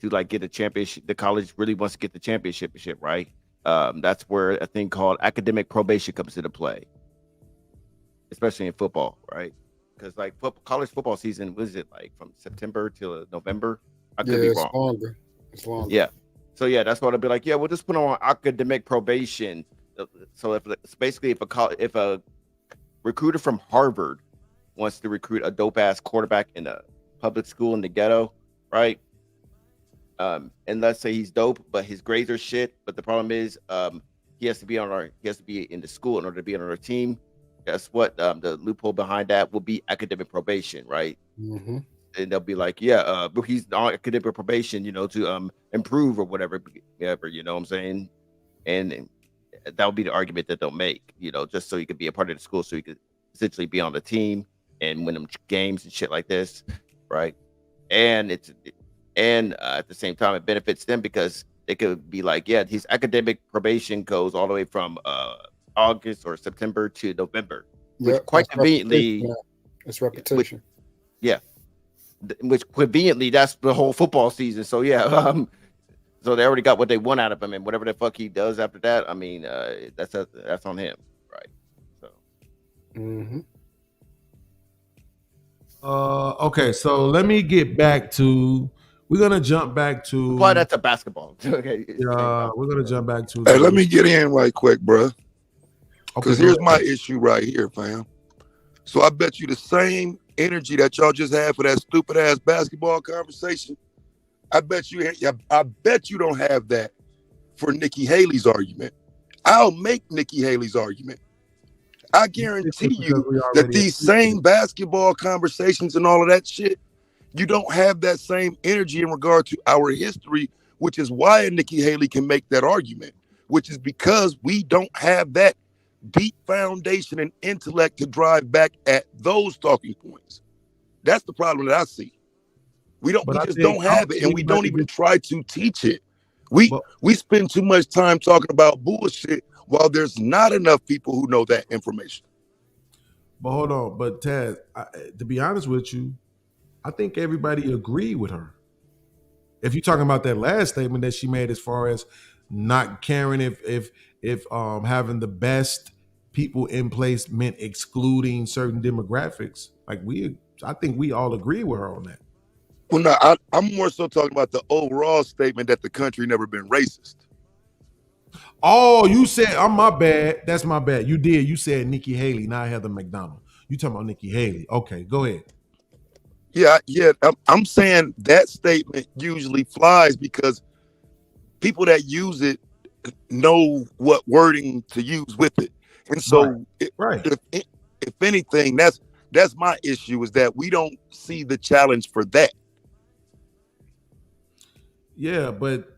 like get a championship, the college really wants to get the championship, right? That's where a thing called academic probation comes into play, especially in football, right? Because like college football season, was it like from September till November? I could be wrong. Longer. It's longer. Yeah. So yeah, that's what I'd be like. Yeah, we'll just put on academic probation. So if a recruiter from Harvard wants to recruit a dope ass quarterback in a public school in the ghetto, right? And let's say he's dope, but his grades are shit. But the problem is, he has to be in the school in order to be on our team. Guess what? The loophole behind that will be academic probation, right? Mm-hmm. And they'll be like, yeah, but he's on academic probation, you know, to improve or whatever, you know what I'm saying? And that'll be the argument that they'll make, you know, just so he could be a part of the school, so he could essentially be on the team and win them games and shit like this, right? And at the same time, it benefits them because they could be like, yeah, his academic probation goes all the way from August or September to November, which quite conveniently, it's repetition. Which conveniently, that's the whole football season. So yeah, so they already got what they want out of him, and whatever the fuck he does after that, I mean, that's on him, right? So. Mm-hmm. Okay, so let me get back to. We're gonna jump back to. Apply that to basketball. Okay. We're gonna jump back to. Hey, let me get in right quick, bro. Because here's my issue right here, fam. So I bet you the same energy that y'all just had for that stupid ass basketball conversation, I bet you don't have that for Nikki Haley's argument. I'll make Nikki Haley's argument. I guarantee you that these same basketball conversations and all of that shit, you don't have that same energy in regard to our history, which is why Nikki Haley can make that argument, which is because we don't have that deep foundation and intellect to drive back at those talking points. That's the problem that I see. We just don't have it, and we don't even try to teach it. We spend too much time talking about bullshit while there's not enough people who know that information. But hold on, but Taz, to be honest with you, I think everybody agreed with her. If you're talking about that last statement that she made, as far as not caring if having the best people in place meant excluding certain demographics, I think we all agree with her on that. Well, no, I'm more so talking about the overall statement that the country never been racist. Oh, you said, my bad. That's my bad. You did. You said Nikki Haley, not Heather Macdonald. You talking about Nikki Haley. Okay, go ahead. Yeah. I'm saying that statement usually flies because people that use it know what wording to use with it. And so if anything, that's my issue, is that we don't see the challenge for that. Yeah, but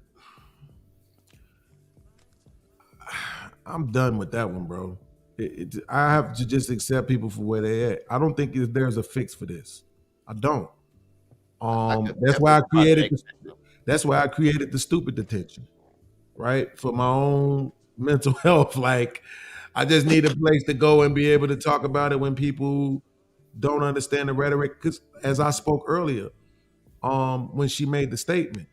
I'm done with that one, bro. I have to just accept people for where they at. I don't think there's a fix for this. I don't. That's why I created the stupid detention, right? For my own mental health. Like, I just need a place to go and be able to talk about it when people don't understand the rhetoric. Because as I spoke earlier, when she made the statement,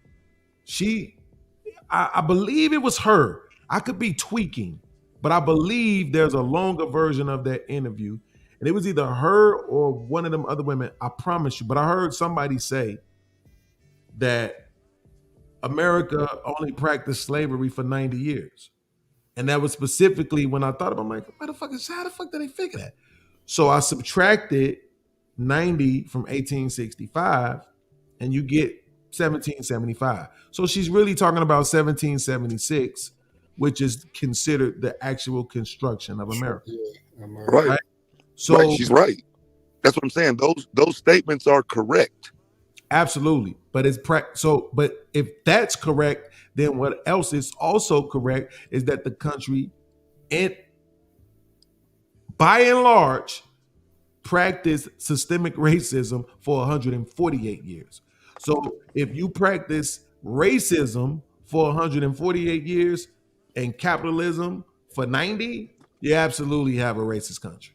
I believe it was her. I could be tweaking, but I believe there's a longer version of that interview. And it was either her or one of them other women, I promise you. But I heard somebody say that America only practiced slavery for 90 years. And that was specifically when I thought about, I'm like, how the fuck did they figure that? So I subtracted 90 from 1865 and you get 1775. So she's really talking about 1776, which is considered the actual construction of America. Right. So right, she's right. That's what I'm saying. Those statements are correct. Absolutely. But but if that's correct, then what else is also correct is that the country, by and large, practiced systemic racism for 148 years. So if you practice racism for 148 years and capitalism for 90, you absolutely have a racist country.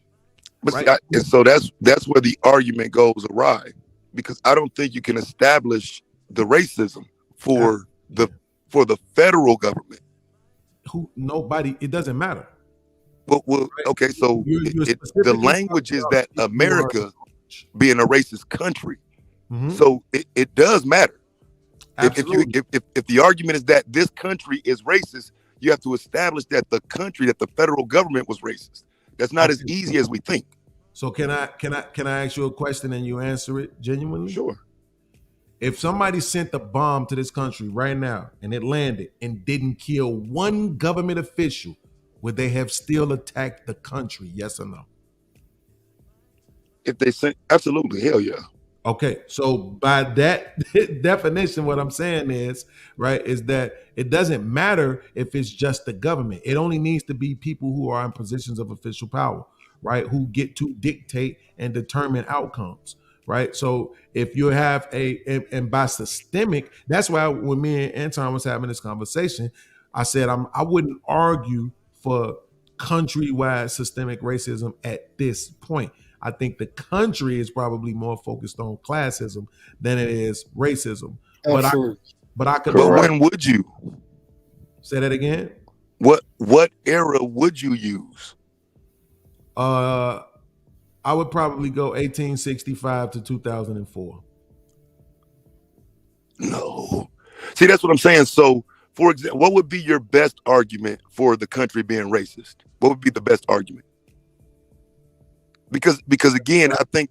But right? see, and so that's where the argument goes awry, because I don't think you can establish the racism for the federal government. It doesn't matter. Well, okay, so the language is that America being a racist country. Mm-hmm. So it does matter. If the argument is that this country is racist, you have to establish that the federal government was racist. That's not as easy as we think. So can I ask you a question and you answer it genuinely? Sure. If somebody sent a bomb to this country right now and it landed and didn't kill one government official, would they have still attacked the country? Yes or no? If they sent, absolutely, hell yeah. Okay, so by that definition, what I'm saying is, right, is that it doesn't matter if it's just the government. It only needs to be people who are in positions of official power, right, who get to dictate and determine outcomes, right? So if you have and by systemic, that's why when me and Anton was having this conversation, I said I wouldn't argue for countrywide systemic racism at this point. I think the country is probably more focused on classism than it is racism. Absolutely. But when would you say that again? What era would you use? I would probably go 1865 to 2004. No. See, that's what I'm saying. So, for example, what would be your best argument for the country being racist? What would be the best argument? Because again, I think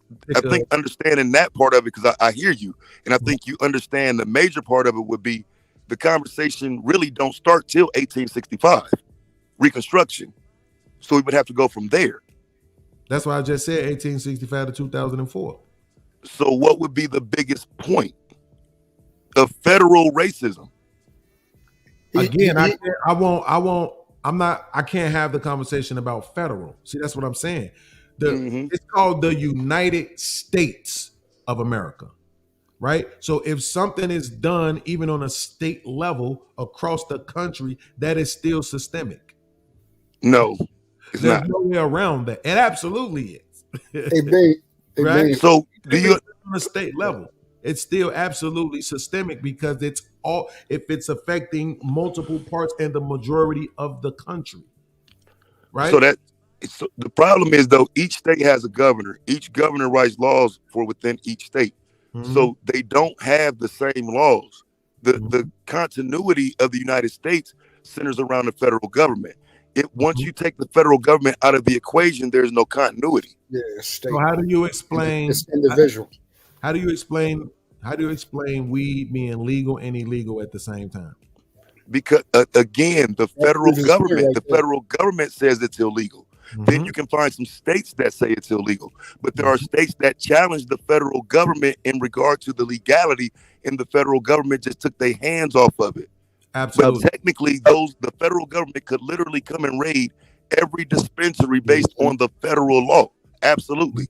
understanding that part of it, because I hear you, and I think you understand the major part of it would be the conversation really don't start till 1865, Reconstruction. So we would have to go from there. That's why I just said 1865 to 2004. So what would be the biggest point of federal racism? Again, I can't have the conversation about federal. See, that's what I'm saying. It's called the United States of America, right? So if something is done even on a state level across the country, that is still systemic. No, it's There's not. no way around that. It absolutely is. Right? So do you on a state level? It's still absolutely systemic because if it's affecting multiple parts and the majority of the country, right? So the problem is, though, each state has a governor. Each governor writes laws for within each state. Mm-hmm. So they don't have the same laws. The continuity of the United States centers around the federal government. Once you take the federal government out of the equation, there's no continuity. Yeah, state. So how do you explain? It's individual. How do you explain weed being legal and illegal at the same time? Because again, the federal government says it's illegal. Then you can find some states that say it's illegal, but there are states that challenge the federal government in regard to the legality, and the federal government just took their hands off of it. Absolutely. But technically, the federal government could literally come and raid every dispensary based on the federal law. Absolutely.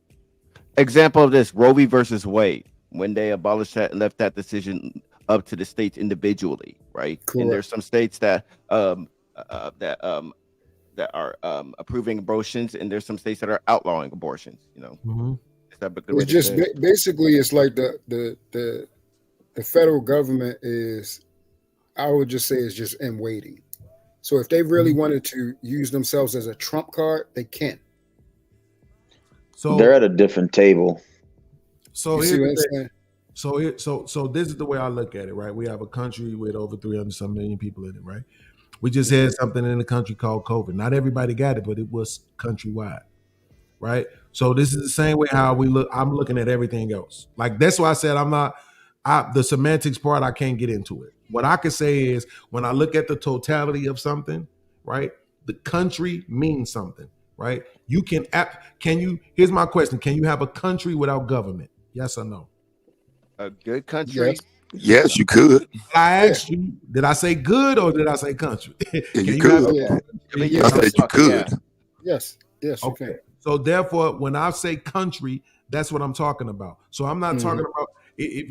Example of this: Roe v. versus Wade, when they abolished that and left that decision up to the states individually, right? Correct. And there's some states that are approving abortions, and there's some states that are outlawing abortions. You know, is that a good way It's to just say it? basically it's like the federal government is, I would just say, is just in waiting. So if they really wanted to use themselves as a trump card, they can. So they're at a different table. So You see what I'm saying? So this is the way I look at it, right? We have a country with over 300-some million people in it, right? We just had something in the country called COVID. Not everybody got it, but it was countrywide, right? So this is the same way how we look. I'm looking at everything else. Like that's why I said the semantics part, I can't get into it. What I can say is when I look at the totality of something, right? The country means something, right? Here's my question. Can you have a country without government? Yes or no? A good country? Yes, you could. I asked you, did I say good or did I say country? You could. I said you could. Yes. Okay. So therefore, when I say country, that's what I'm talking about. So I'm not talking about if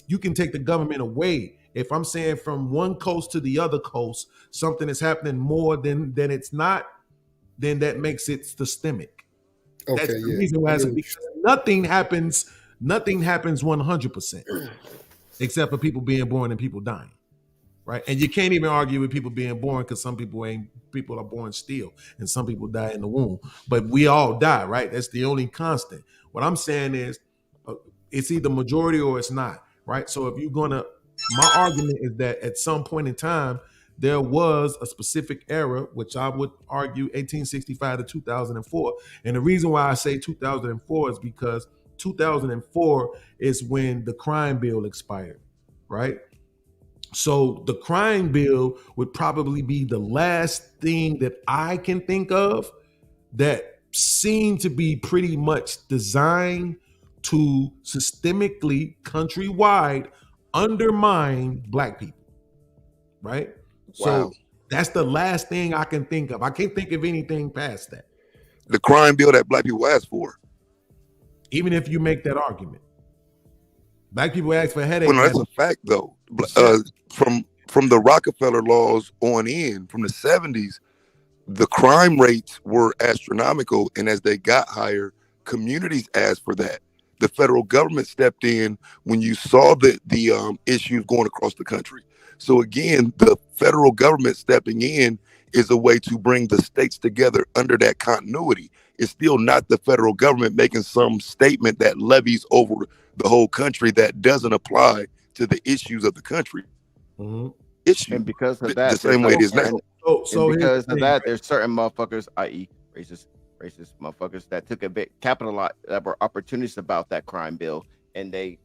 you can take the government away. If I'm saying from one coast to the other coast, something is happening more than it's not, then that makes it systemic. Okay, That's the reason why because nothing happens 100%, except for people being born and people dying, right? And you can't even argue with people being born because some people are born still, and some people die in the womb. But we all die, right? That's the only constant. What I'm saying is, it's either majority or it's not, right? So if you're my argument is that at some point in time, there was a specific era, which I would argue 1865 to 2004. And the reason why I say 2004 is because 2004 is when the crime bill expired, right? So the crime bill would probably be the last thing that I can think of that seemed to be pretty much designed to systemically, countrywide, undermine Black people, right? So that's the last thing I can think of. I can't think of anything past that. The crime bill that Black people asked for. Even if you make that argument. Black people ask for headaches. Well, no, that's a fact, though. From the Rockefeller laws on in, from the 70s, the crime rates were astronomical. And as they got higher, communities asked for that. The federal government stepped in when you saw the issues going across the country. So again, the federal government stepping in is a way to bring the states together under that continuity. It's still not the federal government making some statement that levies over the whole country that doesn't apply to the issues of the country. Issue. And because of that, the same way it is now. So because of that, there's certain motherfuckers, i.e., racist motherfuckers, that took a bit capitalized, that were opportunists about that crime bill, and they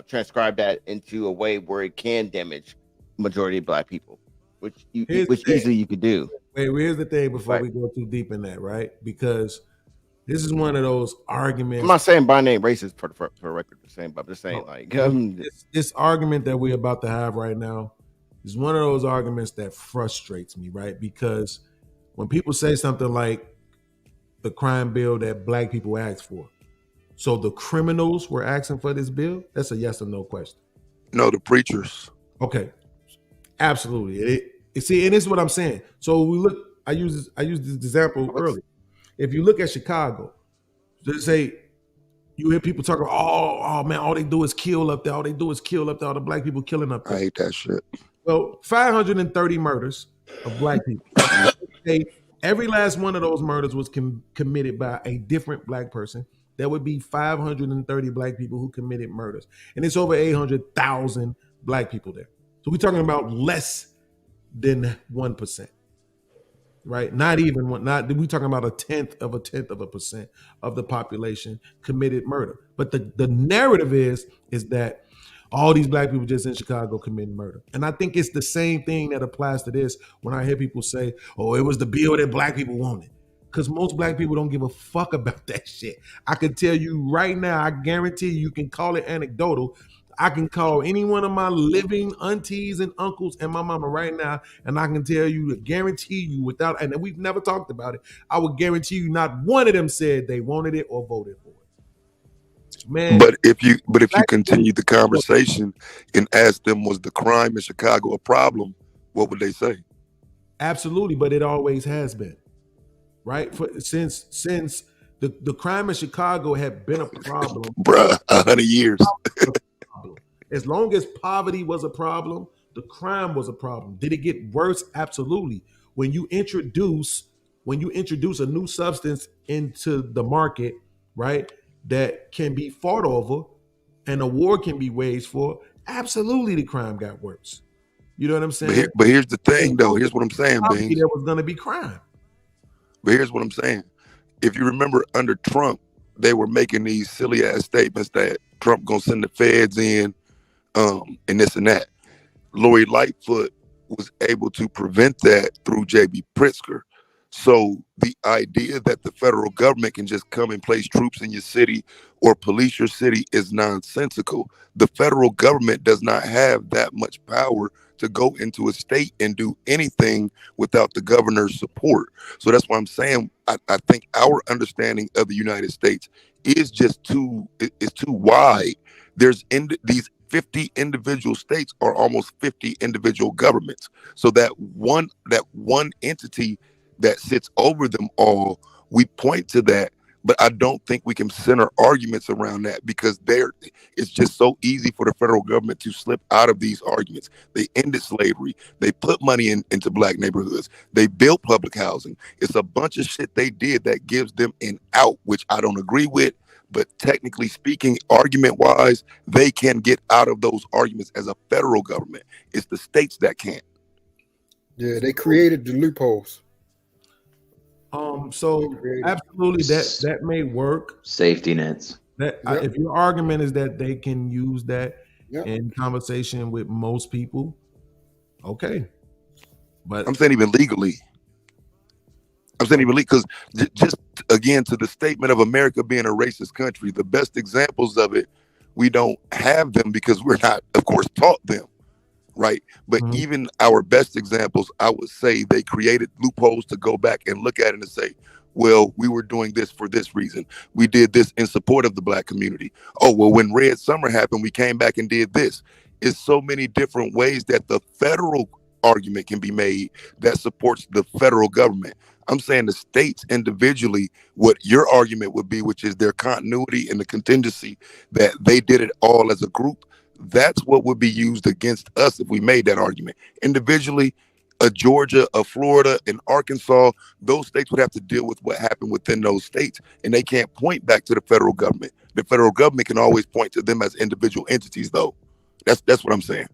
transcribed that into a way where it can damage majority of Black people, which easily you could do. Wait, here's the thing before we go too deep in that, right? Because this is one of those arguments. I'm not saying by name racist for record, but I'm just saying this argument that we're about to have right now is one of those arguments that frustrates me, right? Because when people say something like the crime bill that Black people asked for, so the criminals were asking for this bill, that's a yes or no question. No, the preachers. Okay, absolutely. See, and this is what I'm saying. So we look. I used this example earlier. If you look at Chicago, they say you hear people talking, oh man, all they do is kill up there. All they do is kill up there. All the Black people killing up there. I hate that shit. Well, 530 murders of Black people. Every last one of those murders was committed by a different Black person. There would be 530 Black people who committed murders. And it's over 800,000 Black people there. So we're talking about less than 1%, right? Not even one, we're talking about a tenth of a percent of the population committed murder. But the narrative is that, All these black people just in Chicago committing murder. And I think it's the same thing that applies to this when I hear people say, oh, it was the bill that black people wanted. Because most black people don't give a fuck about that shit. I can tell you right now, I guarantee you can call it anecdotal. I can call any one of my living aunties and uncles and my mama right now, and I can tell you, guarantee you without, and we've never talked about it, I would guarantee you not one of them said they wanted it or voted for it. Man, but if you continue the conversation and ask them, was the crime in Chicago a problem, what would they say? Absolutely, but it always has been, right? Since the crime in Chicago had been a problem, bruh, 100 years. As long as poverty was a problem, the crime was a problem. Did it get worse? Absolutely. When you introduce a new substance into the market, right, that can be fought over and a war can be waged for, absolutely the crime got worse. You know what I'm saying? But here's the thing, though. Here's what I'm saying, Beans. There was going to be crime. But here's what I'm saying. If you remember under Trump, they were making these silly ass statements that Trump gonna send the feds in, and this and that. Lori Lightfoot was able to prevent that through J.B. Pritzker. So the idea that the federal government can just come and place troops in your city or police your city is nonsensical. The federal government does not have that much power to go into a state and do anything without the governor's support. So that's why I'm saying I think our understanding of the United States is just too wide. There's these 50 individual states are almost 50 individual governments. So that one entity that sits over them all, we point to that, but I don't think we can center arguments around that because it's just so easy for the federal government to slip out of these arguments. They ended slavery. They put money into black neighborhoods. They built public housing. It's a bunch of shit they did that gives them an out, which I don't agree with. But technically speaking, argument-wise, they can get out of those arguments as a federal government. It's the states that can't. Yeah, they created the loopholes. So absolutely, that may work. Safety nets. If your argument is that they can use that in conversation with most people, okay. But I'm saying even legally. Because just again to the statement of America being a racist country, the best examples of it, we don't have them because we're not, of course, taught them, right? But even our best examples, I would say they created loopholes to go back and look at it and say, well, we were doing this for this reason. We did this in support of the black community. Oh, well, when Red Summer happened, we came back and did this. It's so many different ways that the federal argument can be made that supports the federal government. I'm saying the states individually, what your argument would be, which is their continuity and the contingency that they did it all as a group, that's what would be used against us if we made that argument. Individually, a Georgia, a Florida, and Arkansas, those states would have to deal with what happened within those states, and they can't point back to the federal government. The federal government can always point to them as individual entities, though. That's what I'm saying.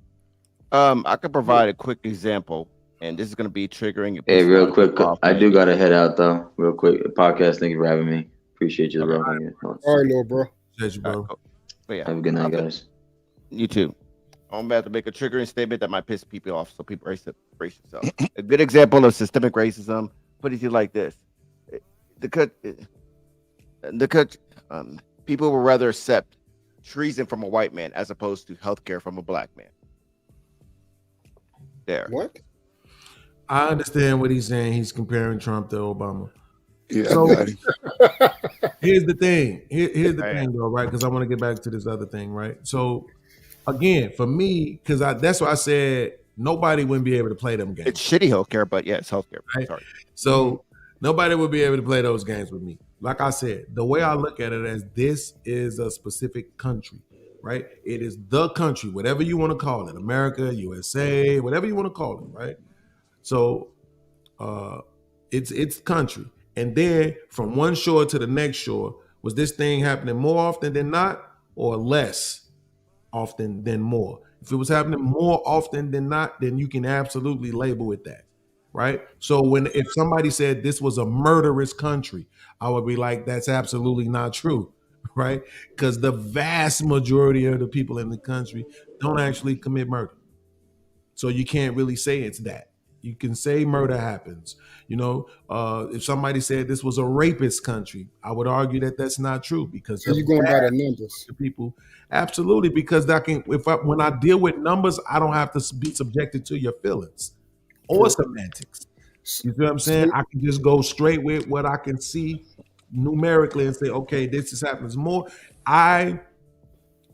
I could provide a quick example, and this is going to be triggering. Hey, real quick, I do got to head out, though. Real quick, podcast, thank you for having me. Appreciate you, bro. All right, little bro. Appreciate you, bro. Yeah. Have a good night, guys. You too. I'm about to make a triggering statement that might piss people off, so people brace yourself. A good example of systemic racism, put it to you like this. People will rather accept treason from a white man as opposed to healthcare from a black man. There. What? I understand what he's saying. He's comparing Trump to Obama. Yeah, so, I got him. Here's the thing. Here's the thing, though, right? Because I want to get back to this other thing, right? So, again, for me, because that's why I said nobody wouldn't be able to play them games. It's shitty healthcare, but yeah, it's healthcare. Right? Sorry. So nobody would be able to play those games with me. Like I said, the way I look at it as this is a specific country, right? It is the country, whatever you want to call it, America, USA, whatever you want to call it, right? So it's country. And then from one shore to the next shore, was this thing happening more often than not or less often than more? If it was happening more often than not, then you can absolutely label it that, right? So if somebody said this was a murderous country, I would be like, that's absolutely not true, right? Because the vast majority of the people in the country don't actually commit murder. So you can't really say it's that. You can say murder happens. If somebody said this was a rapist country, I would argue that that's not true because So you're going by the numbers. People, absolutely, because when I deal with numbers, I don't have to be subjected to your feelings or semantics. You see what I'm saying? I can just go straight with what I can see numerically and say, okay, this just happens more. I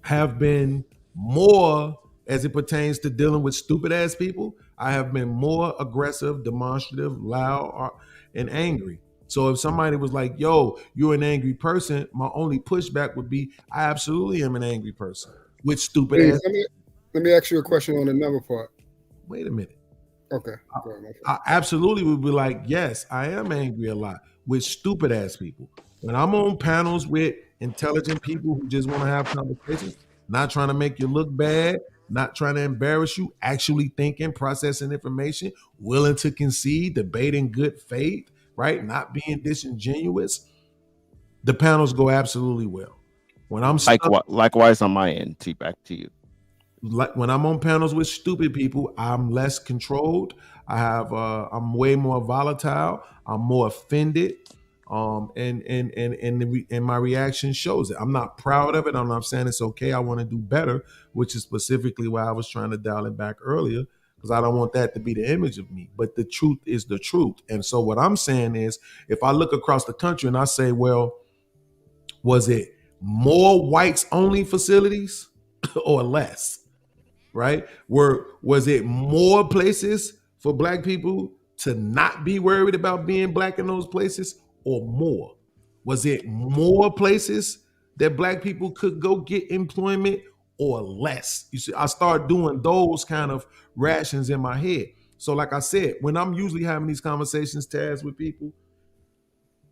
have been more, as it pertains to dealing with stupid ass people, I have been more aggressive, demonstrative, loud, and angry. So if somebody was like, yo, you're an angry person, my only pushback would be, I absolutely am an angry person with stupid ass. Let me ask you a question on the number part. Wait a minute. Okay. I absolutely would be like, yes, I am angry a lot with stupid ass people. When I'm on panels with intelligent people who just want to have conversations, not trying to make you look bad, not trying to embarrass you, actually thinking, processing information, willing to concede, debate in good faith, right? Not being disingenuous, the panels go absolutely well. When I'm likewise on my end, back to you. Like when I'm on panels with stupid people, I'm less controlled. I'm way more volatile. I'm more offended. And my reaction shows it. I'm not proud of it. I'm not saying it's okay. I want to do better, which is specifically why I was trying to dial it back earlier, because I don't want that to be the image of me. But the truth is the truth. And so what I'm saying is, if I look across the country and I say, well, was it more whites only facilities or less? Right? Was it more places for black people to not be worried about being black in those places, or more? Was it more places that black people could go get employment, or less? You see, I start doing those kind of rations in my head. So like I said, when I'm usually having these conversations, Taz, with people,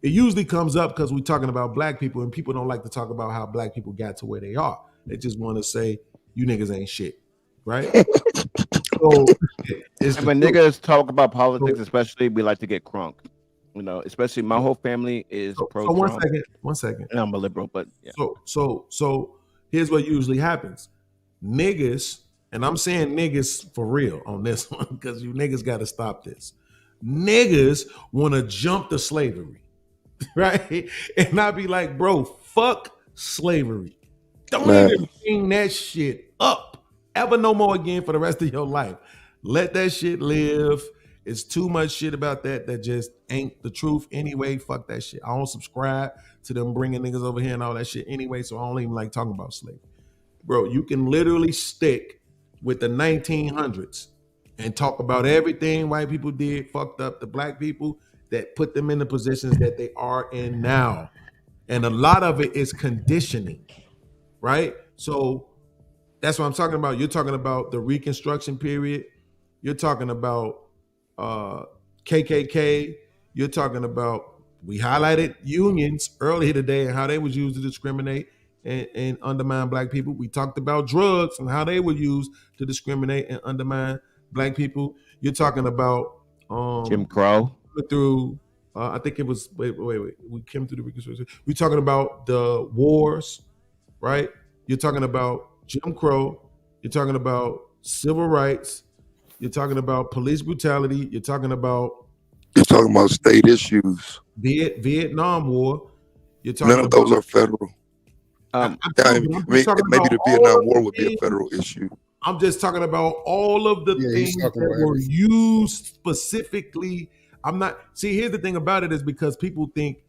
it usually comes up because we're talking about black people, and people don't like to talk about how black people got to where they are. They just want to say, you niggas ain't shit. Right? So when niggas talk about politics, especially, we like to get crunk. Especially my whole family is pro Trump. One second. And I'm a liberal, but yeah. So here's what usually happens. Niggas, and I'm saying niggas for real on this one, because you niggas got to stop this. Niggas want to jump to slavery, right? And I be like, bro, fuck slavery. Don't even bring that shit up ever no more again for the rest of your life. Let that shit live. It's too much shit about that just ain't the truth anyway. Fuck that shit. I don't subscribe to them bringing niggas over here and all that shit anyway, so I don't even like talking about slavery. Bro, you can literally stick with the 1900s and talk about everything white people did, fucked up the black people that put them in the positions that they are in now. And a lot of it is conditioning, right? So that's what I'm talking about. You're talking about the Reconstruction period. You're talking about KKK. You're talking about, we highlighted unions earlier today and how they was used to discriminate and undermine black people. We talked about drugs and how they were used to discriminate and undermine black people. You're talking about Jim Crow. Through I think it was wait. We came through the Reconstruction. We're talking about the wars, right? You're talking about Jim Crow, you're talking about civil rights, you're talking about police brutality, you're talking about state issues. Vietnam War. You're talking None of those are federal. Maybe the Vietnam War would be a federal issue. I'm just talking about all of the things that were used specifically. Here's the thing about it is because people think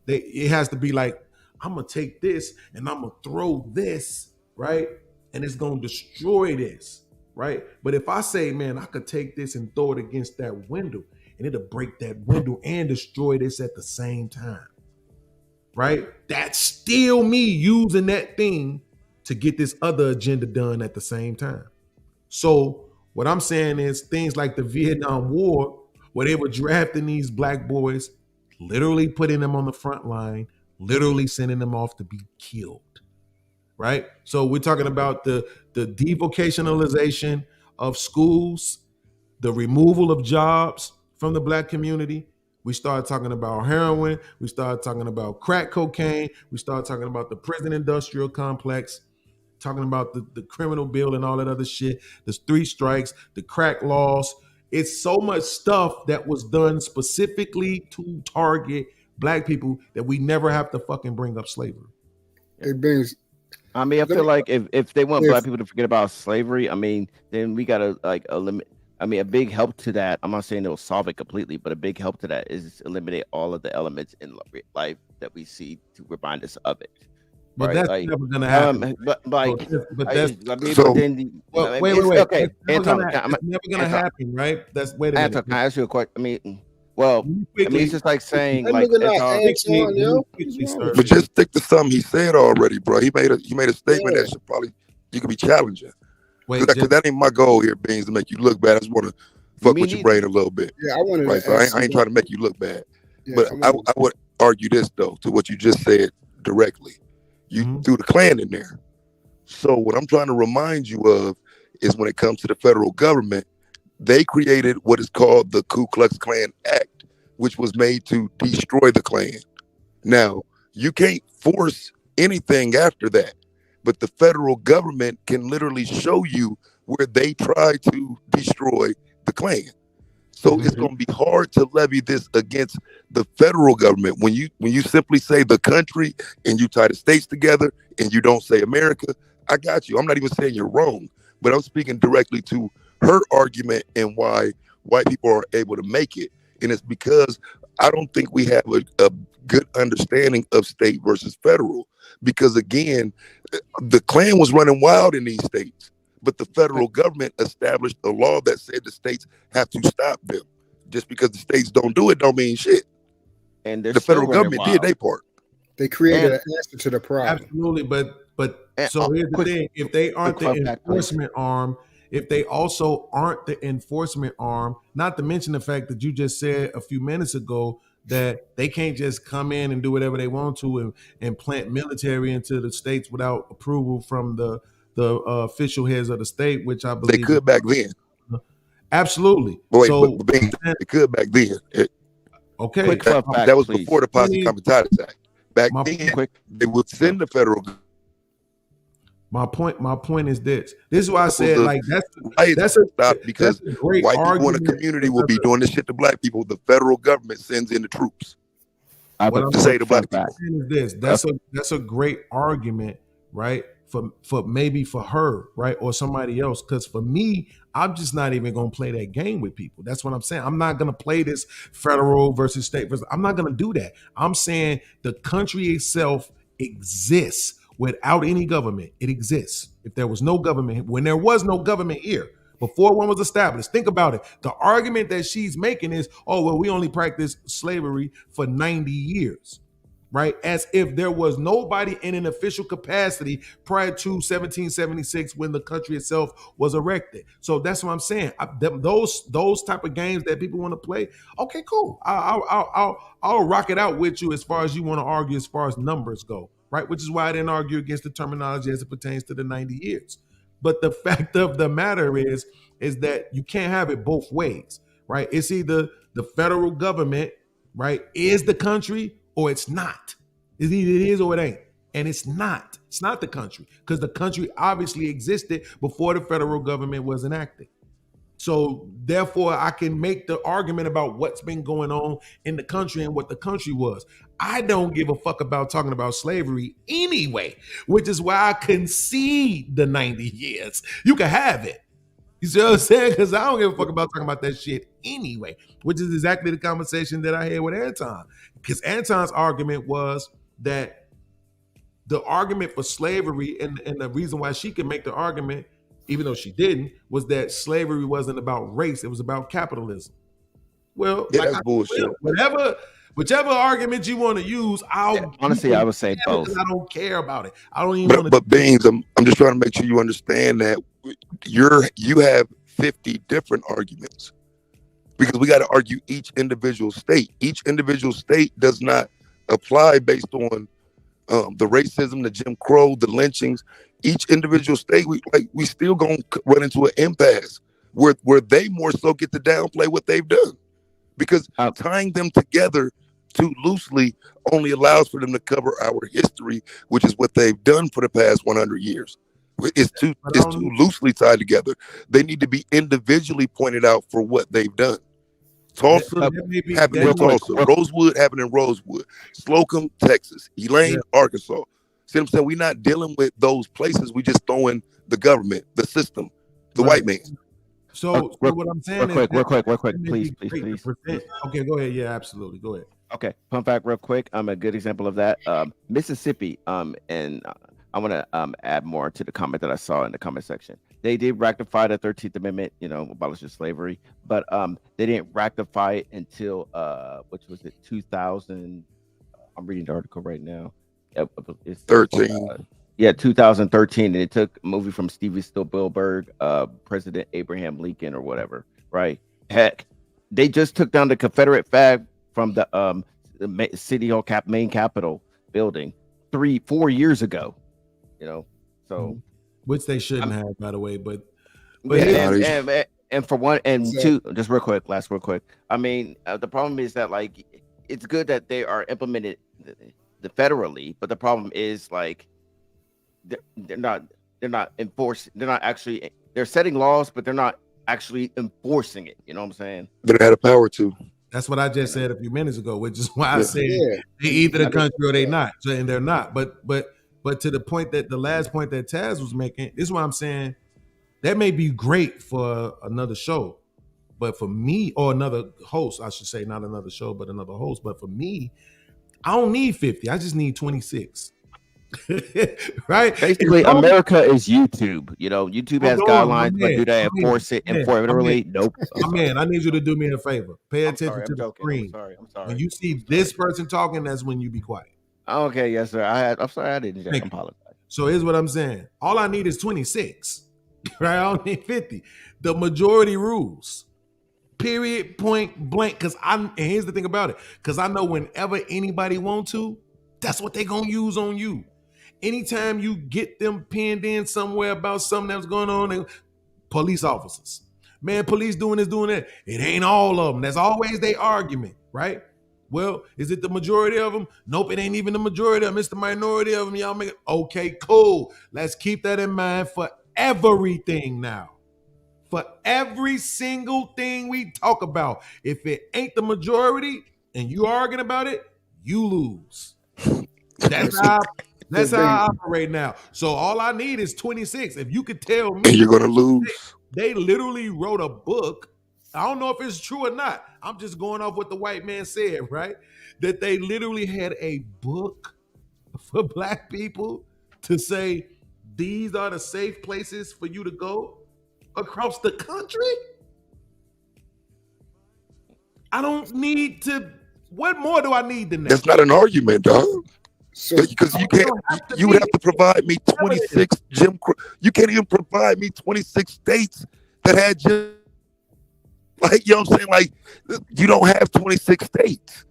that it has to be like, I'm gonna take this and I'm gonna throw this, right? And it's gonna destroy this, right? But if I say, man, I could take this and throw it against that window and it'll break that window and destroy this at the same time, right? That's still me using that thing to get this other agenda done at the same time. So what I'm saying is things like the Vietnam War, where they were drafting these black boys, literally putting them on the front line, literally sending them off to be killed, right? So we're talking about the devocationalization of schools, the removal of jobs from the black community, We started talking about heroin. We started talking about crack cocaine. We started talking about the prison industrial complex, talking about the criminal bill and all that other shit. There's 3 strikes, the crack laws. It's so much stuff that was done specifically to target black people that we never have to fucking bring up slavery. It brings. I mean, I feel like if they want black people to forget about slavery, I mean, then we gotta like eliminate. I mean, a big help to that. I'm not saying it'll solve it completely, but a big help to that is eliminate all of the elements in life that we see to remind us of it. But right? that's like, never gonna happen. But like, but that's wait. Okay, Anton, it's never gonna happen, right? That's wait a minute. Anton, can I ask you a question? I mean, well, it's just like saying like Anton, yo. But just stick to something he said already, bro. He made a statement that should probably you could be challenging. Because that ain't my goal here, Beans, to make you look bad. I just want to fuck with your brain a little bit. Yeah, I wanted right. to So I ain't trying to make you look bad. Yeah, but I would argue this though to what you just said directly. You threw the Klan in there. So what I'm trying to remind you of is when it comes to the federal government, they created what is called the Ku Klux Klan Act, which was made to destroy the Klan. Now, you can't force anything after that, but the federal government can literally show you where they try to destroy the Klan. So it's going to be hard to levy this against the federal government. When you simply say the country and you tie the states together and you don't say America, I got you. I'm not even saying you're wrong, but I'm speaking directly to her argument and why white people are able to make it. And it's because I don't think we have a good understanding of state versus federal. Because again, the Klan was running wild in these states, but the federal government established a law that said the states have to stop them. Just because the states don't do it don't mean shit. And the federal government did their part. They created an answer to the problem. Absolutely, but so here's the thing: if they aren't the enforcement arm, if they also aren't the enforcement arm, not to mention the fact that you just said a few minutes ago that they can't just come in and do whatever they want to and plant military into the states without approval from the official heads of the state, which I believe they could back then. Absolutely. But wait, so they could back then. Okay, that was before the Posse Comitatus Act. Back then, they would send the federal. My point is this. This is why I said like that's because that's a great white people argument. in the community will be doing this shit to black people. The federal government sends in the troops. What I'm to say to black people. Is this. That's a great argument, right? For maybe for her, right, or somebody else. Because for me, I'm just not even gonna play that game with people. That's what I'm saying. I'm not gonna play this federal versus state versus. I'm not gonna do that. I'm saying the country itself exists without any government. It exists. If there was no government, when there was no government here, before one was established, think about it. The argument that she's making is, oh, well, we only practiced slavery for 90 years, right? As if there was nobody in an official capacity prior to 1776 when the country itself was erected. So that's what I'm saying. Those type of games that people want to play, okay, cool. I'll rock it out with you as far as you want to argue as far as numbers go. Right, which is why I didn't argue against the terminology as it pertains to the 90 years. But the fact of the matter is that you can't have it both ways, right? It's either the federal government, right, is the country or it's not. It's either it is or it ain't. And it's not. It's not the country because the country obviously existed before the federal government was enacted. So therefore, I can make the argument about what's been going on in the country and what the country was. I don't give a fuck about talking about slavery anyway, which is why I concede the 90 years. You can have it. You see what I'm saying? Because I don't give a fuck about talking about that shit anyway, which is exactly the conversation that I had with Anton. Because Anton's argument was that the argument for slavery and the reason why she could make the argument, even though she didn't, was that slavery wasn't about race. It was about capitalism. Well, yeah, that's bullshit. Whichever argument you want to use, honestly, I would say both. I don't care about it. I don't even want to. But Beans, I'm just trying to make sure you understand that you have 50 different arguments because we got to argue each individual state. Each individual state does not apply based on the racism, the Jim Crow, the lynchings. Each individual state, we still gonna run into an impasse where they more so get to downplay what they've done. because tying them together too loosely only allows for them to cover our history, which is what they've done for the past 100 years. It's too loosely tied together. They need to be individually pointed out for what they've done. Tulsa happened in Tulsa. Rosewood happened in Rosewood. Slocum, Texas. Elaine, Arkansas. See what I'm saying? We're not dealing with those places. We just throwing the government, the system, the white man. So what I'm saying real quick, please. Okay, go ahead. Yeah, absolutely. Go ahead. Okay, fun fact, real quick. A good example of that. Mississippi. And I want to add more to the comment that I saw in the comment section. They did rectify the 13th Amendment, abolishing slavery, but they didn't rectify it until which was it, 2000. I'm reading the article right now. It's 13. 2013, and it took a movie from Steven Spielberg, President Abraham Lincoln or whatever, right? Heck, they just took down the Confederate flag from the City Hall main Capitol building 3-4 years ago, so which they shouldn't have, by the way, but and for one and two, just real quick. I mean, the problem is that like it's good that they are implemented the federally, but the problem is like they're not enforcing. They're setting laws, but they're not actually enforcing it. You know what I'm saying? They had a power to. That's what I just said a few minutes ago, which is why I said they either the country or they not, and they're not. But to the point that the last point that Taz was making, this is what I'm saying. That may be great for another show, but for me, or another host, I should say, not another show, but another host. But for me, I don't need 50. I just need 26. Right? Basically, America is YouTube. YouTube has guidelines, but do they enforce it informatively? Nope. I need you to do me a favor. Pay attention to the screen. I'm sorry. When you see this person talking, that's when you be quiet. Okay, yes, sir. I'm sorry, I didn't. I apologize. So here's what I'm saying. All I need is 26. Right? I don't need 50. The majority rules. Period, point blank. And here's the thing about it. Because I know whenever anybody want to, that's what they gonna use on you. Anytime you get them pinned in somewhere about something that's going on, police officers. Man, police doing this, doing that. It ain't all of them. That's always their argument, right? Well, is it the majority of them? Nope, it ain't even the majority of them. It's the minority of them. Y'all make it. Okay, cool. Let's keep that in mind for everything now. For every single thing we talk about. If it ain't the majority and you arguing about it, you lose. That's how I operate now. So all I need is 26. If you could tell me, you're gonna lose. They literally wrote a book. I don't know if it's true or not. I'm just going off what the white man said, right? That they literally had a book for black people to say these are the safe places for you to go across the country. I don't need to. What more do I need than that? That's not an argument, dog. Because you would have to provide me 26 Jim Crow. You can't even provide me 26 states that had Jim. Like, you know what I'm saying? Like, you don't have 26 states.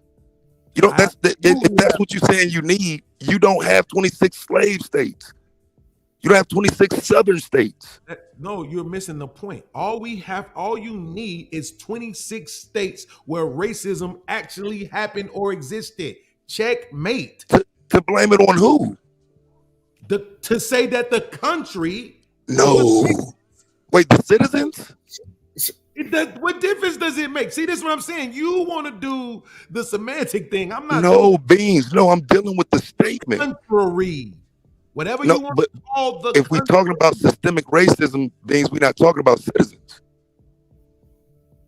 You don't. If that's what you're saying you need, you don't have 26 slave states. You don't have 26 southern states. No, you're missing the point. All you need is 26 states where racism actually happened or existed. Checkmate. To blame it on who? To say that the country. No. Wait, the citizens? What difference does it make? See, this is what I'm saying. You want to do the semantic thing. I'm not. No, Beans. No, I'm dealing with the statement. Country. Whatever you want to call the if we're talking about systemic racism, Beans, we're not talking about citizens.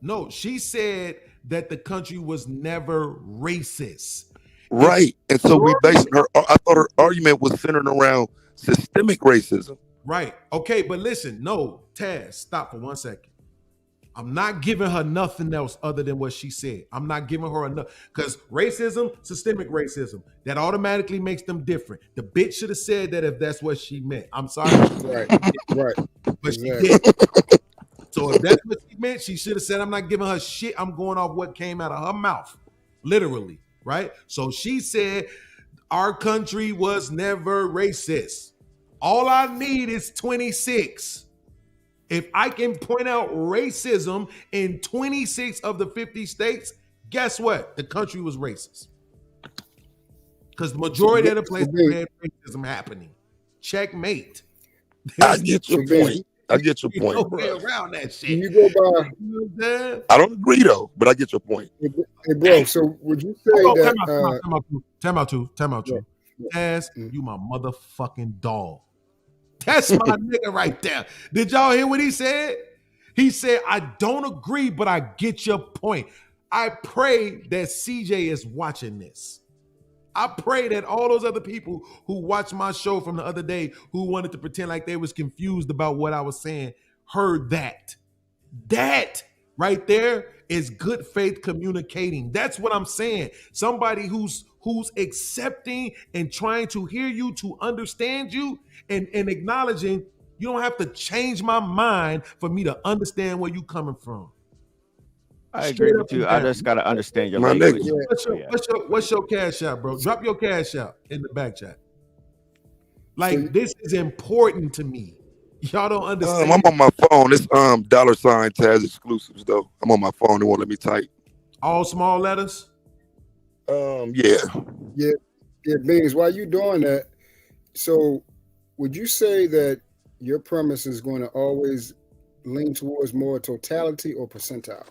No, she said that the country was never racist. Right. And so we based I thought her argument was centered around systemic racism. Right. Okay, but listen, no, Taz, stop for 1 second. I'm not giving her nothing else other than what she said. I'm not giving her enough because racism, systemic racism, that automatically makes them different. The bitch should have said that if that's what she meant. I'm sorry. Right. But she did. So if that's what she meant, she should have said, I'm not giving her shit. I'm going off what came out of her mouth. Literally. Right? So she said our country was never racist. All I need is 26. If I can point out racism in 26 of the 50 states, Guess what? The country was racist. Because the majority of the places had racism happening. Checkmate. I get your point. I get your point, No bro. way around that shit. You go by. You know what I don't agree though, but I get your point. Hey, bro. So would you say that? Time out, too. Taz, you my motherfucking dog. That's my nigga right there. Did y'all hear what he said? He said, I don't agree, but I get your point. I pray that CJ is watching this. I pray that all those other people who watched my show from the other day who wanted to pretend like they was confused about what I was saying heard that. That right there is good faith communicating. That's what I'm saying. Somebody who's accepting and trying to hear you, to understand you, and acknowledging you don't have to change my mind for me to understand where you coming from. I agree with you. I just gotta understand your language. What's your cash out, bro? Drop your cash out in the back chat. Like, this is important to me. Y'all don't understand. I'm on my phone. It's $sign Taz exclusives though. I'm on my phone. It won't let me type. All small letters. Yeah. Beans. While you doing that, so would you say that your premise is going to always lean towards more totality or percentile?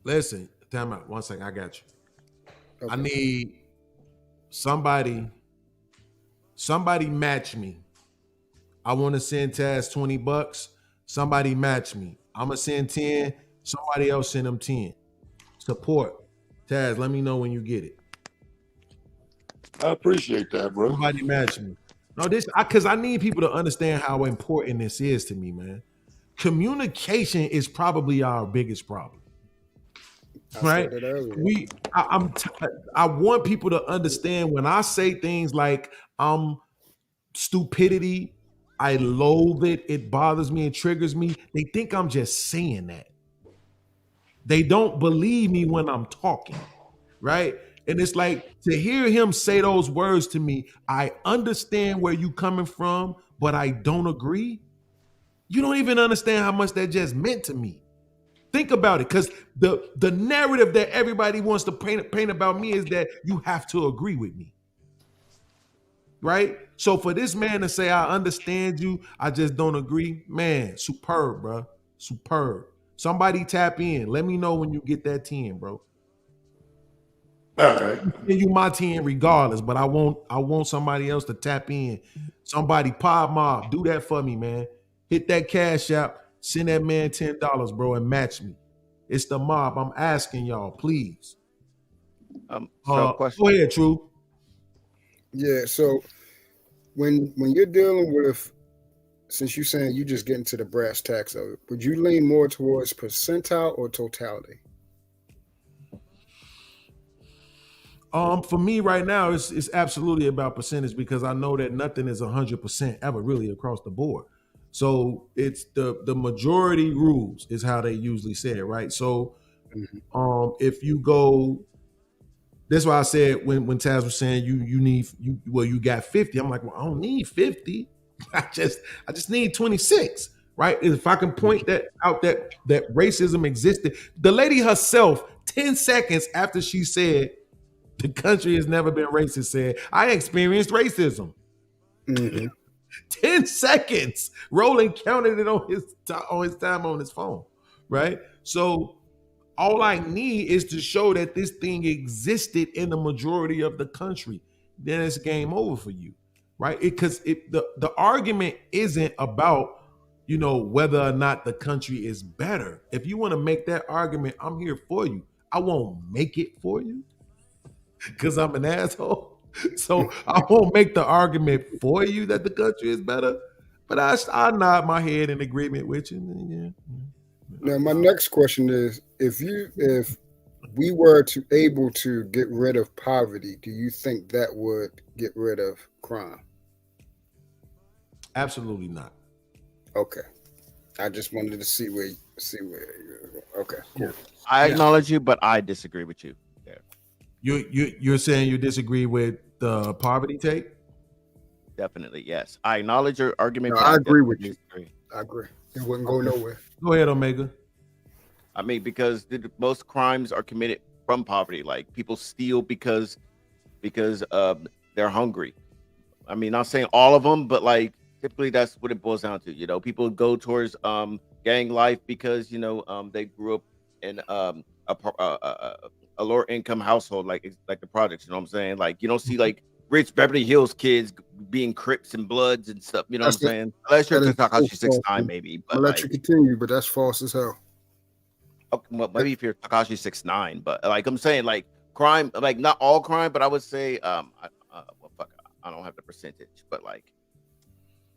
Listen, time out. 1 second. I got you. Okay. I need somebody match me. I want to send Taz $20. Somebody match me. I'm going to send 10. Somebody else send them 10. Support. Taz, let me know when you get it. I appreciate that, bro. Somebody match me. No, because I need people to understand how important this is to me, man. Communication is probably our biggest problem. Right? I want people to understand when I say things like stupidity, I loathe it, it bothers me, it triggers me. They think I'm just saying that. They don't believe me when I'm talking, right? And it's like, to hear him say those words to me, I understand where you coming from, but I don't agree. You don't even understand how much that just meant to me. Think about it, because the narrative that everybody wants to paint about me is that you have to agree with me, right? So for this man to say, I understand you, I just don't agree, man, superb, bro, superb. Somebody tap in. Let me know when you get that 10, bro. All right. I'll give you my 10 regardless, but I want somebody else to tap in. Somebody, PodMob, do that for me, man. Hit that cash app. Send that man $10, bro, and match me. It's the mob. I'm asking y'all, please. Go ahead, True. Yeah. So when you're dealing with, since you're saying you just get into the brass tacks of it, would you lean more towards percentile or totality? For me right now, it's absolutely about percentage, because I know that nothing is 100% ever really across the board. So it's the majority rules is how they usually say it, right? So if you go, that's why I said when Taz was saying you got 50, I'm like, well, I don't need 50. I just need 26, right? If I can point that out that racism existed. The lady herself, 10 seconds after she said the country has never been racist, said, I experienced racism. 10 seconds. Roland counted it on his time on his phone, right? So all I need is to show that this thing existed in the majority of the country. Then it's game over for you, right? Because the argument isn't about, whether or not the country is better. If you want to make that argument, I'm here for you. I won't make it for you because I'm an asshole. So I won't make the argument for you that the country is better, but I nod my head in agreement with you. Yeah. Now, my next question is, if we were able to get rid of poverty, do you think that would get rid of crime? Absolutely not. Okay. I just wanted to see where okay, cool. I acknowledge you, but I disagree with you. You're saying you disagree with the poverty take? Definitely, yes. I acknowledge your argument. No, I agree with you. I agree. It wouldn't go nowhere. Go ahead, Omega. I mean, because most crimes are committed from poverty. Like people steal because they're hungry. I mean, not saying all of them, but like typically that's what it boils down to. You know, people go towards gang life because they grew up in a lower income household, like the projects. You know what I'm saying? Like you don't see like rich Beverly Hills kids being Crips and Bloods and stuff. You know what I'm saying? Unless you're Takashi 6ix9ine, maybe. I'm But gonna like, let you continue, but that's false as hell. okay, well, maybe if you're Takashi 6ix9ine, but like I'm saying, like crime, like not all crime, but I would say, well, fuck, I don't have the percentage, but like,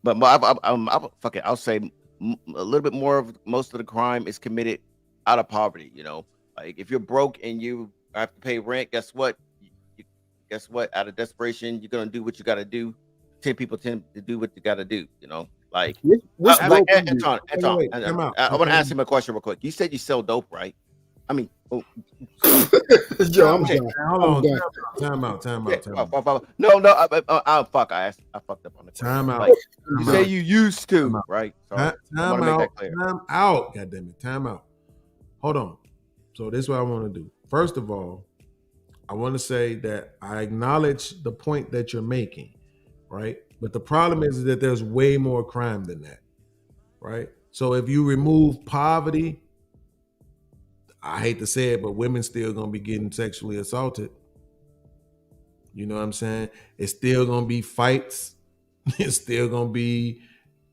but fuck it, I'll say a little bit more of most of the crime is committed out of poverty. You know, like if you're broke and you have to pay rent, guess what? Guess what? Out of desperation, you're gonna do what you got to do. 10 people tend to do what you got to do. You know, like like Anton. I want to ask him a question real quick. You said you sell dope, right? I mean, yo, I'm done. Hold on. Time out. No, fuck. I fucked up on the time out. Like, you say you used to, right? So I want to make that clear. Time out. Goddamn it. Time out. Hold on. So this is what I want to do. First of all, I want to say that I acknowledge the point that you're making, right? But the problem is that there's way more crime than that, right? So if you remove poverty, I hate to say it, but women still gonna be getting sexually assaulted. You know what I'm saying? It's still gonna be fights. It's still gonna be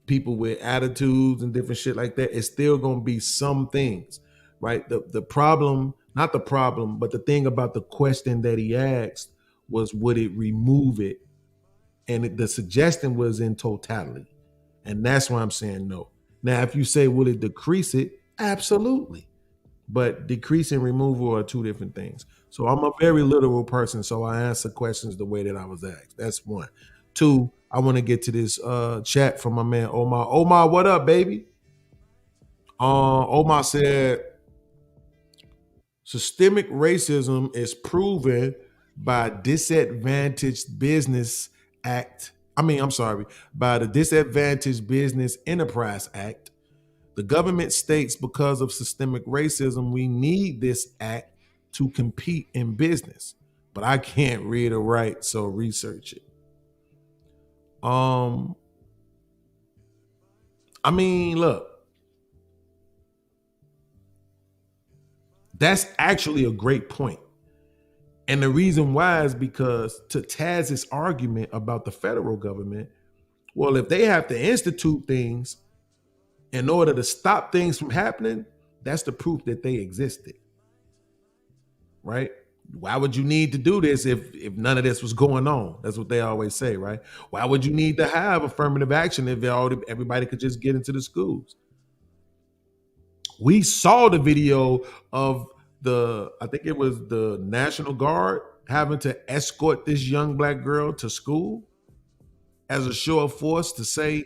people with attitudes and different shit like that. It's still gonna be some things, right? The problem, not the problem, but the thing about the question that he asked was, would it remove it? And the suggestion was in totality. And that's why I'm saying no. Now, if you say, will it decrease it? Absolutely. But decrease and removal are two different things. So I'm a very literal person, so I answer questions the way that I was asked. That's one. Two, I want to get to this chat from my man Omar. Omar, what up, baby? Omar said, systemic racism is proven by Disadvantaged Business Act. By the Disadvantaged Business Enterprise Act. The government states because of systemic racism, we need this act to compete in business. But I can't read or write, so research it. Look. That's actually a great point. And the reason why is because to Taz's argument about the federal government, well, if they have to institute things in order to stop things from happening, that's the proof that they existed, right? Why would you need to do this if none of this was going on? That's what they always say, right? Why would you need to have affirmative action if everybody could just get into the schools? We saw the video of I think it was the National Guard having to escort this young black girl to school as a show of force to say,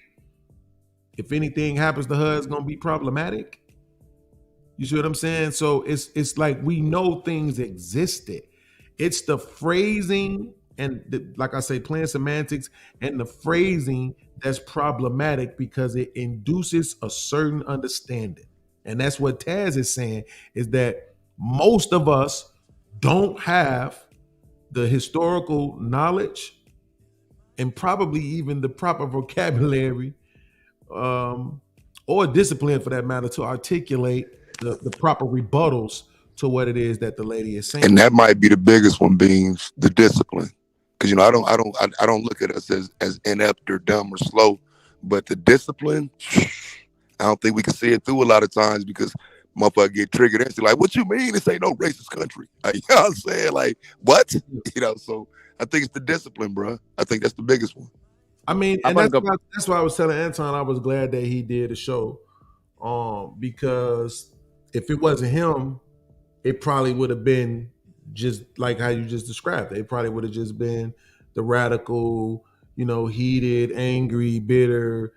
if anything happens to her, it's going to be problematic. You see what I'm saying? So it's like we know things existed. It's the phrasing and like I say, playing semantics and the phrasing that's problematic because it induces a certain understanding. And that's what Taz is saying, is that most of us don't have the historical knowledge and probably even the proper vocabulary or discipline for that matter to articulate the proper rebuttals to what it is that the lady is saying. And that might be the biggest one, being the discipline. Because I don't look at us as inept or dumb or slow, but the discipline, I don't think we can see it through a lot of times because motherfucker get triggered and say, like, what you mean this ain't no racist country? Like, you know what I'm saying? Like, what? So I think it's the discipline, bro. I think that's the biggest one. I mean, and that's why I was telling Anton I was glad that he did a show. Because if it wasn't him, it probably would have been just like how you just described it. It probably would have just been the radical, heated, angry, bitter,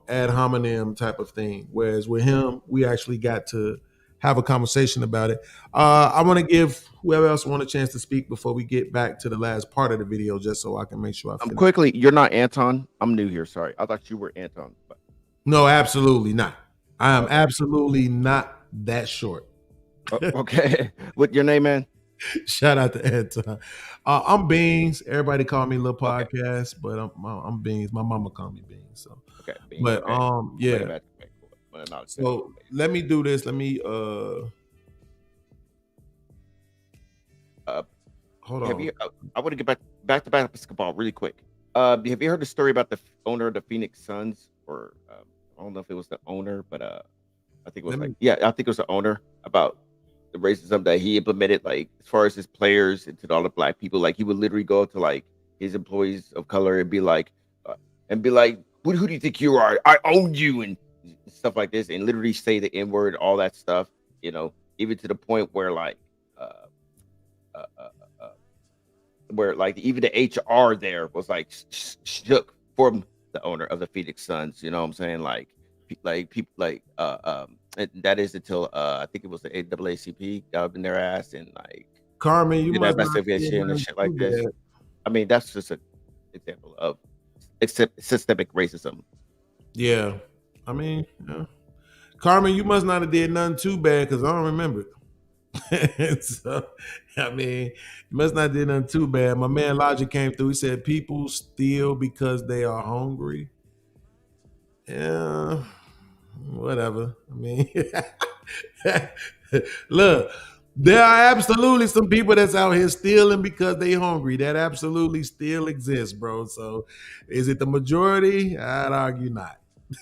ad hominem type of thing. Whereas with him, we actually got to have a conversation about it. I want to give whoever else want a chance to speak before we get back to the last part of the video, just so I can make sure I finish. Quickly, you're not Anton. I'm new here. Sorry. I thought you were Anton. But... No, absolutely not. I am absolutely not that short. Okay. What your name, man? Shout out to Anton. I'm Beans. Everybody call me Lil Podcast, but I'm Beans. My mama call me Beans. So okay, Beans. But okay. yeah. So let me do this. Let me hold have on. you? I want to get back to basketball really quick. Have you heard the story about the owner of the Phoenix Suns? Or I don't know if it was the owner, but I think it was I think it was the owner, about the racism that he implemented, like as far as his players and to all the black people. Like he would literally go to like his employees of color and be like, who do you think you are? I own you, and stuff like this, and literally say the N-word, all that stuff. You know, even to the point where even the HR there was like shook from the owner of the Phoenix Suns. You know what I'm saying? Like people and that is until I think it was the NAACP got up in their ass and like Carmen, you must investigation and shit like this. I mean, that's just an example of systemic racism. Yeah, I mean, Carmen, you must not have did nothing too bad because I don't remember. So, I mean, you must not did nothing too bad. My man Logic came through. He said people steal because they are hungry. Yeah, whatever. I mean, look, there are absolutely some people that's out here stealing because they hungry. That absolutely still exists, bro. So, is it the majority? I'd argue not.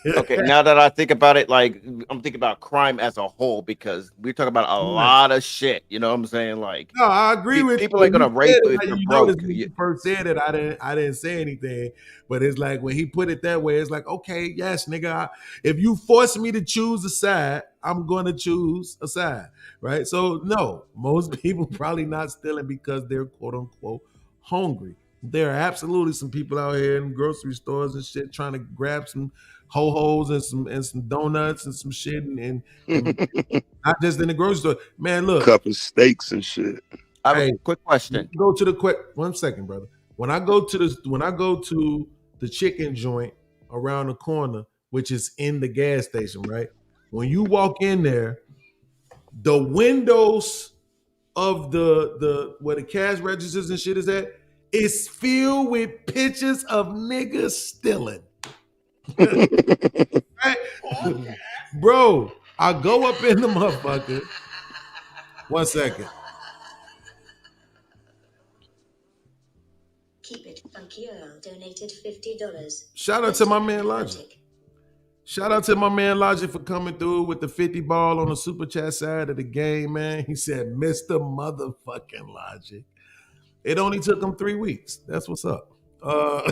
Okay, now that I think about it, like I'm thinking about crime as a whole, because we're talking about a lot of shit. You know what I'm saying? Like, no, I agree with people you. ain't gonna rape if you're broke. When you first said it, I didn't say anything, but it's like when he put it that way, it's like, okay, yes, nigga, if you force me to choose a side, I'm gonna choose a side, right? So no, most people probably not stealing because they're quote unquote hungry. There are absolutely some people out here in grocery stores and shit trying to grab some ho-hos and some donuts and some shit and not just in the grocery store. Man, look. Cup of steaks and shit. I have a quick question. Go to the 1 second, brother. When I go to the chicken joint around the corner, which is in the gas station, right? When you walk in there, the windows of the where the cash registers and shit is at, is filled with pictures of niggas stealing. Right? Bro, I go up in the motherfucker. 1 second. Keep it funky Earl donated $50. Shout out to my man Logic. Shout out to my man Logic for coming through with the 50 ball on the super chat side of the game, man. He said, Mr. Motherfucking Logic. It only took him 3 weeks. That's what's up. No,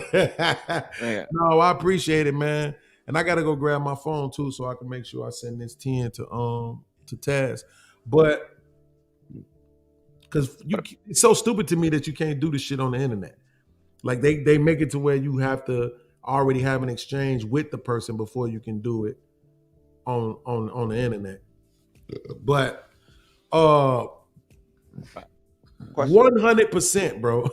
I appreciate it, man. And I gotta go grab my phone too, so I can make sure I send this 10 to Taz. But because it's so stupid to me that you can't do this shit on the internet. Like they make it to where you have to already have an exchange with the person before you can do it on the internet. But 100%, bro.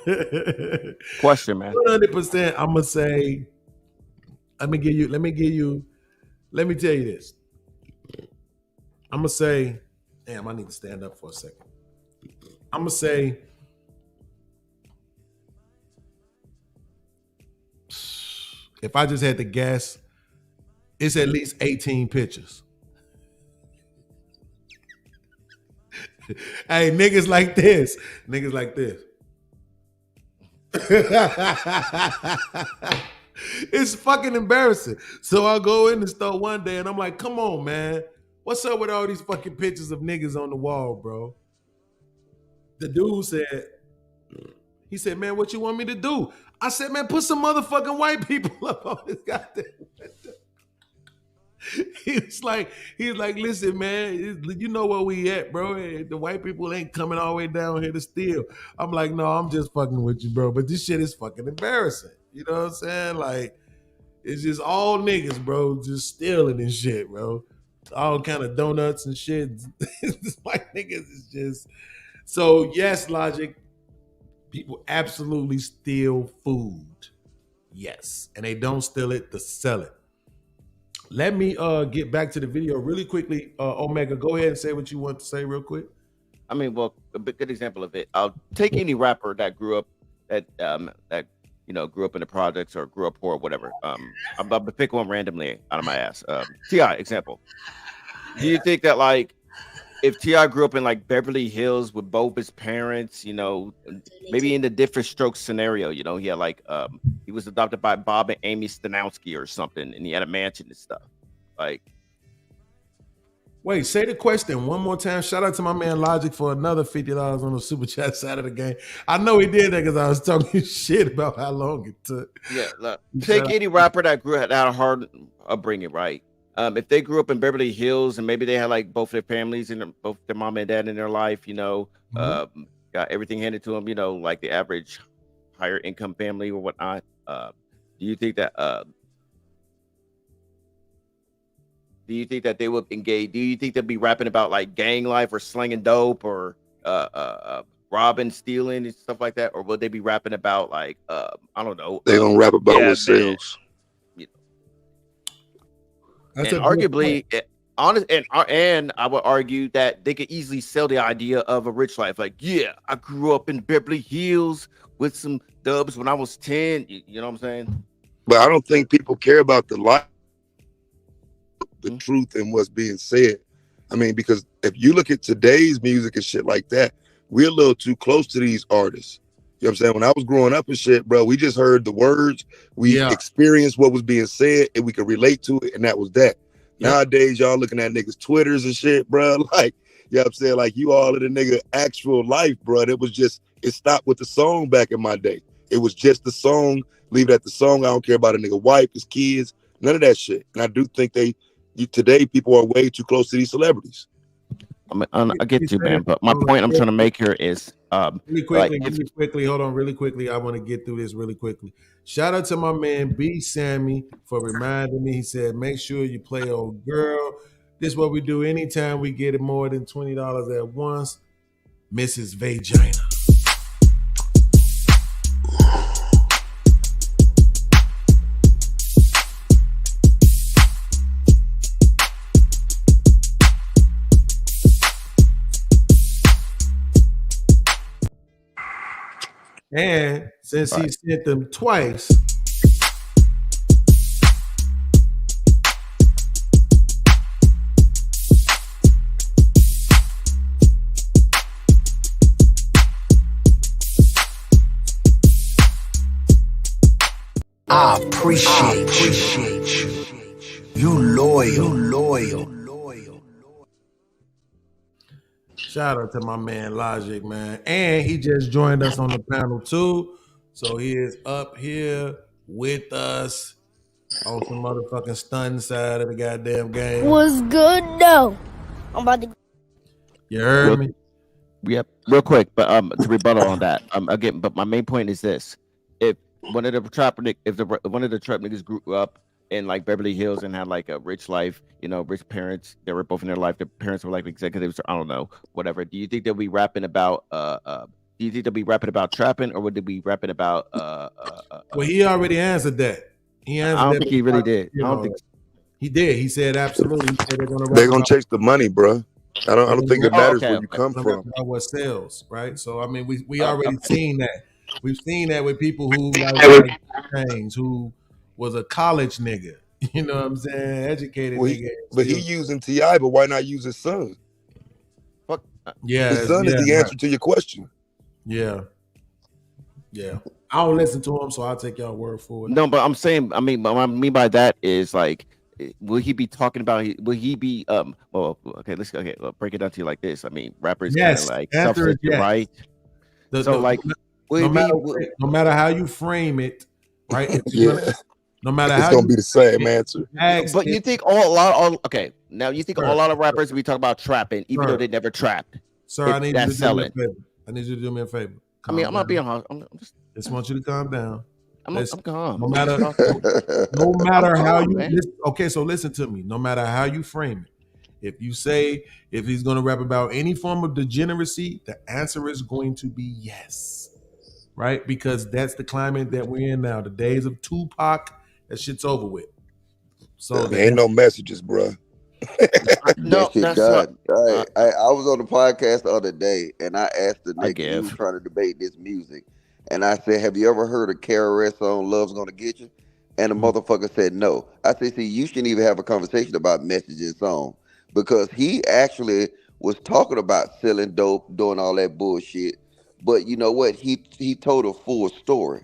Question, man. 100%. I'm gonna say. Let me tell you this. I'm gonna say, damn, I need to stand up for a second. I'm gonna say, if I just had to guess, it's at least 18 pictures. Hey, niggas like this. Niggas like this. It's fucking embarrassing. So I'll go in the store one day and I'm like, come on, man. What's up with all these fucking pictures of niggas on the wall, bro? The dude said, man, what you want me to do? I said, man, put some motherfucking white people up on this goddamn window. He's like, listen, man, you know where we at, bro. The white people ain't coming all the way down here to steal. I'm like, no, I'm just fucking with you, bro. But this shit is fucking embarrassing. You know what I'm saying? Like, it's just all niggas, bro, just stealing and shit, bro. All kind of donuts and shit. White niggas is just. So, yes, Logic, people absolutely steal food. Yes. And they don't steal it to sell it. Let me get back to the video really quickly. Omega, go ahead and say what you want to say real quick. I mean, well, a good example of it. I'll take any rapper that grew up grew up in the projects or grew up poor or whatever. I'm about to pick one randomly out of my ass. T.I. example. Do you think that like if T.I. grew up in like Beverly Hills with both his parents, maybe in the different strokes scenario, he had like he was adopted by Bob and Amy Stanowski or something, and he had a mansion and stuff. Like, wait, say the question one more time. Shout out to my man Logic for another $50 on the super chat side of the game. I know he did that because I was talking shit about how long it took. Yeah, look, take any rapper that had a hard upbringing, right? If they grew up in Beverly Hills and maybe they had like both their families and both their mom and dad in their life, got everything handed to them, like the average higher income family or whatnot. Do you think that they would engage? Do you think they'd be rapping about like gang life or slinging dope or robbing, stealing, and stuff like that, or will they be rapping about like I don't know? They gonna rap about what sells. And arguably, and I would argue that they could easily sell the idea of a rich life. Like, yeah, I grew up in Beverly Hills with some dubs when I was 10. You know what I'm saying? But I don't think people care about the life, the truth, and what's being said. I mean, because if you look at today's music and shit like that, we're a little too close to these artists. You know what I'm saying? When I was growing up and shit, bro, we just heard the words, we experienced what was being said, and we could relate to it, and that was that. Nowadays, y'all looking at niggas' Twitters and shit, bro. Like, you know what I'm saying? Like, you all in the nigga actual life, bro. It stopped with the song back in my day. It was just the song, leave it at the song. I don't care about a nigga wife, his kids, none of that shit. And I do think today people are way too close to these celebrities. I get you, man. But my point I'm trying to make here is really quickly. I want to get through this really quickly. Shout out to my man B Sammy for reminding me. He said, make sure you play Old Girl. This is what we do anytime we get it more than $20 at once. Mrs. Vagina. And since he sent them twice, I appreciate you. You loyal. Shout out to my man Logic, man. And he just joined us on the panel too. So he is up here with us on some motherfucking stun side of the goddamn game. Was good though. I'm about to. You heard me? Yep. Real quick, but to rebuttal on that, again, but my main point is this: if one of the trap niggas grew up in like Beverly Hills and had like a rich life, rich parents, they were both in their life, their parents were like executives, or I don't know, whatever. Do you think they'll be rapping about trapping, or would they be rapping about well, he already answered that. I don't think he really did. I don't think he did. He said absolutely. He said they're gonna chase the money, bro. I don't think it matters where you come from. What sells, right? So I mean, we already seen that. We've seen that with people who like things, who was a college nigga. You know what I'm saying? Educated nigga. But he using T.I., but why not use his son? Fuck. Yeah, his son is the answer to your question. Yeah. I don't listen to him, so I'll take y'all word for it. No, but I'm saying, what I mean by that is like, will he be talking about? Will he be well, let's break it down to you like this. I mean, rappers kind of like self-centered, right? No matter how you frame it, right? No matter how it's gonna be the same answer. But you think a lot of rappers we talk about trapping, even though they never trapped. Sir, I need you to do me a favor. I'm not being hard. Just want you to calm down. I'm calm. No matter how you so listen to me. No matter how you frame it, if he's gonna rap about any form of degeneracy, the answer is going to be yes. Right? Because that's the climate that we're in now. The days of Tupac, that shit's over with. So Ain't no messages, bro. That shit that's done. what I was on the podcast the other day, and I asked the I nigga, he was give. trying to debate this music, and I said, "Have you ever heard a KRS song, Love's Gonna Get You?" And the motherfucker said no. I said, "See, you shouldn't even have a conversation about messages song, because he actually was talking about selling dope, doing all that bullshit, but you know what? He told a full story.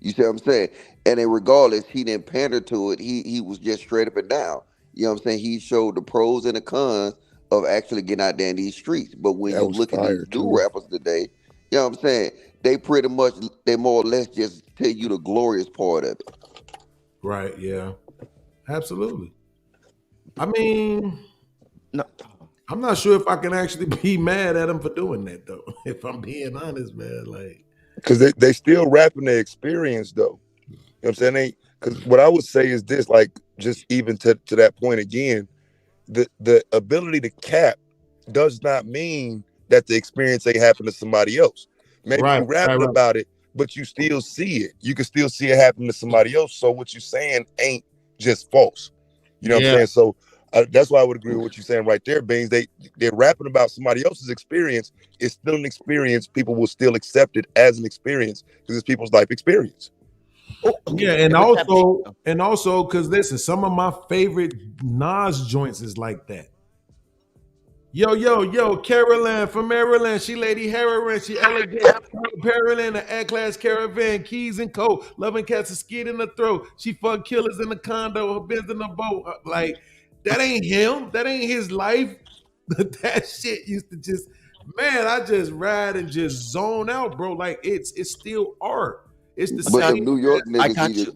You see what I'm saying? And then regardless, he didn't pander to it. He was just straight up and down. You know what I'm saying? He showed the pros and the cons of actually getting out there in these streets. But when That you was look at these fire new too. rappers today, you know what I'm saying? They pretty much, they more or less just tell you the glorious part of it. Right, yeah. Absolutely. I mean, no, I'm not sure if I can actually be mad at him for doing that though. If I'm being honest, man. Like, because they still rapping their experience though. You know what I'm saying? Because what I would say is this, like, just even to that point again, the ability to cap does not mean that the experience ain't happened to somebody else. Maybe you rapping about it, but you still see it. You can still see it happen to somebody else. So what you're saying ain't just false. You know what I'm saying? So that's why I would agree with what you're saying right there, Beans. They're rapping about somebody else's experience. It's still an experience. People will still accept it as an experience because it's people's life experience. Yeah, and also, because listen, some of my favorite Nas joints is like that. Yo, Carolyn from Maryland. She Lady Heroin. She elegant. Maryland, an A-class caravan, keys and coat. Loving cats a skid in the throat. She fuck killers in the condo. Her Benz in the boat. Like, that ain't him. That ain't his life. That shit used to just, man, I just ride and just zone out, bro. Like, it's still art. It's the But same. them New York I niggas, got you.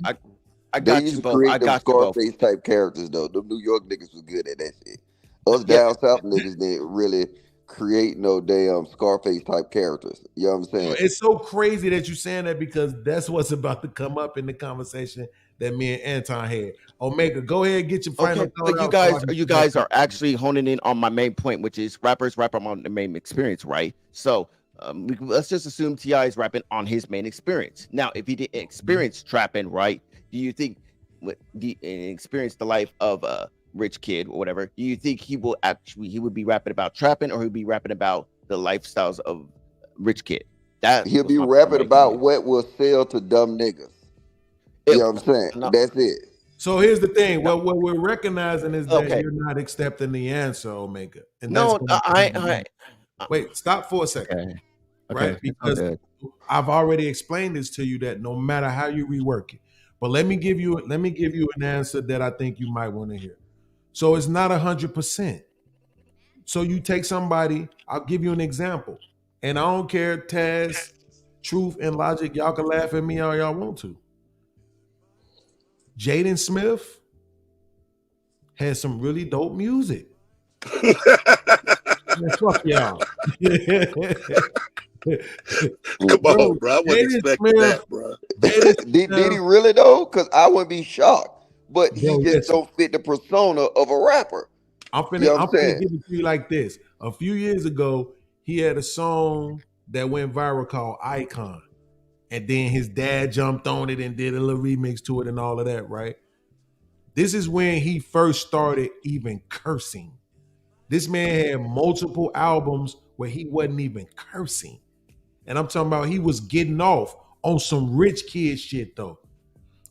I they got used you to both. I create them got you both. Scarface type characters though. Them New York niggas was good at that shit. Us Yeah. down south niggas didn't really create no damn Scarface type characters. You know what I'm saying? It's so crazy that you're saying that because that's what's about to come up in the conversation that me and Anton had. Omega, go ahead and get your final Okay, thought but out. So I can you get back guys to are actually honing in on my main point, which is rappers rap on the main experience, right? So let's just assume T.I. is rapping on his main experience. Now, if he didn't experience trapping, right? Do you think experience the life of a rich kid or whatever? Do you think he would be rapping about trapping, or he'd be rapping about the lifestyles of rich kid? He'll be rapping about what will sell to dumb niggas. You know what I'm saying? That's it. So here's the thing. What we're recognizing is that you're not accepting the answer, Omega. And No, wait, stop for a second. Right? Okay. Because I've already explained this to you that no matter how you rework it. But let me give you an answer that I think you might want to hear. So it's not 100%. So you take somebody, I'll give you an example. And I don't care, Taz, Truth, and Logic, y'all can laugh at me all y'all want to. Jaden Smith has some really dope music. Man, fuck y'all. Come on, bro. I wasn't expecting that, bro. Did he really though? Because I wouldn't be shocked. But he just don't fit the persona of a rapper. I'm finna give it to you like this. A few years ago, he had a song that went viral called Icon. And then his dad jumped on it and did a little remix to it and all of that, right? This is when he first started even cursing. This man had multiple albums where he wasn't even cursing. And I'm talking about he was getting off on some rich kid shit though.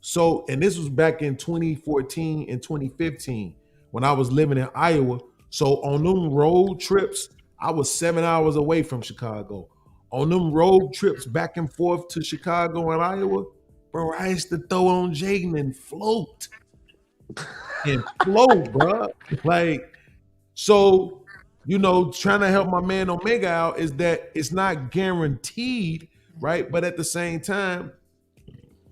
So, and this was back in 2014 and 2015 when I was living in Iowa. So on them road trips, I was 7 hours away from Chicago. On them road trips back and forth to Chicago and Iowa, bro, I used to throw on Jaden and float. And float, bro. Like, so, trying to help my man Omega out is that it's not guaranteed, right? But at the same time,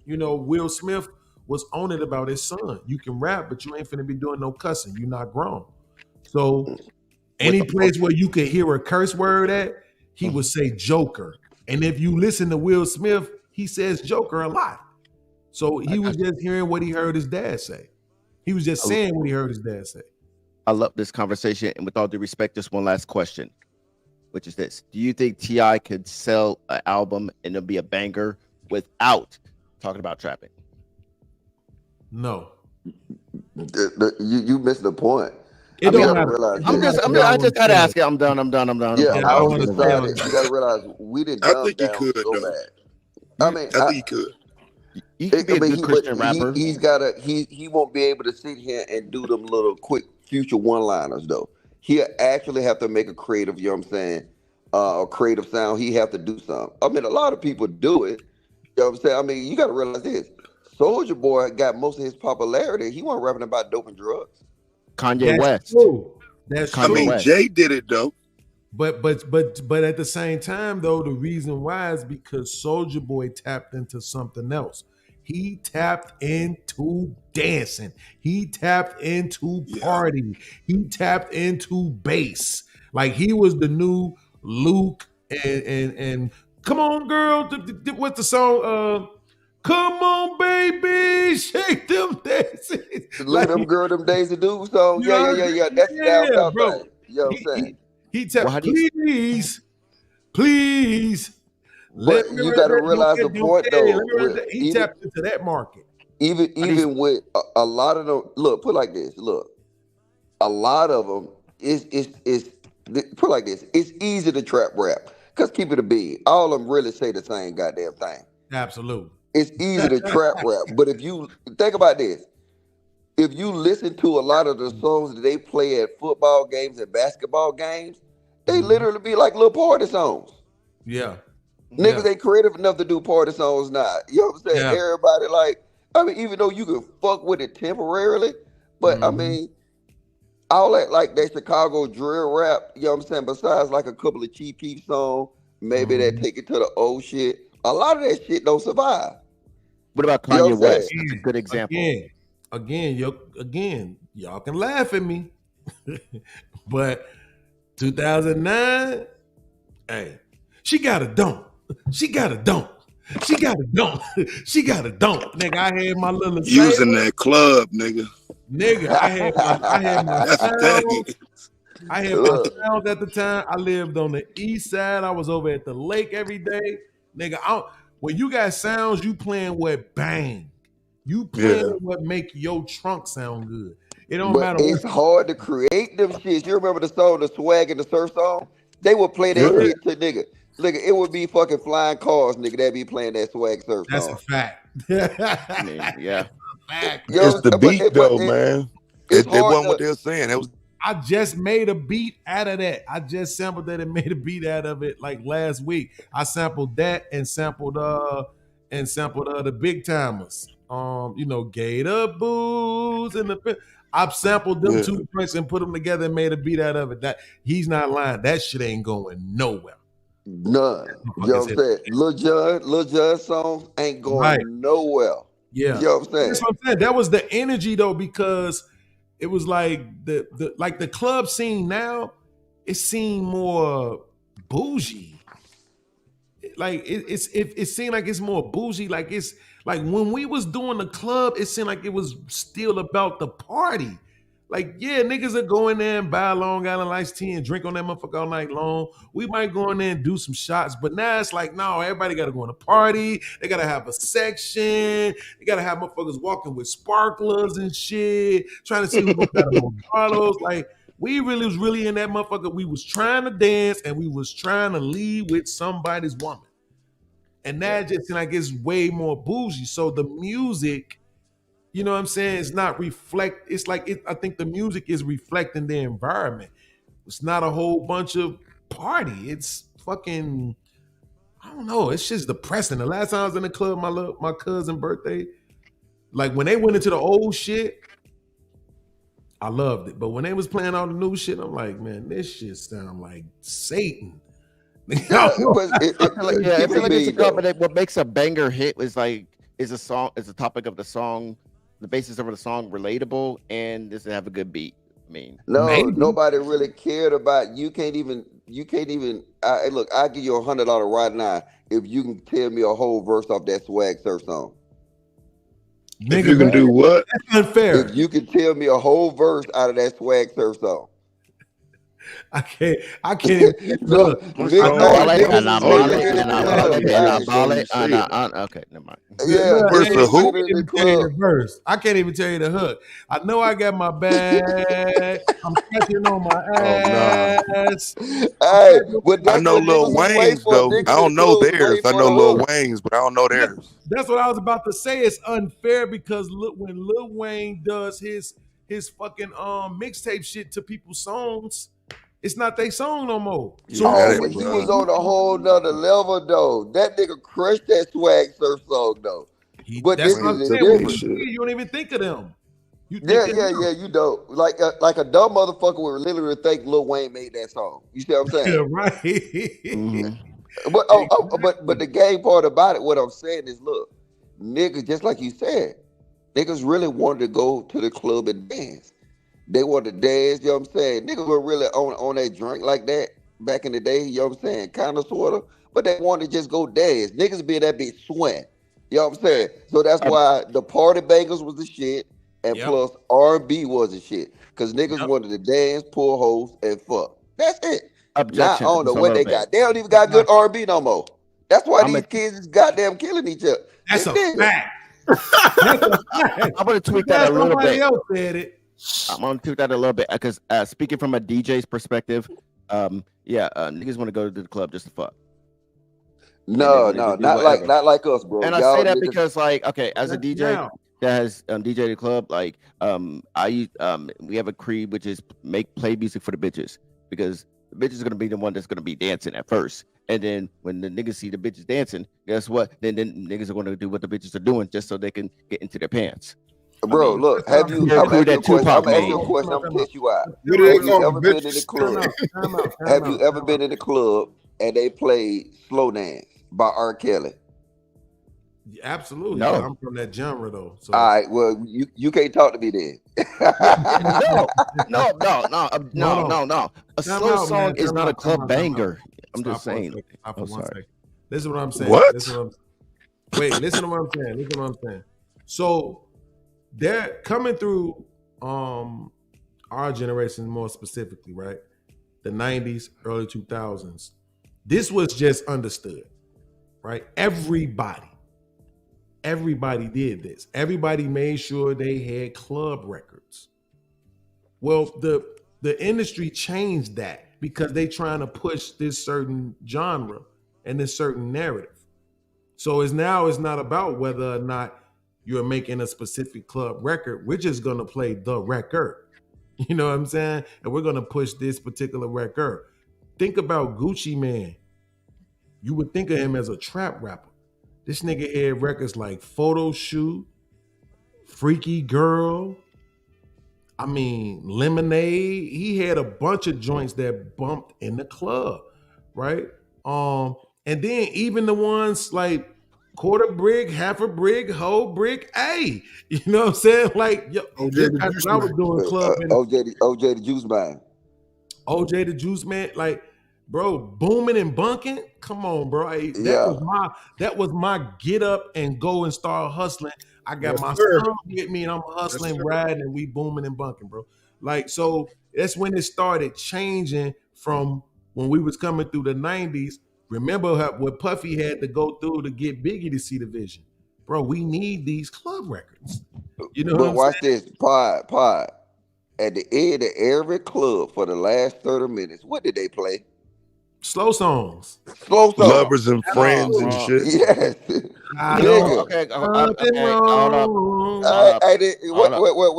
Will Smith was on it about his son. You can rap, but you ain't finna be doing no cussing. You're not grown. So any place where you could hear a curse word at, he would say Joker. And if you listen to Will Smith, he says Joker a lot. So he was just hearing what he heard his dad say. He was just saying what he heard his dad say. I love this conversation. And with all due respect, just one last question, which is this. Do you think T.I. could sell an album and it'll be a banger without talking about trapping? No. You missed the point. It You don't gotta matter. realize I just gotta ask you. I'm done. Yeah, Yeah, all I due want to say all aside, you gotta realize we didn't I dumb think he down could so though. bad. I mean, I think he could. He could be a good Christian but rapper. he won't be able to sit here and do them little quick future one-liners though. He'll actually have to make a creative, you know what I'm saying, a creative sound. He have to do something. I mean, a lot of people do it. You know what I'm saying? I mean, you gotta realize this. Soulja Boy got most of his popularity. He wasn't rapping about dope and drugs. Kanye That's West. true. That's Kanye true. West. Jay did it though. But at the same time though, the reason why is because Soulja Boy tapped into something else. He tapped into dancing. He tapped into party. He tapped into bass. Like he was the new Luke and come on girl. What's the song? Come on, baby, shake them daisies. Look at them girl, them days to do so. Yeah. That's the down south bro. thing. You know what I'm saying? He tapped, please. But you got to realize the point though. He tapped into that market. Even with a lot of them, look, put it like this. Look, a lot of them is put it like this. It's easy to trap rap because keep it a beat. All of them really say the same goddamn thing. Absolutely. It's easy to trap rap, but if you think about this, if you listen to a lot of the songs that they play at football games and basketball games, they literally be like little party songs. Yeah. Niggas ain't creative enough to do party songs now. You know what I'm saying? Yeah. Everybody like, I mean, even though you can fuck with it temporarily, but I mean, all that like that Chicago drill rap, you know what I'm saying? Besides like a couple of Chief Keef songs, maybe that take it to the old shit. A lot of that shit don't survive. What about Kanye You know what I'm West? saying? That's a good example. Again, y'all can laugh at me, but 2009, hey, she got a dunk. She got a dunk. She got a dunk. She got a dunk. Nigga, I had my little Using that club, nigga. Nigga, I had my That's the thing. sound. I had my sound at the time. I lived on the east side. I was over at the lake every day. Nigga, when you got sounds, you playing what bang. You playing what make your trunk sound good. It don't matter It's hard to create them shits. You remember the song, the Swag and the Surf song? They would play that shit to nigga. Nigga, it would be fucking flying cars, nigga. That be playing that Swag Surf That's song. a fact. I mean, yeah. It's the beat though, man. It wasn't what they were saying. It was. I just made a beat out of that. I just sampled that and made a beat out of it like last week. I sampled that and sampled the Big Timers. Gator Booze and the. I've sampled them two joints and put them together and made a beat out of it. That he's not lying. That shit ain't going nowhere. None. You know what I'm saying? Lil Jon songs ain't going nowhere. Yeah. You know what I'm saying? That's what I'm saying. That was the energy though, because it was like the club scene now, it seemed more bougie. Like it seemed like it's more bougie. Like it's like when we was doing the club, it seemed like it was still about the party. Like, yeah, niggas are go in there and buy a Long Island iced tea and drink on that motherfucker all night long. We might go in there and do some shots, but now it's like, no, everybody got to go in a party. They got to have a section. They got to have motherfuckers walking with sparklers and shit, trying to see who got the most bottles. Like, we really was really in that motherfucker. We was trying to dance and we was trying to lead with somebody's woman. And that just like it's way more bougie. So the music, you know what I'm saying? It's not reflect. It's like I think the music is reflecting the environment. It's not a whole bunch of party. It's fucking, I don't know. It's just depressing. The last time I was in the club, my cousin's birthday, like when they went into the old shit, I loved it. But when they was playing all the new shit, I'm like, man, this shit sound like Satan. I feel like it's a combination. What makes a banger hit is the topic of the song, the basis of the song relatable, and does it have a good beat? I mean, nobody really cared about. You can't even. Look, I'll give you $100 right now if you can tell me a whole verse off that Swag Surf song. If you can do what? That's unfair. If you can tell me a whole verse out of that Swag Surf song. I can't even look. Okay, never mind. Yeah, Look, niggas was I literally can't in the even tell you club. the verse. I can't even tell you the hook. I know I got my bag. I'm catching on my ass. Hey, but I that's know what Lil niggas was waiting Wayne's for. though. Niggas I in the don't know club was theirs. waiting I for know the Lil hook. Wayne's, but I don't know theirs. That's what I was about to say. It's unfair because look, when Lil Wayne does his fucking mixtape shit to people's songs, it's not their song no more. So Oh, but he was on a whole nother level though. That nigga crushed that Swag Surf song though. But that's this what I'm is saying. When different. you don't even think of them. You Yeah, think yeah, yeah. You know, like a dumb motherfucker would literally think Lil Wayne made that song. You see what I'm saying? Yeah, right. But the gay part about it, what I'm saying is, look, niggas, just like you said, niggas really wanted to go to the club and dance. They wanted to dance, you know what I'm saying? Niggas were really on that drink like that back in the day, you know what I'm saying? Kind of, sort of. But they wanted to just go dance. Niggas be in that bitch sweat. You know what I'm saying? So that's why the party bangers was the shit, and plus R&B was the shit. Because niggas wanted to dance, pull hoes, and fuck. That's it. Now, I Objection. don't know Just a what little they bit. got. They don't even got good R&B no more. That's why I'm these kids is goddamn killing each other. That's These a niggas. fact. That's a fact. I'm gonna tweak Glad that a little somebody bit. else said it. I'm gonna tweak that a little bit because speaking from a DJ's perspective, niggas want to go to the club just to fuck. No, not like us, bro. And I Y'all say that niggas, because, like, okay, as a DJ that has DJ the club, like, we have a creed which is play music for the bitches because the bitches are gonna be the one that's gonna be dancing at first, and then when the niggas see the bitches dancing, guess what? Then niggas are gonna do what the bitches are doing just so they can get into their pants. bro. Look, have you? I'm gonna ask you a question. I'm gonna ask you a question. I'm gonna test you out. What are they Have you calling ever been in the bitches? club? Have you ever been in the club and they played "Slow Dance" by R. Kelly? Absolutely. No. But I'm from that genre though. So All right. Well, you can't talk to me then. No. A Time slow out, song man. is Time not a out, club time out. banger. I'm Stop just for a saying. second. Stop for Oh, one sorry. second. Listen to what I'm saying. What? Listen to what I'm saying. Listen to what I'm saying. So they're coming through our generation more specifically, right? The 90s, early 2000s. This was just understood, right? Everybody did this. Everybody made sure they had club records. Well, the industry changed that because they trying to push this certain genre and this certain narrative. So it's not about whether or not you're making a specific club record. We're just gonna play the record. You know what I'm saying? And we're gonna push this particular record. Think about Gucci Mane. You would think of him as a trap rapper. This nigga had records like Photo Shoot, Freaky Girl, Lemonade. He had a bunch of joints that bumped in the club, right? And then even the ones like quarter brick, half a brick, whole brick, hey, you know what I'm saying? Like, yo, that's what I was doing club in OJ the Juice Man. OJ the Juice Man, like, bro, booming and bunking. Come on, bro. That was my get up and go and start hustling. I got my son with me and I'm hustling, riding, and we booming and bunking, bro. Like, so that's when it started changing from when we was coming through the 90s. Remember what Puffy had to go through to get Biggie to see the vision. Bro, we need these club records. You know But what watch I'm saying? this, pod. At the end of every club for the last 30 minutes, what did they play? Slow songs. Slow songs. Lovers and friends and shit. Yes. No, okay, hold up.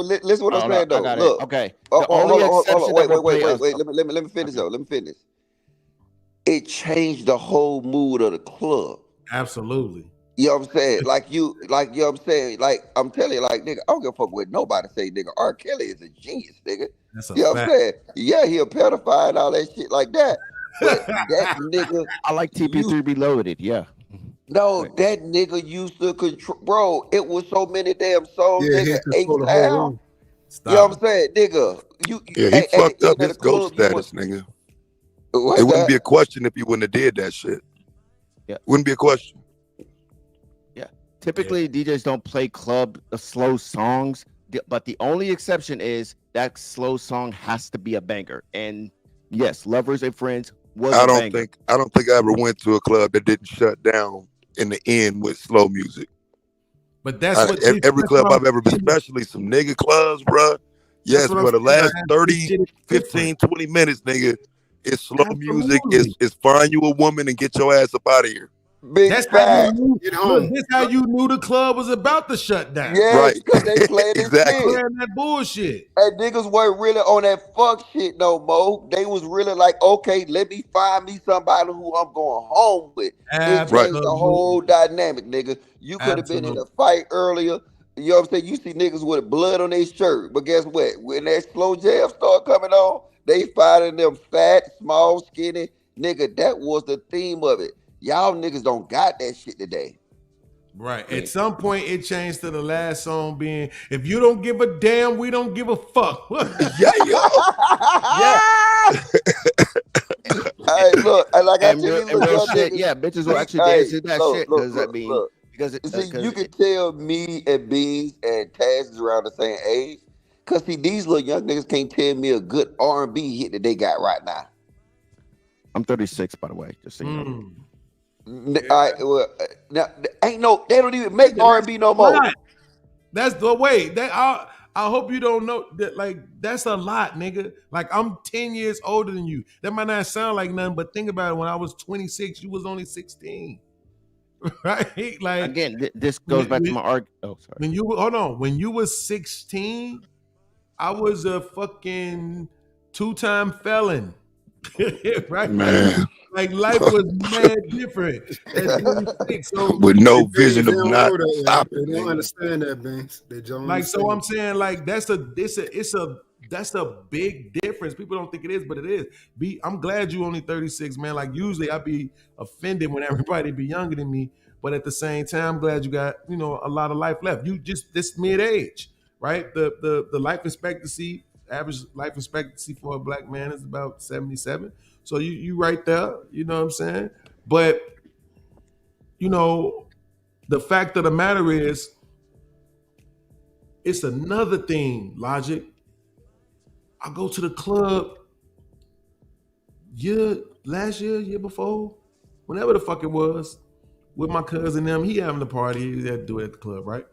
Wait, listen what I'm saying though. I got Look. it. Okay. Hold on. Wait. Wait. Let me finish though. Let me finish. It changed the whole mood of the club. Absolutely. You know what I'm saying? You know what I'm saying? Like, I'm telling you, like, nigga, I don't give a fuck what nobody say, nigga. R. Kelly is a genius, nigga. That's a you know what I'm saying? Yeah, he a pedophile and all that shit like that. But that nigga, I like TP3 Reloaded, yeah. No, that nigga used to control, bro. It was so many damn songs, Yeah, nigga. he controlled the whole room. You know what I'm saying, nigga? He fucked up his GOAT status, nigga. It wouldn't be a question if he wouldn't have did that shit. Yeah, wouldn't be a question. Yeah, typically DJs don't play club slow songs, but the only exception is that slow song has to be a banger. And Yes, Lovers and Friends was I a don't banger. think I ever went to a club that didn't shut down in the end with slow music. But that's what every that's club what I've ever been, especially some nigga clubs, bruh. Yes, what I'm bro. The saying. last Like, 30, shit is 15, 20 minutes, nigga, it's slow music. Absolutely. It's find you a woman and get your ass up out of here. Big That's how you fact. knew. Get Look, home. this how you knew the club was about to shut down. Yes, Right. because they playing this Exactly. shit. Playing that bullshit. And niggas weren't really on that fuck shit no more. They was really like, okay, let me find me somebody who I'm going home with. It Right. changed the whole dynamic, nigga. You could have been in a fight earlier. You know what I'm saying? You see niggas with blood on their shirt. But guess what? When that slow jam start coming on, they finding them fat, small, skinny. Nigga, that was the theme of it. Y'all niggas don't got that shit today. Right. At some point, it changed to the last song being, if you don't give a damn, we don't give a fuck. Yeah, yo. Yeah. Hey, look, and like I And tell real, these and little real young shit, niggas, yeah, bitches will see, actually hey, dance to that shit. You can tell me and Beans and Taz is around the same age. Cause see, these little young niggas can't tell me a good R&B hit that they got right now. I'm 36, by the way. Just so you know. Now, ain't no, they don't even make R&B no more. That's the way. That I hope you don't know that. Like, that's a lot, nigga. Like, I'm 10 years older than you. That might not sound like nothing, but think about it. When I was 26, you was only 16. Right? Like, again, this goes back to my argument. Oh, sorry. When you was 16, I was a fucking 2-time felon. Right? Man. Like life was mad different at 26. So with no They vision of don't not know that, stopping. They don't nigga. understand that, Banks. They don't like, so understand. I'm saying, like, that's a big difference. People don't think it is, but it is. I'm glad you only 36, man. Like, usually I'd be offended when everybody be younger than me, but at the same time, I'm glad you got, a lot of life left. You just this mid-age, right? The life expectancy, average life expectancy for a black man is about 77. So you right there, you know what I'm saying? But the fact of the matter is, it's another thing, Logic. I go to the club last year before, whenever the fuck it was, with my cousin them. He having a party. He had to do it at the club, right?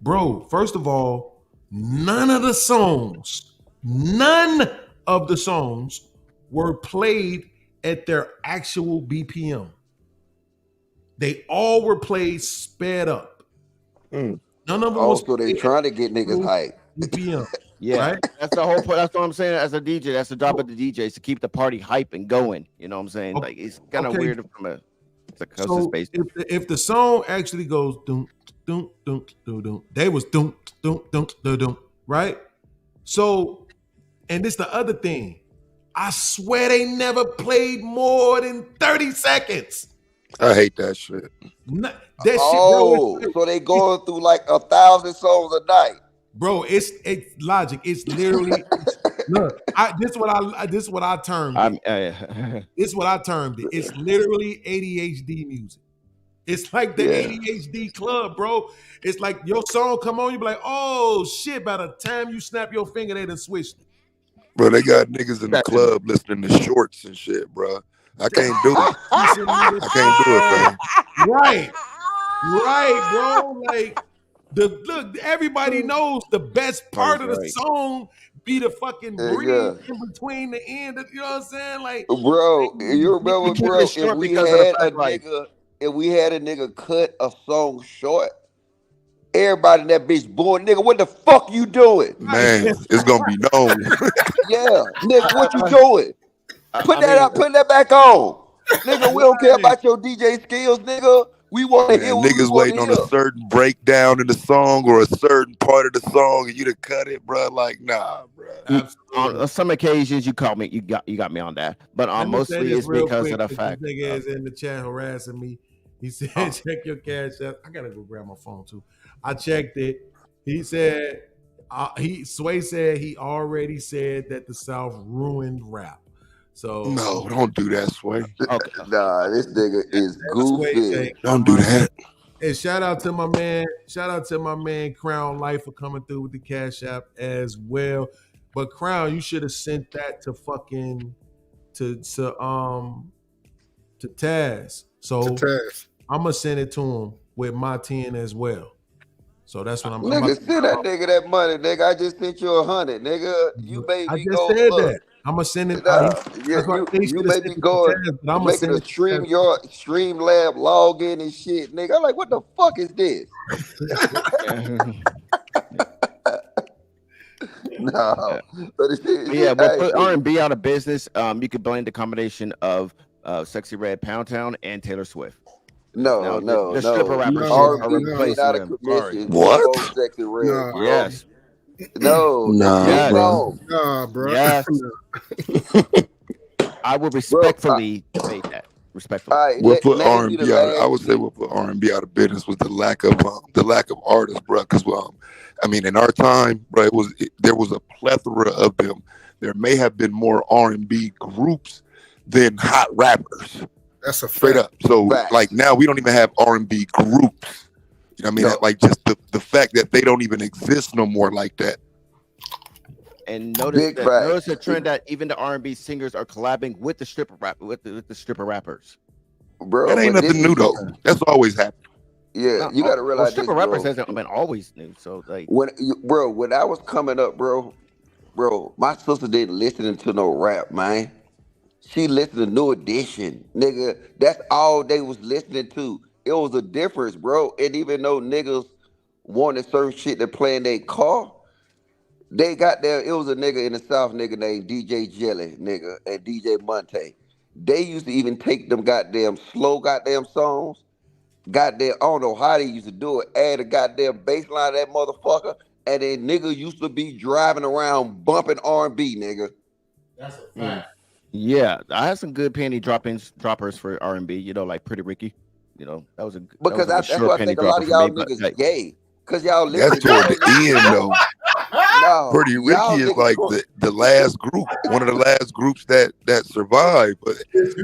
Bro, first of all, none of the songs were played at their actual BPM. They all were played sped up. None of them was Also, they trying to get niggas hype. BPM. Yeah, right? That's the whole point. That's what I'm saying. As a DJ, that's the job of the DJ, is to keep the party hype and going. You know what I'm saying? Like, it's kind of weird from a space. If the song actually goes dum dum dum dum dum, they was dum dum dum dum dum, right? So, and this the other thing. I swear they never played more than 30 seconds. I hate that shit. So they going through like 1,000 songs a night. Bro, it's Logic. It's literally look. This is what I termed it. This is what I termed it. It's literally ADHD music. It's like the ADHD club, bro. It's like your song come on, you be like, oh shit. By the time you snap your finger, they done switched it. Bro, they got niggas in the club listening to shorts and shit, bro. I can't do it. I can't do it, fam. Right, bro. Like, look, everybody knows the best part of the song be the fucking breathe in between the end. You know what I'm saying? Like, bro, you remember, bro? If we had a nigga cut a song short, everybody in that bitch bored. Nigga, what the fuck you doing? Man, it's gonna be known. Yeah, nigga, what you doing? Put that back on. Nigga, we don't care about your DJ skills, nigga. We want to hear what niggas waiting on a certain breakdown in the song or a certain part of the song, and you to cut it, bro. Like, nah, bro. On some occasions, you caught me. You got me on that, but mostly it's because of the fact. This nigga is in the chat harassing me. He said, "Check your cash app." I gotta go grab my phone too. I checked it. He said, Sway said he already said that the South ruined rap. So no, don't do that, Sway. Okay. Nah, this nigga is goofy. Don't do that. And shout out to my man Crown Life for coming through with the cash app as well. But Crown, you should have sent that to fucking to Taz. So I'm gonna send it to him with my 10 as well. So that's what I'm Nigga, send that nigga that money, nigga. I just sent you 100, nigga. You made I me just go said look. that. I'm gonna send it. Nah, That's why they you should have made sent me it to go Taz, but I'm gonna making send a it to Taz. Streamlab login and shit, nigga. I'm like, what the fuck is this? No, but it's, Yeah, we'll hey, put R&B out of business. You could blend the combination of Sexy Red Pound Town and Taylor Swift. no, The stripper rappers are R&B going replacing out of them. Sorry. commission What? before Sexy Red, bro. Yes. No, Nah, you're Yes. wrong. Nah, bro. Yes. I will respectfully debate that. Respectfully. All right, what put name me the R&B out? I last. would say what put R&B out of business was the lack of artists, bro. Because I mean, in our time, bro, there was a plethora of them. There may have been more R&B groups than hot rappers. That's a Straight fact. up. So Facts. like now we don't even have R&B groups. You know what I mean? No. Like just the fact that they don't even exist no more like that. And notice Big fact. notice the trend that even the R&B singers are collabing with the stripper rappers. Bro, That ain't but nothing this new is- though. That's always happened. Yeah, you got to realize stripper this, rappers bro. hasn't been always new. So like, When I was coming up, bro, my sister didn't listen to no rap, man. She listened to New Edition, nigga. That's all they was listening to. It was a difference, bro. And even though niggas wanted certain shit to play in their car, they got there. It was a nigga in the South, nigga named DJ Jelly, nigga, and DJ Monte. They used to even take them goddamn slow goddamn songs. Goddamn, I don't know how they used to do it. Add a goddamn bass line to that motherfucker, and then nigga used to be driving around bumping R&B, nigga. That's a fact. yeah, I had some good penny droppers for R&B. You know, like Pretty Ricky. You know, that was a Because that was that's why I think a lot of y'all niggas gay. Cause y'all listen. That's toward the end though. No, Pretty y'all Ricky is niggas like toward- the last group, one of the last groups that survived. But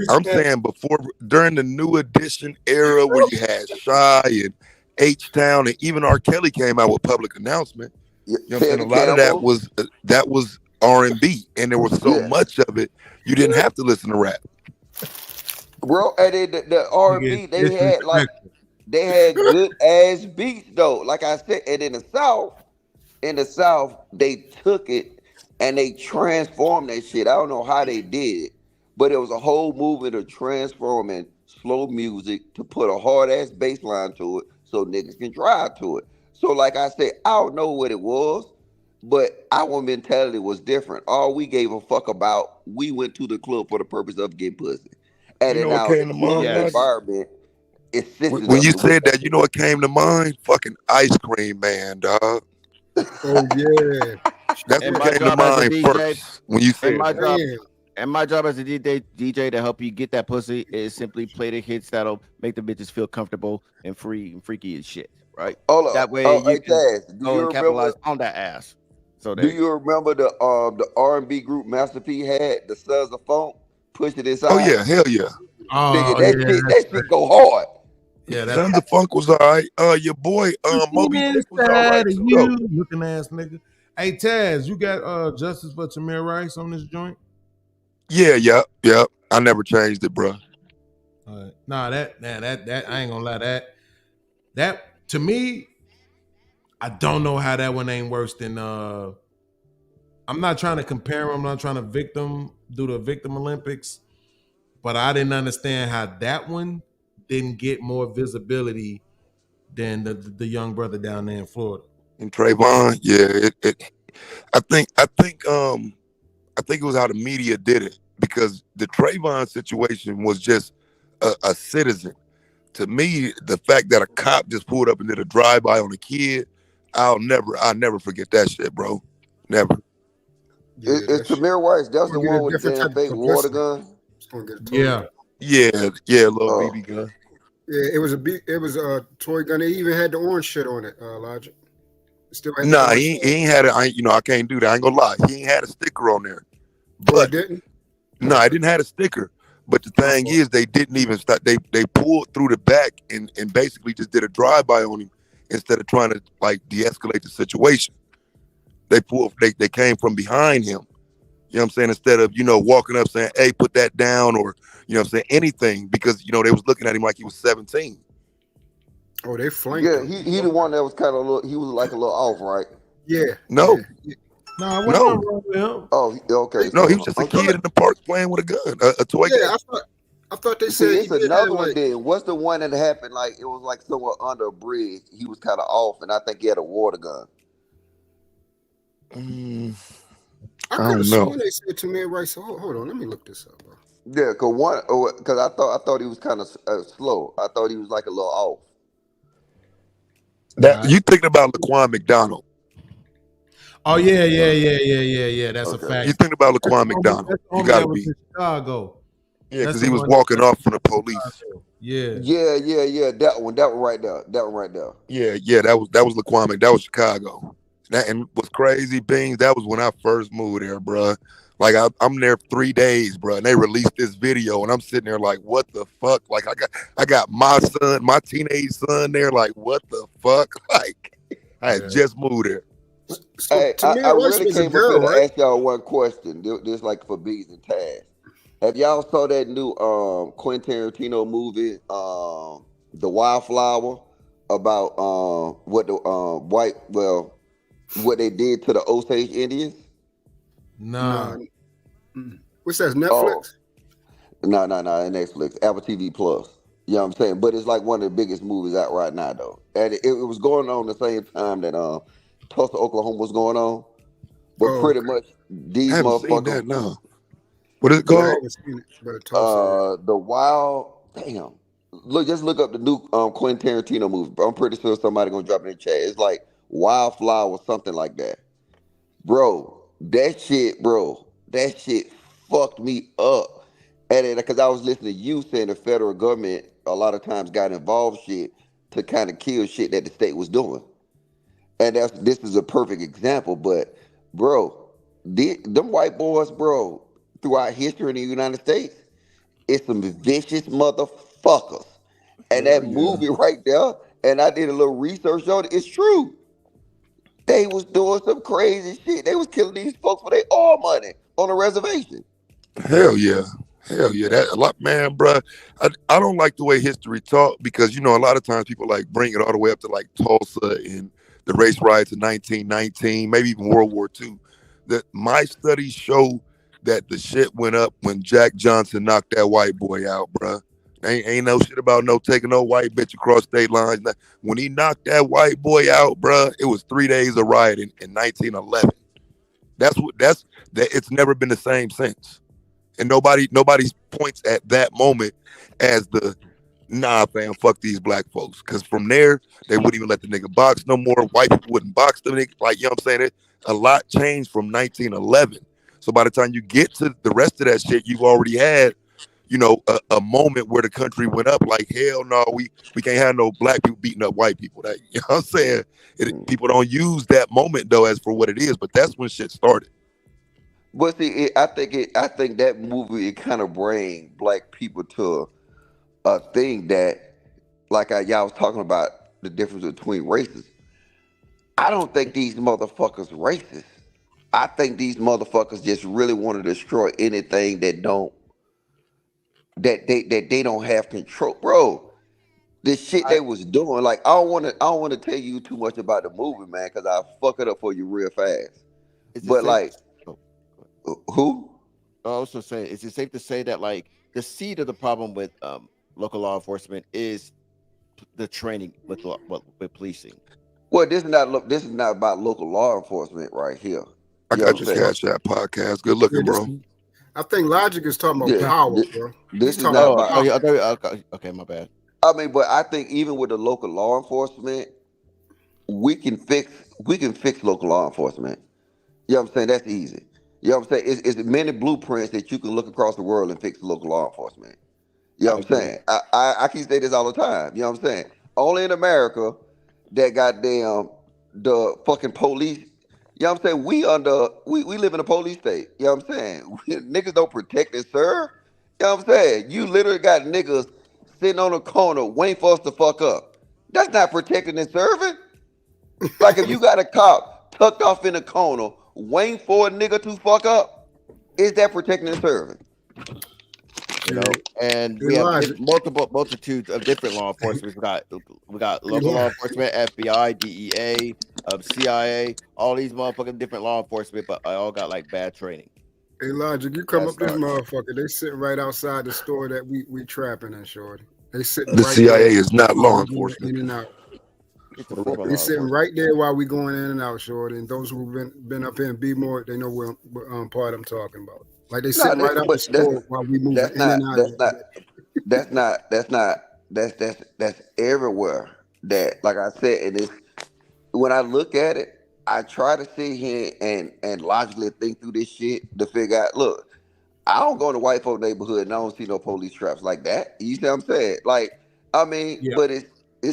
I'm saying during the New Edition era where you had Shy and H-Town and even R. Kelly came out with Public Announcement. You know what I'm saying? A lot of that was R&B, and there was so much of it you didn't have to listen to rap. bro. And then the R&B they had good ass beats though. Like I said, and in the South, they took it and they transformed that shit. I don't know how they did it, but it was a whole movement of transforming slow music to put a hard ass bass line to it so niggas can drive to it. So like I said, I don't know what it was, but our mentality was different. All we gave a fuck about, we went to the club for the purpose of getting pussy. And You then know now what the came to club mind? environment is When sensitive you to said that, you know what came to mind? Fucking Ice Cream Man, dog. Oh yeah. That's And what my came to job as a mind DJ, first when you said and my job as a DJ to help you get that pussy is simply play the hits that'll make the bitches feel comfortable and free and freaky as shit, right? Hold up. That way Oh, you hey, can Taz, do go you and remember? capitalize on that ass. So Do you remember the R&B group Master P had, the Sons of Funk, Push It Inside? Oh yeah, hell yeah. Nigga, that shit go hard. Yeah, Sons of Funk was all right. Your boy Moby Dick was all right too, though. Looking ass nigga. Hey Taz, you got justice for Tamir Rice on this joint? Yeah. I never changed it, bro. Nah, that I ain't gonna lie, that to me, I don't know how that one ain't worse than I'm not trying to compare them, I'm not trying to do the victim Olympics, but I didn't understand how that one didn't get more visibility than the young brother down there in Florida. And Trayvon, yeah, I think it was how the media did it, because the Trayvon situation was just a citizen. To me, the fact that a cop just pulled up and did a drive-by on a kid, I'll never forget that shit, bro. Never. It's Tamir Rice. That's the Gonna get a one with the different damn type fake of water publicity. gun. It's gonna get a total Yeah, little BB gun. Yeah, it was a toy gun. They even had the orange shit on it, Logic. It still had the Nah, orange he ain't had it. I can't do that. I ain't gonna lie. He ain't had a sticker on there. But didn't? No, I didn't have a sticker. But the thing is, they didn't even start. They pulled through the back and basically just did a drive-by on him instead of trying to like de-escalate the situation. They came from behind him. You know what I'm saying? Instead of, walking up saying, hey, put that down, or, anything, because, they was looking at him like he was 17. Oh, they flanked Yeah, him. he the one that was kind of he was like a little off, right? Yeah. No. Yeah. No, I wasn't No. wrong with him. Oh, okay. No, So he was just a kid in the park playing with a gun, a toy gun. I thought they see, said it's he did another have, one. like, Then what's the one that happened? Like it was like somewhere under a bridge. He was kind of off, and I think he had a water gun. I could have sworn they said two men right. So hold on, let me look this up, bro. Yeah, because I thought he was kind of slow. I thought he was like a little off. You thinking about Laquan McDonald? Oh yeah. That's a fact. You think about Laquan McDonald? You gotta be. Chicago. Yeah, because he was walking off from the police. Yeah. That one right there. Yeah. That was Laquan McDonald. That was Chicago. And what's crazy, Beans, that was when I first moved there, bro. Like I'm there 3 days, bro, and they released this video, and I'm sitting there like, what the fuck? Like I got my son, my teenage son there, like, what the fuck? Like I had just moved there. So Hey, Tamir I Rice really was a came up girl, here to right? ask y'all one question. This like for Bees and Taz. Have y'all saw that new Quentin Tarantino movie, The Wildflower, about what the what they did to the Osage Indians? Nah. What's that? Netflix? No, Netflix, Apple TV Plus. You know what I'm saying? But it's like one of the biggest movies out right now, though. And it was going on the same time that Tulsa, Oklahoma was going on. But pretty much these I haven't motherfuckers. seen that, no. What is it called? I haven't seen it, but Tulsa. The Wild. Damn. Just look up the new Quentin Tarantino movie. I'm pretty sure somebody gonna drop it in the chat. It's like Wildflower or something like that. Bro, that shit fucked me up. And because I was listening to you saying the federal government a lot of times got involved shit to kind of kill shit that the state was doing. And this is a perfect example. But bro, them white boys, bro, throughout history in the United States, it's some vicious motherfuckers. And that movie right there, and I did a little research on it, it's true. They was doing some crazy shit. They was killing these folks for their oil money on a reservation. Hell yeah. That a lot, man, bro. I don't like the way history taught, because a lot of times people like bring it all the way up to like Tulsa and the race riots in 1919, maybe even World War II. That my studies show that the shit went up when Jack Johnson knocked that white boy out, bro. Ain't no shit about taking no white bitch across state lines. When he knocked that white boy out, bro, it was 3 days of rioting in 1911. It's never been the same since. And nobody points at that moment as the nah, fam, fuck these black folks. Because from there, they wouldn't even let the nigga box no more. White people wouldn't box the nigga. Like, you know what I'm saying? A lot changed from 1911. So by the time you get to the rest of that shit, you've already had, a moment where the country went up like, hell no, we can't have no black people beating up white people. That, you know what I'm saying? People don't use that moment, though, as for what it is. But that's when shit started. But see, I think that movie, it kind of bring black people to a thing that, like y'all was talking about the difference between races. I don't think these motherfuckers racist. I think these motherfuckers just really want to destroy anything that they don't have control, bro. The shit they was doing, like I don't want to tell you too much about the movie, man, because I'll fuck it up for you real fast. But like, who? I also say, is it safe to say that like the seed of the problem with local law enforcement is the training with policing? Well, this is not about local law enforcement right here. I got your Cash App podcast. Good looking, bro. I think Logic is talking about power, bro. This is not about. Okay, my bad. I mean, but I think even with the local law enforcement, we can fix local law enforcement. You know what I'm saying? That's easy. You know what I'm saying? It's many blueprints that you can look across the world and fix local law enforcement. You know what I'm saying? I keep saying this all the time. You know what I'm saying? Only in America that goddamn the fucking police. You know what I'm saying? We live in a police state. You know what I'm saying? Niggas don't protect and serve. You know what I'm saying? You literally got niggas sitting on a corner waiting for us to fuck up. That's not protecting and serving. Like if you got a cop tucked off in a corner waiting for a nigga to fuck up, Is that protecting and serving? You know, and we have multitudes of different law enforcement. We got local law enforcement, FBI, DEA, CIA, all these motherfucking different law enforcement, but I all got like bad training. Hey, Logic, you come up this motherfucker. They sitting right outside the store that we trapping in, shorty. They sitting The right CIA there is not law while we going enforcement. in and out. They They sitting right there while we going in and out, shorty. And those who've been up here and be more, they know what part I'm talking about. Like they sitting right out the store while we moving in and out. That's everywhere. That, like I said, and it's when I look at it, I try to sit here and logically think through this shit to figure out. Look, I don't go to white folk neighborhood and I don't see no police traps like that. You see what I'm saying? Like, I mean, but it's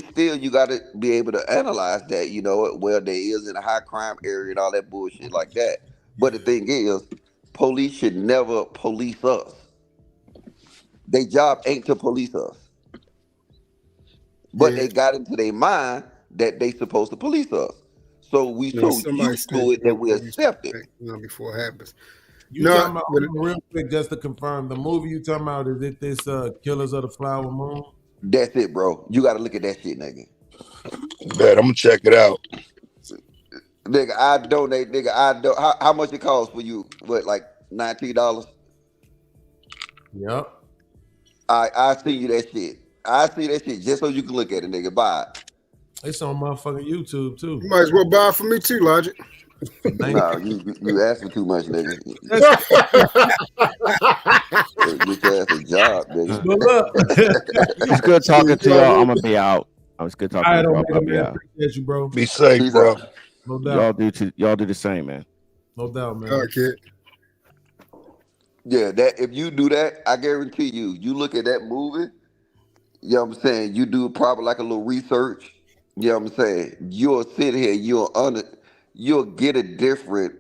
still, you got to be able to analyze that. You know, where there is in a high crime area and all that bullshit like that. But the thing is, police should never police us. Their job ain't to police us. But they got into their mind that they supposed to police us. So we so used to it that we accept it. Before it happens. You talking about, real quick, just to confirm, the movie you talking about, is it this Killers of the Flower Moon? That's it, bro. You got to look at that shit, nigga. Bet, I'm gonna check it out. Nigga, I donate. Nigga, how much it costs for you? What, like $19? Yep. I see you that shit. I see that shit just so you can look at it, nigga. Buy it. It's on motherfucking YouTube too. You might as well buy it for me too, Logic. No, you asked for too much, nigga. Get your ass a job, nigga. It's good talking to y'all. I'm gonna be out. It's good talking to y'all. I'm gonna be out. Appreciate you, bro. Be safe, bro. No doubt. Y'all do the same, man. No doubt, man. All right, kid. Yeah, that if you do that, I guarantee you look at that movie, you know what I'm saying, you do probably like a little research, you know what I'm saying, you'll sit here, you'll get a different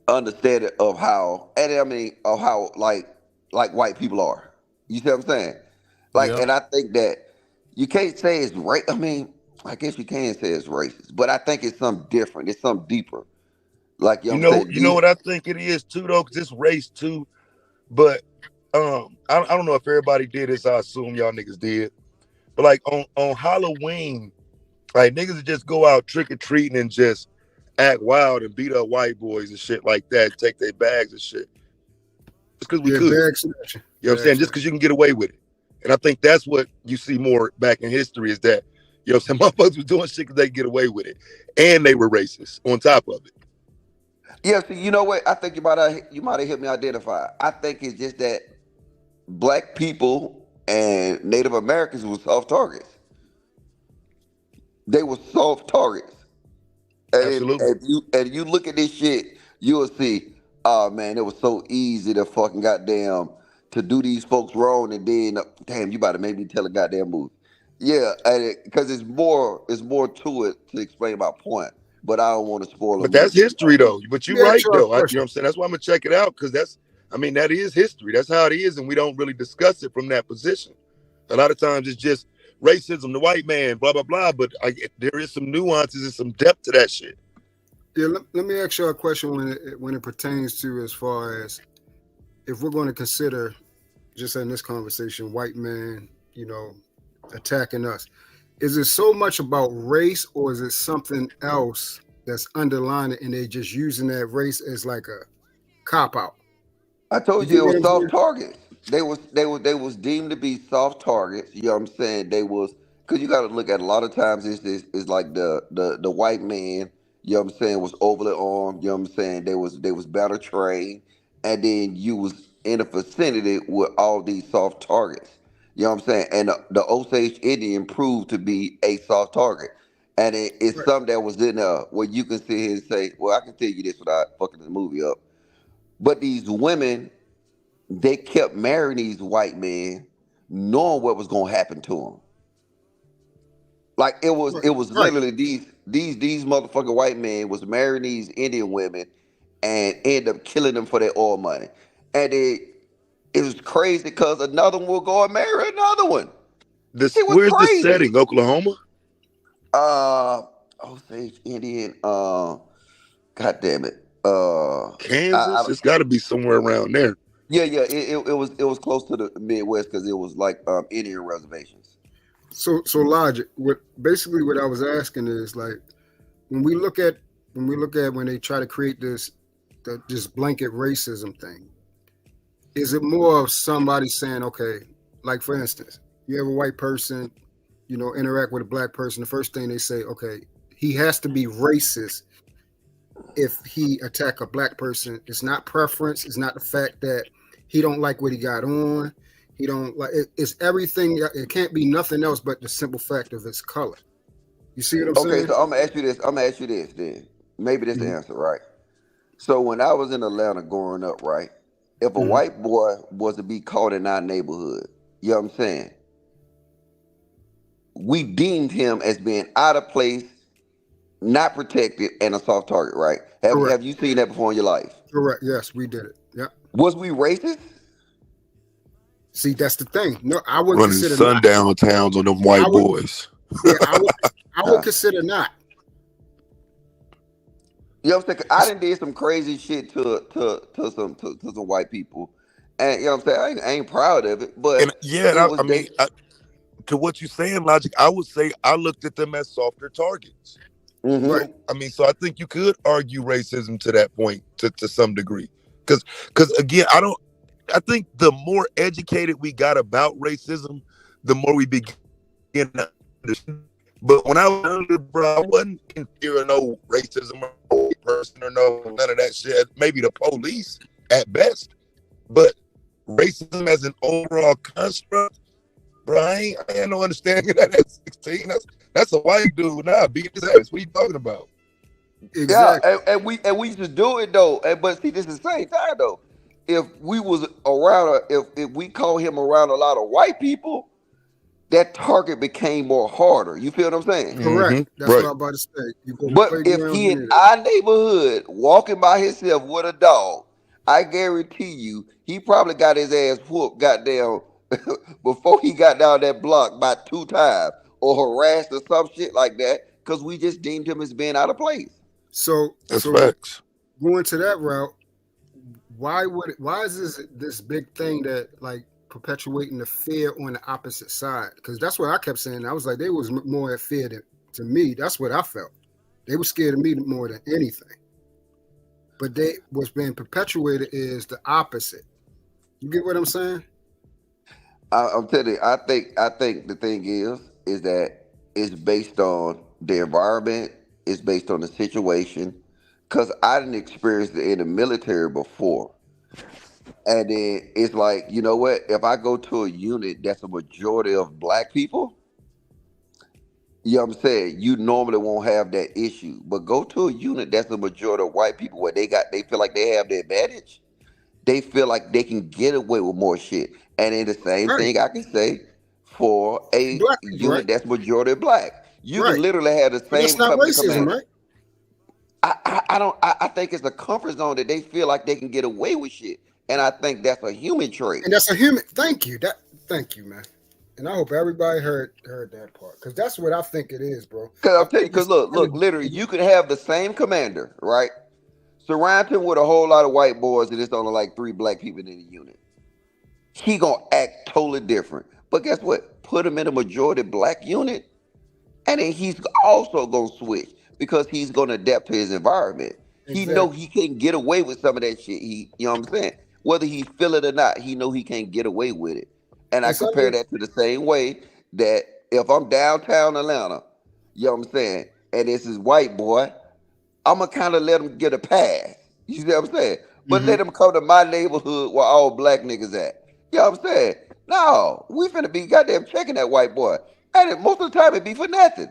understanding of how, and I mean, of how like white people are. You see what I'm saying? Like, and I think that you can't say it's right. I mean, I guess you can say it's racist, but I think it's something different. It's something deeper. Like you know what I think it is too, though, because it's race too. But I don't know if everybody did this. I assume y'all niggas did. But like on Halloween, like niggas would just go out trick or treating and just act wild and beat up white boys and shit like that. Take their bags and shit. Just because we could. You know what I'm saying? Just because you can get away with it. And I think that's what you see more back in history is that, you know what I'm saying, motherfuckers was doing shit because they get away with it. And they were racist on top of it. Yeah, see, you know what? I think you might have helped me identify. I think it's just that black people and Native Americans were soft targets. They were soft targets. And absolutely. If you look at this shit, you will see, oh man, it was so easy to fucking goddamn to do these folks wrong, and then damn, you about to make me tell a goddamn movie. Yeah, because it's more to it to explain my point. But I don't want to spoil it. But that's history, though. But you're right, though. You know what I'm saying? That's why I'm going to check it out, because that is history. That's how it is, and we don't really discuss it from that position. A lot of times it's just racism, the white man, blah, blah, blah. But there is some nuances and some depth to that shit. Yeah, let me ask you a question when it pertains to as far as if we're going to consider, just in this conversation, white man, you know, attacking us. Is it so much about race, or is it something else that's underlying it, and they're just using that race as like a cop out? I told you it was soft targets. They was deemed to be soft targets. You know what I'm saying? They was, because you got to look at a lot of times it's like the white man. You know what I'm saying, was overly armed. You know what I'm saying? They was better trained, and then you was in a vicinity with all these soft targets. You know what I'm saying? And the Osage Indian proved to be a soft target. And it's something that was in there where you can sit here and say, well, I can tell you this without fucking the movie up. But these women, they kept marrying these white men knowing what was going to happen to them. Like it was literally these motherfucking white men was marrying these Indian women and end up killing them for their oil money. And it was crazy because another one will go and marry another one. Where's the setting? Oklahoma? Osage Indian. God damn it. Kansas. It's got to be somewhere around there. Yeah. It was close to the Midwest because it was like Indian reservations. So logic. What I was asking is like when we look at when they try to create this blanket racism thing, is it more of somebody saying, okay, like for instance, you have a white person, interact with a black person, the first thing they say, okay, he has to be racist if he attack a black person. It's not preference. It's not the fact that he don't like what he got on. He don't like it. It's everything. It can't be nothing else but the simple fact of his color. You see what I'm saying? Okay, so I'm gonna ask you this then. Maybe this the answer, right? So when I was in Atlanta growing up, right, if a white boy was to be caught in our neighborhood, you know what I'm saying? We deemed him as being out of place, not protected, and a soft target, right? Have you seen that before in your life? Correct. Yes, we did it. Yep. Was we racist? See, that's the thing. No, I would running consider sundown towns on them white boys. Yeah, I would consider not. You know what I'm saying? I done did some crazy shit to some white people, and you know what I'm saying? I ain't proud of it, but to what you're saying, Logic, I would say I looked at them as softer targets. Right. So I think you could argue racism to that point to some degree, because again, I think the more educated we got about racism, the more we begin to understand. But when I was younger, bro, I wasn't fearing no racism or person or none of that shit. Maybe the police at best, but racism as an overall construct, bro, I ain't no understanding of that at 16. That's a white dude now. Beat his ass. What are you talking about? Exactly. Yeah, and we used to do it though. But see, this is the same time though. If we was around, if we call him around a lot of white people, that target became more harder. You feel what I'm saying? Correct. That's what I'm about to say. But if he in our neighborhood walking by himself with a dog, I guarantee you, he probably got his ass whooped, goddamn, before he got down that block about 2 times or harassed or some shit like that, because we just deemed him as being out of place. So facts. Going to that route, why is this big thing that like perpetuating the fear on the opposite side? Because that's what I kept saying. I was like, they was more at fear to me. That's what I felt. They were scared of me more than anything. But what's being perpetuated is the opposite. You get what I'm saying? I'm telling you, I think the thing is that it's based on the environment, it's based on the situation. Because I didn't experience it in the military before. And then it's like, you know what? If I go to a unit that's a majority of black people, you know what I'm saying? You normally won't have that issue. But go to a unit that's a majority of white people where they feel like they have the advantage. They feel like they can get away with more shit. And then the same thing I can say for a unit that's majority black. You can literally have the same. That's not racism, right? I think it's a comfort zone that they feel like they can get away with shit. And I think that's a human trait. And that's a human. Thank you, man. And I hope everybody heard that part, because that's what I think it is, bro. Because I'll tell you, because look, literally, you could have the same commander, right? Surround him with a whole lot of white boys, and it's only like 3 black people in the unit. He gonna act totally different. But guess what? Put him in a majority black unit, and then he's also gonna switch because he's gonna adapt to his environment. Exactly. He know he can't get away with some of that shit. You know what I'm saying? Whether he feel it or not, he know he can't get away with it. And I compare that to the same way that if I'm downtown Atlanta, you know what I'm saying, and this is white boy, I'm going to kind of let him get a pass. You see what I'm saying? But let him come to my neighborhood where all black niggas at. You know what I'm saying? No, we finna be goddamn checking that white boy. And most of the time it be for nothing.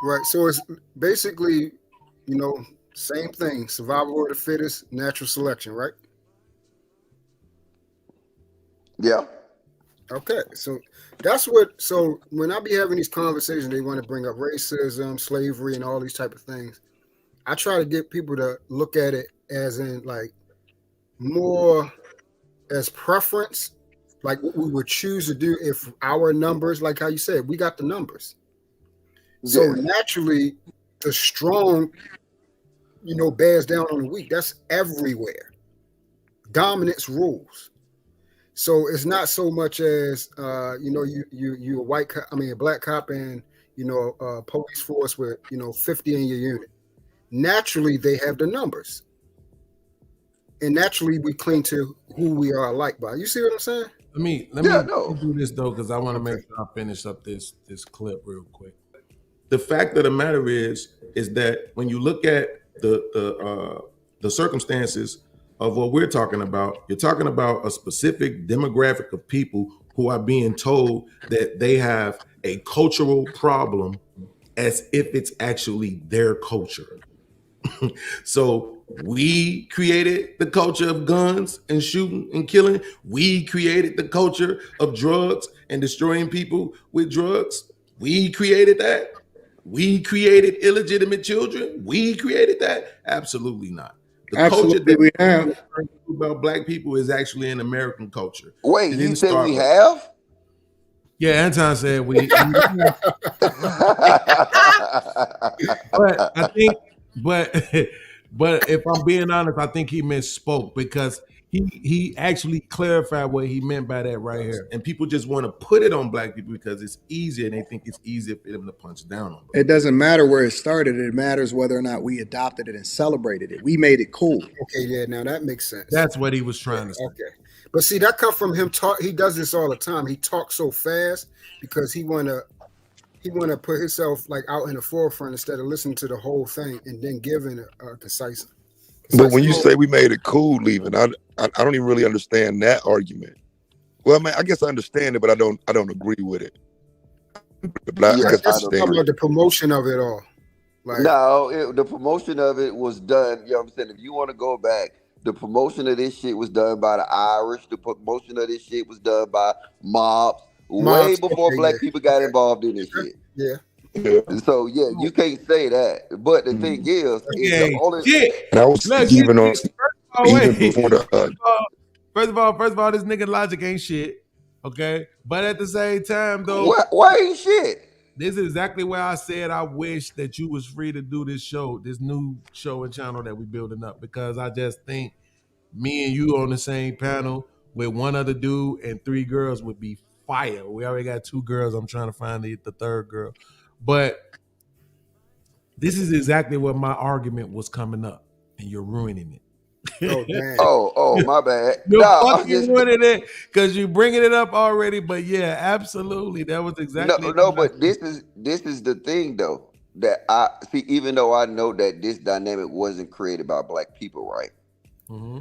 Right. So it's basically, same thing. Survival of the fittest, natural selection, right? Yeah. Okay. So so when I be having these conversations, they want to bring up racism, slavery, and all these type of things. I try to get people to look at it as in like more as preference, like what we would choose to do if our numbers, like how you said, we got the numbers. So naturally, the strong bears down on the weak. That's everywhere. Dominance rules. So it's not so much as you a white cop, a black cop, and a police force with 50 in your unit. Naturally, they have the numbers, and naturally we cling to who we are alike by. You see what I'm saying? Let me do this though, because I want to make sure I finish up this clip real quick. The fact of the matter is that when you look at the circumstances of what we're talking about, you're talking about a specific demographic of people who are being told that they have a cultural problem as if it's actually their culture. So we created the culture of guns and shooting and killing. We created the culture of drugs and destroying people with drugs. We created that. We created illegitimate children. We created that. Absolutely not. The Absolutely, culture that we have about black people is actually an American culture. Wait, you said we have? Yeah, Anton said we. But I think, but if I'm being honest, I think he misspoke because he actually clarified what he meant by that right here. And people just want to put it on black people because it's easier and they think it's easier for them to punch down on. It doesn't matter where it started. It matters whether or not we adopted it and celebrated it. We made it cool. Okay, yeah, now that makes sense. That's what he was trying to say. Okay. But see, that comes from him he does this all the time. He talks so fast because he wanna put himself like out in the forefront instead of listening to the whole thing and then giving a concise. But when you say we made it cool leaving, I don't even really understand that argument. Well, I guess I understand it, but I don't agree with it. But I guess I understand about the promotion of it all. The promotion of it was done. You know what I'm saying? If you want to go back, the promotion of this shit was done by the Irish. The promotion of this shit was done by mobs way before black people got involved in this shit. Yeah. So you can't say that. But the thing is, the only and I was even on even before the First of all, this nigga logic ain't shit. Okay, but at the same time, though, why ain't shit? This is exactly where I said I wish that you was free to do this show, this new show and channel that we building up, because I just think me and you on the same panel with one other dude and 3 girls would be fire. We already got 2 girls. I'm trying to find the 3rd girl. But this is exactly what my argument was coming up, and you're ruining it. Oh, my bad. You're fucking ruining it because you're bringing it up already. But yeah, absolutely, that was exactly. No. But this is the thing though that I see. Even though I know that this dynamic wasn't created by black people, right? Mm-hmm.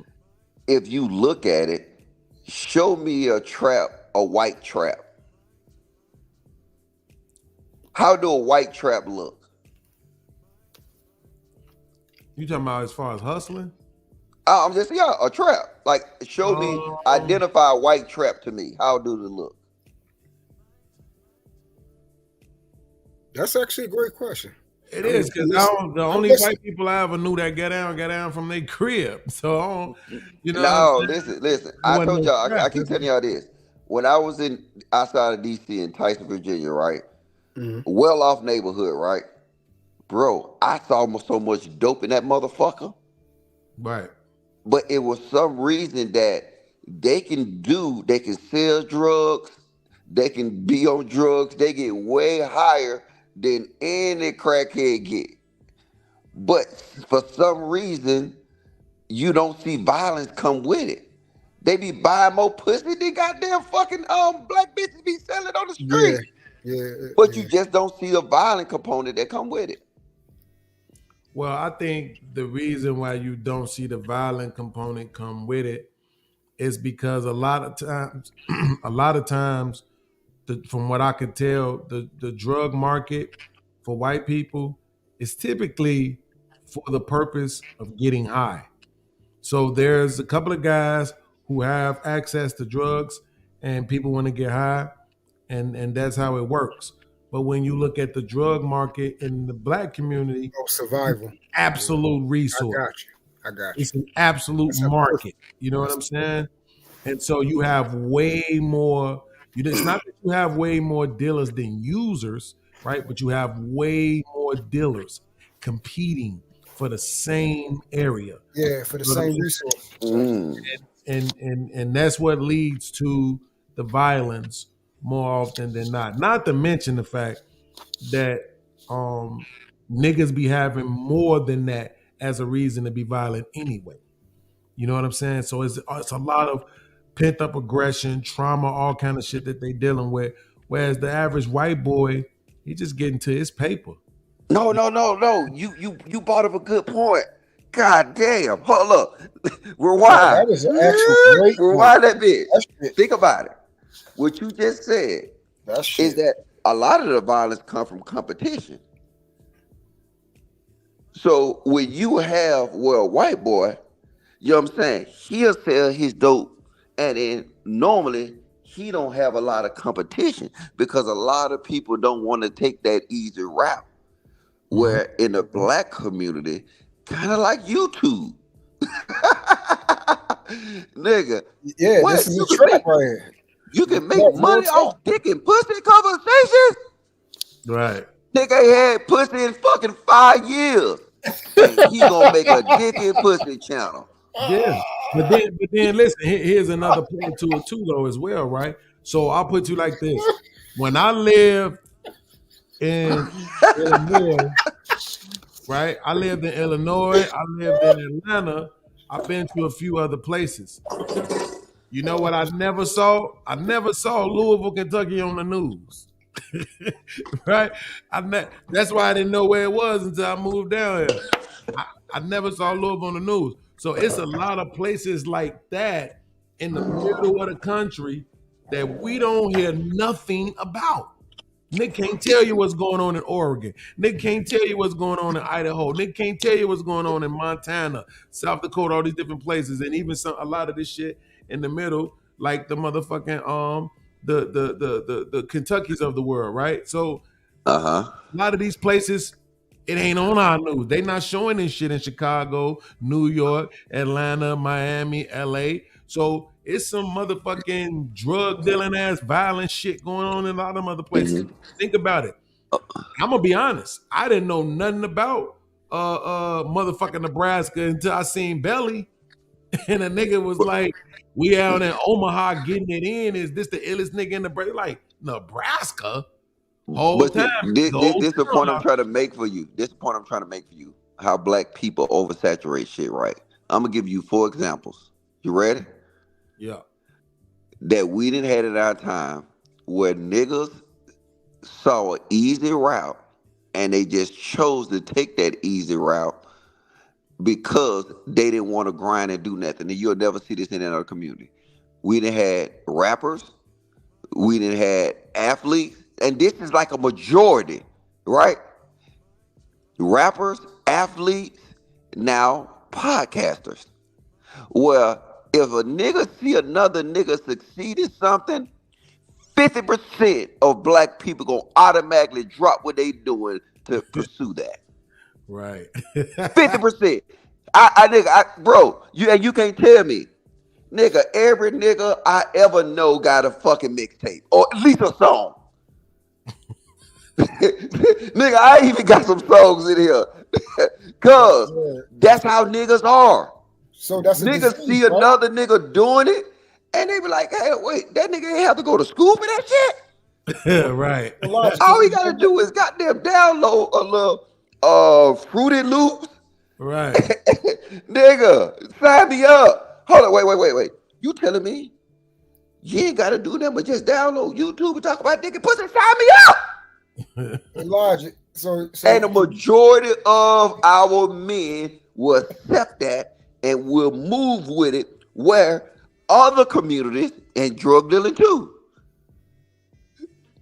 If you look at it, show me a white trap. How do a white trap look? You talking about as far as hustling? I'm just a trap. Like, show me, identify a white trap to me. How do it look? That's actually a great question. It is, because the only white people I ever knew that got down from their crib. So I don't, No, listen. I told y'all. I keep telling y'all this. When I was outside of DC in Tyson, Virginia, right, well-off neighborhood, right, bro, I saw so much dope in that motherfucker. Right. But it was some reason that they can sell drugs, they can be on drugs, they get way higher than any crackhead get. But for some reason, you don't see violence come with it. They be buying more pussy than goddamn fucking black bitches be selling on the street. Yeah. But you just don't see the violent component that come with it. Well, I think the reason why you don't see the violent component come with it is because a lot of times, from what I could tell, the drug market for white people is typically for the purpose of getting high. So there's a couple of guys who have access to drugs and people want to get high, and that's how it works. But when you look at the drug market in the black community, survival, absolute resource. I got you. It's an absolute market. You know what I'm saying? And so you have way more. It's not that you have way more dealers than users, right? But you have way more dealers competing for the same area. Yeah, for the You know what I same mean? resource. And that's what leads to the violence more often than not. Not to mention the fact that niggas be having more than that as a reason to be violent anyway. You know what I'm saying? So it's a lot of pent up aggression, trauma, all kind of shit that they dealing with. Whereas the average white boy, he just getting to his paper. No. You brought up a good point. God damn. Hold up. Rewind. That is an actual great Rewind point. that bit. Think about it. What you just said is that a lot of the violence come from competition. So when you have, well, a white boy, you know what I'm saying, he'll sell his dope, and then normally he don't have a lot of competition because a lot of people don't want to take that easy route. Where in the black community, kind of like YouTube. Nigga. Yeah, what? this is the trap right here. You can make money off dick and pussy conversations? Right. Nigga ain't had pussy in fucking 5 years. And he gonna make a dick and pussy channel. Yeah. But then listen, here's another point to it too, though, as well, right? So I'll put you like this. When I lived in Illinois, right? I lived in Illinois, I lived in Atlanta, I've been to a few other places. You know what I never saw? I never saw Louisville, Kentucky on the news. Right? That's why I didn't know where it was until I moved down here. I never saw Louisville on the news. So it's a lot of places like that in the middle of the country that we don't hear nothing about. Nick can't tell you what's going on in Oregon. Nick can't tell you what's going on in Idaho. Nick can't tell you what's going on in Montana, South Dakota, all these different places, and even a lot of this shit in the middle, like the motherfucking the Kentuckys of the world, right? So a lot of these places, it ain't on our news. They not showing this shit in Chicago, New York, Atlanta, Miami, LA. So it's some motherfucking drug dealing ass violent shit going on in a lot of other places. Think about it. I'm gonna be honest. I didn't know nothing about motherfucking Nebraska until I seen Belly. And a nigga was like, we out in Omaha getting it in. Is this the illest nigga in Nebraska? Like, Nebraska? But this is the point I'm trying to make for you. This is the point I'm trying to make for you. How black people oversaturate shit, right? I'm gonna give you 4 examples. You ready? Yeah. That we didn't have in our time where niggas saw an easy route and they just chose to take that easy route because they didn't want to grind and do nothing. And you'll never see this in another community. We done had rappers, we done had athletes, and this is like a majority, right? Rappers, athletes, now podcasters. Well, if a nigga see another nigga succeed in something, 50% of black people gonna automatically drop what they doing to pursue that. Right. 50%. Bro, you can't tell me. Nigga, every nigga I ever know got a fucking mixtape. Or at least a song. Nigga, I even got some songs in here. Cause that's how niggas are. So that's niggas see another nigga doing it, and they be like, hey, wait, that nigga ain't have to go to school for that shit? Right. All he gotta do is goddamn download a little Fruity Loops. Right. Nigga, sign me up. Hold on, wait. You telling me you ain't gotta do that, but just download YouTube and talk about dick and pussy? Sign me up. Logic. So and the majority of our men will accept that and will move with it, where other communities and drug dealing too.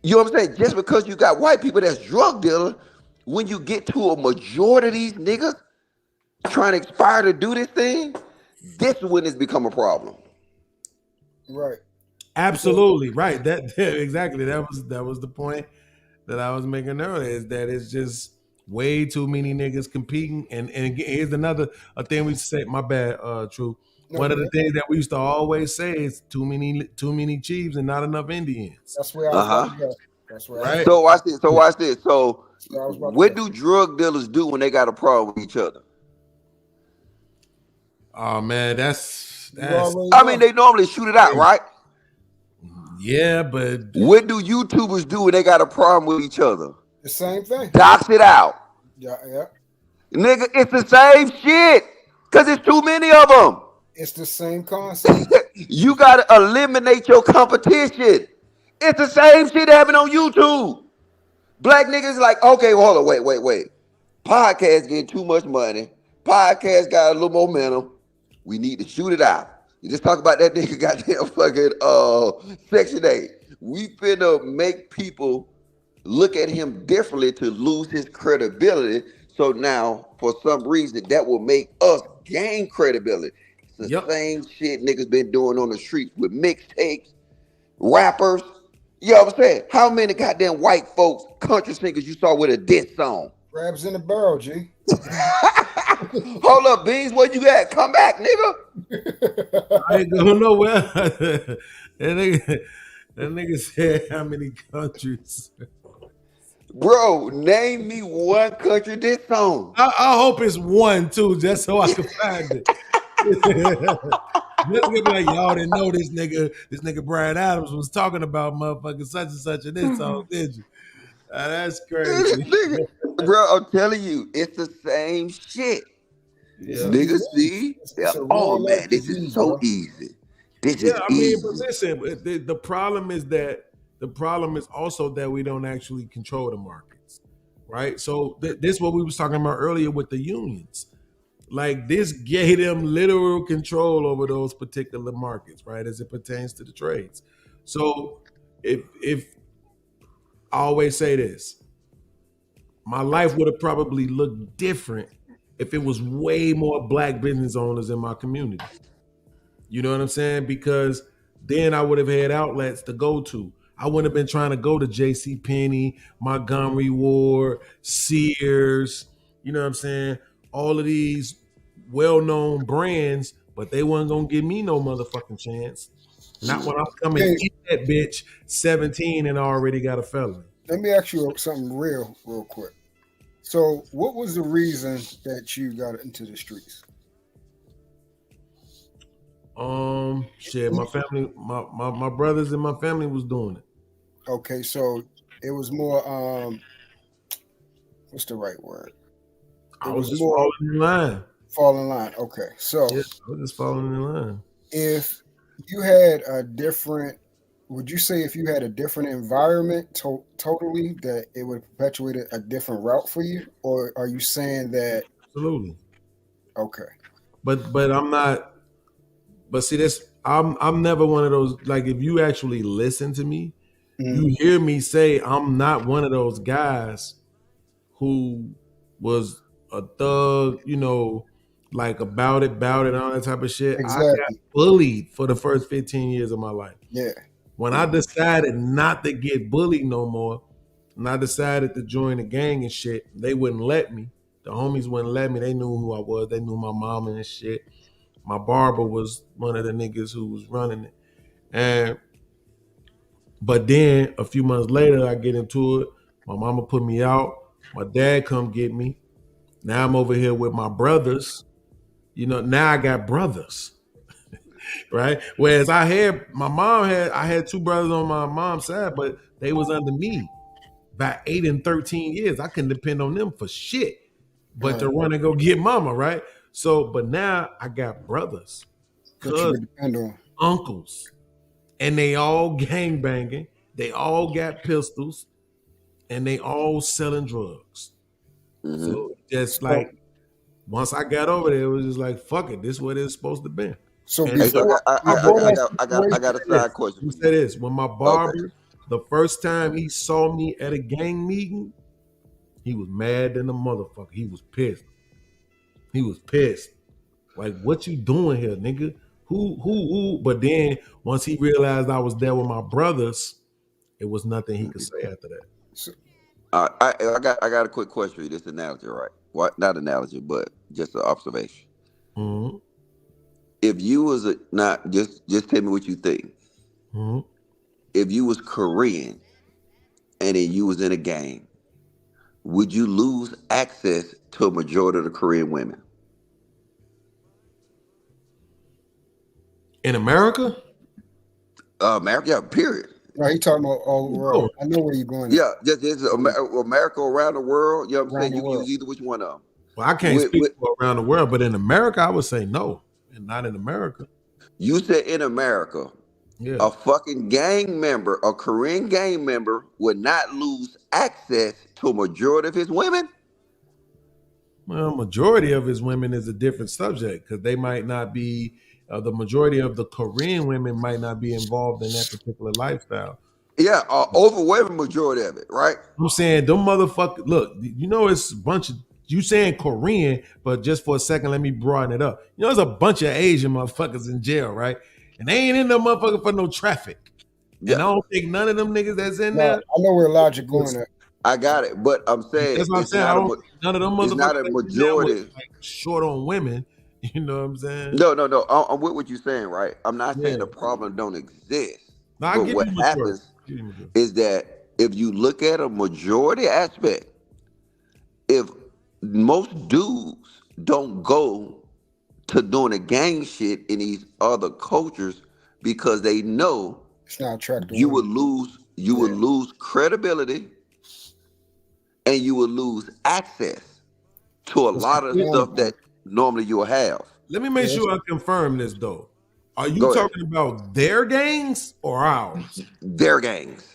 You know what I'm saying? Just because you got white people that's drug dealing, when you get to a majority of these niggas trying to aspire to do this thing, this is when it's become a problem. Right. Absolutely. Right. That exactly. That was the point that I was making earlier, is that it's just way too many niggas competing. And again, here's another thing we say, my bad, True. One of the things that we used to always say is too many chiefs and not enough Indians. That's where I was about to go. That's where right. So watch this. So what do drug dealers do when they got a problem with each other? Oh man, that's I mean, they normally shoot it out, right? Yeah, but what do YouTubers do when they got a problem with each other? The same thing. Dox it out. Yeah, yeah. Nigga, it's the same shit. Cause it's too many of them. It's the same concept. You gotta eliminate your competition. It's the same shit that happened on YouTube. Black niggas like, okay, well, hold on, wait. Podcast getting too much money. Podcast got a little momentum. We need to shoot it out. You just talk about that nigga goddamn fucking Section 8. We finna make people look at him differently to lose his credibility. So now, for some reason, that will make us gain credibility. It's the same shit niggas been doing on the streets with mixtapes, rappers. You know what I'm saying? How many goddamn white folks, country singers you saw with a diss song? Crabs in the barrel, G. Hold up, Beans, what you got? Come back, nigga. I ain't going nowhere. that nigga said how many countries? Bro, name me one country diss song. I hope it's one too, just so I can find it. This nigga be like, y'all didn't know this nigga Brian Adams was talking about motherfucking such and such in this song, did you? That's crazy. Bro, I'm telling you, it's the same shit. Yeah. Niggas see, oh man, this is so easy. This is easy. But listen, the problem is also that we don't actually control the markets, right? So this is what we was talking about earlier with the unions. Like this gave them literal control over those particular markets, right? As it pertains to the trades. So if I always say this, my life would have probably looked different if it was way more black business owners in my community. You know what I'm saying? Because then I would have had outlets to go to. I wouldn't have been trying to go to JCPenney, Montgomery Ward, Sears, you know what I'm saying? All of these well-known brands, but they wasn't gonna give me no motherfucking chance. Not when I'm coming in that bitch 17 and already got a felony. Let me ask you something real quick. So what was the reason that you got into the streets? Shit, my family, my brothers and my family was doing it. Okay, so it was more what's the right word? I was just falling in line. Fall in line. Okay, so yeah, I was just falling in line. If you had a different, would you say if you had a different environment totally that it would perpetuate a different route for you, or are you saying that? Absolutely. Okay. But I'm not. But see, I'm never one of those. Like, if you actually listen to me, you hear me say I'm not one of those guys who was a thug, you know, like about it, all that type of shit. Exactly. I got bullied for the first 15 years of my life. Yeah. When I decided not to get bullied no more, and I decided to join the gang and shit, they wouldn't let me. The homies wouldn't let me. They knew who I was. They knew my mama and shit. My barber was one of the niggas who was running it. But then a few months later, I get into it. My mama put me out. My dad come get me. Now I'm over here with my brothers. You know, now I got brothers. Right? Whereas I had two brothers on my mom's side, but they was under me by 8 and 13 years. I couldn't depend on them for shit, but to run and go get mama, right? So, but now I got brothers, cousins, uncles, and they all gang banging. They all got pistols, and they all selling drugs. So just like once I got over there, it was just like, fuck it, this is what it's supposed to be. So I got a side question. You say this: when my barber, the first time he saw me at a gang meeting, he was mad than a motherfucker. He was pissed. Like, what you doing here, nigga? Who? But then once he realized I was there with my brothers, it was nothing he could say after that. So, I got a quick question for you. This analogy, right? What? Not analogy, but just an observation. Mm-hmm. If you was just tell me what you think. Mm-hmm. If you was Korean and then you was in a gang, would you lose access to a majority of the Korean women? In America? America, yeah, period. No, he talking about overall. I know where you're going. Yeah, just America around the world. You know what I'm saying? You can use either which one of them. Well, I can't speak for around the world, but in America, I would say no, and not in America. You said in America, a fucking gang member, a Korean gang member, would not lose access to a majority of his women? Well, majority of his women is a different subject because they might not be, the majority of the Korean women might not be involved in that particular lifestyle. Yeah, overwhelming majority of it, right? I'm saying them motherfuckers, look, you know, it's a bunch of, you saying Korean, but just for a second, let me broaden it up. You know, there's a bunch of Asian motherfuckers in jail, right? And they ain't in the motherfucker for no traffic. Yeah. And I don't think none of them niggas that's in there. I know where Logic going at. I got it, but I'm saying that's what I'm saying. None of them motherfuckers. It's not a majority. Like short on women. You know what I'm saying? No. I'm with what you're saying, right? I'm not saying the problem don't exist. No, but what happens is that if you look at a majority aspect, if most dudes don't go to doing the gang shit in these other cultures because they know it's not attractive, you would lose credibility and you will lose access to a lot of stuff that normally you'll have. Let me make sure I confirm this though. Are you talking about their gangs or ours? Their gangs.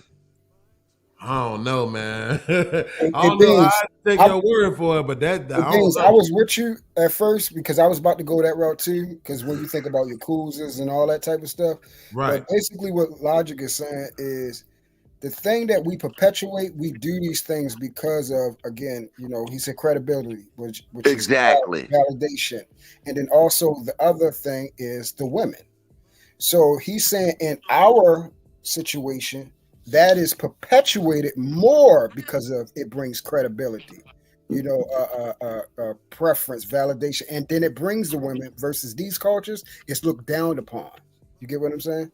I don't know, man. I don't know. I take your word for it, but I was with you at first because I was about to go that route too. Because when you think about Yakuzas and all that type of stuff, right? But basically, what Logic is saying is the thing that we perpetuate. We do these things because of, again, you know, he said credibility, which exactly is validation, and then also the other thing is the women. So he's saying in our situation, that is perpetuated more because of it brings credibility, you know, preference, validation, and then it brings the women versus these cultures. It's looked down upon. You get what I'm saying?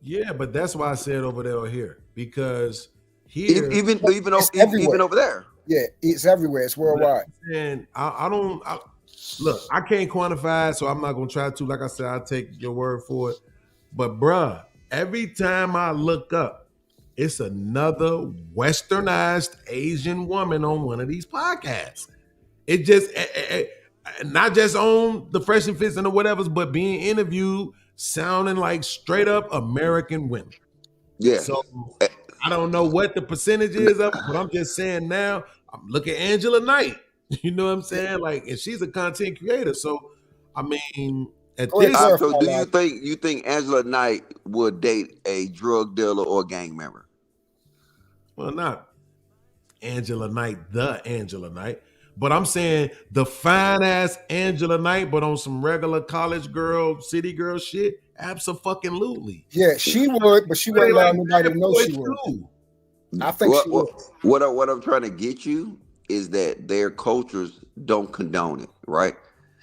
Yeah, but that's why I said over there or here, because here, even over there. Yeah, it's everywhere. It's worldwide. And I don't look. I can't quantify it, so I'm not gonna try to. Like I said, I'll take your word for it. But bruh, every time I look up, it's another westernized Asian woman on one of these podcasts. It just not just on the Fresh and Fits and the whatevers, but being interviewed sounding like straight up American women. Yeah. So I don't know what the percentage is of it, but I'm just saying now, look at Angela Knight. You know what I'm saying? Like, and she's a content creator. So I mean, at this so do you think Angela Knight would date a drug dealer or a gang member? Well, not Angela Knight, the Angela Knight. But I'm saying the fine ass Angela Knight, but on some regular college girl, city girl shit, absolutely. Yeah, she would, but she wouldn't allow nobody to know she would. I think she would. What I'm trying to get you is that their cultures don't condone it, right?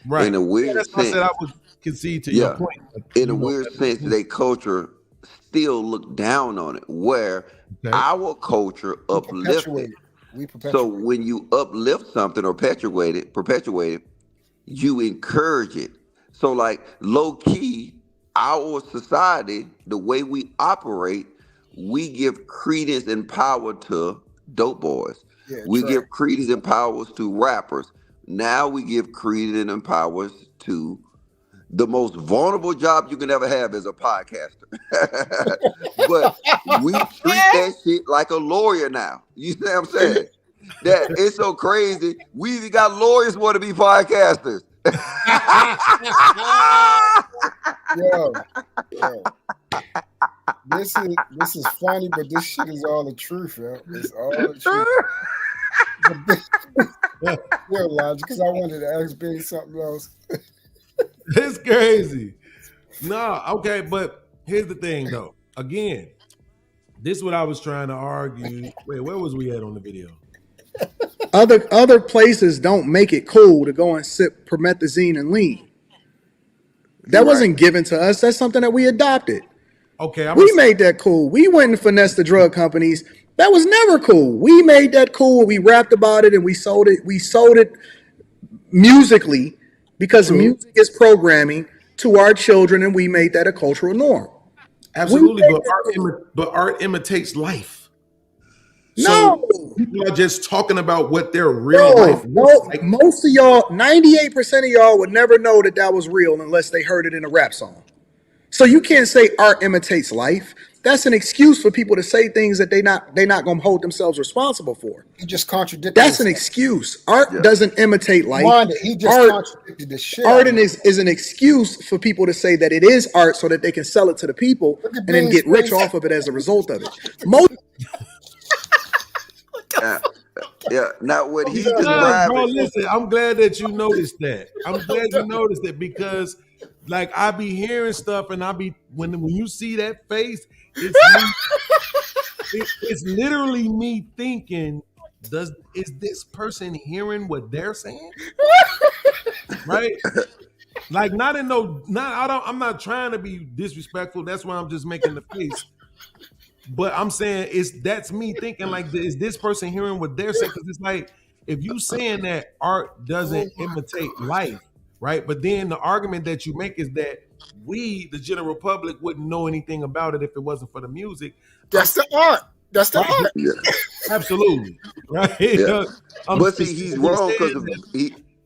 Right. In a weird sense, I said I would concede to your point. In a weird sense, their culture still look down on it, where our culture uplifts it. So when you uplift something or perpetuate it, you encourage it. So like low key, our society, the way we operate, we give credence and power to dope boys. Yeah, we give credence and powers to rappers. Now we give credence and powers to the most vulnerable job you can ever have as a podcaster. But we treat that shit like a lawyer now. You see what I'm saying? That it's so crazy. We even got lawyers want to be podcasters. Yo. This is funny, but this shit is all the truth, yo. It's all the truth. Yo, Logic, because I wanted to ask Big something else. It's crazy. No, okay, but here's the thing though. Again, this is what I was trying to argue. Wait, where was we at on the video? Other places don't make it cool to go and sip promethazine and lean. That wasn't given to us. That's something that we adopted. Okay, we made that cool. We went and finessed the drug companies. That was never cool. We made that cool. We rapped about it and we sold it. We sold it musically because music is programming. to our children, and we made that a cultural norm. Absolutely, but art imitates life. No. So people are just talking about what their real life looks like. Most of y'all, 98% of y'all would never know that was real unless they heard it in a rap song. So you can't say art imitates life. That's an excuse for people to say things that they're not going to hold themselves responsible for. He just contradicted. That's an excuse. Art doesn't imitate life. Wanda, he just contradicted the shit. Art is an excuse for people to say that it is art so that they can sell it to the people and then get rich off of it as a result of it. Yeah, not what he described. Bro, listen, I'm glad that you noticed that. I'm glad you noticed it because, like, I be hearing stuff and I be when you see that face, it's literally me thinking, is this person hearing what they're saying? Right? Like, I'm not trying to be disrespectful. That's why I'm just making the face. But I'm saying that's me thinking, like, is this person hearing what they're saying? Because it's like, if you saying that art doesn't imitate life, right? But then the argument that you make is that we, the general public, wouldn't know anything about it if it wasn't for the music. That's the art. That's the art. Yeah. Absolutely. Right? Yeah. But see, he's wrong because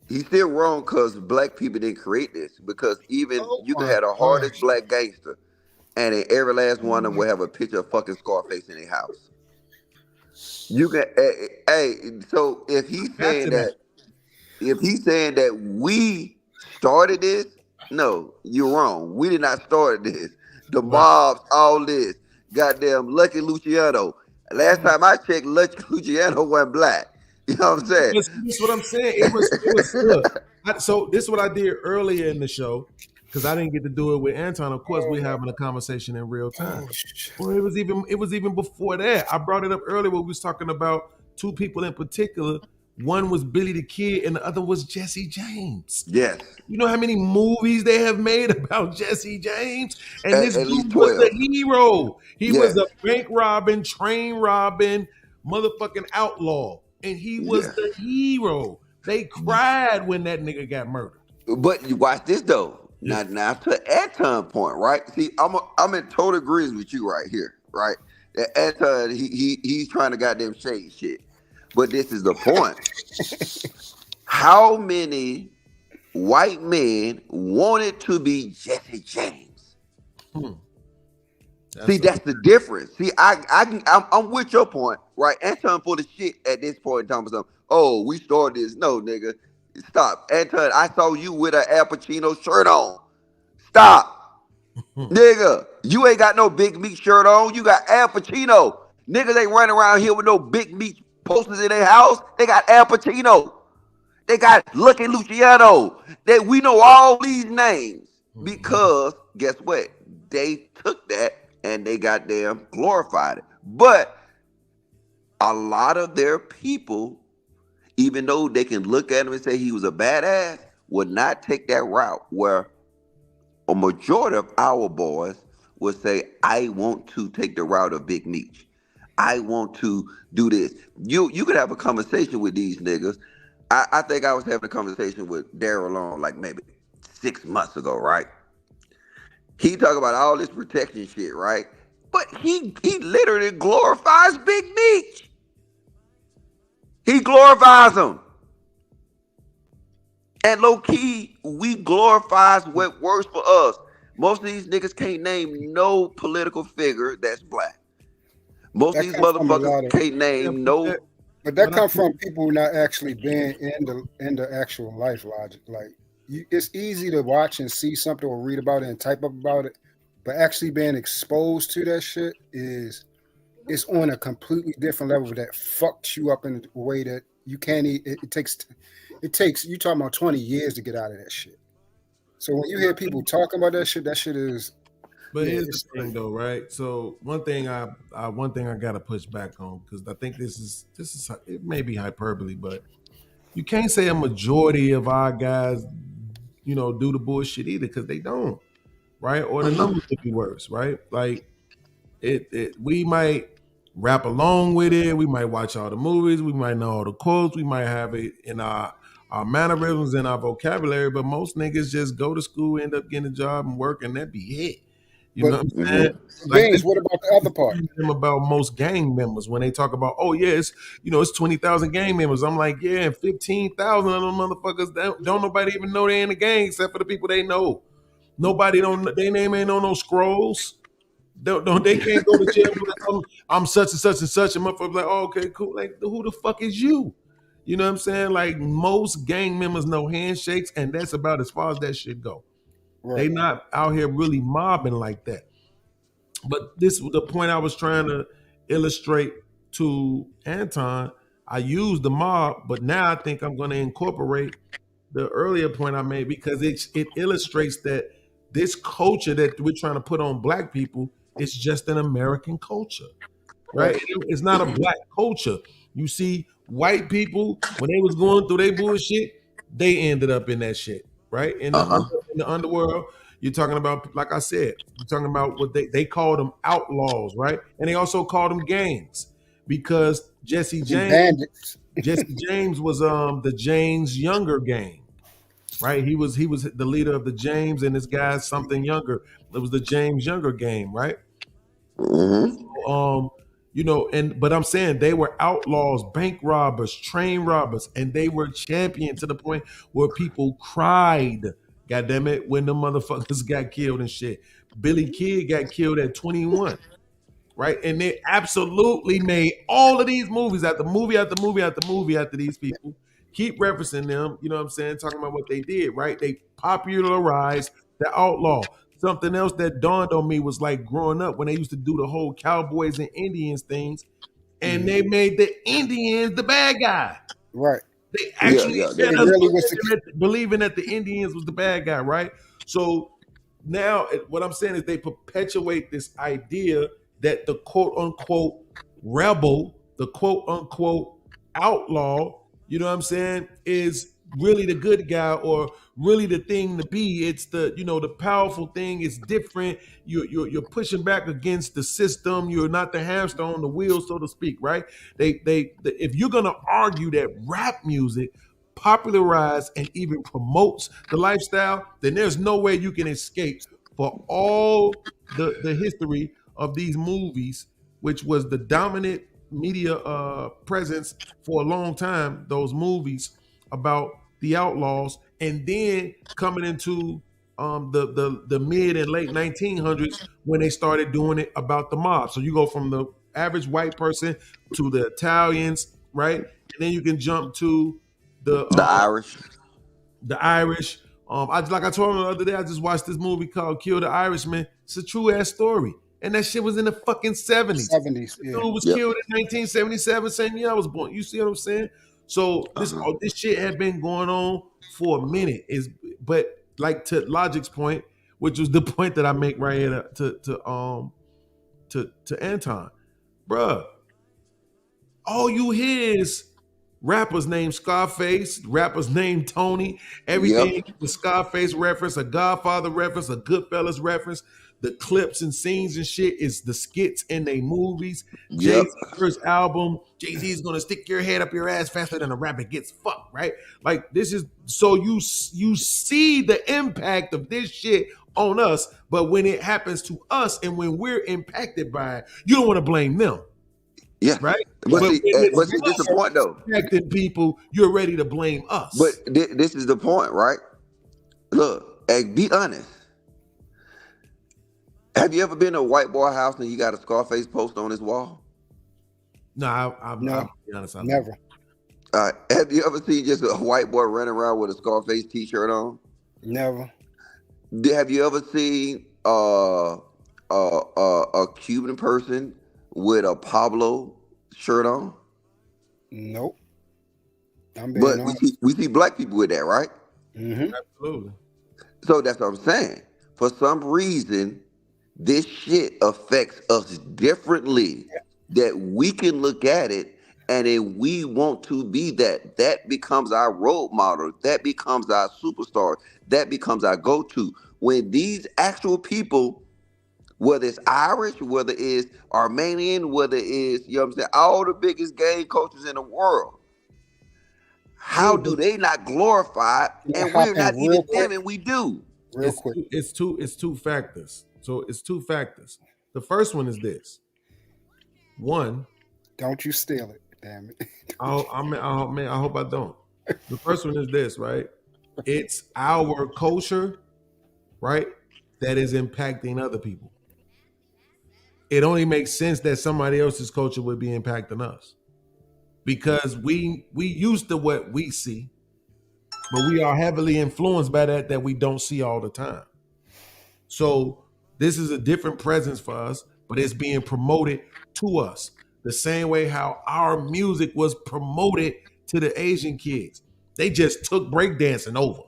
he's still wrong because black people didn't create this. Because even you can have the hardest black gangster, and in every last one of them will have a picture of fucking Scarface in their house. You can, so if he's saying that we started this, no, you're wrong. We did not start this. The mobs, all this, goddamn Lucky Luciano. Last time I checked, Lucky Luciano wasn't black. You know what I'm saying? That's what I'm saying. It was look. So this is what I did earlier in the show. Because I didn't get to do it with Anton. Of course, we're having a conversation in real time. Well, it was even before that. I brought it up earlier when we was talking about two people in particular. One was Billy the Kid, and the other was Jesse James. Yes. You know how many movies they have made about Jesse James? And this at dude least was 12. the hero. He was a bank robbing, train robbing, motherfucking outlaw, and he was the hero. They cried when that nigga got murdered. But you watch this though. Now to Anton point, right? See, I'm in total agreement with you right here, right? That Anton, he's trying to goddamn shade shit. But this is the point. How many white men wanted to be Jesse James? That's the difference. See, I'm with your point, right? Anton full of shit at this point in time. Oh, we started this. No, nigga. Stop. Anton, I saw you with an Al Pacino shirt on. Stop. Nigga, you ain't got no Big Meat shirt on. You got Al Pacino. Niggas ain't running around here with no Big Meat posters in their house. They got Al Pacino. They got Lucky Luciano. We know all these names because guess what? They took that and they goddamn glorified it. But a lot of their people, even though they can look at him and say he was a badass, would not take that route where a majority of our boys would say, I want to take the route of Big Meech. I want to do this. You could have a conversation with these niggas. I think I was having a conversation with Daryl on like maybe 6 months ago, right? He talk about all this protection shit, right? But he literally glorifies Big Meech. He glorifies him. And low key, we glorifies what works for us. Most of these niggas can't name no political figure that's black. Most of these motherfuckers can't name no. But that comes from people not actually being in the actual life logic. Like, it's easy to watch and see something or read about it and type up about it, but actually being exposed to that shit it's on a completely different level that fucks you up in a way that you can't. It takes you talking about 20 years to get out of that shit. So when you hear people talking about that shit is. But here's the thing, though, right? So one thing I gotta push back on, because I think this is it may be hyperbole, but you can't say a majority of our guys, do the bullshit either, because they don't, right? Or the numbers could be worse, right? Like we might rap along with it, we might watch all the movies, we might know all the quotes, we might have it in our our mannerisms and our vocabulary, but most niggas just go to school, end up getting a job and work, and that be it. You know what I'm saying? Like, Beans, what about the other part? About most gang members when they talk about, oh yeah, it's it's 20,000 gang members. I'm like, yeah, and 15,000 of them motherfuckers don't nobody even know they in the gang except for the people they know. Nobody don't, their name ain't on no scrolls. Don't they can't go to jail for I'm such and such and such, and motherfuckers like, oh, okay, cool. Like, who the fuck is you? You know what I'm saying? Like, most gang members know handshakes, and that's about as far as that shit go. Right. They not out here really mobbing like that. But this was the point I was trying to illustrate to Anton. I used the mob, but now I think I'm going to incorporate the earlier point I made, because it illustrates that this culture that we're trying to put on black people is just an American culture, right? It's not a black culture. You see, white people, when they was going through their bullshit, they ended up in that shit, right? In the underworld. You're talking about, like I said, you're talking about what they called them outlaws, right? And they also called them gangs, because Jesse James was the James Younger gang, right? He was the leader of the James, and this guy's something younger. It was the James Younger gang, right? But I'm saying they were outlaws, bank robbers, train robbers, and they were championed to the point where people cried, goddamn it, when the motherfuckers got killed and shit. Billy Kid got killed at 21, right? And they absolutely made all of these movies after movie after movie after movie after these people. Keep referencing them, you know what I'm saying? Talking about what they did, right? They popularized the outlaw. Something else that dawned on me was like growing up when they used to do the whole cowboys and Indians things, and they made the Indians the bad guy. Right. They actually believing that the Indians was the bad guy, right? So now what I'm saying is they perpetuate this idea that the quote unquote rebel, the quote unquote outlaw, you know what I'm saying, is really the good guy or really the thing to be. It's the the powerful thing. It's different. You're pushing back against the system. You're not the hamster on the wheel, so to speak, right? If you're gonna argue that rap music popularized and even promotes the lifestyle, then there's no way you can escape for all the history of these movies, which was the dominant media presence for a long time. Those movies about the outlaws, and then coming into the mid and late 1900s when they started doing it about the mob. So you go from the average white person to the Italians, right? And then you can jump to the Irish. The Irish. Like I told him the other day, I just watched this movie called Kill the Irishman. It's a true ass story. And that shit was in the fucking 70s. Yeah. Dude was killed in 1977, same year I was born. You see what I'm saying? So this shit had been going on for a minute. But like to Logic's point, which was the point that I make right here to Anton, bruh. All you hear is rappers named Scarface, rappers named Tony, everything the Scarface reference, a Godfather reference, a Goodfellas reference. The clips and scenes and shit is the skits in their movies. Jay-Z's first album, Jay-Z's gonna stick your head up your ass faster than a rabbit gets fucked, right? Like, this is, so you see the impact of this shit on us, but when it happens to us and when we're impacted by it, you don't want to blame them. Yeah. Right? But see, this is the point though. Impacting people, you're ready to blame us. But this is the point, right? Look, be honest. Have you ever been to a white boy house and you got a Scarface poster on his wall? No, I'll be honest. Never. Have you ever seen just a white boy running around with a Scarface t-shirt on? Never. Have you ever seen a Cuban person with a Pablo shirt on? Nope. But we see black people with that, right? Mm-hmm. Absolutely. So that's what I'm saying. For some reason, this shit affects us differently, that we can look at it and then we want to be that. That becomes our role model. That becomes our superstar. That becomes our go-to. When these actual people, whether it's Irish, whether it's Armenian, whether it's, you know what I'm saying, all the biggest gang cultures in the world, How do they not glorify and we're not even them and we do? Real quick. It's two factors. So it's two factors. The first one is this. One, don't you steal it, damn it. I hope I don't. The first one is this, right? It's our culture, right, that is impacting other people. It only makes sense that somebody else's culture would be impacting us, because we used to what we see, but we are heavily influenced by that we don't see all the time. So this is a different presence for us, but it's being promoted to us the same way how our music was promoted to the Asian kids. They just took breakdancing over.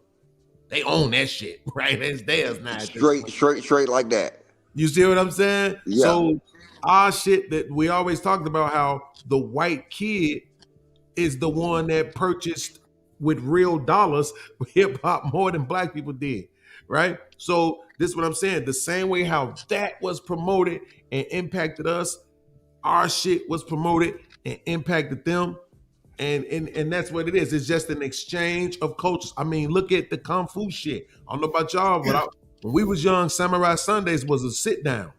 They own that shit, right? It's theirs now. Straight like that. You see what I'm saying? Yeah. So our shit that we always talked about, how the white kid is the one that purchased with real dollars hip hop more than black people did, right? So this is what I'm saying. The same way how that was promoted and impacted us, our shit was promoted and impacted them. And that's what it is. It's just an exchange of cultures. I mean, look at the Kung Fu shit. I don't know about y'all, but when we was young, Samurai Sundays was a sit down.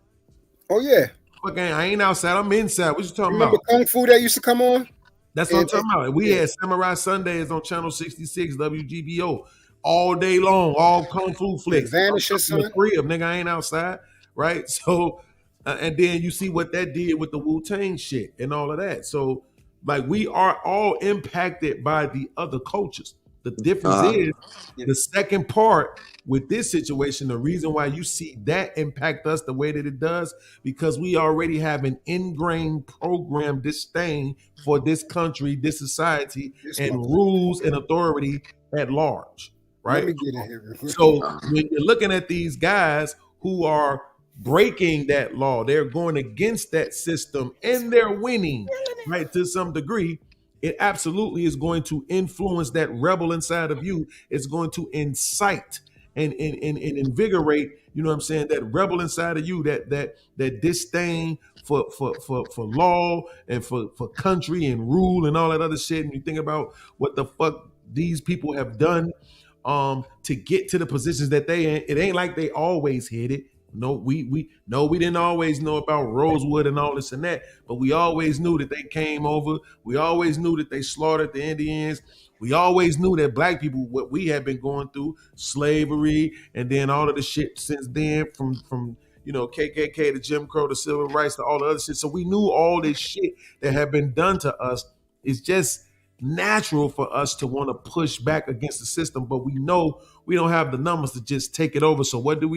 Oh, yeah. Okay, I ain't outside. I'm inside. What you talking Remember about? Kung Fu that used to come on? That's what I'm talking about. We had Samurai Sundays on Channel 66, WGBO, all day long, all Kung Fu flicks. Vanisher, son. Free of nigga, I ain't outside, right? So, and then you see what that did with the Wu-Tang shit and all of that. So, like, we are all impacted by the other cultures. The difference is the second part with this situation, the reason why you see that impact us the way that it does, because we already have an ingrained program disdain for this country, this society, and rules and authority at large, right? Let me get in here. So when you're looking at these guys who are breaking that law, they're going against that system and they're winning, right, to some degree. It absolutely is going to influence that rebel inside of you. It's going to incite and invigorate, you know what I'm saying, that rebel inside of you, that disdain for law and for country and rule and all that other shit. And you think about what the fuck these people have done to get to the positions that they in. It ain't like they always hit it. No, we didn't always know about Rosewood and all this and that, but we always knew that they came over. We always knew that they slaughtered the Indians. We always knew that black people, what we had been going through, slavery, and then all of the shit since then, from you know, KKK to Jim Crow to civil rights to all the other shit. So we knew all this shit that had been done to us. It's just natural for us to want to push back against the system, but we know we don't have the numbers to just take it over. So what do?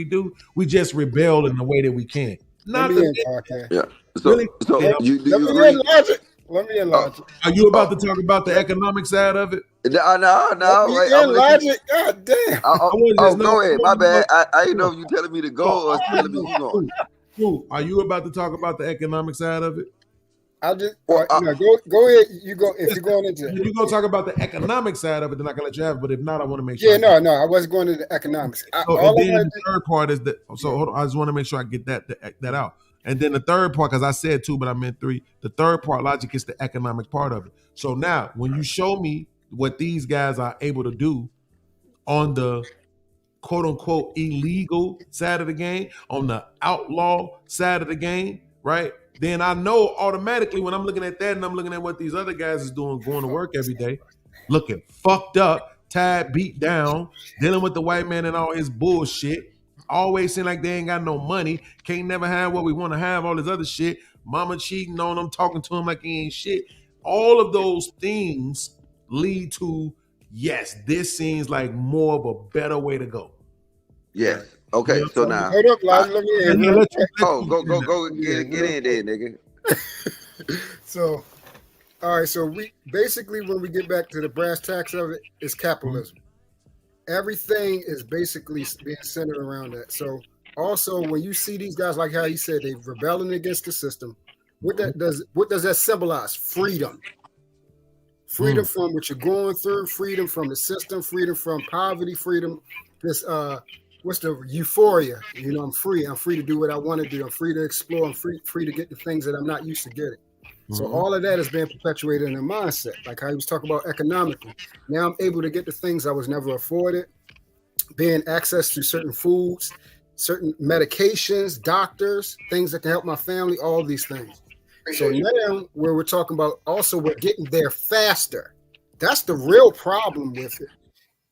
We just rebel in the way that we can. Not the yeah. So, really? So Yeah. you do you agree? Let me enlarge it. Are you about to talk about the economic side of it? No. Right. Enlarge it. God damn. Go ahead. My bad. I didn't know if you telling me to go or telling me you going. Cool. Are you about to talk about the economic side of it? I'll just go ahead. You go if you're going into it. You're gonna talk about the economic side of it, then I can let you have it. But if not, I want to make sure. Yeah, no, I wasn't going to the economics. The third part is that. So hold on, I just want to make sure I get that out. And then the third part, because I said 2, but I meant 3. The third part, logic, is the economic part of it. So now, when you show me what these guys are able to do on the quote unquote illegal side of the game, on the outlaw side of the game, right? Then I know automatically when I'm looking at that and I'm looking at what these other guys is doing, going to work every day, looking fucked up, tired, beat down, dealing with the white man and all his bullshit, always seem like they ain't got no money, can't never have what we want to have, all this other shit, mama cheating on them, talking to him like he ain't shit. All of those things lead to, yes, this seems like more of a better way to go. Yes. Okay, so now. Hold up, Lodge. Let me in. Go get in there, nigga. So, all right. So we basically, when we get back to the brass tacks of it, is capitalism. Everything is basically being centered around that. So also, when you see these guys, like how he said, they're rebelling against the system. What does that symbolize? Freedom. Freedom from what you're going through. Freedom from the system. Freedom from poverty. Freedom. This what's the euphoria? You know, I'm free. I'm free to do what I want to do. I'm free to explore. I'm free to get the things that I'm not used to getting. So all of that is being perpetuated in the mindset, like how he was talking about economically. Now I'm able to get the things I was never afforded, being access to certain foods, certain medications, doctors, things that can help my family, all these things. So now where we're talking about also we're getting there faster. That's the real problem with it.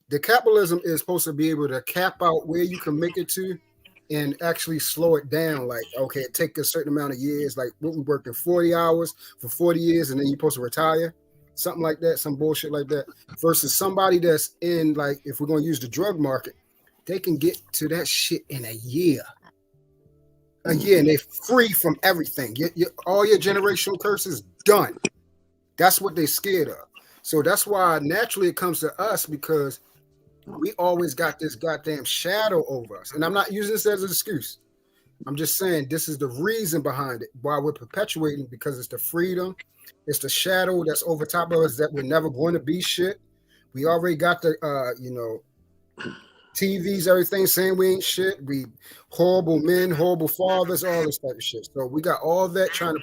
The capitalism is supposed to be able to cap out where you can make it to and actually slow it down. Like, okay, it take a certain amount of years, like what we worked in 40 hours for 40 years and then you're supposed to retire. Something like that, some bullshit like that. Versus somebody that's in, like, if we're going to use the drug market, they can get to that shit in a year. And they're free from everything. All your generational curses done. That's what they're scared of. So that's why naturally it comes to us, because we always got this goddamn shadow over us. And I'm not using this as an excuse. I'm just saying this is the reason behind it, why we're perpetuating, because it's the freedom, it's the shadow that's over top of us that we're never going to be shit. We already got the, TVs, everything saying we ain't shit. We horrible men, horrible fathers, all this type of shit. So we got all that trying to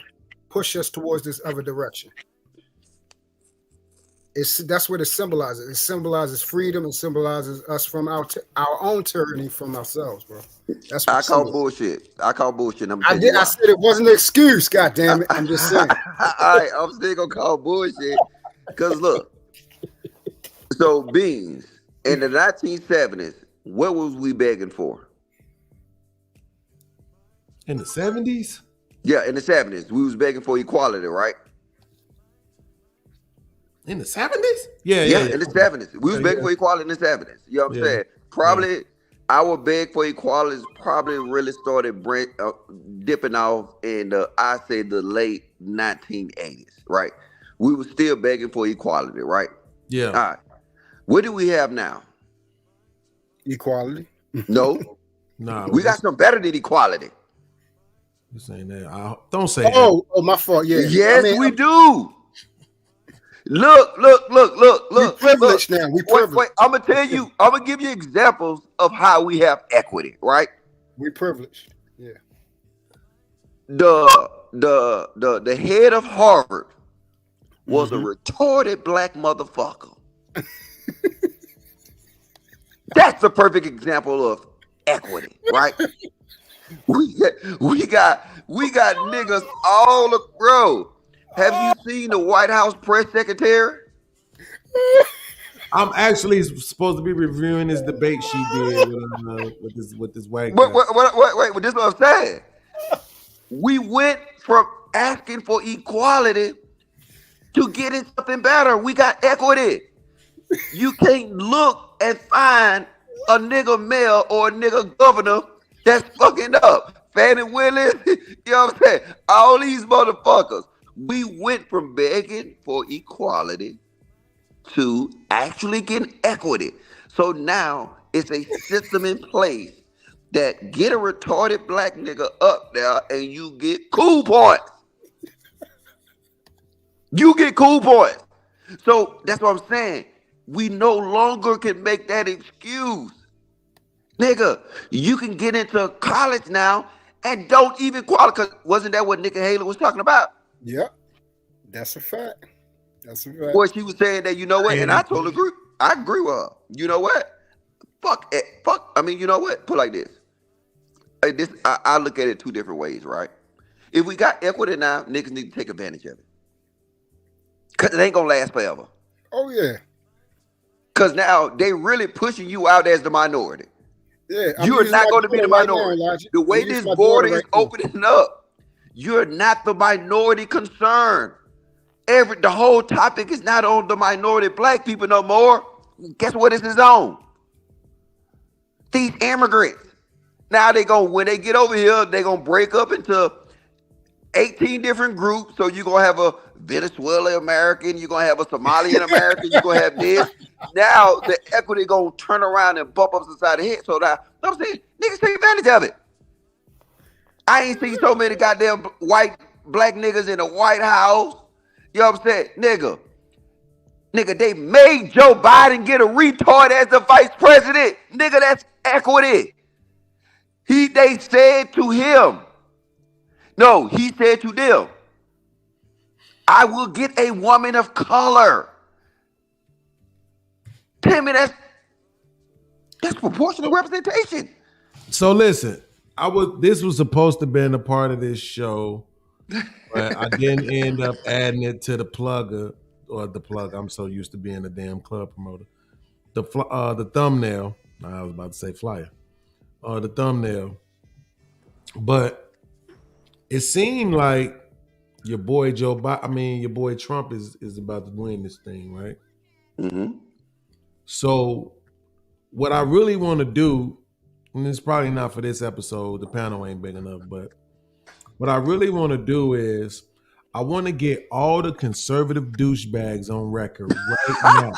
push us towards this other direction. That's what it symbolizes. It symbolizes freedom and symbolizes us from our own tyranny from ourselves, bro. That's what I call bullshit. I said it wasn't an excuse. God damn it! I'm just saying. I'm still gonna call bullshit because look. So Beans, in the 1970s, what was we begging for? In the 70s? Yeah, in the 70s, we was begging for equality, right? In the 70s? Yeah. In the 70s. We was begging for equality in the 70s. You know what I'm saying? Probably our beg for equality probably really started dipping off in the late 1980s, right? We were still begging for equality, right? Yeah. All right. What do we have now? Equality? No. Nah. We got something better than equality. You saying that? Don't say that. Oh, my fault. Yeah. Yes, we do. Look. We privileged now. We privileged. Wait, I'm gonna give you examples of how we have equity, right? We privileged. Yeah. The head of Harvard was a retarded black motherfucker. That's a perfect example of equity, right? we got niggas all bro. Have you seen the White House press secretary? I'm actually supposed to be reviewing this debate she did with this white guy. Wait, this is what I'm saying. We went from asking for equality to getting something better. We got equity. You can't look and find a nigga mayor or a nigga governor that's fucking up. Fannie Willis, you know what I'm saying? All these motherfuckers. We went from begging for equality to actually getting equity. So now it's a system in place that get a retarded black nigga up there and you get cool points. You get cool points. So that's what I'm saying. We no longer can make that excuse. Nigga, you can get into college now and don't even qualify. Wasn't that what Nikki Haley was talking about? Yep. That's a fact. That's a fact. Boy, she was saying that, you know what? And I totally agree. I agree with her. You know what? Fuck it. I mean, you know what? Put it like this. I look at it two different ways, right? If we got equity now, niggas need to take advantage of it. Because it ain't going to last forever. Oh, yeah. Because now they really pushing you out as the minority. Yeah, you're not going to be the minority. The way this border is opening up, you're not the minority concern. The whole topic is not on the minority black people no more. Guess what this is on? These immigrants. Now when they get over here, they're going to break up into 18 different groups. So you're going to have a Venezuelan American, you're going to have a Somalian American, you're going to have this. Now the equity going to turn around and bump up inside the head. So now, I'm saying, niggas take advantage of it. I ain't seen so many goddamn black niggas in the White House. You know what I'm saying? Nigga, they made Joe Biden get a retard as the vice president. Nigga, that's equity. They said to him. No, he said to them. I will get a woman of color. Timmy, that's proportional representation. So listen, this was supposed to be a part of this show, but I didn't end up adding it to the plugger or the plug. I'm so used to being a damn club promoter. The thumbnail. I was about to say flyer. The thumbnail, but it seemed like your boy your boy Trump is about to win this thing, right? Mm-hmm. So what I really want to do, and it's probably not for this episode, the panel ain't big enough, but what I really want to do is I want to get all the conservative douchebags on record right now.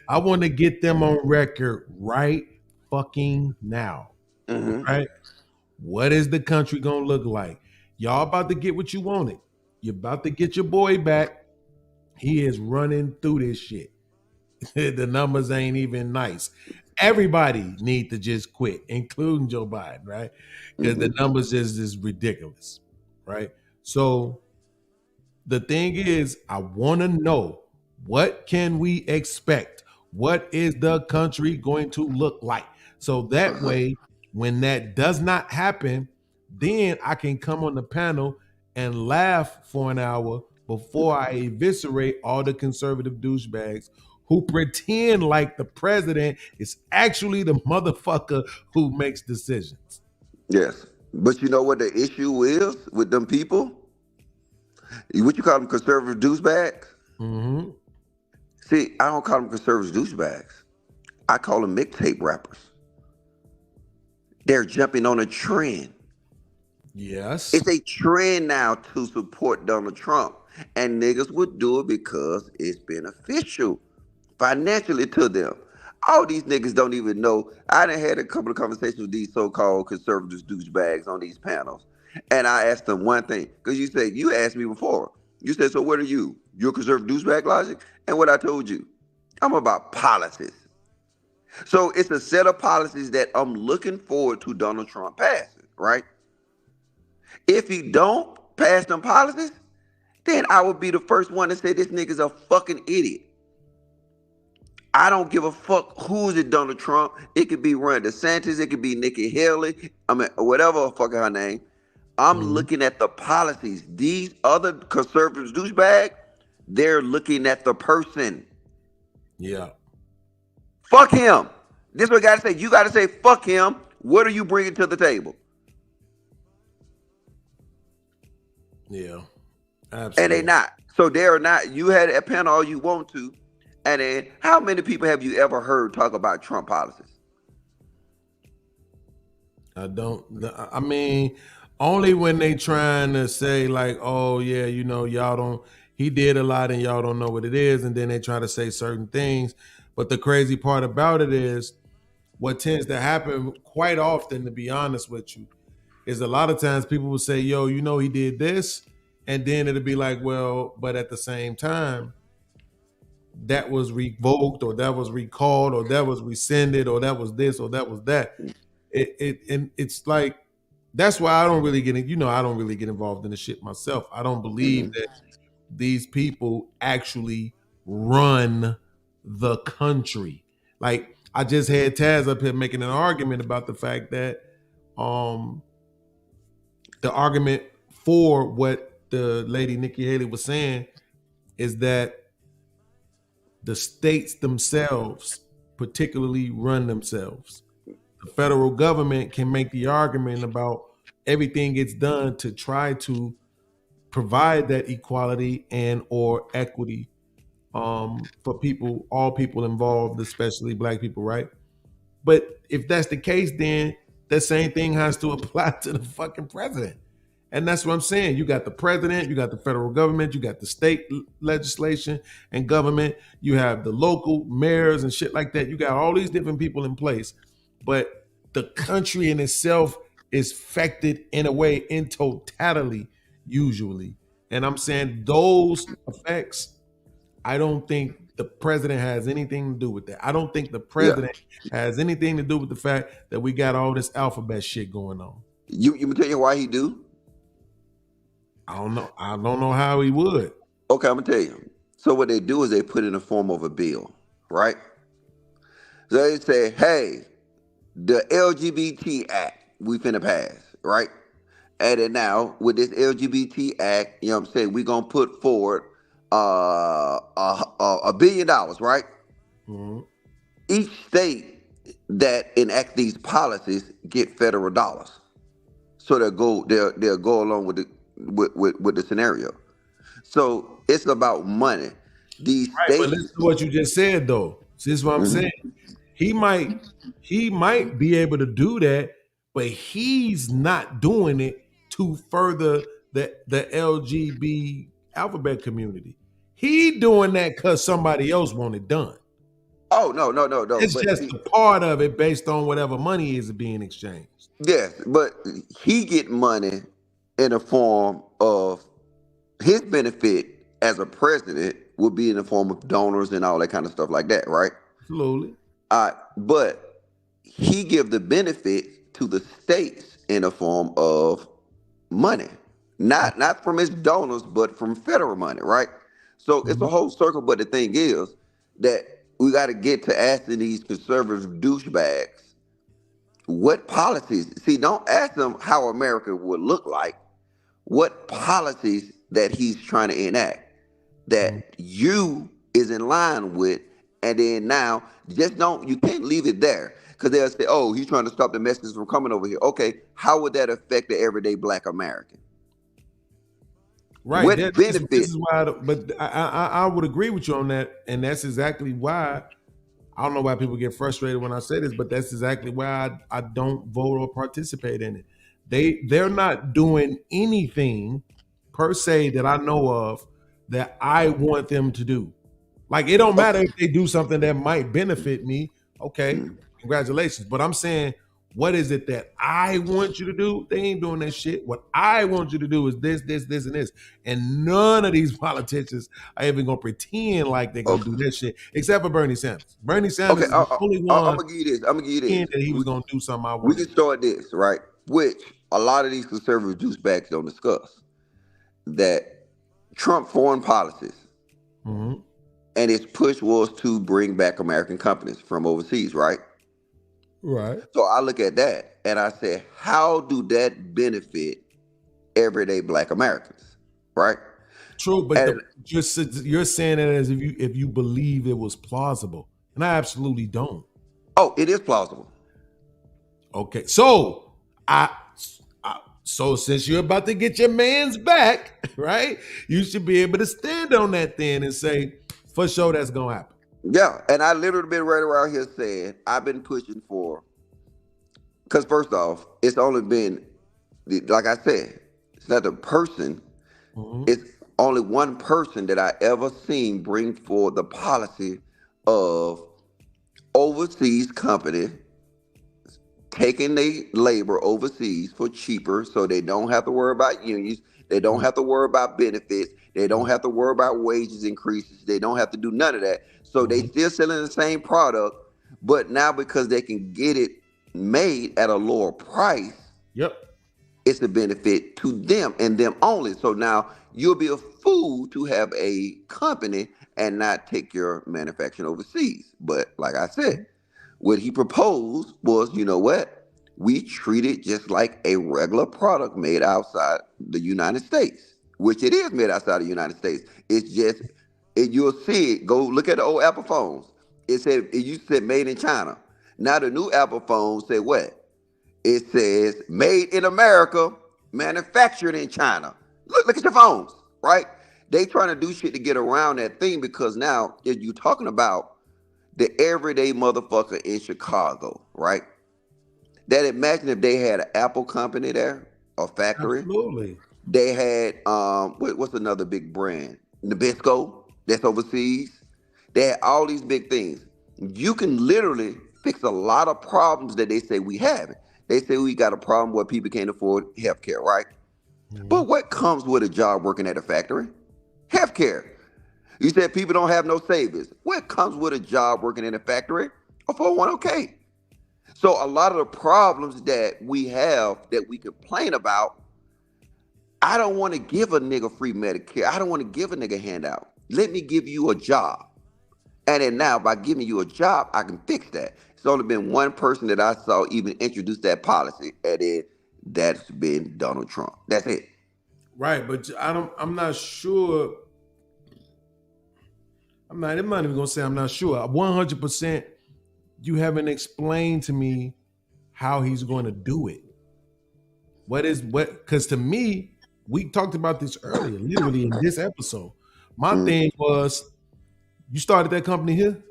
I want to get them on record right fucking now. Mm-hmm. Right? What is the country gonna look like? Y'all about to get what you wanted. You're about to get your boy back. He is running through this shit. The numbers ain't even nice. Everybody need to just quit, including Joe Biden, right? Because the numbers is ridiculous, right? So the thing is, I want to know, what can we expect? What is the country going to look like? So that way, when that does not happen, then I can come on the panel and laugh for an hour before I eviscerate all the conservative douchebags who pretend like the president is actually the motherfucker who makes decisions. Yes. But you know what the issue is with them people? What you call them, conservative douchebags? Mm-hmm. See, I don't call them conservative douchebags. I call them mixtape rappers. They're jumping on a trend. Yes. It's a trend now to support Donald Trump. And niggas would do it because it's beneficial financially to them. All these niggas don't even know. I done had a couple of conversations with these so-called conservative douchebags on these panels. And I asked them one thing, because you asked me before. You said, so what are you? You're conservative douchebag logic? And what I told you, I'm about policies. So it's a set of policies that I'm looking forward to Donald Trump passing, right? If he don't pass them policies, then I would be the first one to say this nigga's a fucking idiot. I don't give a fuck who's it, Donald Trump. It could be Ron DeSantis. It could be Nikki Haley. Whatever fucking her name. I'm looking at the policies. These other conservatives douchebag, they're looking at the person. Yeah. Fuck him. This is what I gotta say. You gotta say, fuck him. What are you bringing to the table? Yeah. Absolutely. And they not. So they're not. You had a panel all you want to. And then how many people have you ever heard talk about Trump policies? I mean, only when they trying to say like, oh yeah, y'all don't, he did a lot and y'all don't know what it is. And then they try to say certain things. But the crazy part about it is what tends to happen quite often, to be honest with you, is a lot of times people will say, yo, he did this. And then it'll be like, well, but at the same time, that was revoked or that was recalled or that was rescinded or that was this or that was that. And it's like, that's why I don't really get I don't really get involved in the shit myself. I don't believe that these people actually run the country. Like, I just had Taz up here making an argument about the fact that the argument for what the lady Nikki Haley was saying is that the states themselves particularly run themselves. The federal government can make the argument about everything gets done to try to provide that equality and or equity for people, all people involved, especially black people, right? But if that's the case, then that same thing has to apply to the fucking president. And that's what I'm saying. You got the president, you got the federal government, you got the state legislation and government, you have the local mayors and shit like that. You got all these different people in place. But the country in itself is affected in a way, in totality, usually. And I'm saying those effects, I don't think the president has anything to do with that. I don't think the president has anything to do with the fact that we got all this alphabet shit going on. You tell you why he do? I don't know. I don't know how he would. Okay, I'm gonna tell you. So what they do is they put it in the form of a bill, right? So they say, hey, the LGBT Act we finna pass, right? And then now with this LGBT Act, you know what I'm saying, we're gonna put forward $1 billion, right? Mm-hmm. Each state that enact these policies get federal dollars. So they'll go along with the scenario. So it's about money. These Right, but states. listen to what you just said though. See, this is what I'm saying. He might be able to do that, but he's not doing it to further the LGBT alphabet community. He doing that because somebody else want it done. Oh no. It's But just a part of it based on whatever money is being exchanged. yes, but he get money in the form of his benefit as a president would be in the form of donors and all that kind of stuff like that, right? Absolutely. But he give the benefit to the states in the form of money, not from his donors, but from federal money, right? So it's a whole circle. But the thing is that we got to get to asking these conservative douchebags what policies. See, don't ask them how America would look like. What policies that he's trying to enact that you is in line with, and then now just don't. You can't leave it there because they'll say, "Oh, he's trying to stop the Mexicans from coming over here." Okay, how would that affect the everyday Black American? Right. What This is why, but I would agree with you on that, and that's exactly why. I don't know why people get frustrated when I say this, but that's exactly why I don't vote or participate in it. They're not doing anything per se that I know of that I want them to do. Like, it don't matter if they do something that might benefit me. Okay, congratulations. But I'm saying, what is it that I want you to do? They ain't doing that shit. What I want you to do is this, and this. And none of these politicians are even gonna pretend like they're gonna do that shit, except for Bernie Sanders. Bernie Sanders is the only one. I'm gonna give you this. That he was gonna do something I We wanted. can start this, right? Which a lot of these conservative douchebags don't discuss. That Trump foreign policies Mm-hmm. and its push was to bring back American companies from overseas, right? Right. So I look at that and I say, how do that benefit everyday Black Americans, right? True, but you're saying it as if you believe it was plausible, and I absolutely don't. Oh, it is plausible. Okay, so so since you're about to get your man's back, right? You should be able to stand on that then and say, for sure, that's gonna happen. Yeah, and I literally been right around here saying I've been pushing for. Because first off, it's only been, like I said, it's not the person. It's only one person that I ever seen bring forward the policy of overseas company taking their labor overseas for cheaper so they don't have to worry about unions. They don't have to worry about benefits. They don't have to worry about wages increases. They don't have to do none of that. So they still selling the same product, but now because they can get it made at a lower price, it's a benefit to them and them only. So now you'll be a fool to have a company and not take your manufacturing overseas. But like I said, what he proposed was, you know what? We treat it just like a regular product made outside the United States, which it is made outside the United States. It's just, you'll see it. Go look at the old Apple phones. It used to say made in China. Now the new Apple phones say what? It says made in America, manufactured in China. Look at your phones, right? They trying to do shit to get around that thing because now if you're talking about the everyday motherfucker in Chicago, right? That imagine if they had an Apple company there, a factory. Absolutely. They had what's another big brand? Nabisco, that's overseas. They had all these big things. You can literally fix a lot of problems that they say we have. They say we got a problem where people can't afford healthcare, right? But what comes with a job working at a factory? Healthcare. You said people don't have no savings. What comes with a job working in a factory? A 401k. So a lot of the problems that we have that we complain about, I don't want to give a nigga free Medicare. I don't want to give a nigga handout. Let me give you a job. And then now, by giving you a job, I can fix that. It's only been one person that I saw even introduce that policy, and that's been Donald Trump. That's it. Right, but I'm not sure. I'm not even gonna say I'm not sure. 100%, you haven't explained to me how he's going to do it. Because to me, we talked about this earlier, literally in this episode. My thing was, you started that company here?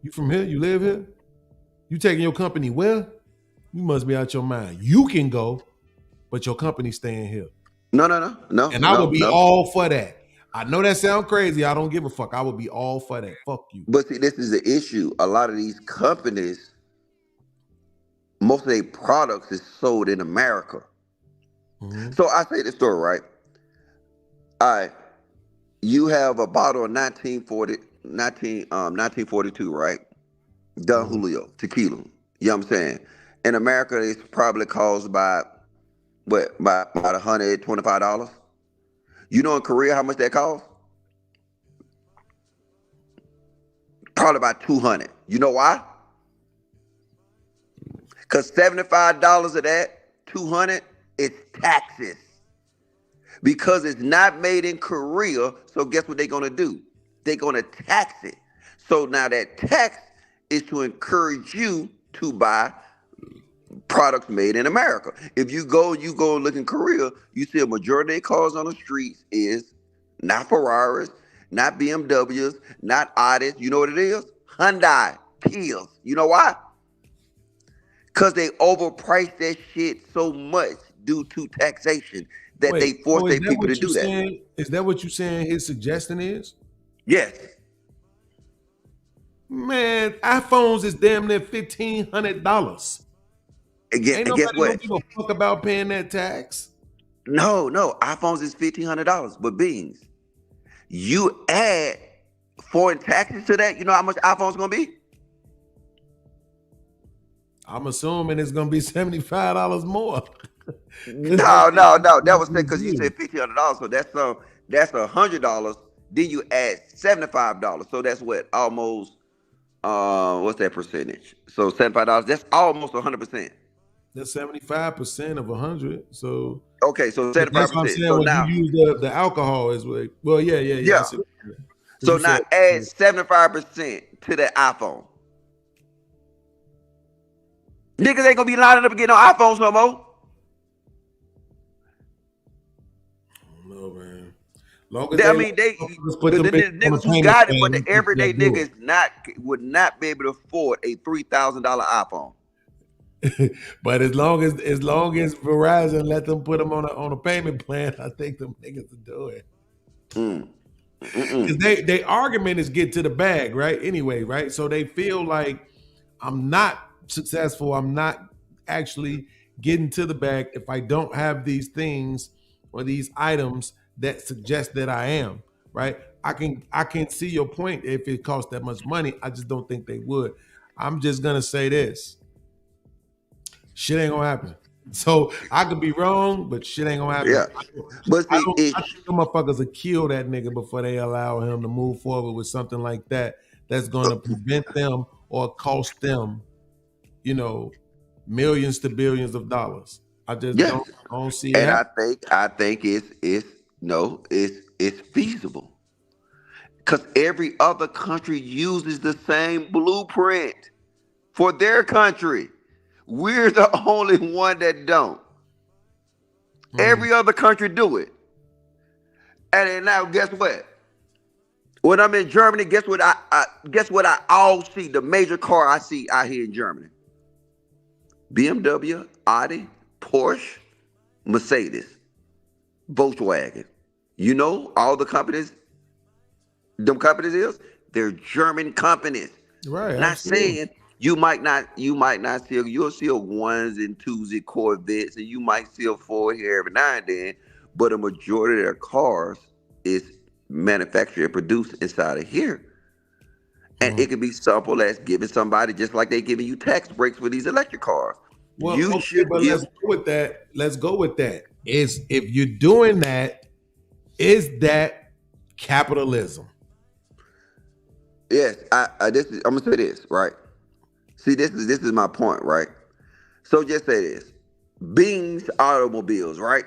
You from here? You live here? You taking your company where? You must be out your mind. You can go, but your company's staying here. No. And I would be all for that. I know that sounds crazy. I don't give a fuck. I would be all for that. Fuck you. But see, this is the issue. A lot of these companies, most of their products is sold in America. Mm-hmm. So I say this story, right? All right. You have a bottle of 1942, right? Don Julio, tequila. You know what I'm saying? In America, it's probably cost by about $125. You know in Korea how much that costs? Probably about $200. You know why? Because $75 of that, $200, is taxes. Because it's not made in Korea, so guess what they're going to do? They're going to tax it. So now that tax is to encourage you to buy products made in America. If you go look in Korea, you see a majority of their cars on the streets is not Ferraris, not BMWs, not Audis. You know what it is? Hyundai, Kias. You know why? Because they overprice that shit so much due to taxation that they force their people to do that. Is that what you're saying his suggestion is? Yes. Man, iPhones is damn near $1,500. Ain't nobody gonna give a fuck about paying that tax. No, iPhones is $1,500. But Beans, you add foreign taxes to that, you know how much iPhone's gonna be? I'm assuming it's gonna be $75 more. No. That was because you said $1,500, so that's $100. Then you add $75, so that's what, almost what's that percentage? So $75, that's almost 100%. That's 75% of 100. So okay, so 75%. That's what I'm saying. So when now you use the alcohol is what. Well, yeah. So now add 75% to that iPhone. Niggas ain't gonna be lining up and getting no iPhones no more. No, man. The niggas who got it, but the everyday niggas would not be able to afford a $3,000 iPhone. But as long as Verizon let them put them on a payment plan, I think them niggas will do it. Because they argument is get to the bag, right? Anyway, right? So they feel like I'm not successful. I'm not actually getting to the bag if I don't have these things or these items that suggest that I am, right? I can see your point if it costs that much money. I just don't think they would. I'm just gonna say this. Shit ain't gonna happen. So I could be wrong, but shit ain't gonna happen. Yeah. But I think the motherfuckers will kill that nigga before they allow him to move forward with something like that that's gonna prevent them or cost them, millions to billions of dollars. I just don't see it. And I think it's feasible. Because every other country uses the same blueprint for their country. We're the only one that don't. Every other country do it. And then now, guess what? When I'm in Germany, guess what I all see? The major car I see out here in Germany: BMW, Audi, Porsche, Mercedes, Volkswagen. You know, all the companies. Them companies they're German companies. Right. Not saying. You might not see, you'll see a ones and twosy Corvettes, and you might see a Ford here every now and then, but a majority of their cars is manufactured and produced inside of here. And it can be simple as giving somebody, just like they giving you tax breaks for these electric cars. Well, let's go with that. is if you're doing that, is that capitalism? Yes, I'm gonna say this, right? See, this is my point, right? So just say this. Bing's automobiles, right?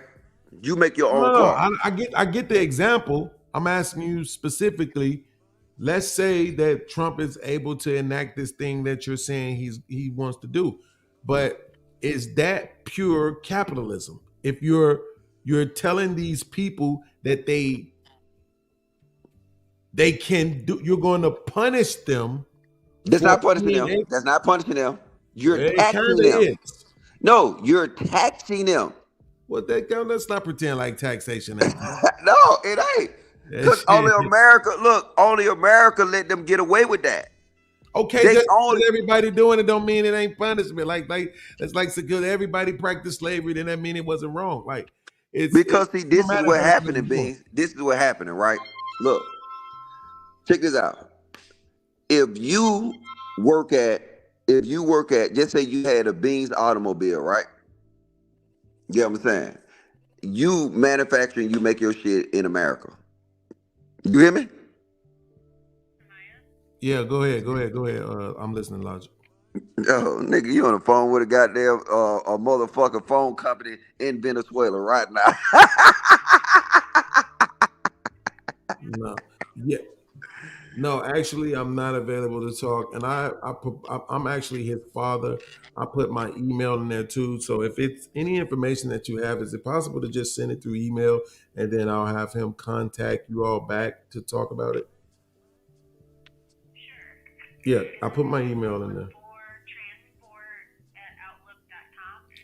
You make your own No, car. I get the example. I'm asking you specifically. Let's say that Trump is able to enact this thing that you're saying he wants to do, but is that pure capitalism? If you're telling these people that they can do, you're going to punish them. That's not punishing them. That's not punishing them. You're It taxing kind of them. is. No, you're taxing them. Well, let's not pretend like taxation. No, it ain't. Because only America let them get away with that. Okay, just because everybody doing it don't mean it ain't punishment. Like it's like because everybody practiced slavery, then that mean it wasn't wrong. Like this is what happening, Beans. This is what happening, right? Look, check this out. If you work at, just say you had a Beans automobile, right? You know what I'm saying? You manufacture and you make your shit in America. You hear me? Yeah, go ahead. I'm listening, Logic. Oh, nigga, you on the phone with a goddamn a motherfucking phone company in Venezuela right now. No, yeah, no. Actually, I'm not available to talk, and I'm actually his father. I put my email in there too. So if it's any information that you have, is it possible to just send it through email, and then I'll have him contact you all back to talk about it? Yeah, I put my email in there.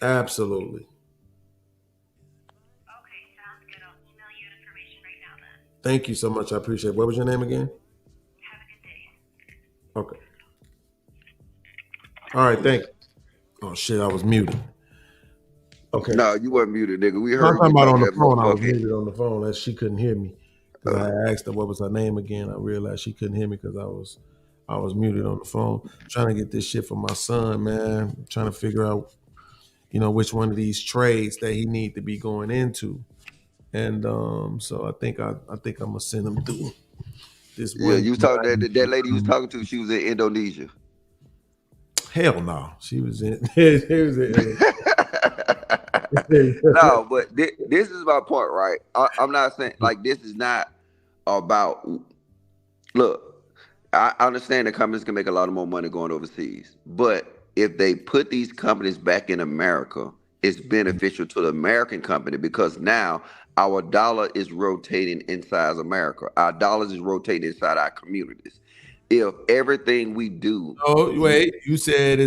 Absolutely. Okay, sounds good. I'll email you information right now then. Thank you so much. I appreciate it. What was your name again? Have a good day. Okay. All right, thank you. Oh shit, I was muted. Okay. No, you weren't muted, nigga. We I'm heard talking you about on the that phone. I was motherfucker. muted on the phone. That she couldn't hear me. Because I asked her what was her name again. I realized she couldn't hear me because I was muted on the phone. I'm trying to get this shit for my son, man. I'm trying to figure out, which one of these trades that he need to be going into. And so I think I'm gonna send him through this one. Yeah, you was talking that lady you was talking to, she was in Indonesia. Hell no. She was in No, but this is my point, right? I'm not saying like this is not about. Look, I understand the companies can make a lot of more money going overseas, but if they put these companies back in America, it's beneficial to the American company because now our dollar is rotating inside America. Our dollars is rotating inside our communities. If everything we do. Oh wait, you said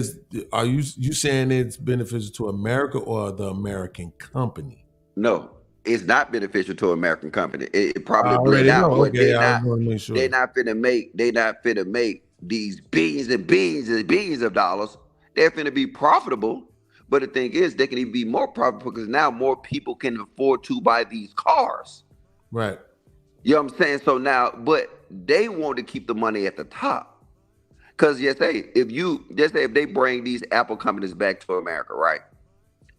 are you saying it's beneficial to America or the American company? No, it's not beneficial to an American company. It probably bled out, but they're not finna make these billions and billions and billions of dollars. They're finna be profitable. But the thing is, they can even be more profitable because now more people can afford to buy these cars. Right. You know what I'm saying? So now, but they want to keep the money at the top. Because if they bring these Apple companies back to America, right?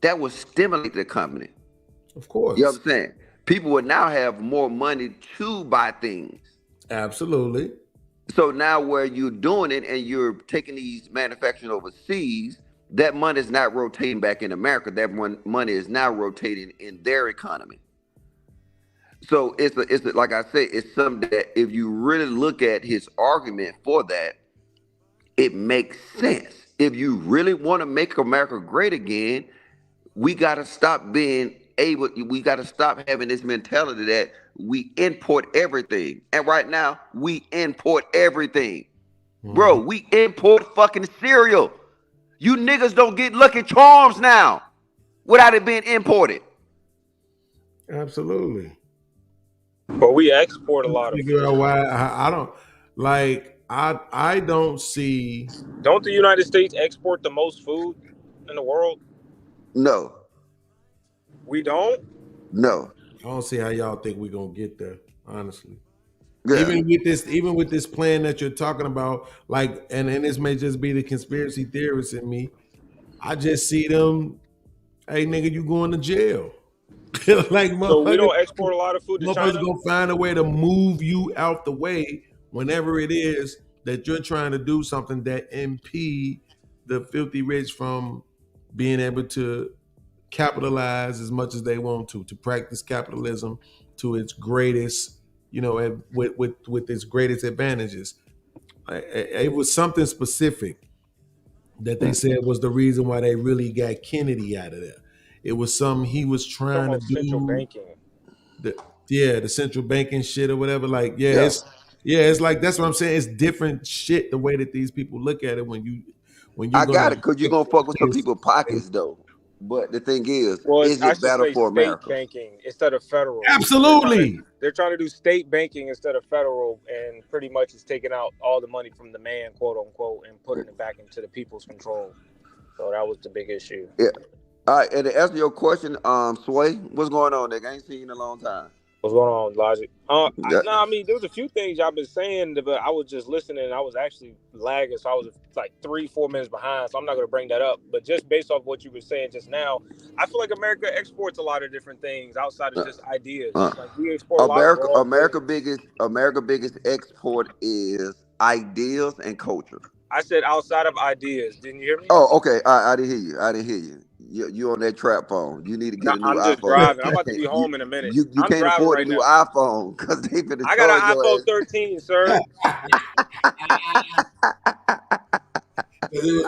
That will stimulate the company. Of course. You know what I'm saying? People would now have more money to buy things. Absolutely. So now where you're doing it and you're taking these manufacturing overseas, that money is not rotating back in America. That money is now rotating in their economy. So it's like I say, it's something that if you really look at his argument for that, it makes sense. If you really want to make America great again, we got to stop having this mentality that we import everything. And right now, we import everything. Bro, we import fucking cereal. You niggas don't get Lucky Charms now without it being imported. Absolutely. But we export a lot of food. Figure out why I don't like. I don't see. Don't the United States export the most food in the world? No. We don't? No. I don't see how y'all think we're gonna get there, honestly. Yeah. Even with this plan that you're talking about, like, and this may just be the conspiracy theorist in me. I just see them, hey nigga, you going to jail. Like So we motherfuckers, don't export a lot of food to motherfuckers China. gonna find a way to move you out the way whenever it is that you're trying to do something that impede the filthy rich from being able to capitalize as much as they want to practice capitalism to its greatest, with its greatest advantages. It was something specific that they said was the reason why they really got Kennedy out of there. It was something he was trying to Central do. banking. The central banking shit or whatever. Like, Yeah. it's like that's what I'm saying. It's different shit the way that these people look at it when you I gonna got it, because you're going to fuck with some people's pockets, though. But the thing is I it should better say for state America? banking instead of federal. Absolutely. They're trying to do state banking instead of federal, and pretty much it's taking out all the money from the man, quote unquote, and putting it back into the people's control. So that was the big issue. Yeah. All right, and to answer your question, Sway, what's going on, nigga? I ain't seen you in a long time. What's going on, Logic? Yeah. I mean, there was a few things y'all been saying, but I was just listening. And I was actually lagging, so I was like 3-4 minutes behind. So I'm not going to bring that up. But just based off what you were saying just now, I feel like America exports a lot of different things outside of just ideas. Like we export a lot of raw America biggest export is ideas and culture. I said outside of ideas. Didn't you hear me? Oh, okay. I didn't hear you. You on that trap phone. You need to get a new I'm just iPhone. driving. I'm about to be home in a minute. You I'm can't driving afford right a new now. iPhone because they finna I got charge an your iPhone ass. 13, sir.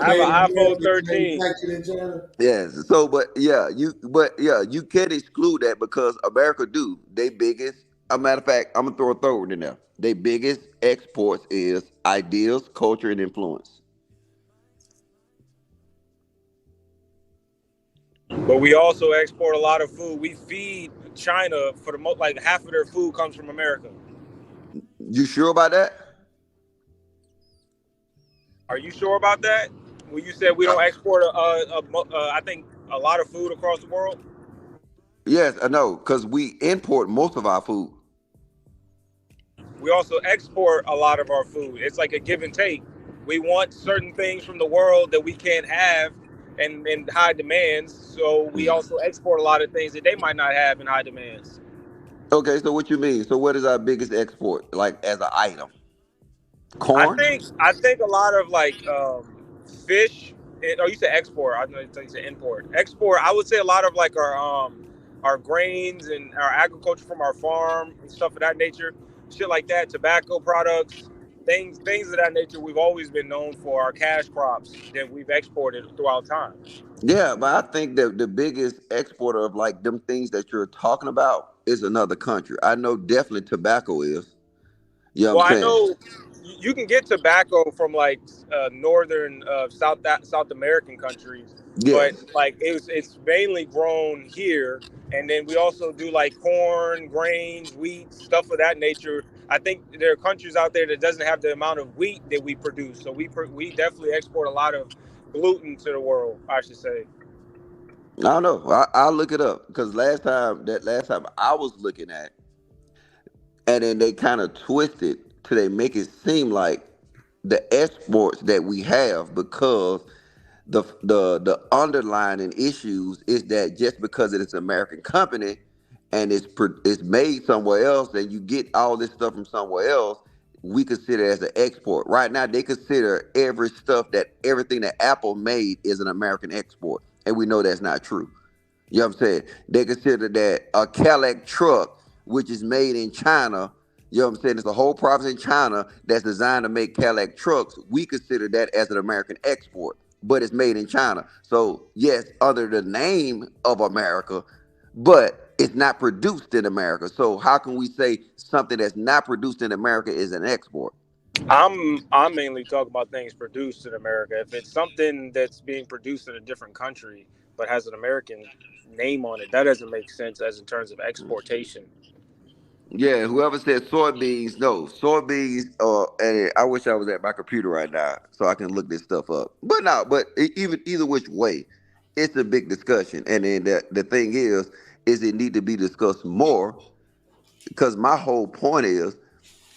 I have an iPhone 13. Yes. So, you can't exclude that because America do. They biggest. A matter of fact, I'm gonna throw a third one in there. They biggest exports is ideas, culture, and influence. But we also export a lot of food. We feed China for the most, like half of their food comes from America. You sure about that? Are you sure about that? When you said we don't export, I think a lot of food across the world. Yes, I know, because we import most of our food. We also export a lot of our food. It's like a give and take. We want certain things from the world that we can't have and in high demands. So we also export a lot of things that they might not have in high demands. Okay, so what you mean? So what is our biggest export, like as an item? Corn? I think a lot of like fish. You said export. I know you said import. Export. I would say a lot of like our grains and our agriculture from our farm and stuff of that nature, shit like that. Tobacco products, things of that nature. We've always been known for our cash crops that we've exported throughout time. Yeah, but I think that the biggest exporter of like them things that you're talking about is another country. I know definitely tobacco is. You know Well, what I'm I saying? know you can get tobacco from like northern South American countries, but Yes. like it's mainly grown here. And then we also do like corn, grains, wheat, stuff of that nature. I think there are countries out there that doesn't have the amount of wheat that we produce, so we definitely export a lot of gluten to the world, I should say. I don't know. I'll look it up because last time I was looking at, and then they kind of twisted to they make it seem like the exports that we have because the underlying issues is that just because it is an American company and it's made somewhere else and you get all this stuff from somewhere else, we consider it as an export. Right now, they consider everything that Apple made is an American export, and we know that's not true. You know what I'm saying? They consider that a Cadillac truck, which is made in China, you know what I'm saying? It's a whole province in China that's designed to make Cadillac trucks. We consider that as an American export, but it's made in China. So, yes, under the name of America, but it's not produced in America. So, how can we say something that's not produced in America is an export? I'm mainly talking about things produced in America. If it's something that's being produced in a different country but has an American name on it, that doesn't make sense as in terms of exportation. Yeah, whoever said soybeans, no, soybeans, and I wish I was at my computer right now so I can look this stuff up. But no, even either which way, it's a big discussion. And then the thing is it need to be discussed more because my whole point is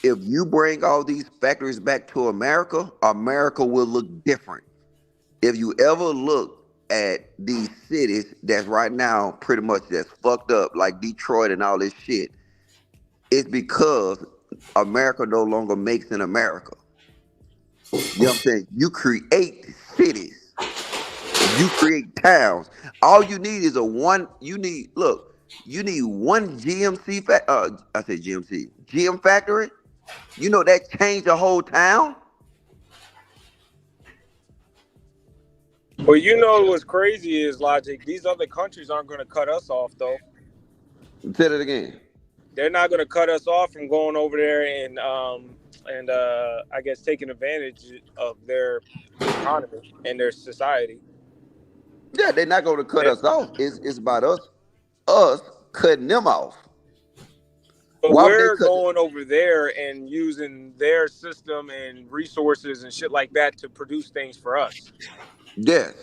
if you bring all these factories back to America, America will look different. If you ever look at these cities that's right now pretty much that's fucked up, like Detroit and all this shit, it's because America no longer makes in America. You know what I'm saying? You create cities, you create towns. All you need is you need one I said GM factory. You know that changed the whole town. Well, you know what's crazy is, Logic, these other countries aren't going to cut us off, though. Say that again. They're not going to cut us off from going over there and I guess taking advantage of their economy and their society. Yeah, they're not going to cut us off. It's about us cutting them off. But Why would they we're cut? going over there and using their system and resources and shit like that to produce things for us. Yes.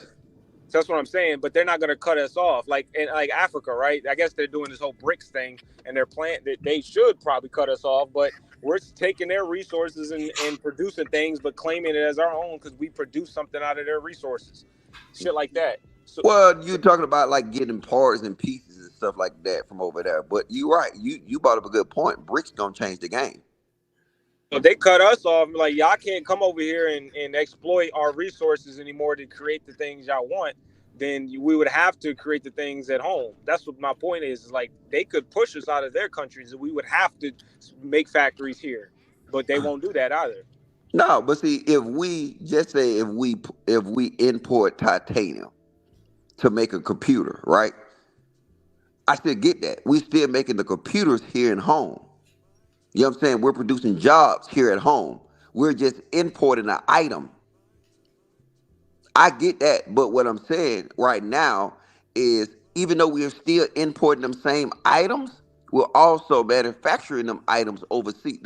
So that's what I'm saying. But they're not going to cut us off. Like in Africa, right? I guess they're doing this whole BRICS thing, and they're planning that they should probably cut us off. But we're taking their resources and producing things, but claiming it as our own because we produce something out of their resources. Shit like that. So, well, you're talking about like getting parts and pieces and stuff like that from over there. But you're right. You brought up a good point. BRICS gonna change the game. if they cut us off, like y'all can't come over here and exploit our resources anymore to create the things y'all want, then we would have to create the things at home. That's what my point is like they could push us out of their countries and we would have to make factories here, but they won't do that either. No, but see, if we import titanium to make a computer, right? I still get that. We still making the computers here at home. You know what I'm saying? We're producing jobs here at home. We're just importing an item. I get that, but what I'm saying right now is even though we are still importing them same items, we're also manufacturing them items overseas.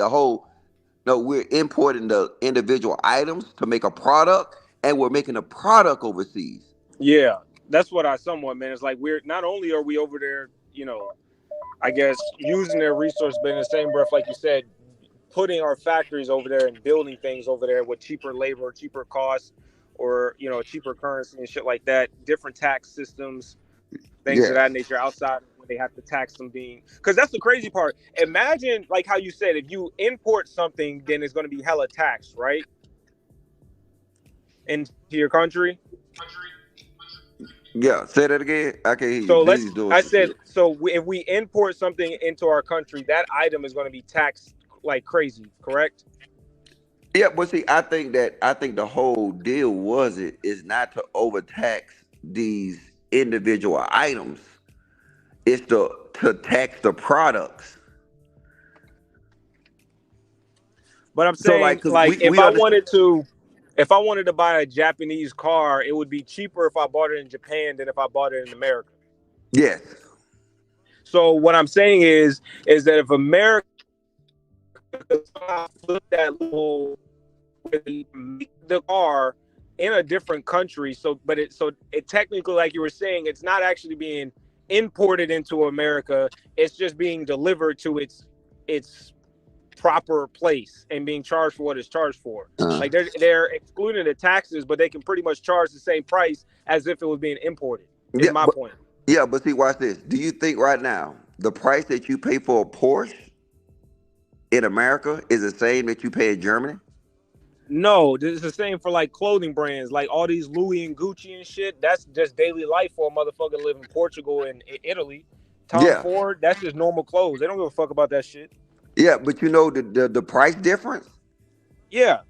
We're importing the individual items to make a product, and we're making a product overseas. Yeah, that's what I somewhat meant. It's like we're not only are we over there, I guess using their resource, but in the same breath, like you said, putting our factories over there and building things over there with cheaper labor, cheaper costs, or cheaper currency and shit like that. Different tax systems, things of that nature outside when they have to tax them being. Because that's the crazy part. Imagine like how you said, if you import something, then it's going to be hella taxed, right? Into your country. Yeah, say that again. I can't hear you. So if we import something into our country, that item is going to be taxed like crazy, correct? Yeah, but see, I think the whole deal is not to overtax these individual items. It's to tax the products. But I'm saying, so if I wanted to buy a Japanese car, it would be cheaper if I bought it in Japan than if I bought it in America. Yes. So what I'm saying is that if America flip that little make the car in a different country, but it technically, like you were saying, it's not actually being imported into America. It's just being delivered to its proper place and being charged for what it's charged for. Like they're excluding the taxes, but they can pretty much charge the same price as if it was being imported. Is my point. Yeah, but see, watch this. Do you think right now the price that you pay for a Porsche in America is the same that you pay in Germany? No, it's the same for like clothing brands, like all these Louis and Gucci and shit. That's just daily life for a motherfucker living in Portugal and Italy. Tom Ford, that's just normal clothes. They don't give a fuck about that shit. Yeah, but you know the price difference? Yeah.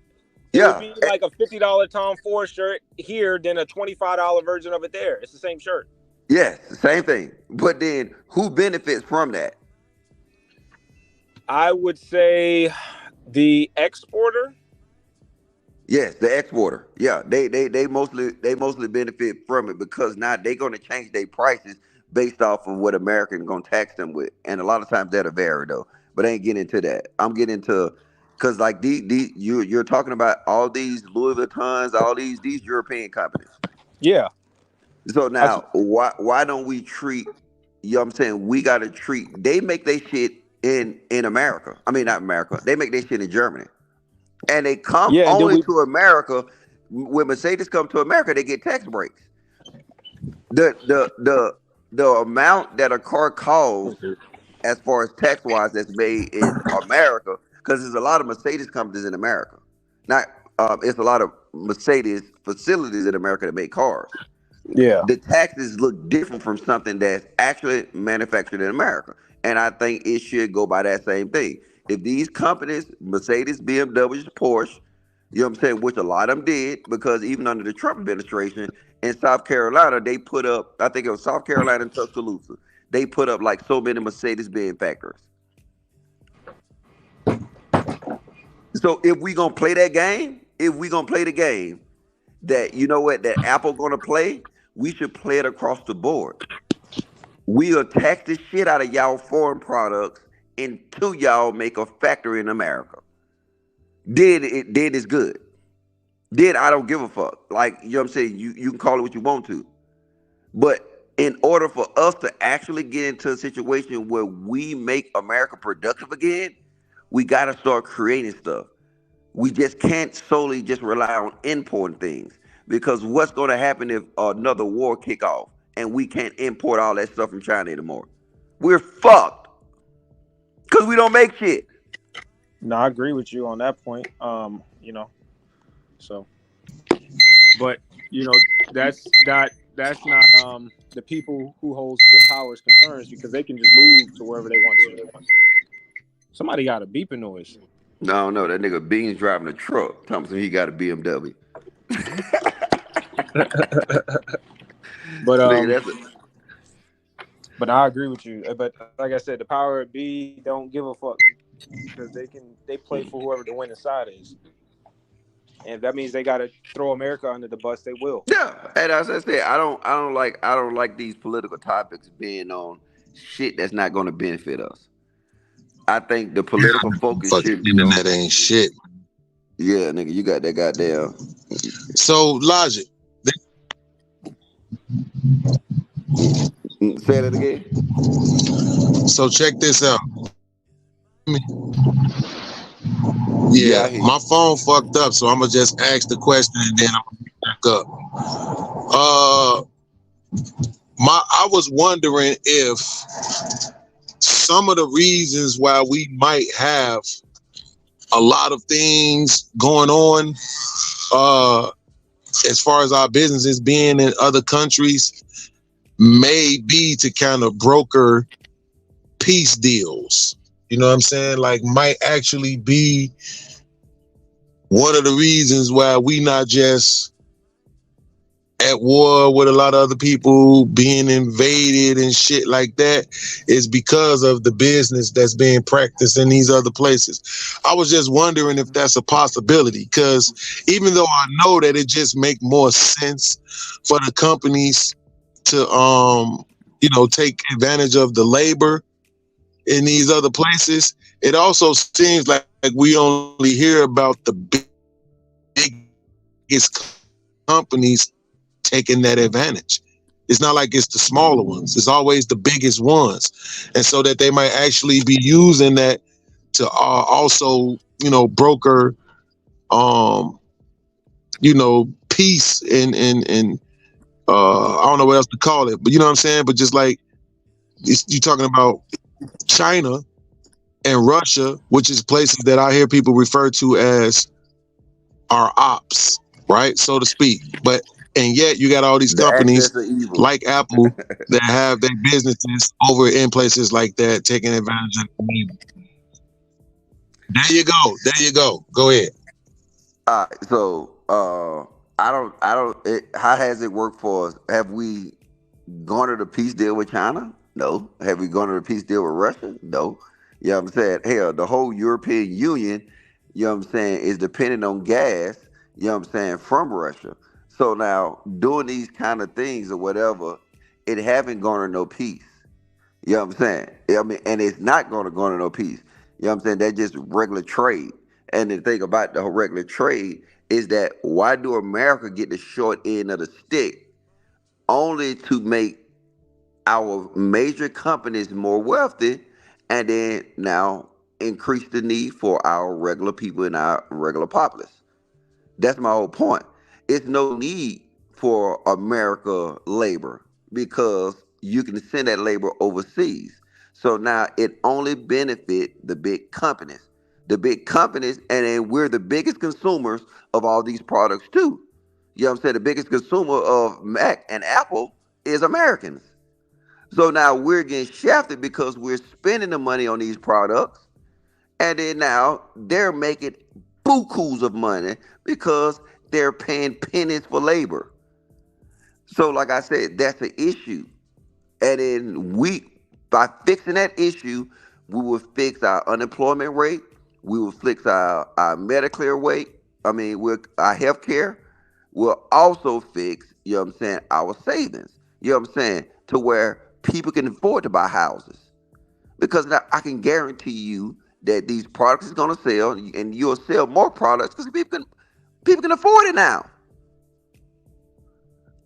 It would be like a $50 Tom Ford shirt here than a $25 version of it there. It's the same shirt. Yes, same thing. But then who benefits from that? I would say the exporter. Yes, the exporter. Yeah, they mostly benefit from it because now they're going to change their prices based off of what Americans going to tax them with, and a lot of times that'll vary though. But I ain't getting into that. I'm getting into because like you're talking about all these Louis Vuittons, all these European companies. Yeah. So now why don't we treat? You know what I'm saying? We got to treat. They make their shit in America. I mean not America. They make their shit in Germany. And they come only to America. When Mercedes come to America, they get tax breaks. The amount that a car costs as far as tax wise that's made in America, because there's a lot of Mercedes companies in America. Not it's a lot of Mercedes facilities in America that make cars. Yeah. The taxes look different from something that's actually manufactured in America. And I think it should go by that same thing. If these companies, Mercedes, BMW, Porsche, you know what I'm saying, which a lot of them did, because even under the Trump administration in South Carolina, they put up, I think it was South Carolina and Tuscaloosa, they put up like so many Mercedes-Benz factories. So if we gonna play that game, if we gonna play the game that, you know what, that Apple gonna play, we should play it across the board. We'll tax the shit out of y'all foreign products until y'all make a factory in America. Then it's good. Then I don't give a fuck. Like, you know what I'm saying? You can call it what you want to. But in order for us to actually get into a situation where we make America productive again, we got to start creating stuff. We just can't solely just rely on importing things, because what's going to happen if another war kick off and we can't import all that stuff from China anymore? We're fucked because we don't make shit. No, I agree with you on that point. You know, so, but you know, that's not the people who holds the power's concerns, because they can just move to wherever they want to. Somebody got a beeping noise. No, that nigga Bean's driving a truck. Thompson, he got a BMW. But Nigga, but I agree with you. But like I said, the power B don't give a fuck, because they play for whoever the winning side is, and if that means they got to throw America under the bus, they will. Yeah, and as I said, I don't like these political topics being on shit that's not going to benefit us. I think the political focus should be on. That ain't shit. Yeah, nigga, you got that goddamn. So logic. Say that again. So check this out. Yeah, my phone fucked up, so I'm gonna just ask the question and then I'm gonna back up. I was wondering if some of the reasons why we might have a lot of things going on, as far as our businesses being in other countries, may be to kind of broker peace deals. You know what I'm saying? Like, might actually be one of the reasons why we not just at war with a lot of other people, being invaded and shit like that, is because of the business that's being practiced in these other places. I was just wondering if that's a possibility, because even though I know that it just make more sense for the companies to take advantage of the labor in these other places, it also seems like we only hear about the biggest companies taking that advantage. It's not like it's the smaller ones. It's always the biggest ones. And so that they might actually be using that to also, broker, peace and I don't know what else to call it, but you know what I'm saying? But just like you're talking about China and Russia, which is places that I hear people refer to as our ops, right? So to speak. And yet you got all these companies like Apple that have their businesses over in places like that, taking advantage of the community. There you go. Go ahead. All right, so how has it worked for us? Have we garnered a peace deal with China? No. Have we garnered a peace deal with Russia? No. You know what I'm saying? Hell, the whole European Union, you know what I'm saying, is dependent on gas, you know what I'm saying, from Russia. So now, doing these kind of things or whatever, it haven't garnered no peace. You know what I'm saying? I mean, and it's not going to garner no peace. You know what I'm saying? That's just regular trade. And the thing about the whole regular trade is that why do America get the short end of the stick only to make our major companies more wealthy, and then now increase the need for our regular people and our regular populace? That's my whole point. It's no need for America labor, because you can send that labor overseas. So now it only benefit the big companies. The big companies, and then we're the biggest consumers of all these products too. You know what I'm saying? The biggest consumer of Mac and Apple is Americans. So now we're getting shafted because we're spending the money on these products, and then now they're making bukus of money because they're paying pennies for labor. So, like I said, that's an issue. And then by fixing that issue, we will fix our unemployment rate. We will fix our Medicare rate. With our health care. We'll also fix, you know what I'm saying, our savings. You know what I'm saying? To where people can afford to buy houses. Because now I can guarantee you that these products is going to sell, and you'll sell more products because people can afford it now.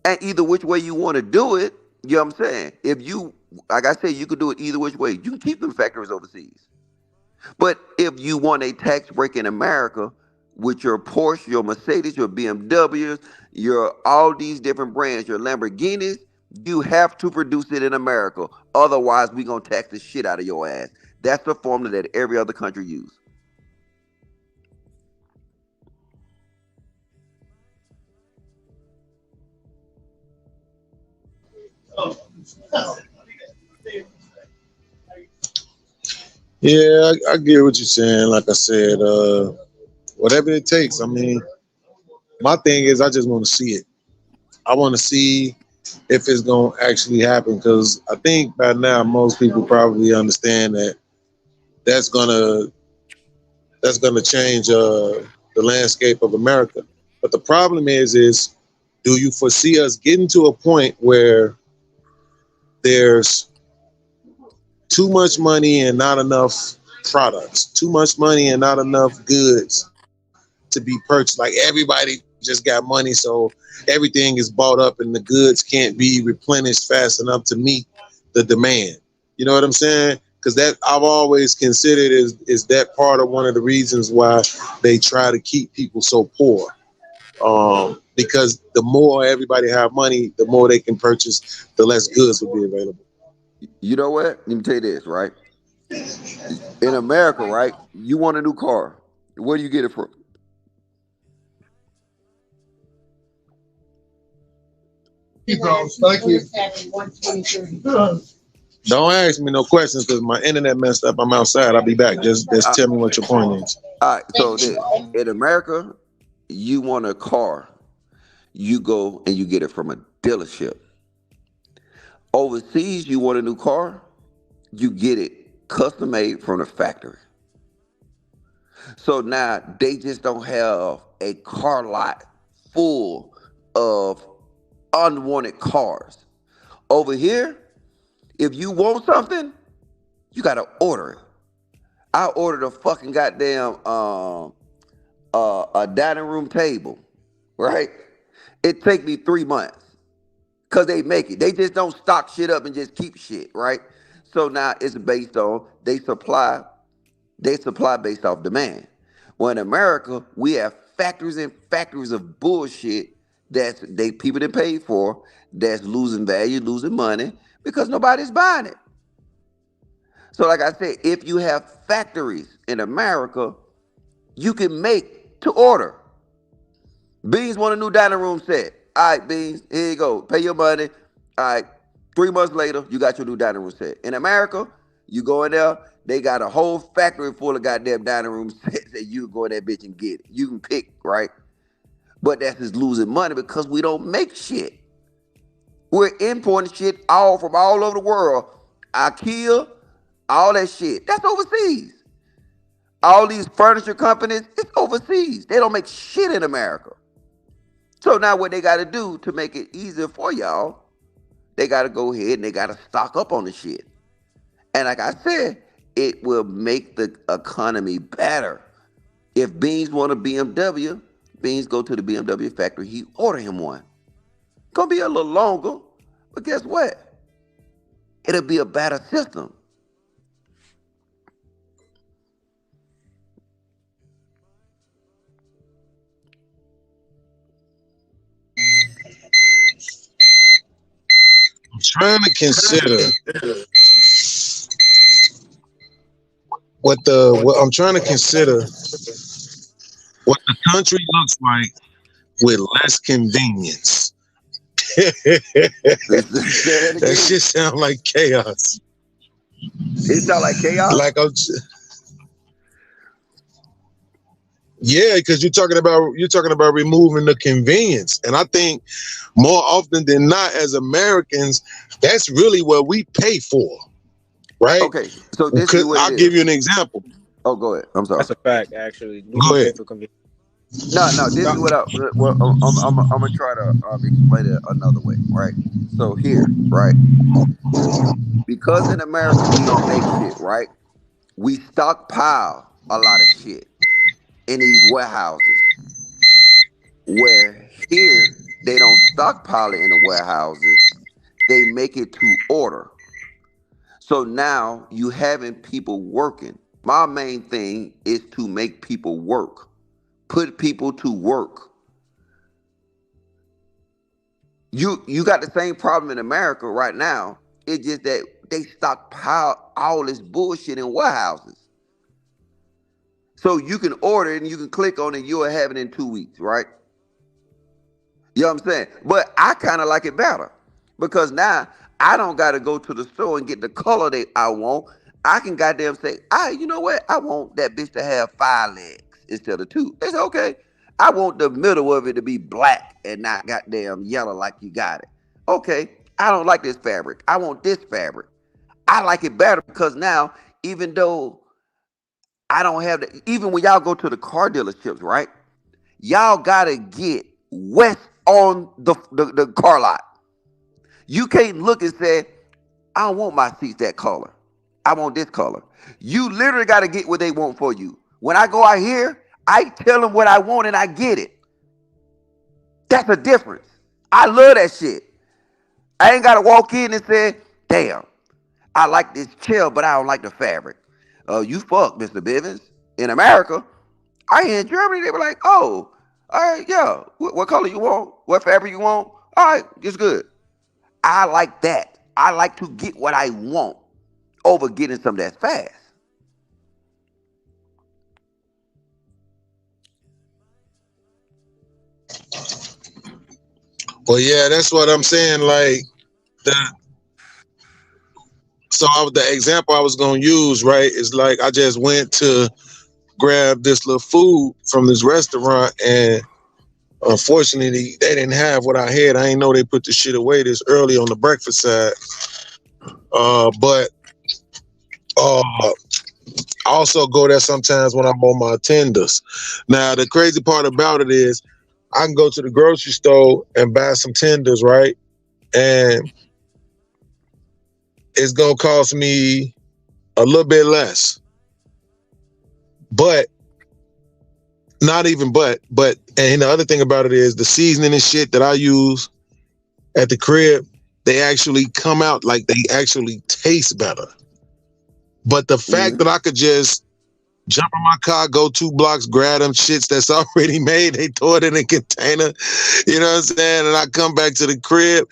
And either which way you want to do it, you know what I'm saying? If you, like I said, you could do it either which way. You can keep them factories overseas. But if you want a tax break in America with your Porsche, your Mercedes, your BMWs, your all these different brands, your Lamborghinis, you have to produce it in America. Otherwise, we're going to tax the shit out of your ass. That's the formula that every other country uses. Yeah, I get what you're saying. Like I said, whatever it takes. My thing is I just want to see it. I want to see if it's going to actually happen, because I think by now most people probably understand that that's gonna change the landscape of America. But the problem is do you foresee us getting to a point where there's too much money and not enough products, too much money and not enough goods to be purchased? Like everybody just got money, so everything is bought up and the goods can't be replenished fast enough to meet the demand. You know what I'm saying? Because that I've always considered is that part of one of the reasons why they try to keep people so poor. Because the more everybody have money, the more they can purchase, the less goods will be available. You know what? Let me tell you this, right? In America, right? You want a new car. Where do you get it from? Thank you. Don't ask me no questions because my internet messed up. I'm outside. I'll be back. Just tell me what your point is. All right. So in America, you want a car, you go and you get it from a dealership. Overseas, you want a new car, you get it custom made from the factory. So now they just don't have a car lot full of unwanted cars. Over here, if you want something, you gotta order it. I ordered a fucking goddamn a dining room table, right? It take me 3 months because they make it. They just don't stock shit up and just keep shit, right? So now it's based on they supply based off demand. Well, in America, we have factories and factories of bullshit people that pay for that's losing value, losing money because nobody's buying it. So, like I said, if you have factories in America, you can make to order. Beans want a new dining room set. All right, Beans, here you go. Pay your money. All right, 3 months later, you got your new dining room set. In America, you go in there, they got a whole factory full of goddamn dining room sets that you can go in that bitch and get it. You can pick, right? But that's just losing money because we don't make shit. We're importing shit from all over the world. IKEA, all that shit. That's overseas. All these furniture companies, it's overseas. They don't make shit in America. So now what they got to do to make it easier for y'all, they got to go ahead and they got to stock up on the shit. And like I said, it will make the economy better. If Beans want a BMW, Beans go to the BMW factory, he order him one. Gonna be a little longer, but guess what? It'll be a better system. trying to consider what I'm trying to consider what the country looks like with less convenience. That shit sound like chaos. It sound like chaos? Like yeah, because you're talking about removing the convenience. And I think more often than not, as Americans, that's really what we pay for. Right? Okay, so this is what I'll give you an example. Oh, go ahead. I'm sorry. That's a fact, actually. Go ahead. No, this is what I'm gonna try to explain it another way, right? So here, right? Because in America we don't make shit, right? We stockpile a lot of shit in these warehouses. Where here they don't stockpile it in the warehouses, they make it to order. So now you having people working. My main thing is to make people work. Put people to work. You got the same problem in America right now. It's just that they stockpile all this bullshit in warehouses. So you can order it and you can click on it, you'll have it in 2 weeks, right? You know what I'm saying? But I kind of like it better because now I don't got to go to the store and get the color that I want. I can goddamn say, you know what? I want that bitch to have 5 legs instead of 2. It's okay. I want the middle of it to be black and not goddamn yellow like you got it. Okay. I don't like this fabric. I want this fabric. I like it better because now, even though I don't have even when y'all go to the car dealerships, right? Y'all got to get west on the car lot. You can't look and say, I don't want my seats that color. I want this color. You literally got to get what they want for you. When I go out here, I tell them what I want and I get it. That's a difference. I love that shit. I ain't got to walk in and say, damn, I like this chair, but I don't like the fabric. You fuck, Mr. Bivens. In America, in Germany, they were like, oh, all right, yeah. What color you want? What fabric you want? All right, it's good. I like that. I like to get what I want over getting something that's fast. Well, yeah, that's what I'm saying. Like the example I was gonna use, right, is like I just went to grab this little food from this restaurant, and unfortunately, they didn't have what I had. I didn't know they put the shit away this early on the breakfast side. But I also go there sometimes when I'm on my tenders. Now, the crazy part about it is I can go to the grocery store and buy some tenders, right? And it's going to cost me a little bit less. But not even and the other thing about it is the seasoning and shit that I use at the crib, they actually come out like they actually taste better. But the fact that I could just jump in my car, go 2 blocks, grab them shits that's already made, they throw it in a container, you know what I'm saying? And I come back to the crib,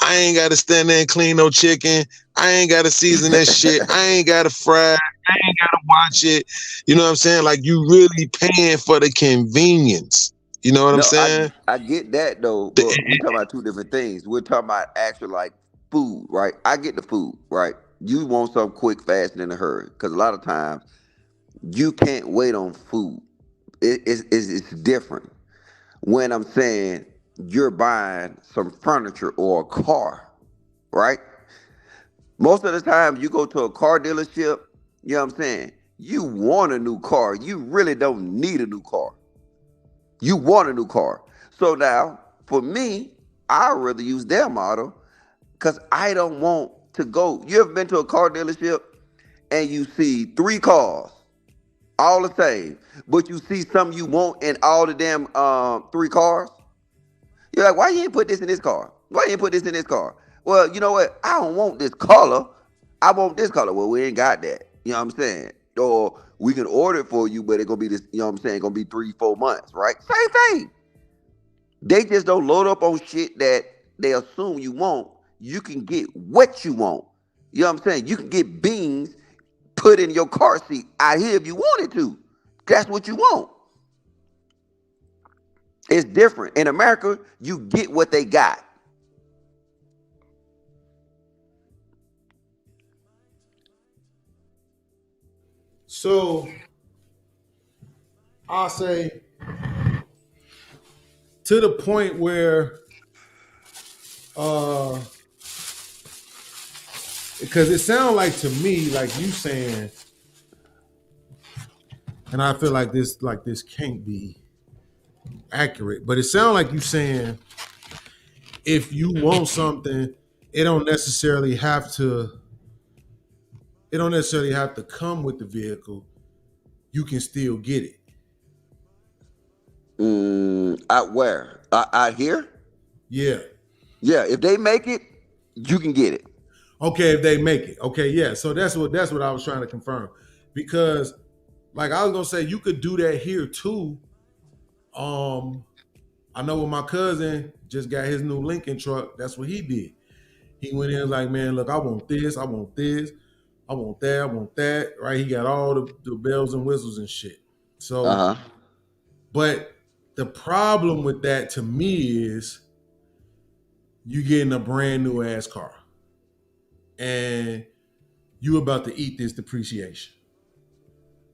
I ain't got to stand there and clean no chicken. I ain't got to season that shit. I ain't got to fry. I ain't got to watch it. You know what I'm saying? Like, you really paying for the convenience. You know what I'm saying? I get that, though. But we're talking about 2 different things. We're talking about actual, like, food, right? I get the food, right? You want something quick, fast, and in a hurry. Because a lot of times, you can't wait on food. It's different. When I'm saying you're buying some furniture or a car, right? Most of the time you go to a car dealership, you know what I'm saying? You want a new car. You really don't need a new car. You want a new car. So now, for me, I'd rather use their model because I don't want to go. You ever been to a car dealership and you see 3 cars, all the same, but you see something you want in all the damn 3 cars? You're like, why you ain't put this in this car? Why you ain't put this in this car? Well, you know what? I don't want this color. I want this color. Well, we ain't got that. You know what I'm saying? Or we can order it for you, but it's going to be this, you know what I'm saying? It's going to be 3-4 months, right? Same thing. They just don't load up on shit that they assume you want you can get what you want. You know what I'm saying? You can get beans put in your car seat out here if you wanted to. That's what you want. It's different. In America, you get what they got. So I'll say to the point where because it sounds like to me like you saying, and I feel like this can't be accurate, but it sounds like you saying if you want something, it don't necessarily have to come with the vehicle. You can still get it. Out where? Out here? Yeah. Yeah, if they make it, you can get it. Okay, if they make it. Okay, yeah. So that's what I was trying to confirm. Because like I was gonna say, you could do that here too. I know when my cousin just got his new Lincoln truck, that's what he did. He went in like, man, look, I want this, I want this, I want that, I want that. Right? He got all the bells and whistles and shit. So, but the problem with that to me is you getting a brand new ass car. And you about to eat this depreciation.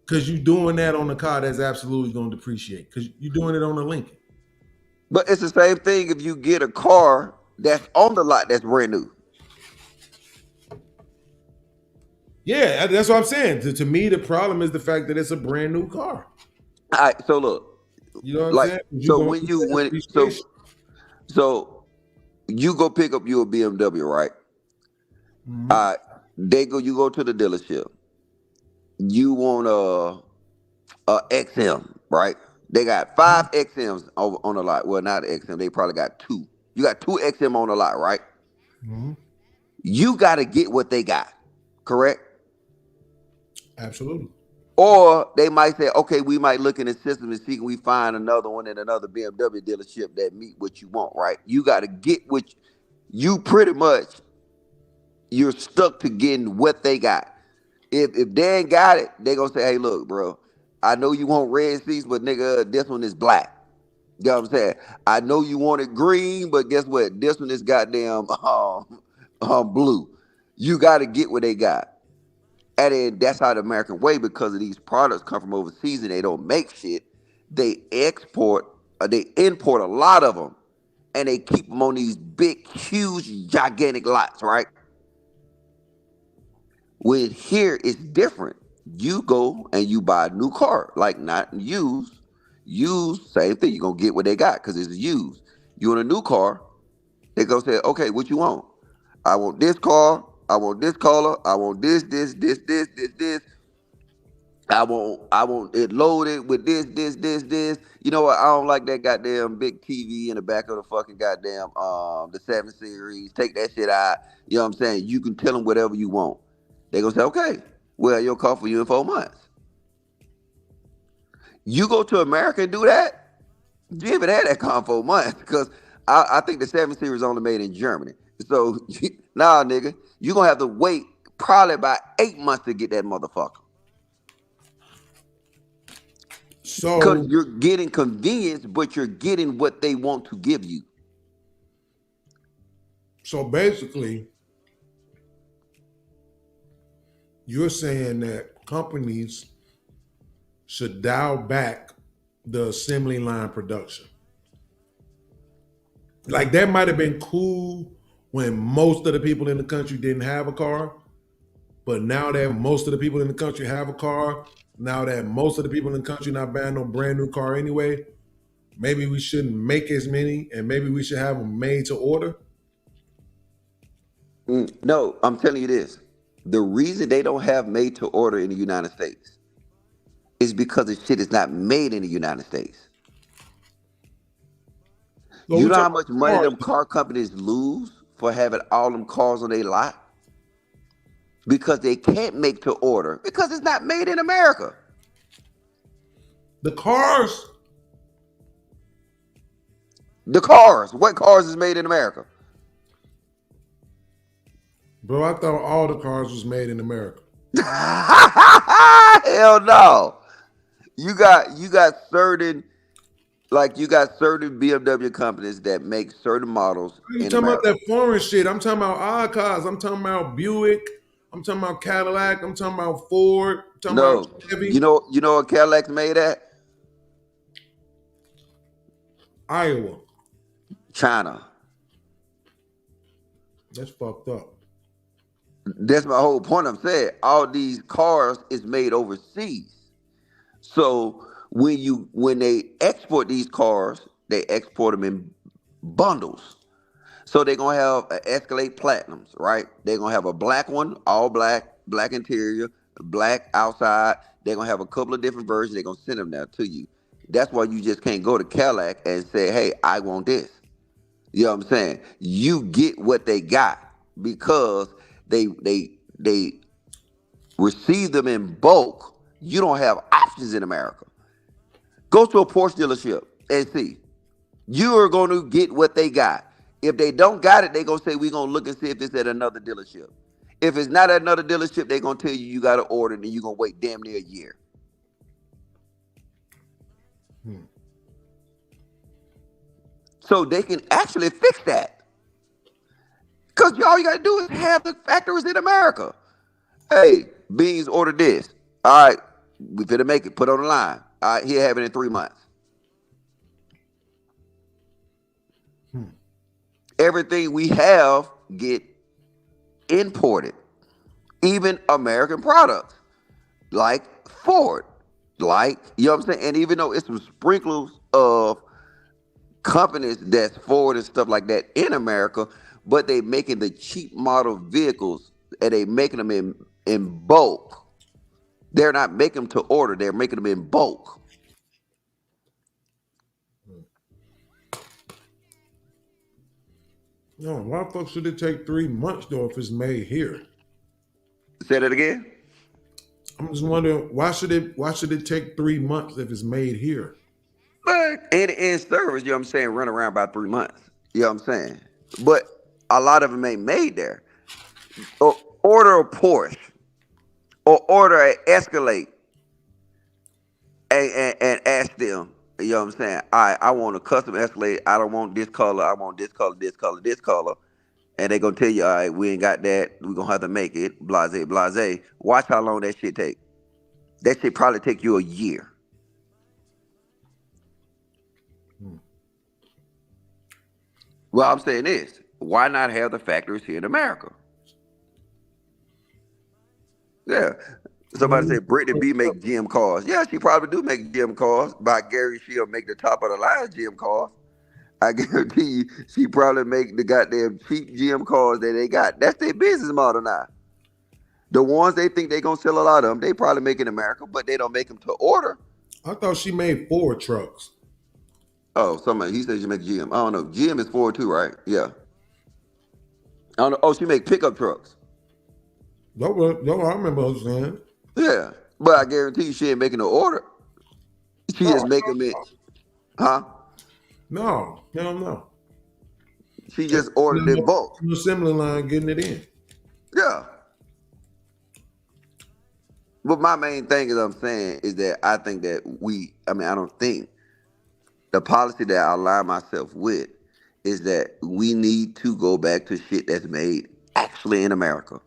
Because you're doing that on a car that's absolutely going to depreciate. Because you're doing it on a Lincoln. But it's the same thing if you get a car that's on the lot that's brand new. Yeah, that's what I'm saying. To me, the problem is the fact that it's a brand new car. All right, so look. You know what like, I'm saying? So you go pick up you a BMW, right? Mm-hmm. You go to the dealership. You want a XM, right? They got 5 XMs on the lot. Well, not XM. They probably got 2. You got 2 XM on the lot, right? Mm-hmm. You got to get what they got, correct? Absolutely. Or they might say, okay, we might look in the system and see can we find another one in another BMW dealership that meet what you want, right? You got to get what you pretty much, you're stuck to getting what they got. If they ain't got it, they gonna say, hey, look, bro, I know you want red seats, but nigga, this one is black. You know what I'm saying? I know you want it green, but guess what? This one is goddamn blue. You got to get what they got. And then that's how the American way, because of these products come from overseas and they don't make shit. They import a lot of them, and they keep them on these big, huge, gigantic lots, right? With here, it's different. You go and you buy a new car, like not used. Used, same thing. You're going to get what they got because it's used. You want a new car, they go say, okay, what you want? I want this car. I want this color. I want this. I want it loaded with this. You know what? I don't like that goddamn big TV in the back of the fucking goddamn the 7 Series. Take that shit out. You know what I'm saying? You can tell them whatever you want. They gonna say, okay, well, your car for you in 4 months. You go to America and do that, you even had that car in 4 months because I think the 7 Series only made in Germany. So nah, nigga, you gonna have to wait probably about 8 months to get that motherfucker. So because you're getting convenience, but you're getting what they want to give you. So basically, you're saying that companies should dial back the assembly line production. Like that might have been cool when most of the people in the country didn't have a car, but now that most of the people in the country have a car, now that most of the people in the country not buying no brand new car anyway, maybe we shouldn't make as many, and maybe we should have them made to order. No, I'm telling you this. The reason they don't have made to order in the United States is because the shit is not made in the United States. So you know how much money them car companies lose for having all them cars on their lot? Because they can't make to order because it's not made in America. The cars. What cars is made in America? Bro, I thought all the cars was made in America. Hell no. You got certain BMW companies that make certain models You in talking about America. that foreign shit? I'm talking about our cars. I'm talking about Buick. I'm talking about Cadillac. I'm talking about Ford. I'm talking about No. Chevy. You know what Cadillac's made at? Iowa. China. That's fucked up. That's my whole point. I'm saying all these cars is made overseas. So when they export these cars, they export them in bundles. So they're gonna have an Escalade Platinums, right? They're gonna have a black one, all black, black interior, black outside. They're gonna have a couple of different versions. They're gonna send them there to you. That's why you just can't go to Cadillac and say, "Hey, I want this." You know what I'm saying? You get what they got because they receive them in bulk. You don't have options in America. Go to a Porsche dealership and see. You are going to get what they got. If they don't got it, they're going to say, we're going to look and see if it's at another dealership. If it's not at another dealership, they're going to tell you got to order it and you're going to wait damn near a year. So they can actually fix that. Because all you got to do is have the factories in America. Hey, Beans, order this. All right, we finna make it. Put on the line. All right, he'll have it in 3 months. Everything we have get imported. Even American products. Like Ford. Like, you know what I'm saying? And even though it's some sprinkles of companies that's Ford and stuff like that in America, but they making the cheap model vehicles and they making them in bulk. They're not making them to order. They're making them in bulk. No, why the fuck should it take 3 months though if it's made here? Say that again? I'm just wondering why should it take 3 months if it's made here? But in service, you know what I'm saying, run around about 3 months. You know what I'm saying? But a lot of them ain't made there. Or order a Porsche or order an Escalade and ask them, you know what I'm saying? I want a custom Escalade. I don't want this color. I want this color, this color, this color. And they gonna tell you, all right, we ain't got that. We're gonna have to make it. Blase, blase. Watch how long that shit take. That shit probably take you a year. Well, I'm saying this. Why not have the factories here in America? Yeah. Somebody said Brittany B make GM cars. Yeah, she probably do make GM cars. By Gary, she'll make the top of the line GM cars. I guarantee you, she probably make the goddamn cheap GM cars that they got. That's their business model now. The ones they think they gonna sell a lot of them, they probably make in America, but they don't make them to order. I thought she made Ford trucks. Oh, he said she make GM. I don't know. GM is Ford too, right? Yeah. I don't know. Oh, she make pickup trucks. Yo, I remember her saying. Yeah, but I guarantee you, she ain't making no order. She just make them in, huh? No, hell no. She just ordered in bulk. The assembly line getting it in. Yeah. But my main thing is I'm saying is that I think that I don't think the policy that I align myself with is that we need to go back to shit that's made actually in America.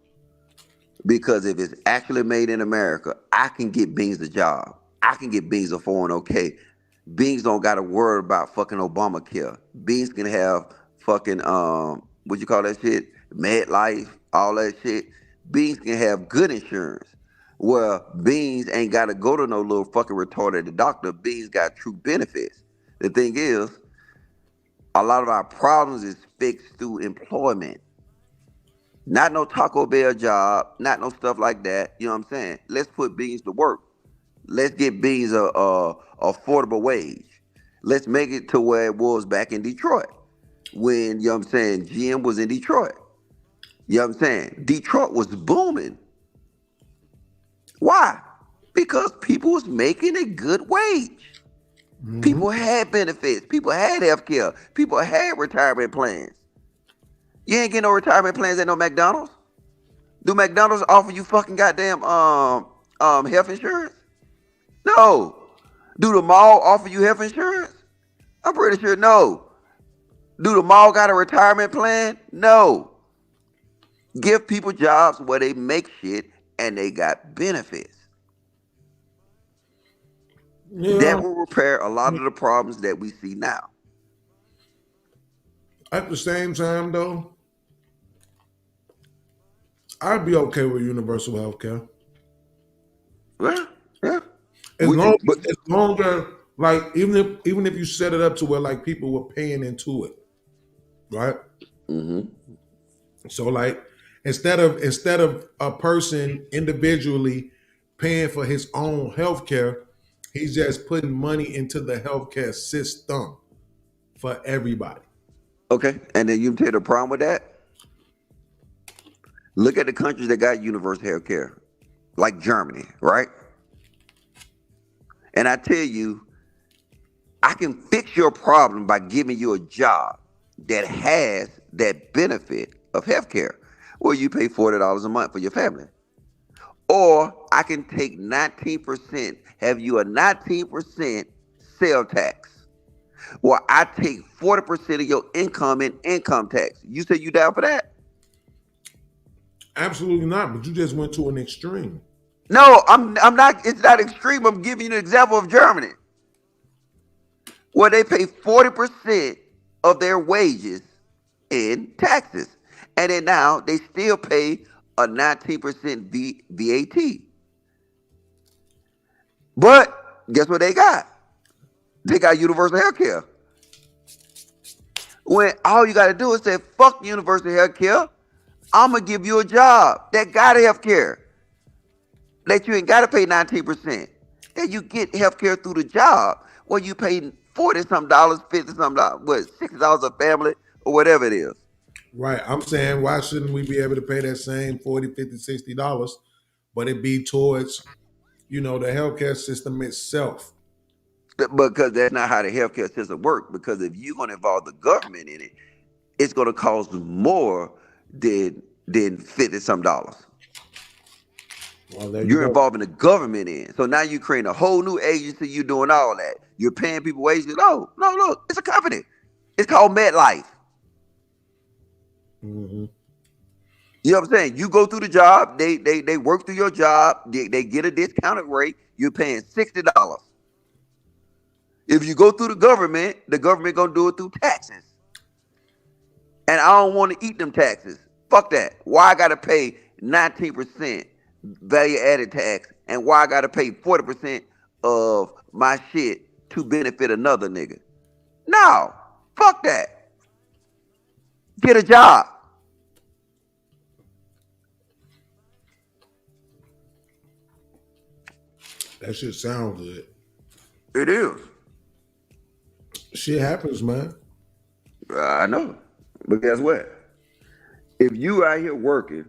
Because if it's actually made in America, I can get Beans a job. I can get Beans a 401k. Beans don't got to worry about fucking Obamacare. Beans can have fucking, what you call that shit? MedLife, all that shit. Beans can have good insurance. Well, Beans ain't got to go to no little fucking retarded doctor. Beans got true benefits. The thing is, a lot of our problems is fixed through employment. Not no Taco Bell job, not no stuff like that. You know what I'm saying? Let's put Beans to work. Let's get Beans a affordable wage. Let's make it to where it was back in Detroit. When, you know what I'm saying, GM was in Detroit. You know what I'm saying? Detroit was booming. Why? Because people was making a good wage. Mm-hmm. People had benefits. People had health care. People had retirement plans. You ain't getting no retirement plans at no McDonald's. Do McDonald's offer you fucking goddamn health insurance? No. Do the mall offer you health insurance? I'm pretty sure no. Do the mall got a retirement plan? No. Give people jobs where they make shit and they got benefits. Yeah. That will repair a lot of the problems that we see now. At the same time, though, I'd be okay with universal health care. Well, yeah. As long as like even if you set it up to where like people were paying into it, right? Mm-hmm. So like instead of a person individually paying for his own health care, he's just putting money into the healthcare system for everybody. Okay, and then you tell the problem with that? Look at the countries that got universal health care, like Germany, right? And I tell you, I can fix your problem by giving you a job that has that benefit of health care, where you pay $40 a month for your family. Or I can take 19%, have you a 19% sales tax, where I take 40% of your income in income tax. You say you down for that? Absolutely not, but you just went to an extreme. No, I'm not. It's not extreme. I'm giving you an example of Germany, where they pay 40% of their wages in taxes, and then now they still pay a 19% VAT. But guess what they got? They got universal health care. When all you got to do is say, fuck universal health care, I'm going to give you a job that got health care, that you ain't got to pay 19%. That you get health care through the job, where you pay $40-something, $50-something, what, $60 a family, or whatever it is. Right. I'm saying, why shouldn't we be able to pay that same $40, $50, $60, but it be towards, the healthcare system itself? Because that's not how the healthcare system works. Because if you're going to involve the government in it, it's going to cost more than $50-something. Well, you're involving the government in. So now you're creating a whole new agency. You're doing all that. You're paying people wages. No, look, it's a company. It's called MetLife. Mm-hmm. You know what I'm saying? You go through the job. They work through your job. They get a discounted rate. You're paying $60. If you go through the government gonna do it through taxes. And I don't want to eat them taxes. Fuck that. Why I gotta pay 19% value added tax, and why I gotta pay 40% of my shit to benefit another nigga? No, fuck that. Get a job. That shit sound good. It is. Shit happens, man. I know. But guess what? If you out here working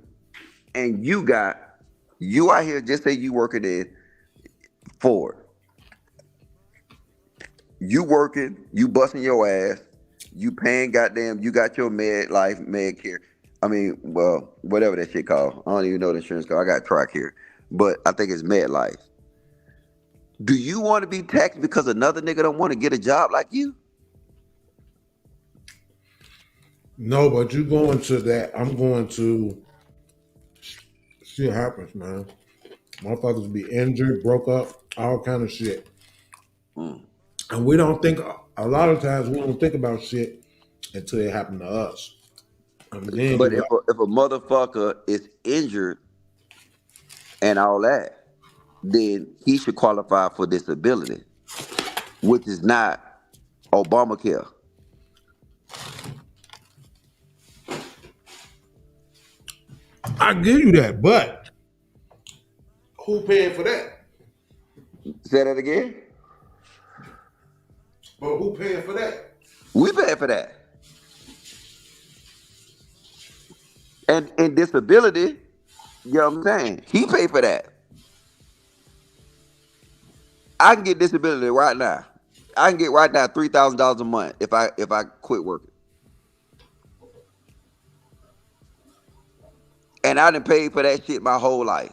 and you out here, just say you working in Ford. You working, you busting your ass, you paying goddamn, you got your Medicare. I mean, well, whatever that shit called. I don't even know the insurance called. I got track here. But I think it's MedLife. Do you want to be taxed because another nigga don't want to get a job like you? No, but you going to that. I'm going to. Shit happens, man. Motherfuckers be injured, broke up, all kind of shit. Mm. And we don't think, a lot of times we don't think about shit until it happened to us. And then But if a motherfucker is injured and all that, then he should qualify for disability, which is not Obamacare. I give you that, but who paying for that? Say that again? But who paying for that? We paying for that. And in disability, you know what I'm saying? He pay for that. I can get disability right now. I can get right now $3,000 a month if I quit working. And I done paid for that shit my whole life.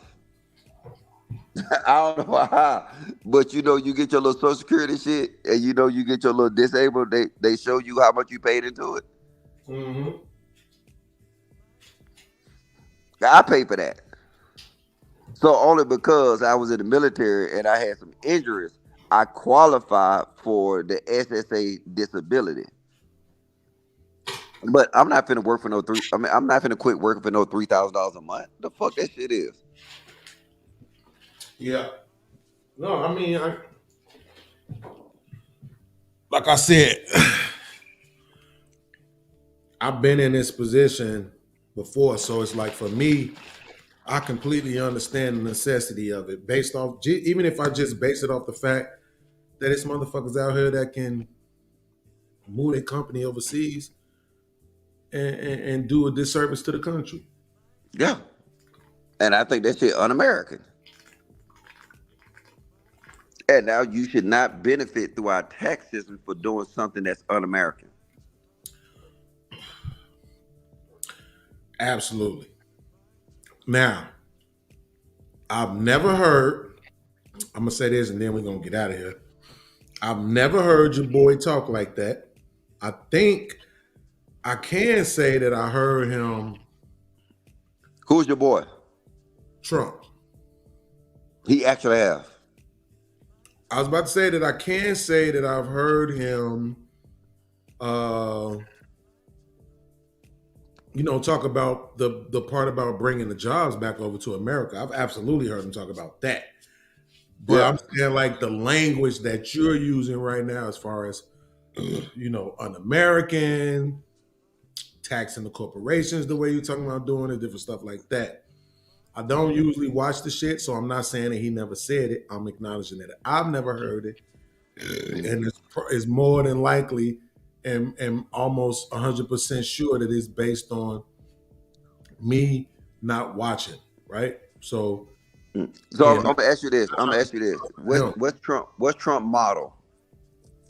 I don't know how, but you get your little Social Security shit, and you get your little disabled. They show you how much you paid into it. Mm-hmm. I paid for that. So only because I was in the military and I had some injuries, I qualified for the SSA disability. But I'm not finna work for no three. I mean, I'm not finna quit working for no $3,000 a month. The fuck that shit is. Yeah. No, I mean, like I said, I've been in this position before, so it's like for me, I completely understand the necessity of it. Based off, even if I just base it off the fact that it's motherfuckers out here that can move their company overseas and do a disservice to the country. Yeah. And I think that shit un-American. And now you should not benefit through our tax system for doing something that's un-American. Absolutely. Now, I've never heard, I'm going to say this and then we're going to get out of here. I've never heard your boy talk like that. I think I can say that I heard him. Who's your boy? Trump. He actually have. I was about to say that I can say that I've heard him, talk about the part about bringing the jobs back over to America. I've absolutely heard him talk about that. But I'm saying like the language that you're using right now as far as, un-American, taxing the corporations the way you're talking about doing it, different stuff like that. I don't usually watch the shit, so I'm not saying that he never said it. I'm acknowledging that I've never heard it. And it's more than likely and almost 100% sure that it's based on me not watching, right? So I'm gonna ask you this. What's Trump model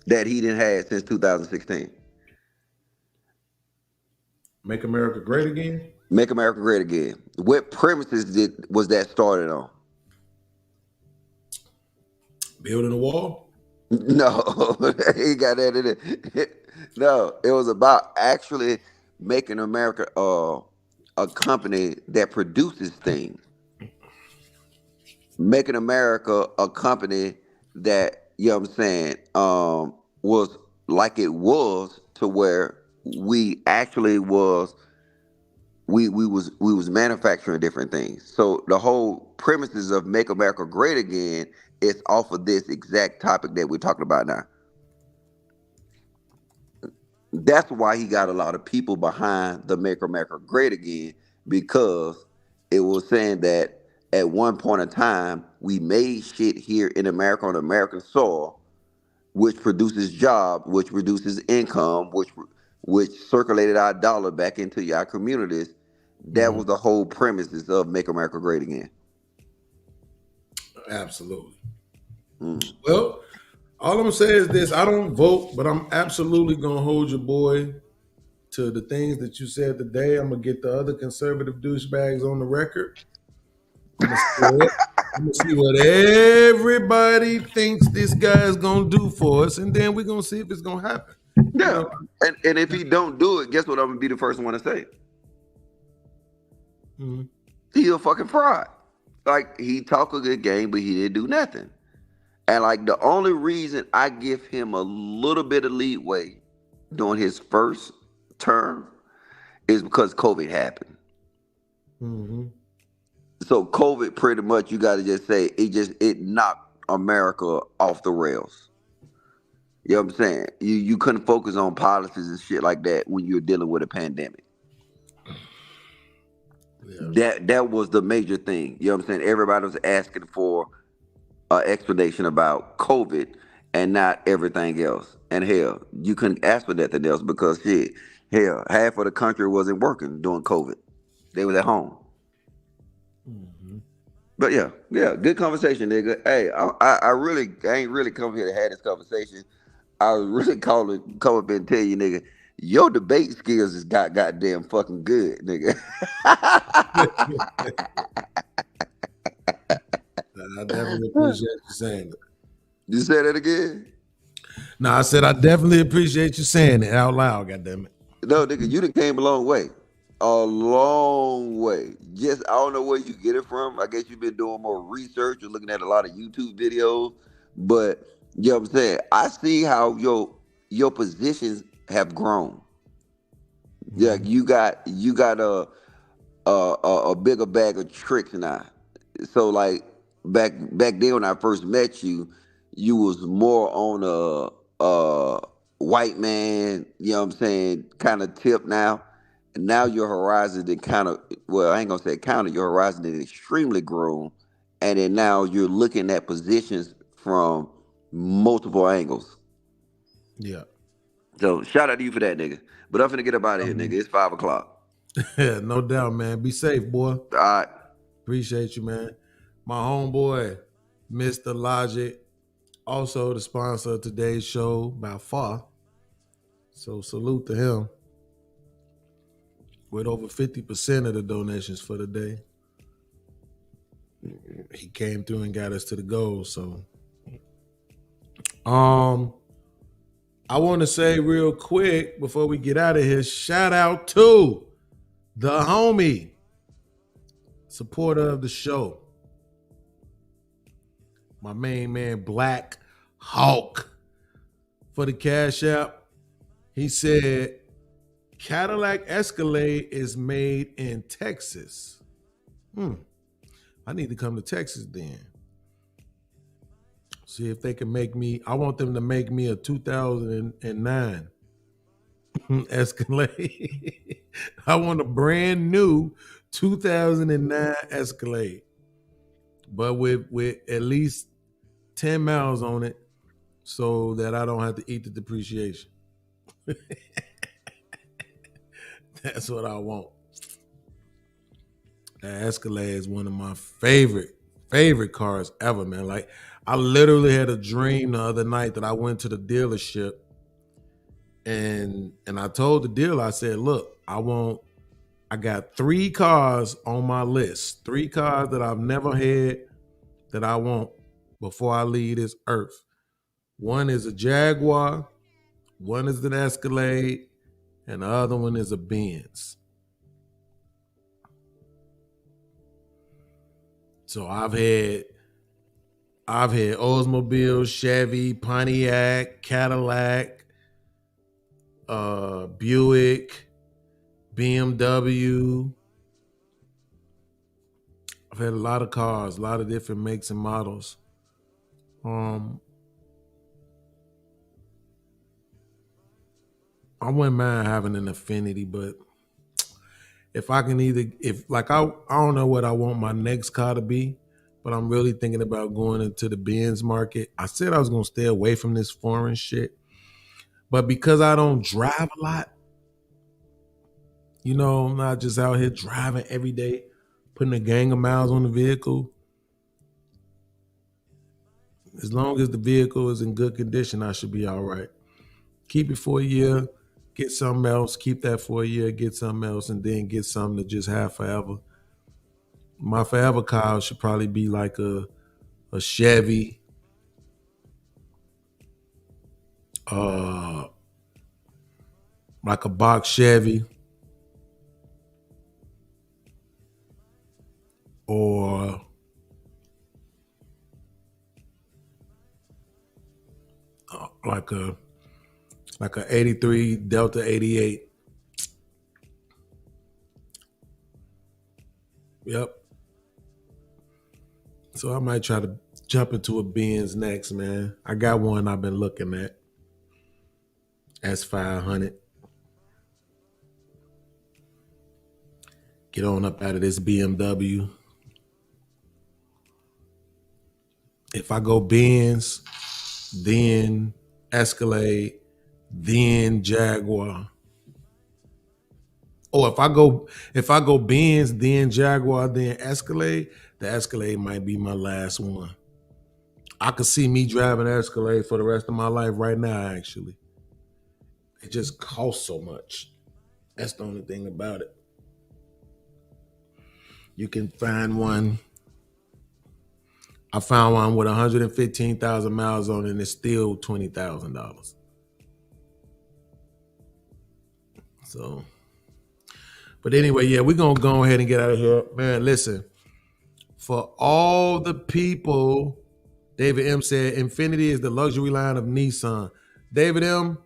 that he didn't have since 2016? Make America Great Again? Make America Great Again. What premises was that started on? Building a wall? No, he got that in it. No, it was about actually making America a company that produces things. Making America a company that, was like it was, to where we actually was we was manufacturing different things. So the whole premises of Make America Great Again is off of this exact topic that we're talking about now. That's why he got a lot of people behind the Make America Great Again, because it was saying that at one point in time we made shit here in America on American soil, which produces jobs, which reduces income, which circulated our dollar back into our communities. That was the whole premises of Make America Great Again. Absolutely. Well, all I'm gonna say is this: I don't vote, but I'm absolutely gonna hold your boy to the things that you said today. I'm gonna get the other conservative douchebags on the record. I'm gonna see what everybody thinks this guy is gonna do for us, and then we're gonna see if it's gonna happen. Yeah, and if he don't do it, guess what? I'm gonna be the first one to say. He a fucking fraud. Like, he talk a good game, but he didn't do nothing. And like, the only reason I give him a little bit of leeway during his first term is because COVID happened. So COVID, pretty much, you got to just say it knocked America off the rails. You know what I'm saying? You couldn't focus on policies and shit like that when you're dealing with a pandemic. That was the major thing. You know what I'm saying? Everybody was asking for an explanation about COVID and not everything else. And hell, you couldn't ask for nothing else because half of the country wasn't working during COVID. They was at home. But yeah, good conversation, nigga. Hey, I ain't really come here to have this conversation. I was really come up and tell you, nigga, Your debate skills is goddamn fucking good, nigga. I definitely appreciate you saying it. You say that again? No, I said I definitely appreciate you saying it out loud, goddammit. No, nigga, you done came a long way. A long way. Just I don't know where you get it from. I guess you've been doing more research or looking at a lot of YouTube videos. But you know what I'm saying? I see how your positions have grown. Yeah, you got a bigger bag of tricks now. So like back then when I first met you, you was more on a white man, you know what I'm saying, kind of tip now. And now your horizon then kind of, well, I ain't gonna say kind of, your horizon is extremely grown. And then now you're looking at positions from multiple angles. Yeah. So shout out to you for that, nigga. But I'm finna get up out of here, nigga. It's 5 o'clock. Yeah, no doubt, man. Be safe, boy. All right. Appreciate you, man. My homeboy, Mr. Logic, also the sponsor of today's show by far. So salute to him. With over 50% of the donations for the day. He came through and got us to the goal. So I want to say real quick before we get out of here, shout out to the homie, supporter of the show, my main man, Black Hawk, for the Cash App. He said, Cadillac Escalade is made in Texas. I need to come to Texas then. See if they can make me, I want them to make me a 2009 Escalade. I want a brand new 2009 Escalade, but with at least 10 miles on it so that I don't have to eat the depreciation. That's what I want. That Escalade is one of my favorite cars ever, man. Like, I literally had a dream the other night that I went to the dealership and I told the dealer, I said, look, I got 3 cars on my list, 3 cars that I've never had that I want before I leave this earth. One is a Jaguar, one is an Escalade, and the other one is a Benz. So I've had Oldsmobile, Chevy, Pontiac, Cadillac, Buick, BMW. I've had a lot of cars, a lot of different makes and models. I wouldn't mind having an Affinity, but if I can I don't know what I want my next car to be, but I'm really thinking about going into the Benz market. I said I was going to stay away from this foreign shit, but because I don't drive a lot, you know, I'm not just out here driving every day, putting a gang of miles on the vehicle. As long as the vehicle is in good condition, I should be all right. Keep it for a year, get something else, keep that for a year, get something else, and then get something to just have forever. My forever car should probably be like a Chevy, like a box Chevy, or like a 83 Delta 88. Yep. So I might try to jump into a Benz next, man. I got one I've been looking at. S500. Get on up out of this BMW. If I go Benz, then Escalade, then Jaguar. Or if I go Benz, then Jaguar, then Escalade, the Escalade might be my last one. I could see me driving Escalade for the rest of my life right now, actually. It just costs so much. That's the only thing about it. You can find one. I found one with 115,000 miles on it, and it's still $20,000. So, but anyway, yeah, we're going to go ahead and get out of here. Man, listen, for all the people, David M. said, Infinity is the luxury line of Nissan. David M.,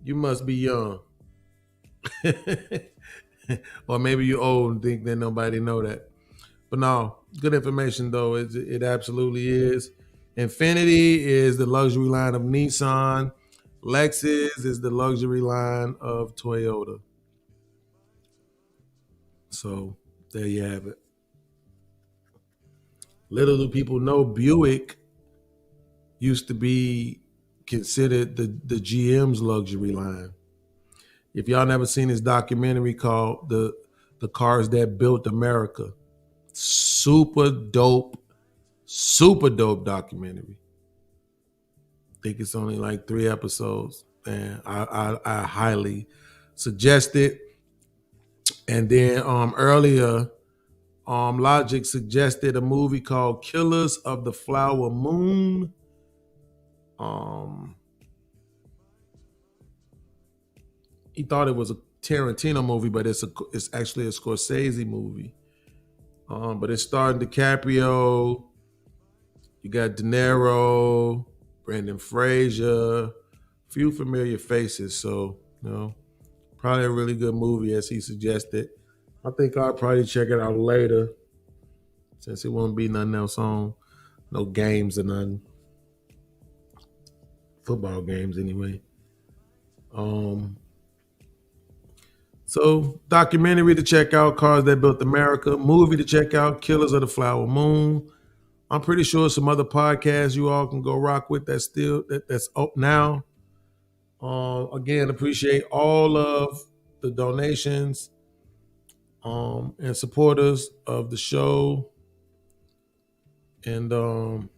you must be young. Or maybe you're old and think that nobody know that. But no, good information though. It absolutely is. Infinity is the luxury line of Nissan. Lexus is the luxury line of Toyota. So there you have it. Little do people know Buick used to be considered the GM's luxury line. If y'all never seen this documentary called The Cars That Built America, super dope documentary. I think it's only like 3 episodes, and I highly suggest it. And then earlier, Logic suggested a movie called Killers of the Flower Moon. He thought it was a Tarantino movie, but it's actually a Scorsese movie. But it's starring DiCaprio. You got De Niro, Brendan Fraser, few familiar faces. So, probably a really good movie as he suggested. I think I'll probably check it out later since it won't be nothing else on. No games or nothing. Football games anyway. So, documentary to check out, Cars That Built America. Movie to check out, Killers of the Flower Moon. I'm pretty sure some other podcasts you all can go rock with that's up now. Again, appreciate all of the donations and supporters of the show. And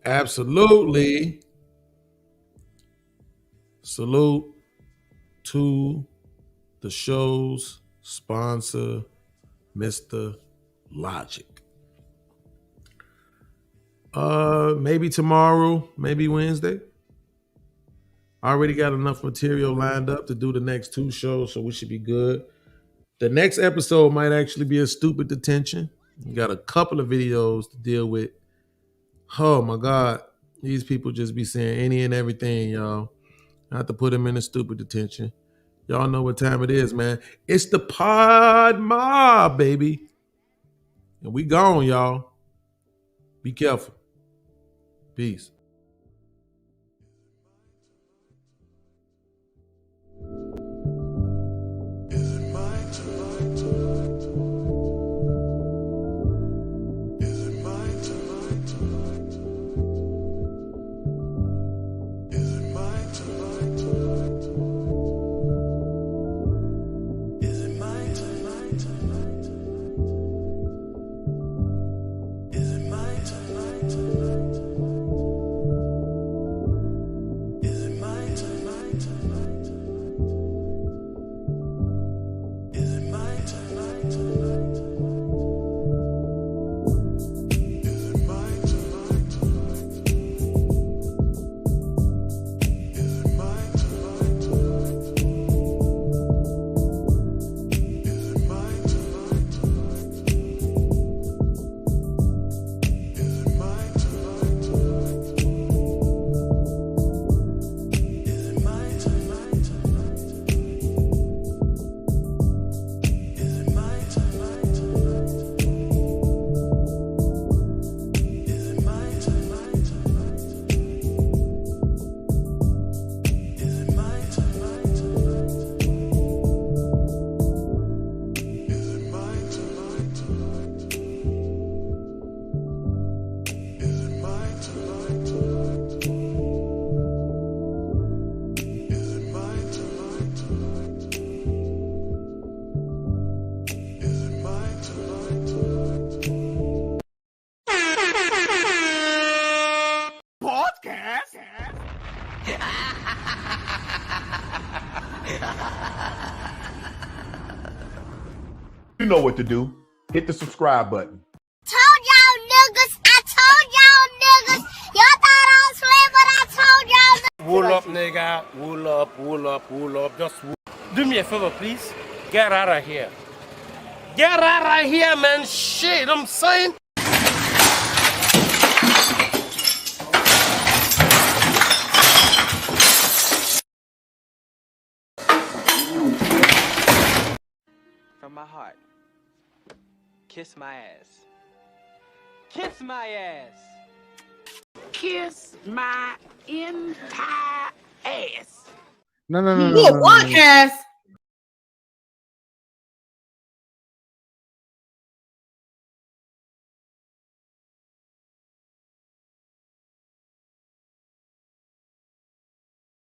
absolutely salute to the show's sponsor, Mr. Logic. Maybe tomorrow, maybe Wednesday. I already got enough material lined up to do the next 2 shows, so we should be good. The next episode might actually be a stupid detention. We got a couple of videos to deal with. Oh my God. These people just be saying any and everything, y'all. I have to put them in a stupid detention. Y'all know what time it is, man. It's the PodMob, baby. And we gone, y'all. Be careful. Peace. You know what to do. Hit the subscribe button. Told y'all niggas. I told y'all niggas. Y'all thought I was playing, but I told y'all. Wool up, nigga. Wool up, wool up, wool up. Just wool. Do me a favor, please. Get out of here. Get out of here, man. Shit, I'm saying. From my heart. Kiss my ass. Kiss my ass. Kiss my entire ass. No. What ass?